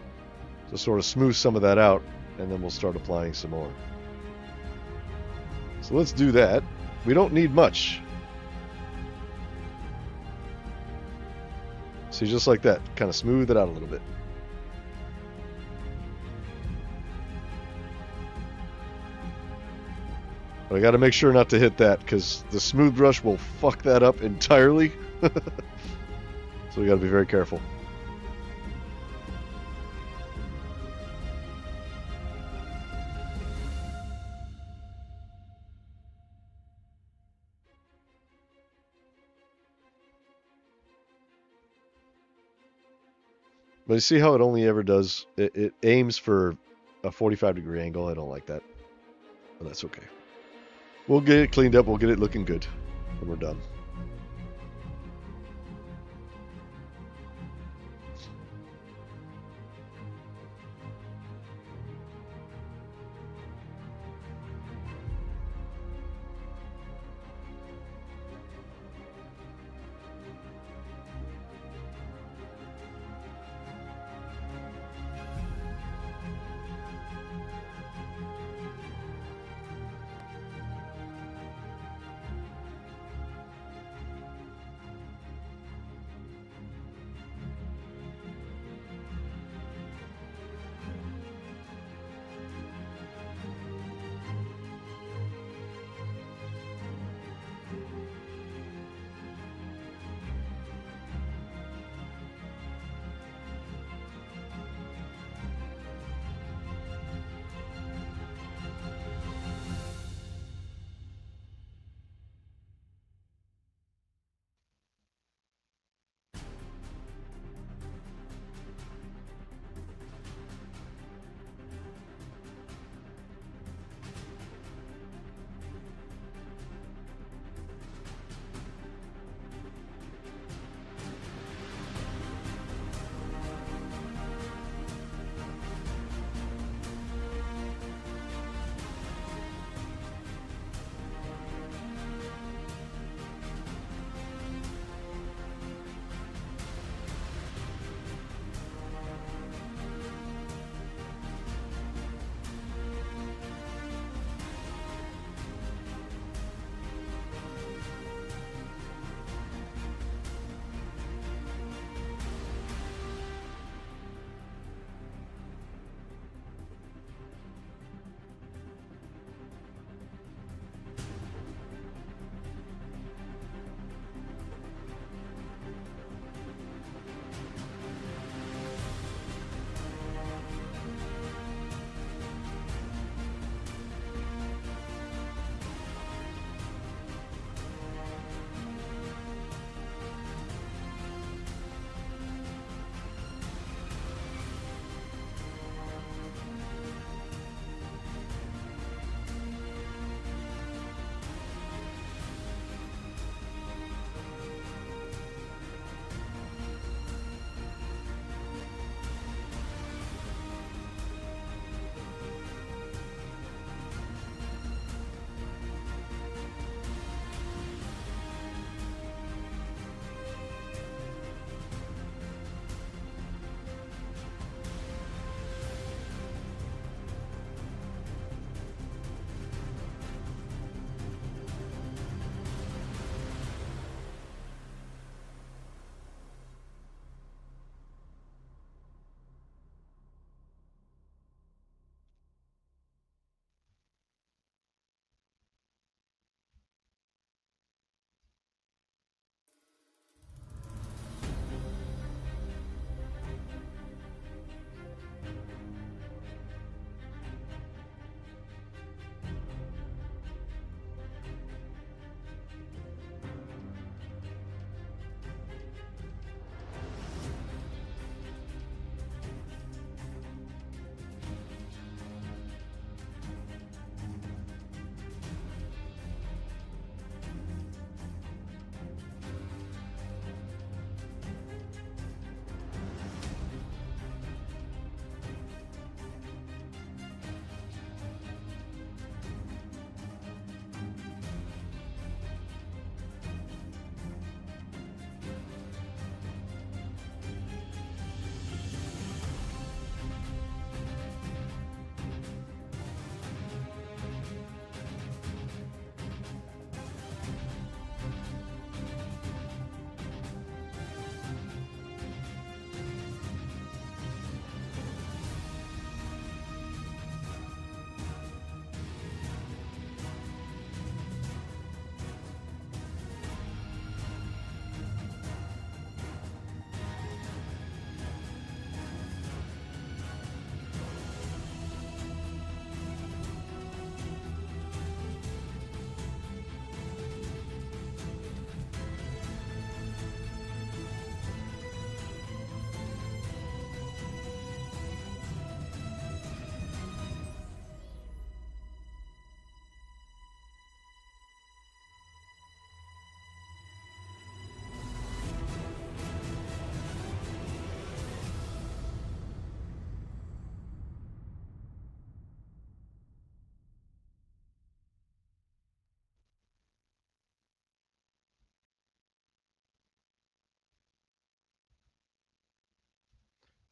S1: to sort of smooth some of that out, and then we'll start applying some more. So let's do that. We don't need much. See, just like that, kind of smooth it out a little bit. But I got to make sure not to hit that because the smooth brush will fuck that up entirely. So we got to be very careful. But you see how it only ever does, it aims for a 45-degree angle. I don't like that, but that's okay. We'll get it cleaned up. We'll get it looking good when we're done.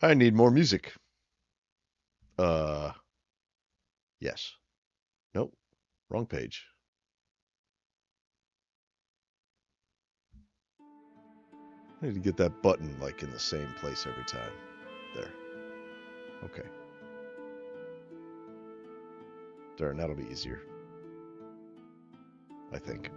S1: I need more music. Uh, yes. Nope. Wrong page. I need to get that button like in the same place every time. There. Okay. There, and that'll be easier. I think.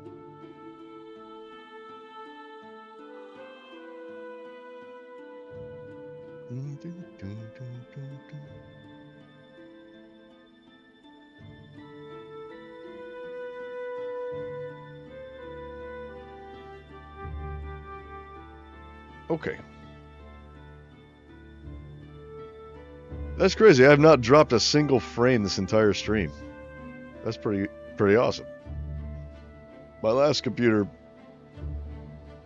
S1: Okay. That's crazy. I have not dropped a single frame this entire stream. That's pretty awesome. My last computer,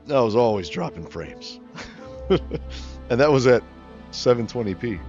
S1: I was always dropping frames. And that was at 720p.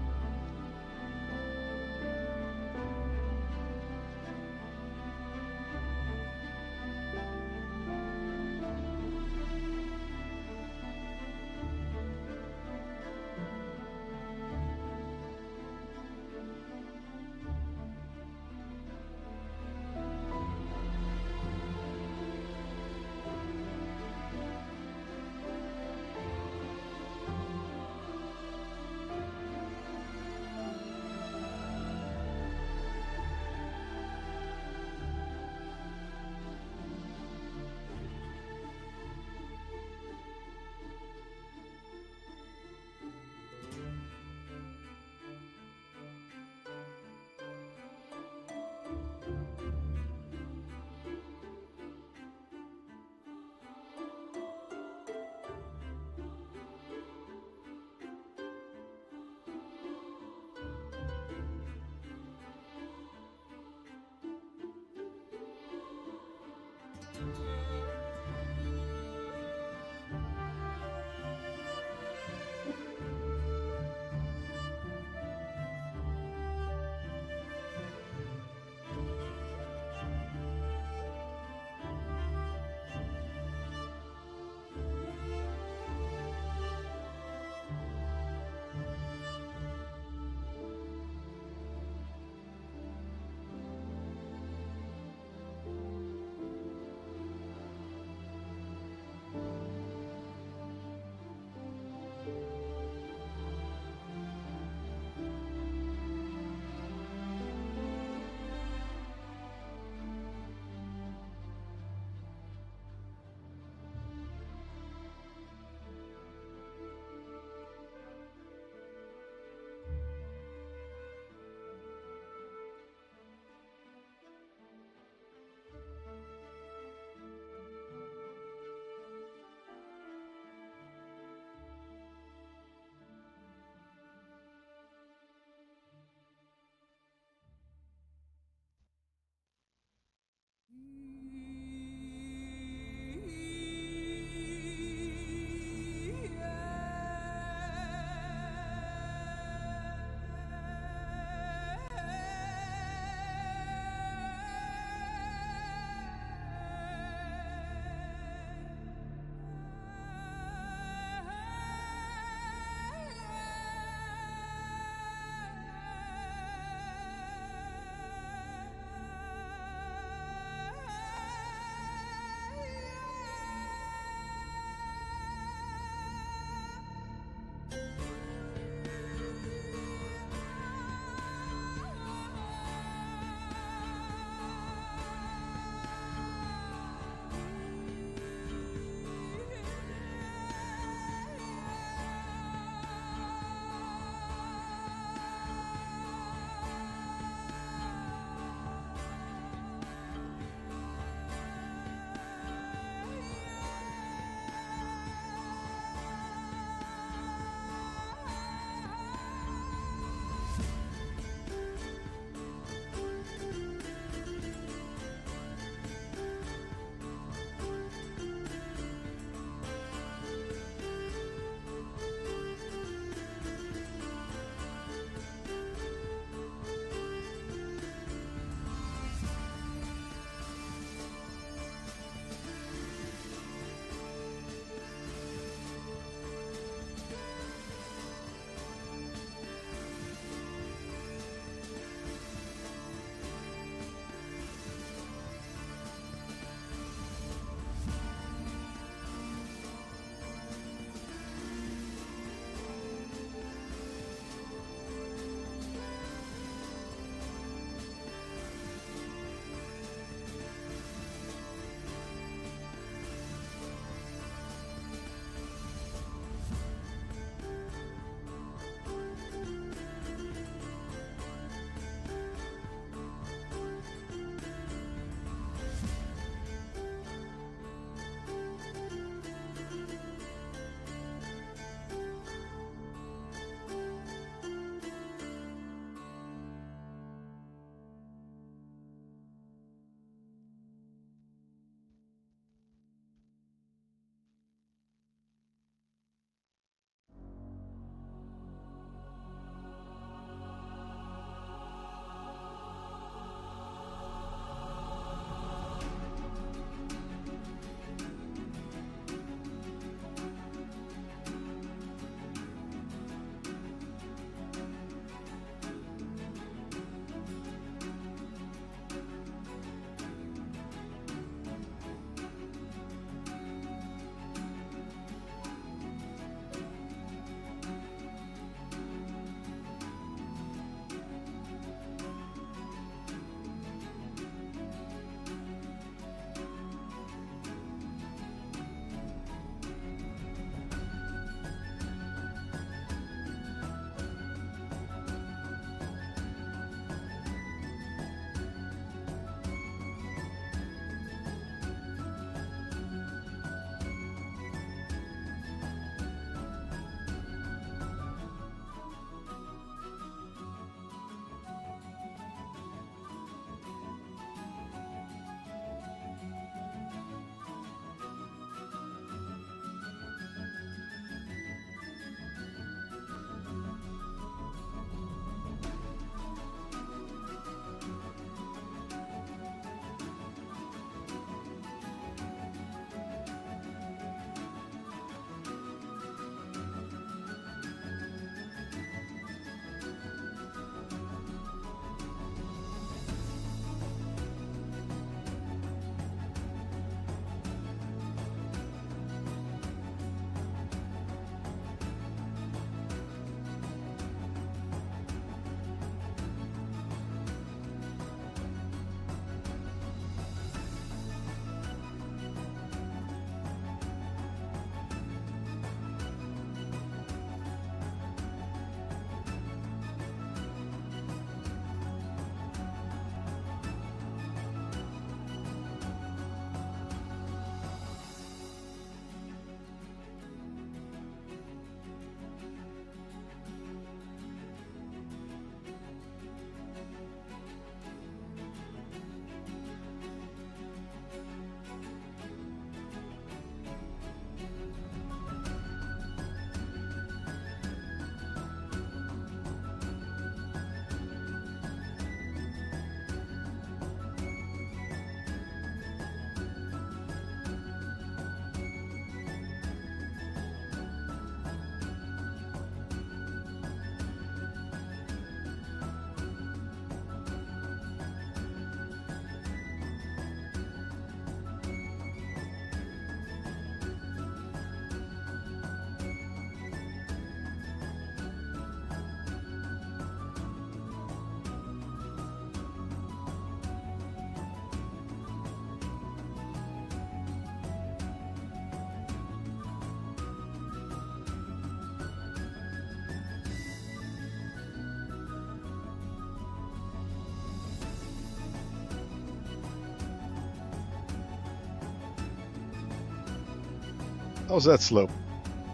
S1: How's that slope?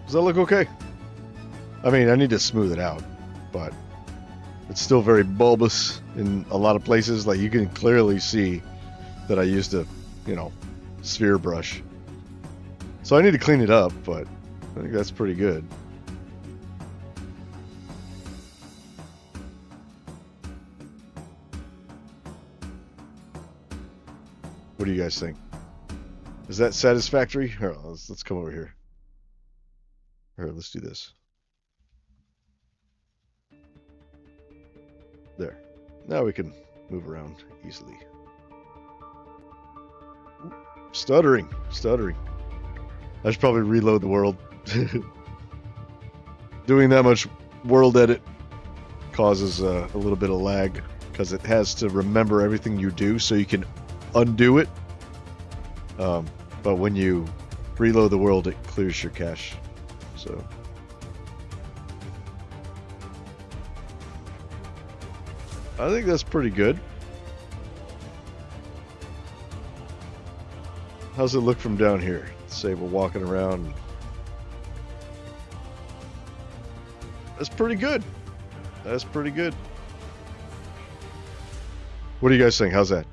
S1: Does that look okay? I mean, I need to smooth it out, but it's still very bulbous in a lot of places. Like, you can clearly see that I used a, sphere brush. So I need to clean it up, but I think that's pretty good. What do you guys think? Is that satisfactory? Here, let's come over here. Here, let's do this. There. Now we can move around easily. Stuttering. I should probably reload the world. Doing that much world edit causes a little bit of lag because it has to remember everything you do so you can undo it. But when you reload the world, it clears your cache. So I think that's pretty good. How's it look from down here? Let's say we're walking around. That's pretty good. That's pretty good. What do you guys think? How's that?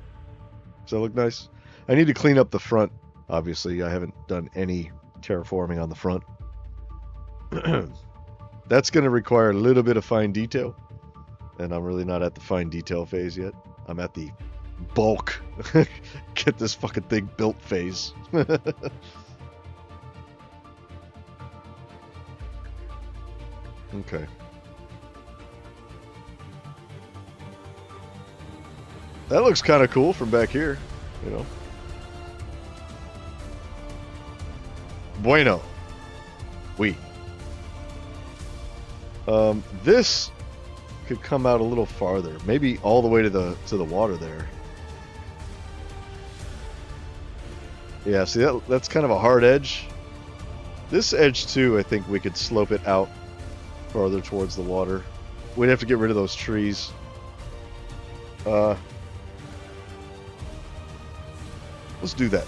S1: Does that look nice? I need to clean up the front. Obviously, I haven't done any terraforming on the front. That's going to require a little bit of fine detail. And I'm really not at the fine detail phase yet. I'm at the bulk. Get this fucking thing built phase. Okay. That looks kind of cool from back here, Bueno. Oui. This could come out a little farther. Maybe all the way to the water there. Yeah, see that's kind of a hard edge. This edge too, I think we could slope it out farther towards the water. We'd have to get rid of those trees. Let's do that.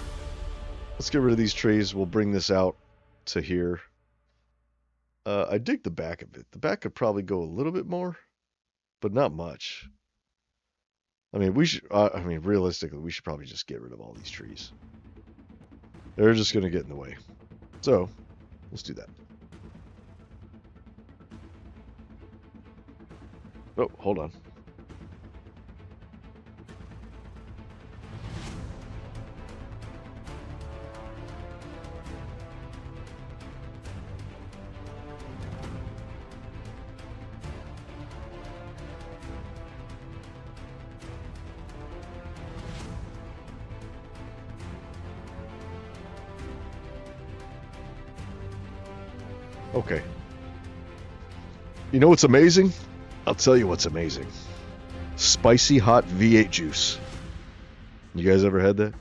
S1: Let's get rid of these trees. We'll bring this out to here. I dig the back of it. The back could probably go a little bit more, but not much. I mean, realistically, we should probably just get rid of all these trees. They're just going to get in the way. So, let's do that. Oh, hold on. Okay. You know what's amazing? I'll tell you what's amazing. Spicy hot V8 juice. You guys ever had that?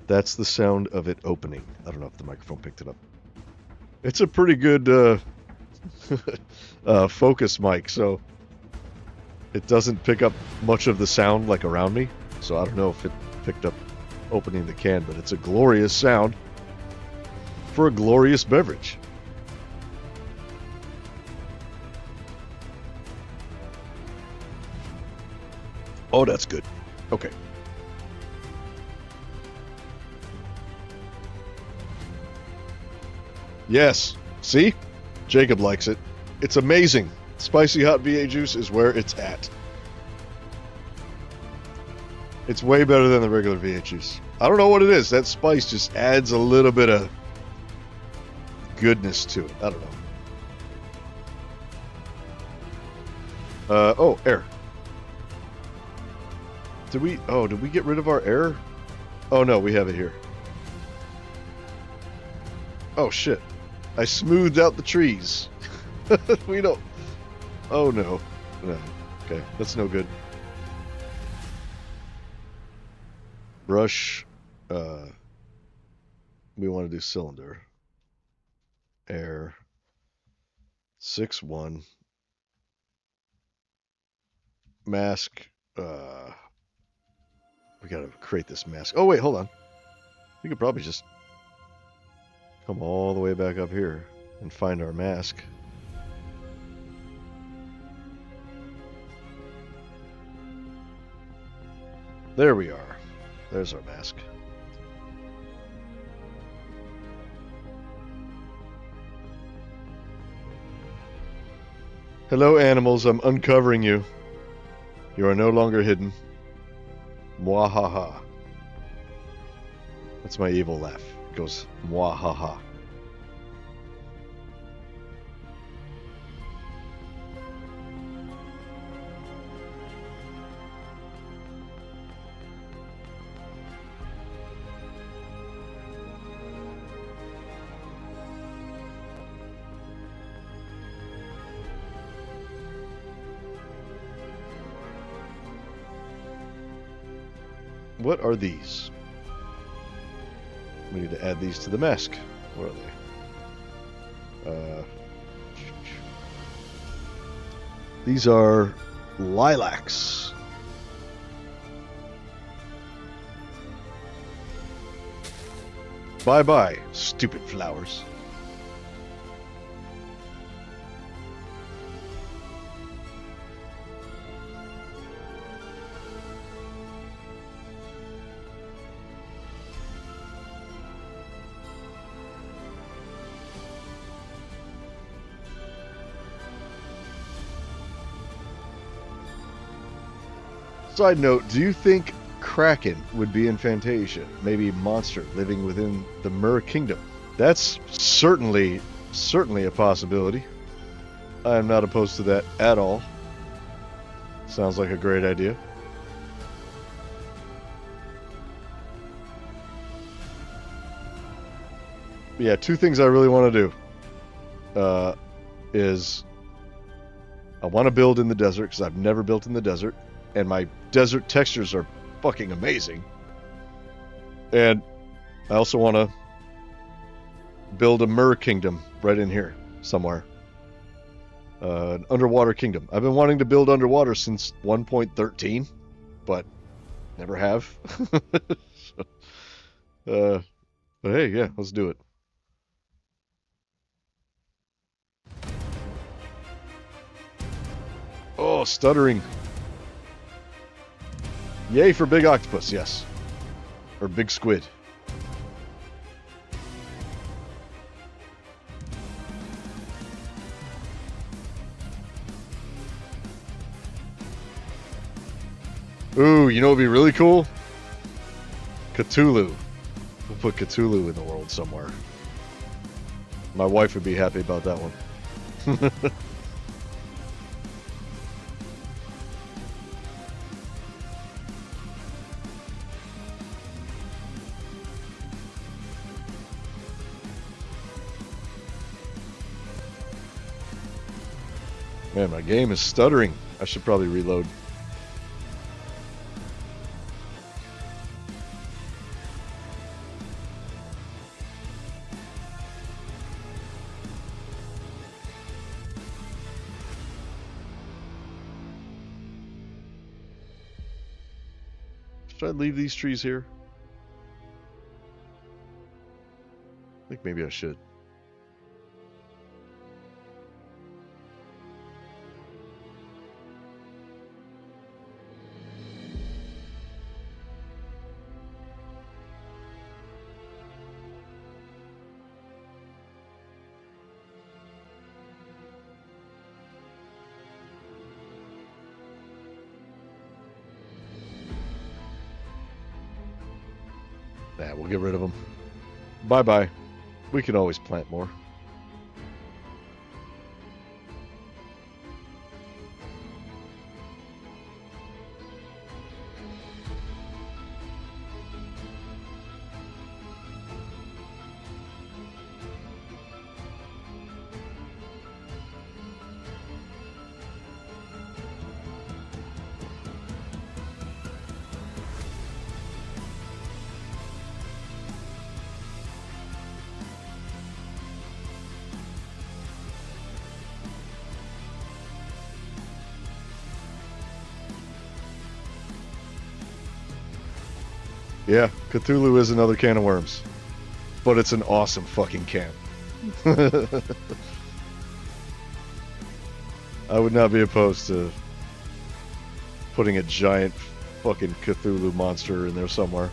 S1: That's the sound of it opening. I don't know if the microphone picked it up. It's a pretty good focus mic, so it doesn't pick up much of the sound like around me. So I don't know if it picked up opening the can, but it's a glorious sound for a glorious beverage. Oh, that's good. Okay. Yes. See? Jacob likes it. It's amazing. Spicy hot V8 juice is where it's at. It's way better than the regular V8 juice. I don't know what it is. That spice just adds a little bit of goodness to it. I don't know. Oh, air. Did we get rid of our air? Oh no, we have it here. Oh shit. I smoothed out the trees. We don't. Oh no. No. Okay, that's no good. Brush. We want to do cylinder. Air. 6-1. Mask. We gotta create this mask. Oh wait, hold on. We could probably just come all the way back up here and find our mask. There we are. There's our mask. Hello, animals. I'm uncovering you. You are no longer hidden. Mwahaha. That's my evil laugh. It goes mwahaha. What are these? We need to add these to the mask. What are they? These are lilacs. Bye-bye, stupid flowers. Side note, do you think Kraken would be in Fantasia? Maybe a monster living within the Mer Kingdom? That's certainly a possibility. I am not opposed to that at all. Sounds like a great idea. Yeah, two things I really want to do is I want to build in the desert because I've never built in the desert. And my desert textures are fucking amazing. And I also want to build a Mer Kingdom right in here somewhere. An underwater kingdom. I've been wanting to build underwater since 1.13, but never have. But hey, yeah, let's do it. Oh, stuttering. Yay for big octopus, yes. Or big squid. Ooh, you know what would be really cool? Cthulhu. We'll put Cthulhu in the world somewhere. My wife would be happy about that one. Man, my game is stuttering. I should probably reload. Should I leave these trees here? I think maybe I should. Nah, we'll get rid of them. Bye-bye. We can always plant more. Yeah, Cthulhu is another can of worms. but it's an awesome fucking camp. I would not be opposed to putting a giant fucking Cthulhu monster in there somewhere.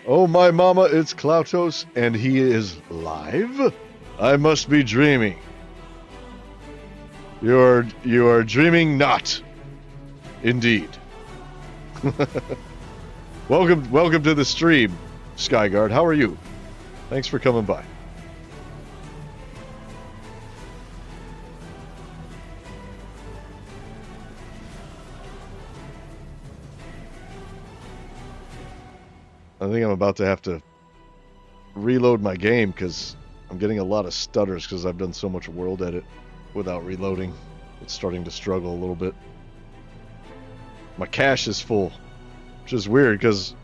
S1: Oh my mama, it's Klautos, and he is live? I must be dreaming. You are dreaming not. Indeed. Welcome to the stream, Skyguard. How are you? Thanks for coming by. I think I'm about to have to reload my game because I'm getting a lot of stutters because I've done so much world edit without reloading. It's starting to struggle a little bit. My cache is full, which is weird because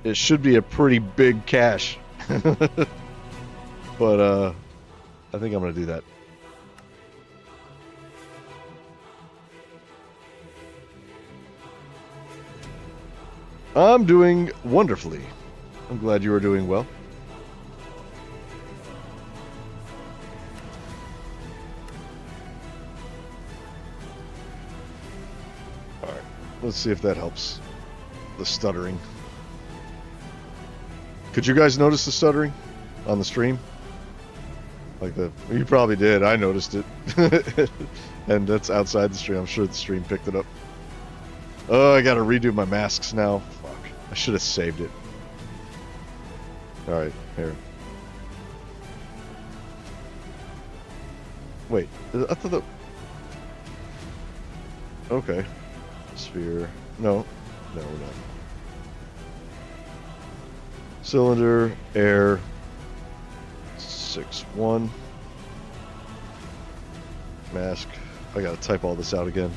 S1: it should be a pretty big cache. But I think I'm going to do that. I'm doing wonderfully. I'm glad you are doing well. Alright, let's see if that helps. The stuttering. Could you guys notice the stuttering on the stream? You probably did. I noticed it. And that's outside the stream. I'm sure the stream picked it up. Oh, I gotta redo my masks now. Fuck. I should have saved it. Alright, here. Wait, I thought the... Okay. Sphere. No. No, we're not. Cylinder, air, 6-1. Mask. I gotta type all this out again.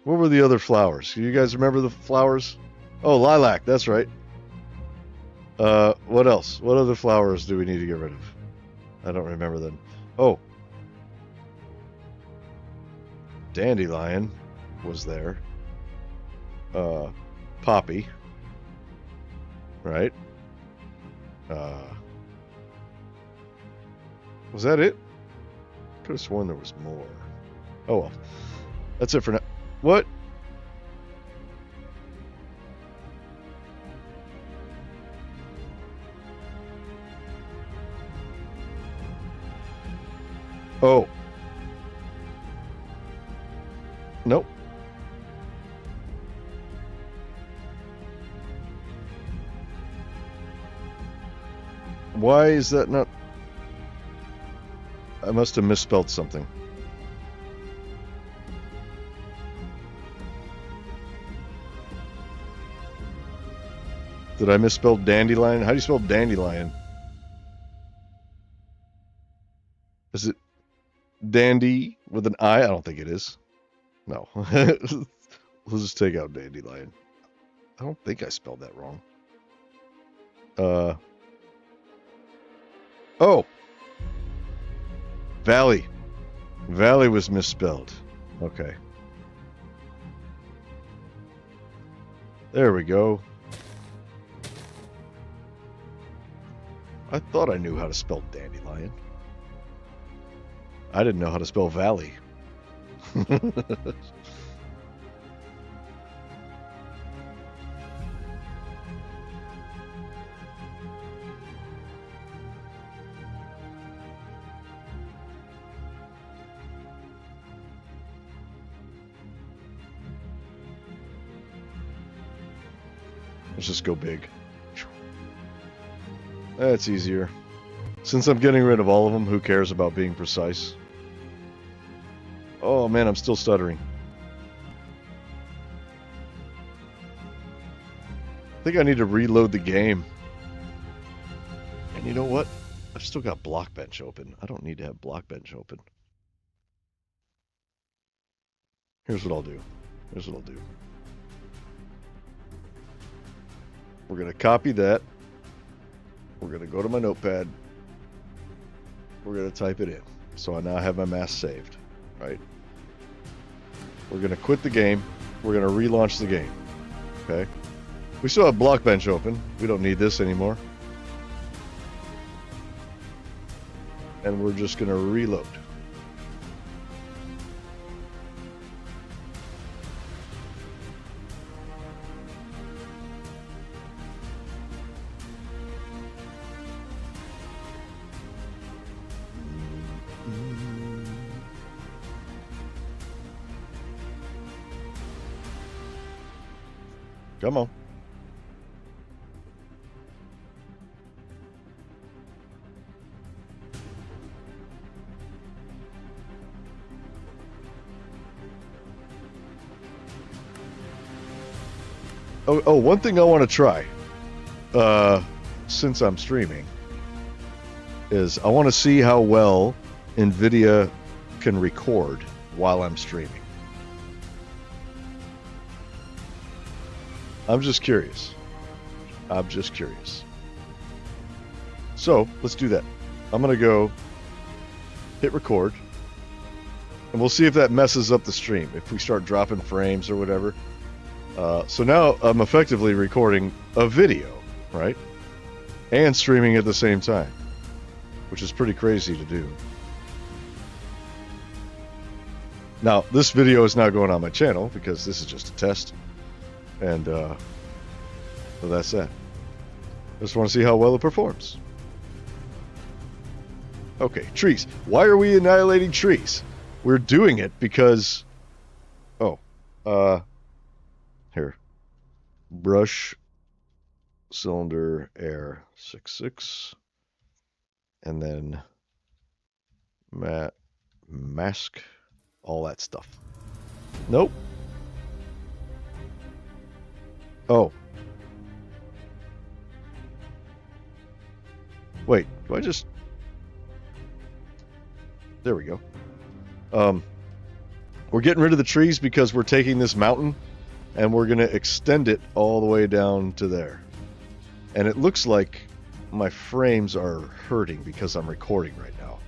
S1: What were the other flowers? Do you guys remember the flowers? Oh, lilac, that's right. What else? What other flowers do we need to get rid of? I don't remember them. Oh. Dandelion was there. Poppy. Right? Was that it? Could have sworn there was more. Oh well. That's it for now. What? Oh. Nope. Why is that not... I must have misspelled something. Did I misspell dandelion? How do you spell dandelion? Is it dandy with an I? I don't think it is. No. We'll just take out dandelion. I don't think I spelled that wrong. Oh! Valley. Valley was misspelled. Okay. There we go. I thought I knew how to spell dandelion. I didn't know how to spell valley. Let's just go big. That's easier. Since I'm getting rid of all of them, who cares about being precise? Oh man, I'm still stuttering. I think I need to reload the game. And you know what? I've still got Blockbench open. I don't need to have Blockbench open. Here's what I'll do. We're going to copy that. We're going to go to my notepad. We're going to type it in. So I now have my mask saved, right? We're going to quit the game. We're going to relaunch the game, okay? We still have Blockbench open. We don't need this anymore. And we're just going to reload. Come on. Oh, one thing I want to try, since I'm streaming, is I want to see how well NVIDIA can record while I'm streaming. I'm just curious. So, let's do that. I'm going to go hit record, and we'll see if that messes up the stream, if we start dropping frames or whatever. So now I'm effectively recording a video, right? And streaming at the same time, which is pretty crazy to do. Now, this video is not going on my channel because this is just a test. And so that's that. I just want to see how well it performs. Okay, trees. Why are we annihilating trees? We're doing it because... here. Brush, cylinder, air, 6.6. And then mask, all that stuff. Nope. Oh. Wait, do I just... There we go. We're getting rid of the trees because we're taking this mountain and we're going to extend it all the way down to there. And it looks like my frames are hurting because I'm recording right now.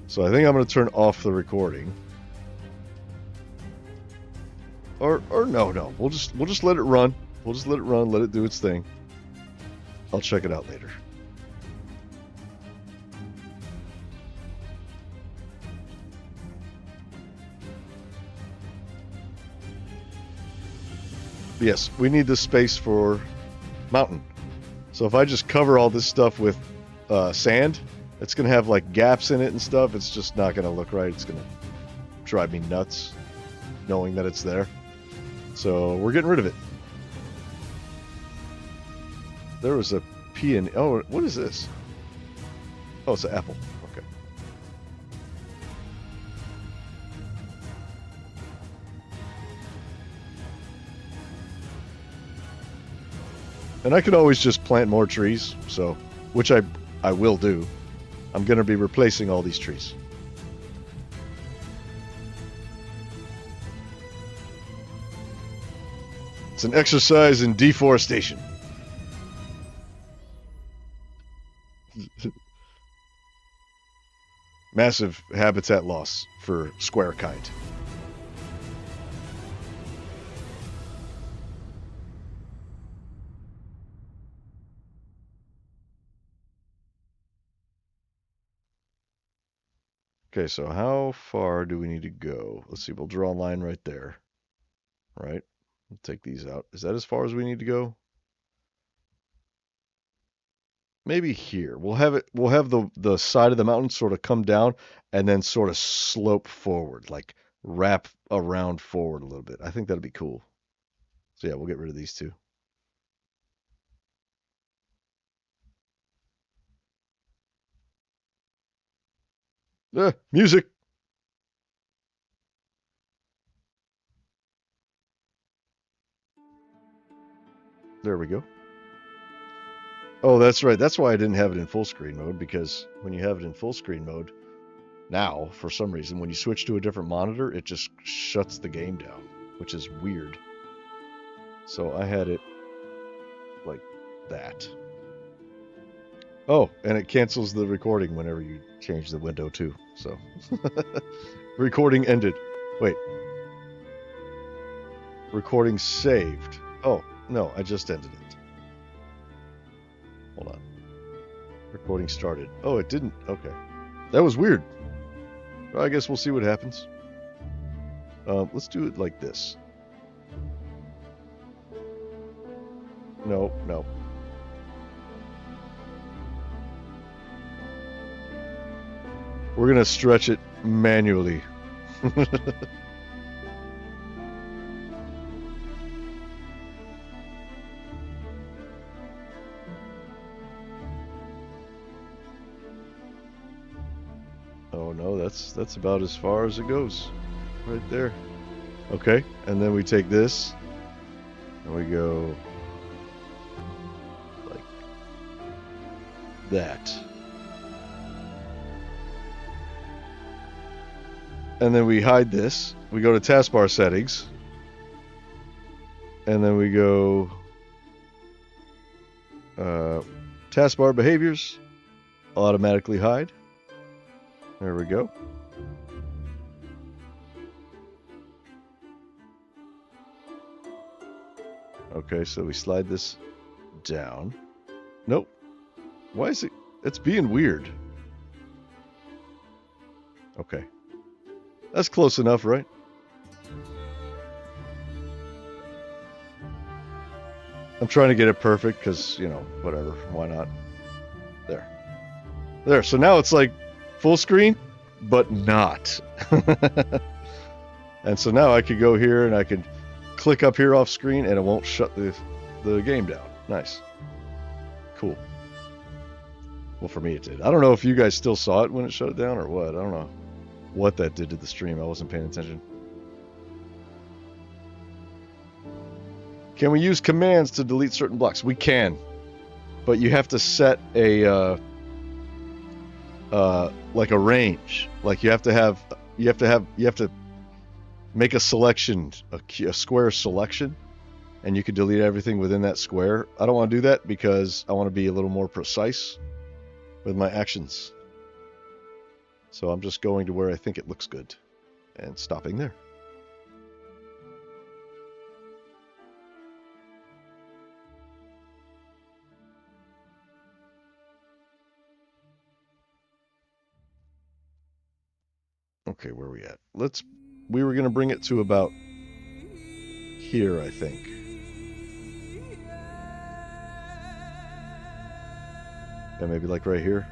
S1: So I think I'm going to turn off the recording. Or no. We'll just let it run. We'll just let it run, let it do its thing. I'll check it out later. Yes, we need this space for mountain. So if I just cover all this stuff with sand, it's going to have like gaps in it and stuff. It's just not going to look right. It's going to drive me nuts knowing that it's there. So we're getting rid of it. There was a P and... Oh, what is this? Oh, it's an apple. Okay. And I could always just plant more trees, so, which I will do. I'm going to be replacing all these trees. It's an exercise in deforestation. Massive habitat loss for square kind. Okay, so how far do we need to go? Let's see, we'll draw a line right there. Right? We'll take these out. Is that as far as we need to go? Maybe here. We'll have the side of the mountain sort of come down and then sort of slope forward, like wrap around forward a little bit. I think that'd be cool. So yeah, we'll get rid of these two. Music. There we go. Oh, that's right. That's why I didn't have it in full screen mode, because when you have it in full screen mode, now, for some reason, when you switch to a different monitor, it just shuts the game down, which is weird. So I had it like that. Oh, and it cancels the recording whenever you change the window too. So recording ended. Wait. Recording saved. Oh, no, I just ended it. Hold on. Recording started. Oh, it didn't. Okay. That was weird. Well, I guess we'll see what happens. Let's do it like this. No, no. We're going to stretch it manually. Oh no, that's about as far as it goes. Right there. Okay, and then we take this and we go like that. And then we hide this. We go to taskbar settings. And then we go taskbar behaviors, automatically hide. There we go. Okay, so we slide this down. Nope. Why is it? It's being weird. Okay. That's close enough, right? I'm trying to get it perfect because, you know, whatever. Why not? There. There. So now it's like full screen, but not. And so now I could go here and I could click up here off screen and it won't shut the game down. Nice. Cool. Well, for me it did. I don't know if you guys still saw it when it shut it down or what. I don't know what that did to the stream. I wasn't paying attention. Can we use commands to delete certain blocks? We can, but you have to set a like a range. Like you have to make a selection, a square selection, and you can delete everything within that square. I don't want to do that because I want to be a little more precise with my actions. So I'm just going to where I think it looks good and stopping there. Okay, where are we at? We were going to bring it to about here, I think. Yeah, maybe like right here.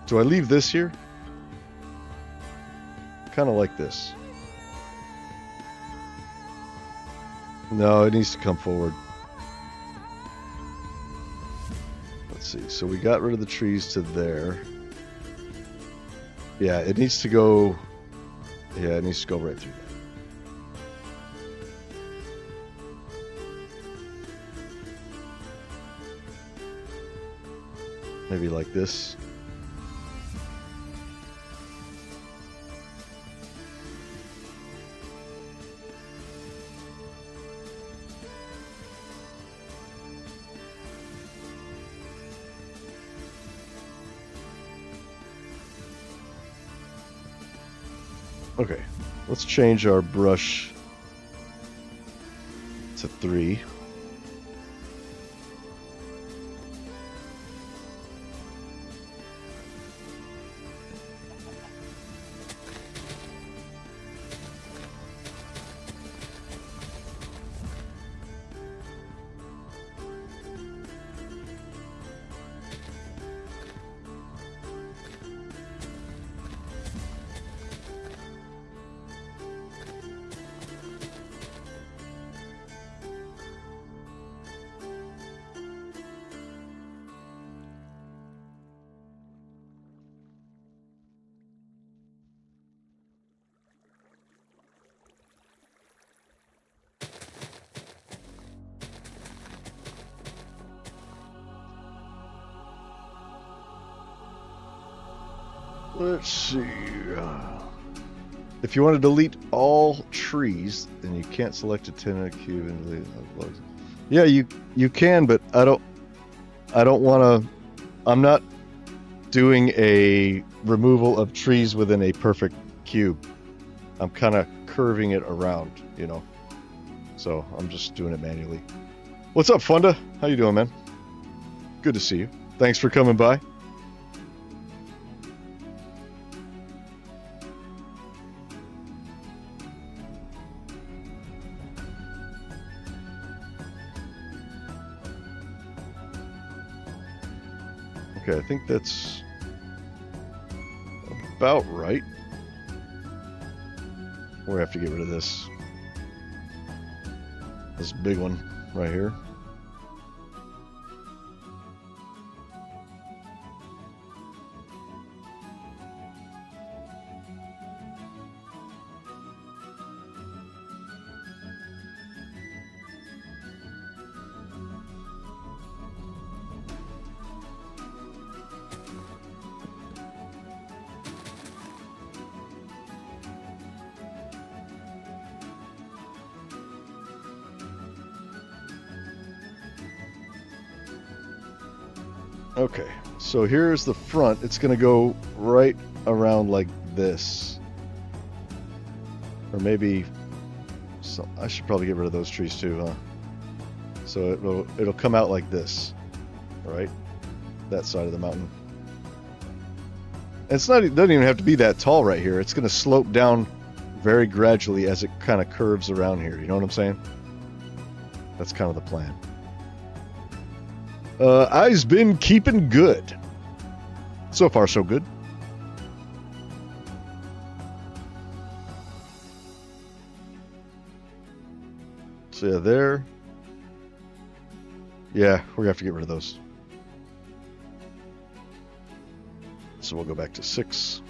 S1: Do I leave this here? Kind of like this. No, it needs to come forward. Let's see. So we got rid of the trees to there. Yeah, it needs to go. Yeah, it needs to go right through there. Maybe like this. Okay, let's change our brush to 3. Let's see. If you want to delete all trees, then you can't select a 10 in a cube and delete all bugs. Yeah, you can, but I don't want to. I'm not doing a removal of trees within a perfect cube. I'm kind of curving it around, you know. So I'm just doing it manually. What's up, Funda? How you doing, man? Good to see you. Thanks for coming by. Okay, I think that's about right. We have to get rid of this big one right here. Okay, so here's the front. It's going to go right around like this. Or maybe... I should probably get rid of those trees too, huh? So it'll come out like this. Right? That side of the mountain. And it doesn't even have to be that tall right here. It's going to slope down very gradually as it kind of curves around here. You know what I'm saying? That's kind of the plan. I've been keeping good. So far, so good. So yeah, there. Yeah, we're gonna have to get rid of those. So we'll go back to 6.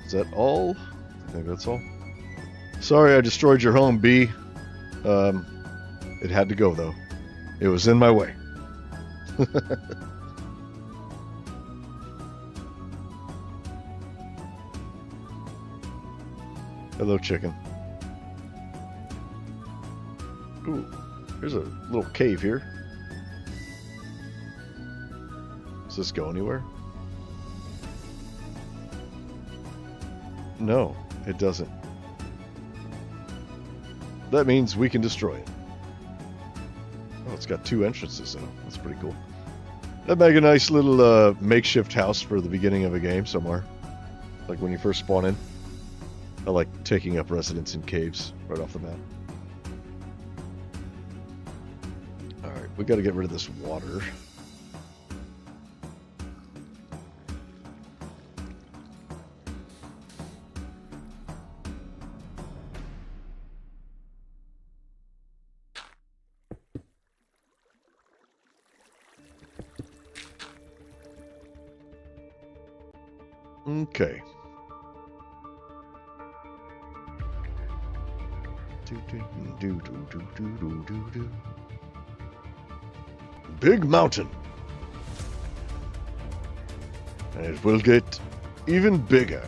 S1: Is that all? I think that's all. Sorry I destroyed your home, B. It had to go, though. It was in my way. Hello, chicken. Ooh, there's a little cave here. Does this go anywhere? No, it doesn't. That means we can destroy it. Oh, it's got 2 entrances though. That's pretty cool. That'd make a nice little makeshift house for the beginning of a game somewhere. Like when you first spawn in. I like taking up residence in caves right off the bat. Alright, we gotta get rid of this water. Okay. Do, do, do, do, do, do, do. Big mountain. And it will get even bigger.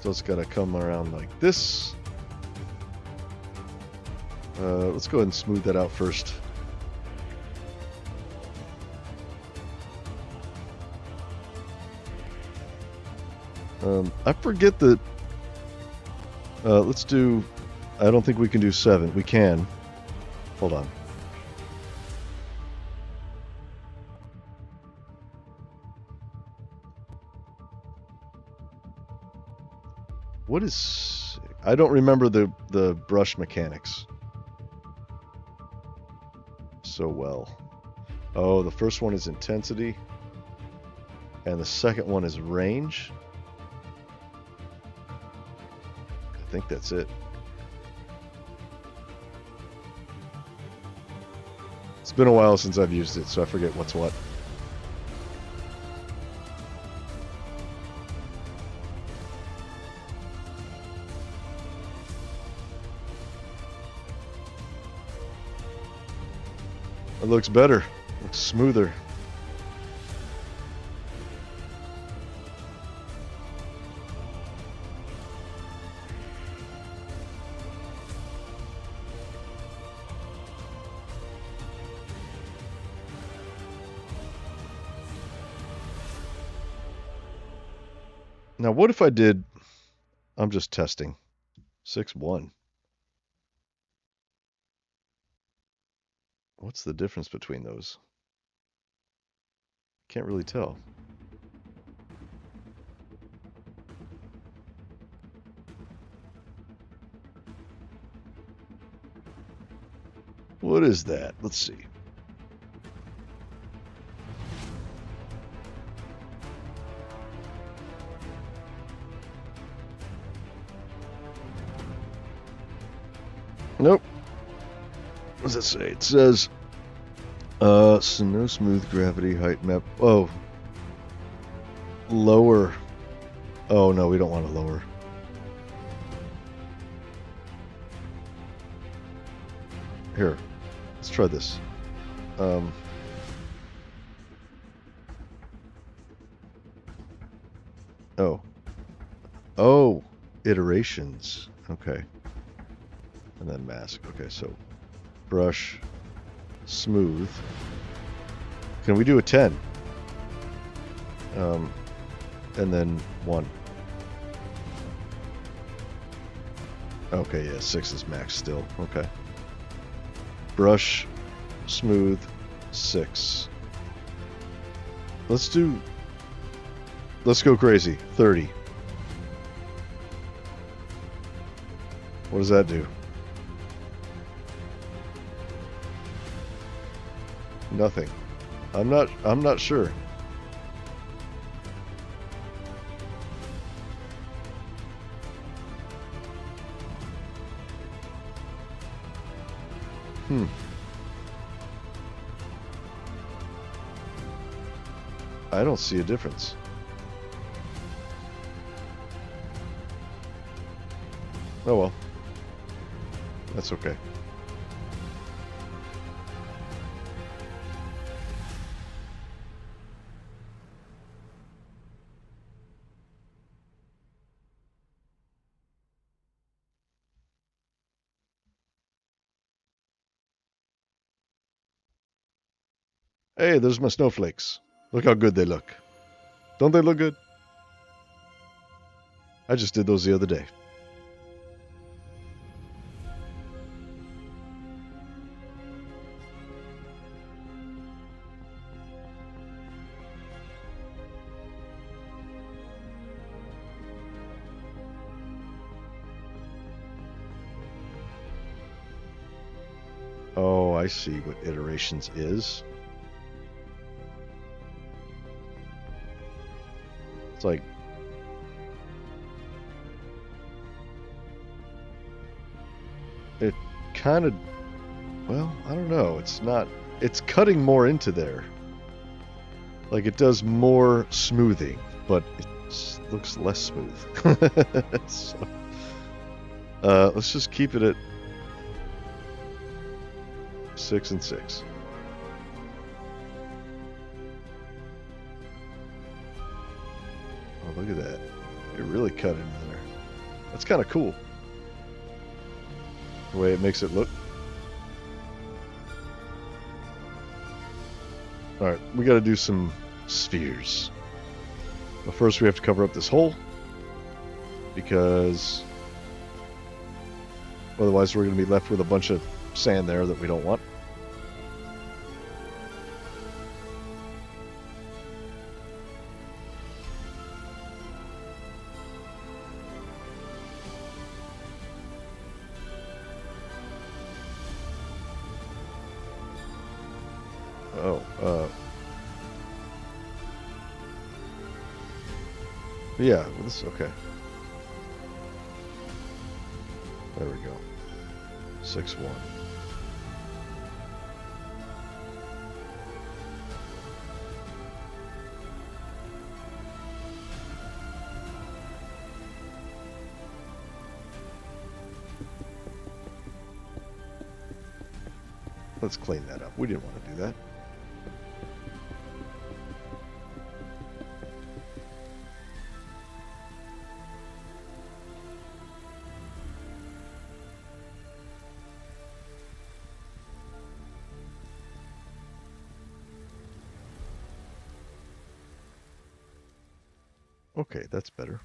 S1: So it's got to come around like this. Let's go ahead and smooth that out first. I forget that. Let's do. I don't think we can do 7. We can. Hold on. What is? I don't remember the brush mechanics so well. Oh, the first one is intensity, and the second one is range. I think that's it. It's been a while since I've used it, so I forget what's what. It looks better. Looks smoother. Now, what if I did, I'm just testing, 6-1. What's the difference between those? Can't really tell. What is that? Let's see. Nope. What does it say? It says, no smooth gravity height map. Oh. Lower. Oh, no, we don't want to lower. Here. Let's try this. Oh. Oh. Iterations. Okay. And then mask. Okay, so brush, smooth. Can we do a 10? And then 1. Okay, yeah, 6 is max still. Okay. Brush, smooth, 6. Let's go crazy. 30. What does that do? Nothing. I'm not sure. I don't see a difference. Oh well. That's okay. Hey, there's my snowflakes. Look how good they look. Don't they look good? I just did those the other day. Oh, I see what iterations is. It's like it kind of, well, I don't know. It's cutting more into there. Like it does more smoothing, but looks less smooth. So, let's just keep it at 6 and 6. Oh, look at that. You're really cutting in there. That's kind of cool. The way it makes it look. Alright, we got to do some spheres. But first we have to cover up this hole, because otherwise we're going to be left with a bunch of sand there that we don't want. Yeah, this is okay. There we go. 6-1. Let's clean that up. We didn't want to do that. Okay, that's better.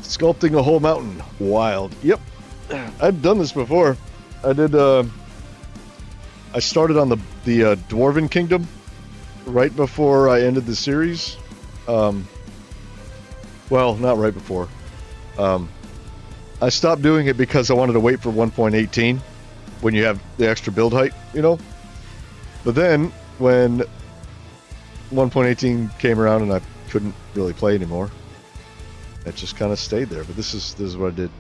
S1: Sculpting a whole mountain. Wild. Yep. I've done this before. I did, I started on the Dwarven Kingdom right before I ended the series. Well, not right before. I stopped doing it because I wanted to wait for 1.18 when you have the extra build height, you know? But then when 1.18 came around and I couldn't really play anymore, it just kind of stayed there. But this is what I did.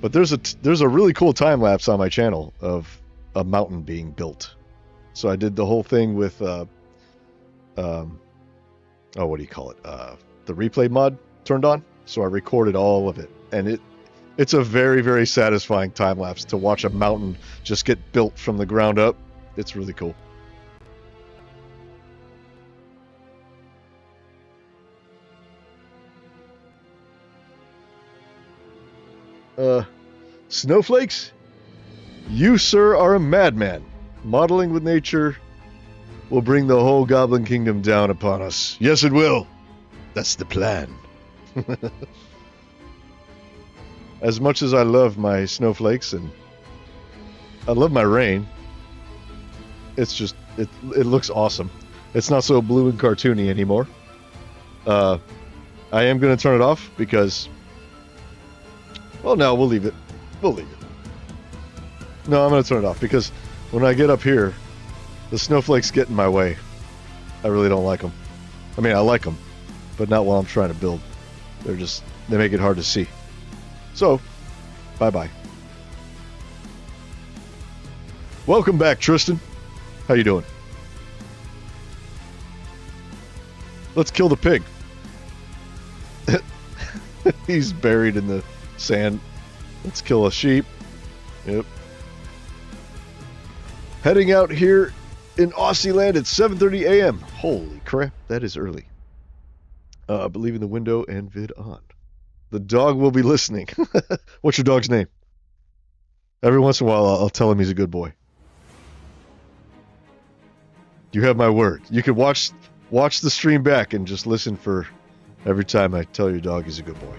S1: But there's a really cool time lapse on my channel of a mountain being built. So I did the whole thing with oh, what do you call it? The replay mod turned on. So I recorded all of it, and it's a very, very satisfying time lapse to watch a mountain just get built from the ground up. It's really cool. Snowflakes? You, sir, are a madman. Modeling with nature will bring the whole Goblin Kingdom down upon us. Yes, it will. That's the plan. As much as I love my snowflakes and I love my rain, it's just, it looks awesome. It's not so blue and cartoony anymore. I am going to turn it off because, well, no, we'll leave it. We'll leave it. No, I'm going to turn it off because when I get up here, the snowflakes get in my way. I really don't like them. I mean, I like them, but not while I'm trying to build. They make it hard to see. So, bye-bye. Welcome back, Tristan. How you doing? Let's kill the pig. He's buried in the sand. Let's kill a sheep. Yep. Heading out here in Aussie land at 7:30 a.m. Holy crap, that is early. But leaving the window and vid on. The dog will be listening. What's your dog's name? Every once in a while, I'll tell him he's a good boy. You have my word. You can watch the stream back and just listen for every time I tell your dog he's a good boy.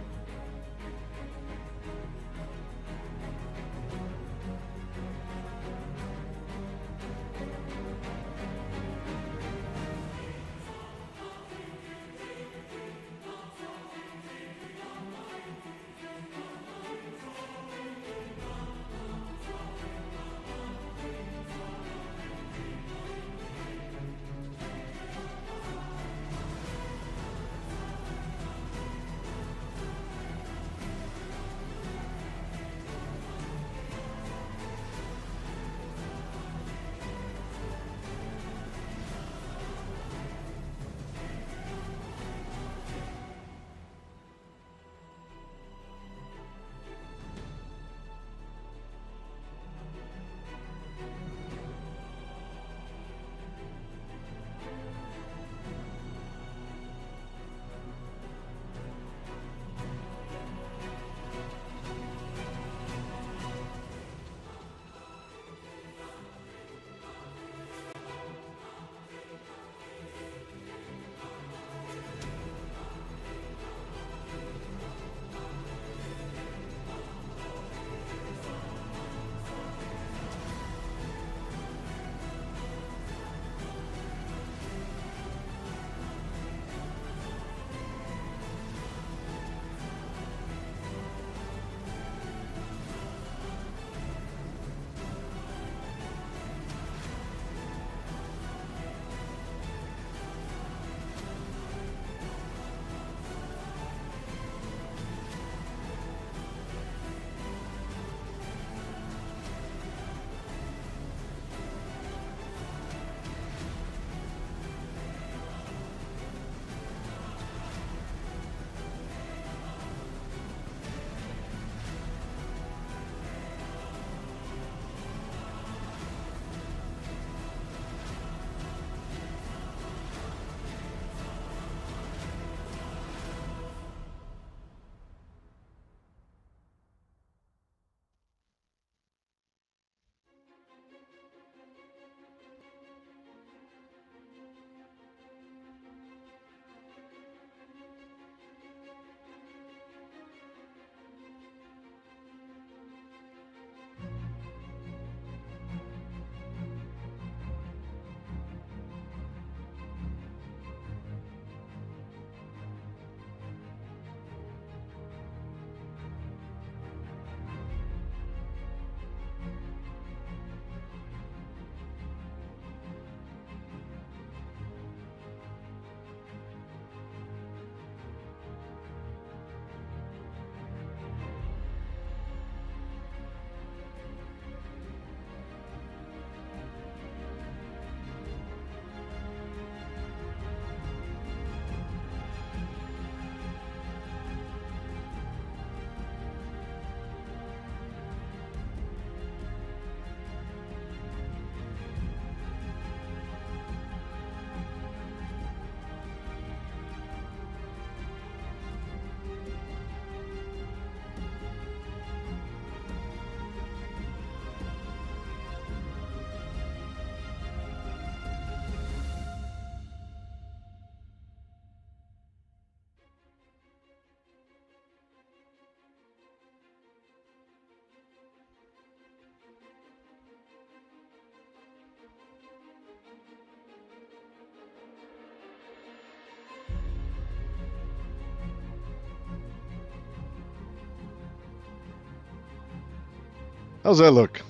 S1: How's that look?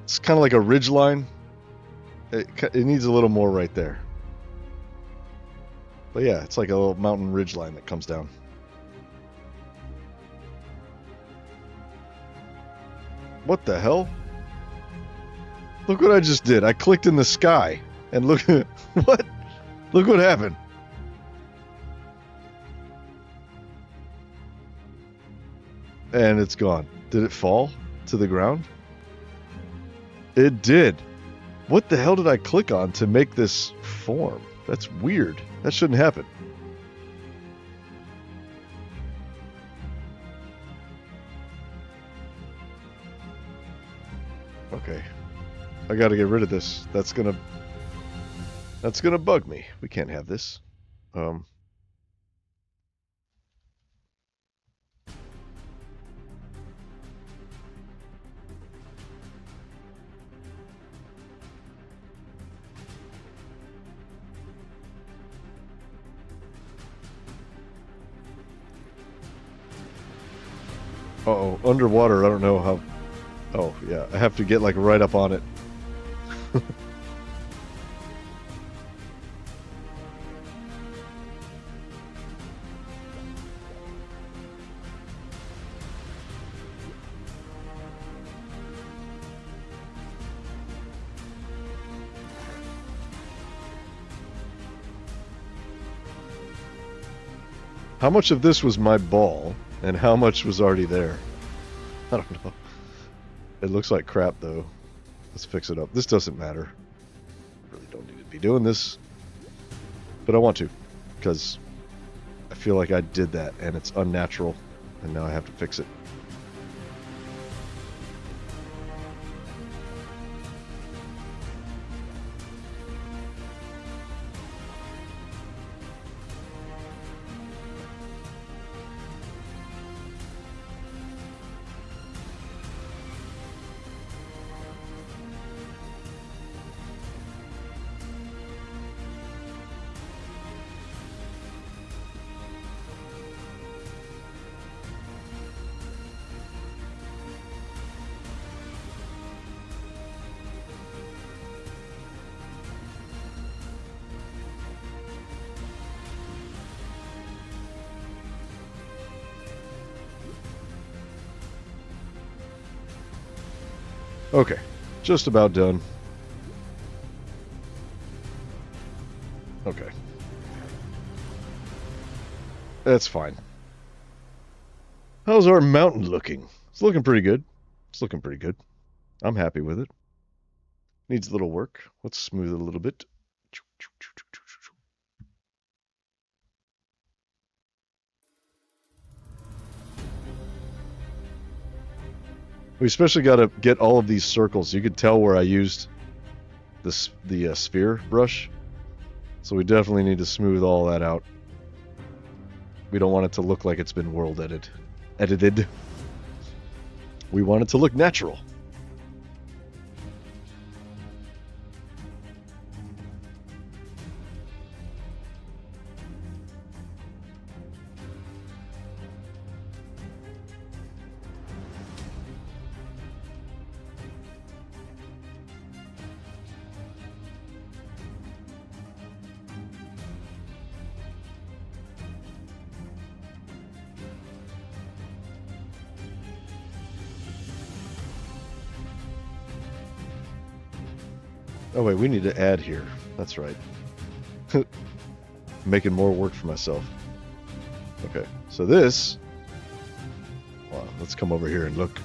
S1: It's kind of like a ridge line. It needs a little more right there. But yeah, it's like a little mountain ridge line that comes down. What the hell? Look what I just did. I clicked in the sky. And look, what? Look what happened. And it's gone. Did it fall to the ground? It did. What the hell did I click on to make this form? That's weird. That shouldn't happen. Okay. I gotta get rid of this. That's gonna bug me. We can't have this. Uh-oh, underwater, I don't know how... Oh, yeah, I have to get, like, right up on it. How much of this was my ball, and how much was already there? I don't know. It looks like crap, though. Let's fix it up. This doesn't matter. Really don't need to be doing this. But I want to, because I feel like I did that, and it's unnatural, and now I have to fix it. Okay, just about done. Okay. That's fine. How's our mountain looking? It's looking pretty good. It's looking pretty good. I'm happy with it. Needs a little work. Let's smooth it a little bit. We especially got to get all of these circles. You could tell where I used the sphere brush. So we definitely need to smooth all that out. We don't want it to look like it's been world edited. We want it to look natural. Oh wait, we need to add here. That's right. Making more work for myself. Okay, so this... Well, let's come over here and look.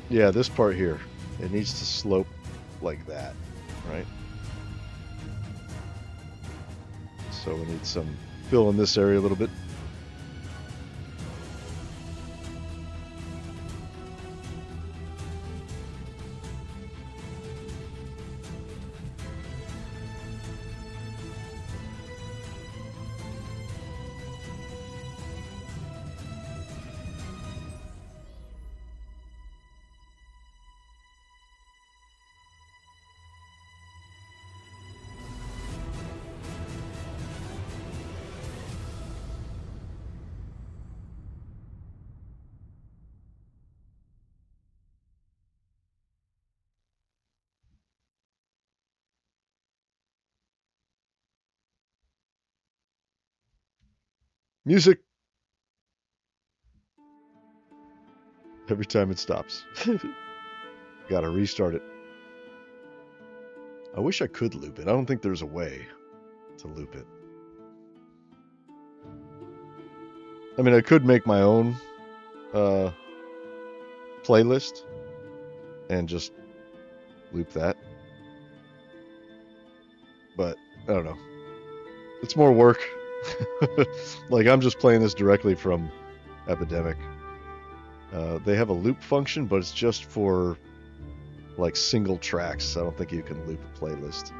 S1: Yeah, this part here. It needs to slope like that, right? So we need some fill in this area a little bit. Music! Every time it stops. Gotta restart it. I wish I could loop it. I don't think there's a way to loop it. I mean, I could make my own playlist and just loop that. But, I don't know. It's more work. Like, I'm just playing this directly from Epidemic. They have a loop function, but it's just for, like, single tracks. I don't think you can loop a playlist.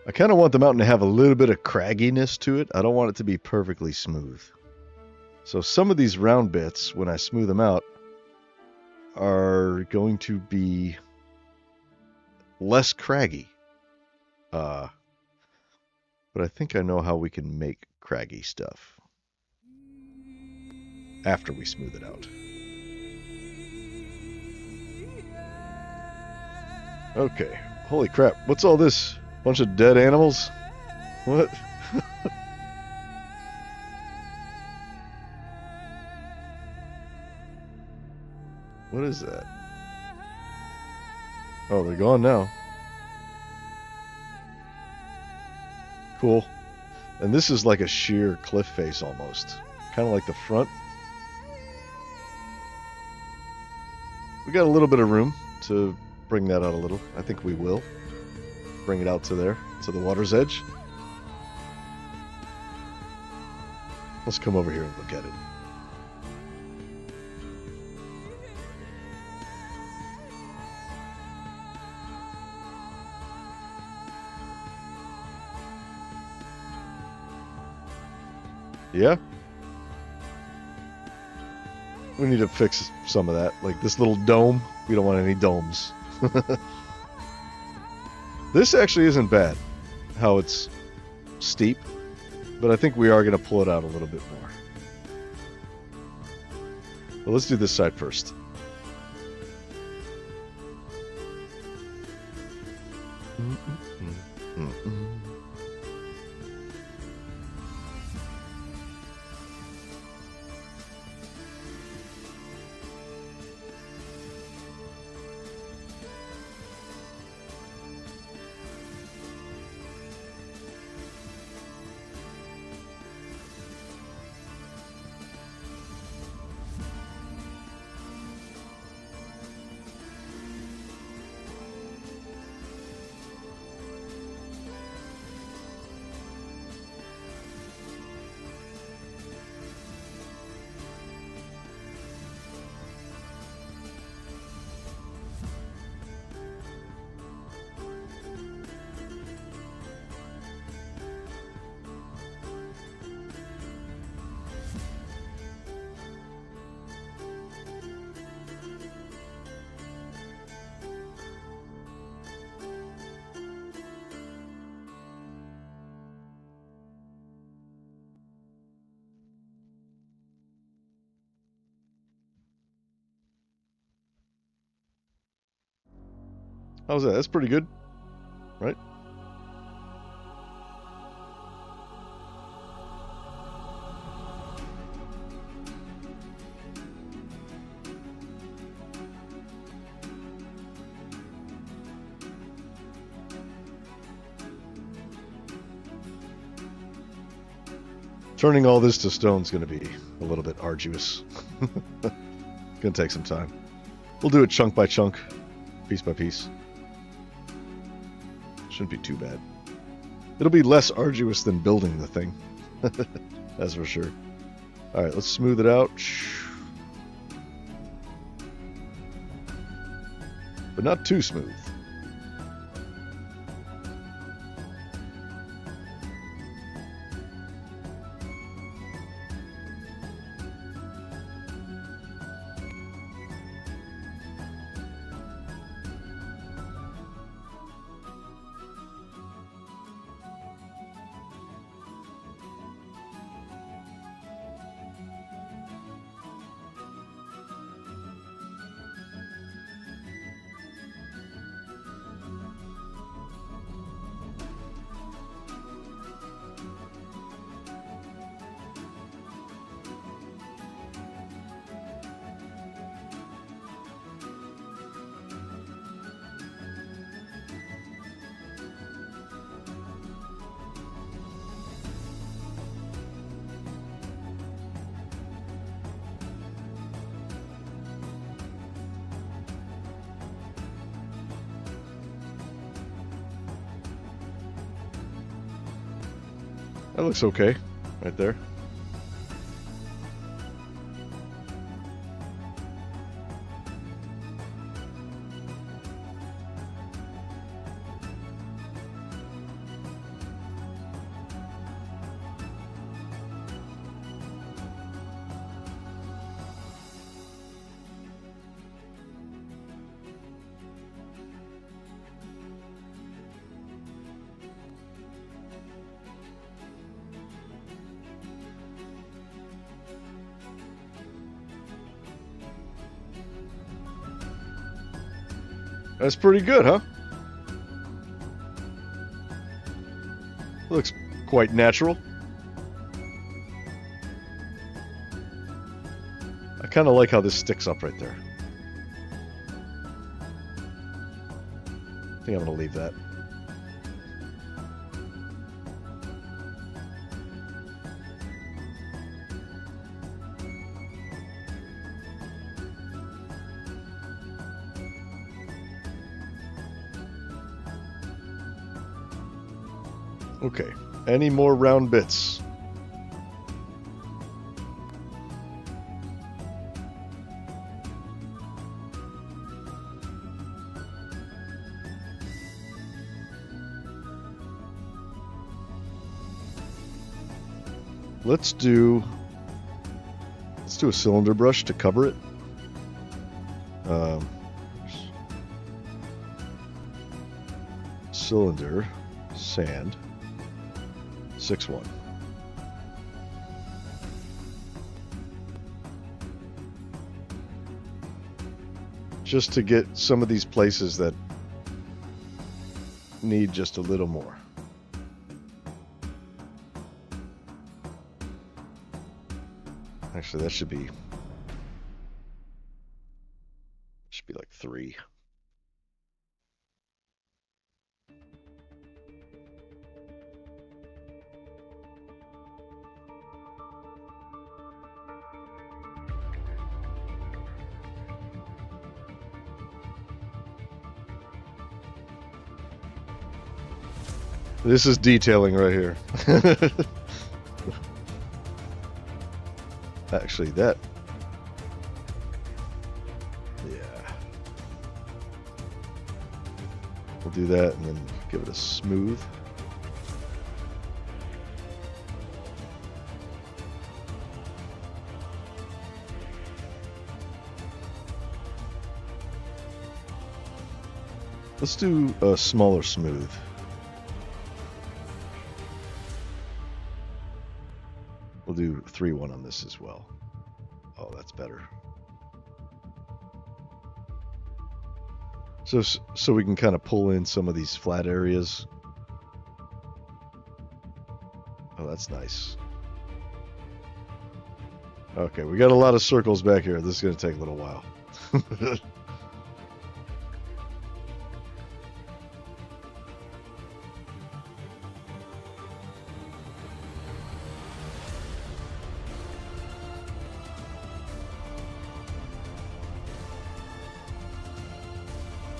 S1: I kind of want the mountain to have a little bit of cragginess to it. I don't want it to be perfectly smooth. So some of these round bits, when I smooth them out, are going to be less craggy. But I think I know how we can make craggy stuff after we smooth it out. Okay. Holy crap. What's all this? Bunch of dead animals? What? What is that? Oh, they're gone now. Cool. And this is like a sheer cliff face almost. Kind of like the front. We got a little bit of room to bring that out a little. I think we will. Bring it out to there, to the water's edge. Let's come over here and look at it. Yeah? We need to fix some of that. Like this little dome. We don't want any domes. This actually isn't bad, how it's steep, but I think we are going to pull it out a little bit more. Well, let's do this side first. How's that? That's pretty good, right? Turning all this to stone is going to be a little bit arduous. It's going to take some time. We'll do it chunk by chunk, piece by piece. Shouldn't be too bad. It'll be less arduous than building the thing. That's for sure. Alright, let's smooth it out. But not too smooth. That looks okay, right there. That's pretty good, huh? Looks quite natural. I kind of like how this sticks up right there. I think I'm going to leave that. Okay, any more round bits? Let's do a cylinder brush to cover it. Cylinder, sand. 6-1. Just to get some of these places that need just a little more. Actually, that should be like 3. This is detailing right here. Actually, that... yeah. We'll do that and then give it a smooth. Let's do a smaller smooth. We'll do 3-1 on this as well. Oh, that's better. So we can kind of pull in some of these flat areas. Oh, that's nice. Okay, we got a lot of circles back here. This is going to take a little while.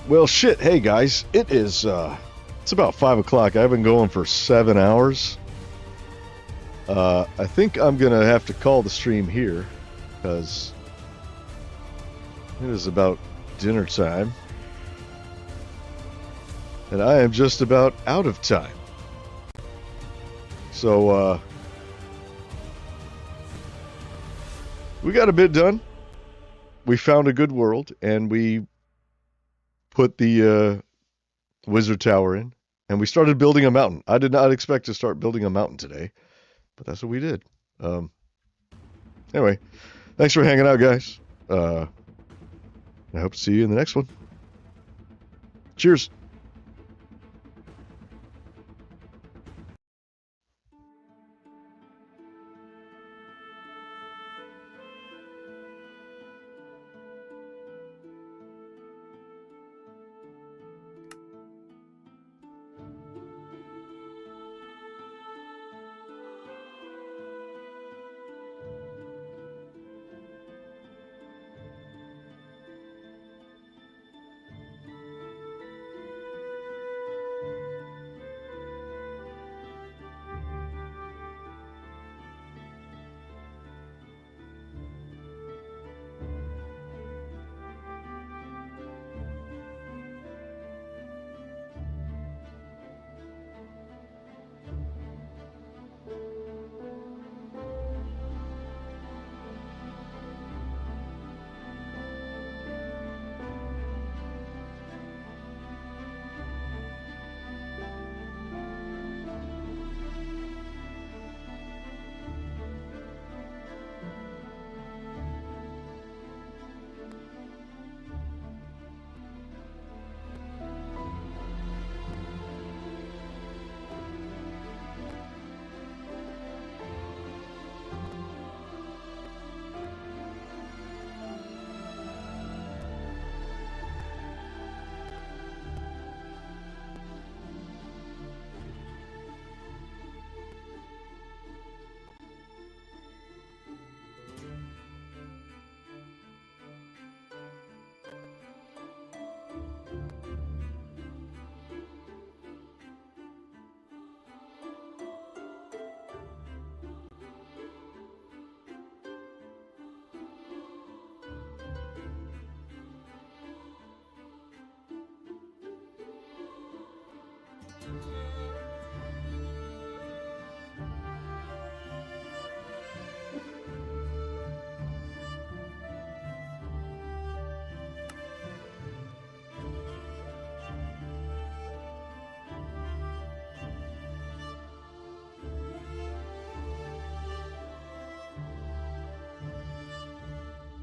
S1: Well, shit. Hey, guys. It's about 5 o'clock. I've been going for 7 hours. I think I'm going to have to call the stream here because it is about dinner time. And I am just about out of time. So, we got a bit done. We found a good world, and we put the wizard tower in, and we started building a mountain. I did not expect to start building a mountain today, but that's what we did. Anyway, thanks for hanging out, guys. I hope to see you in the next one. Cheers.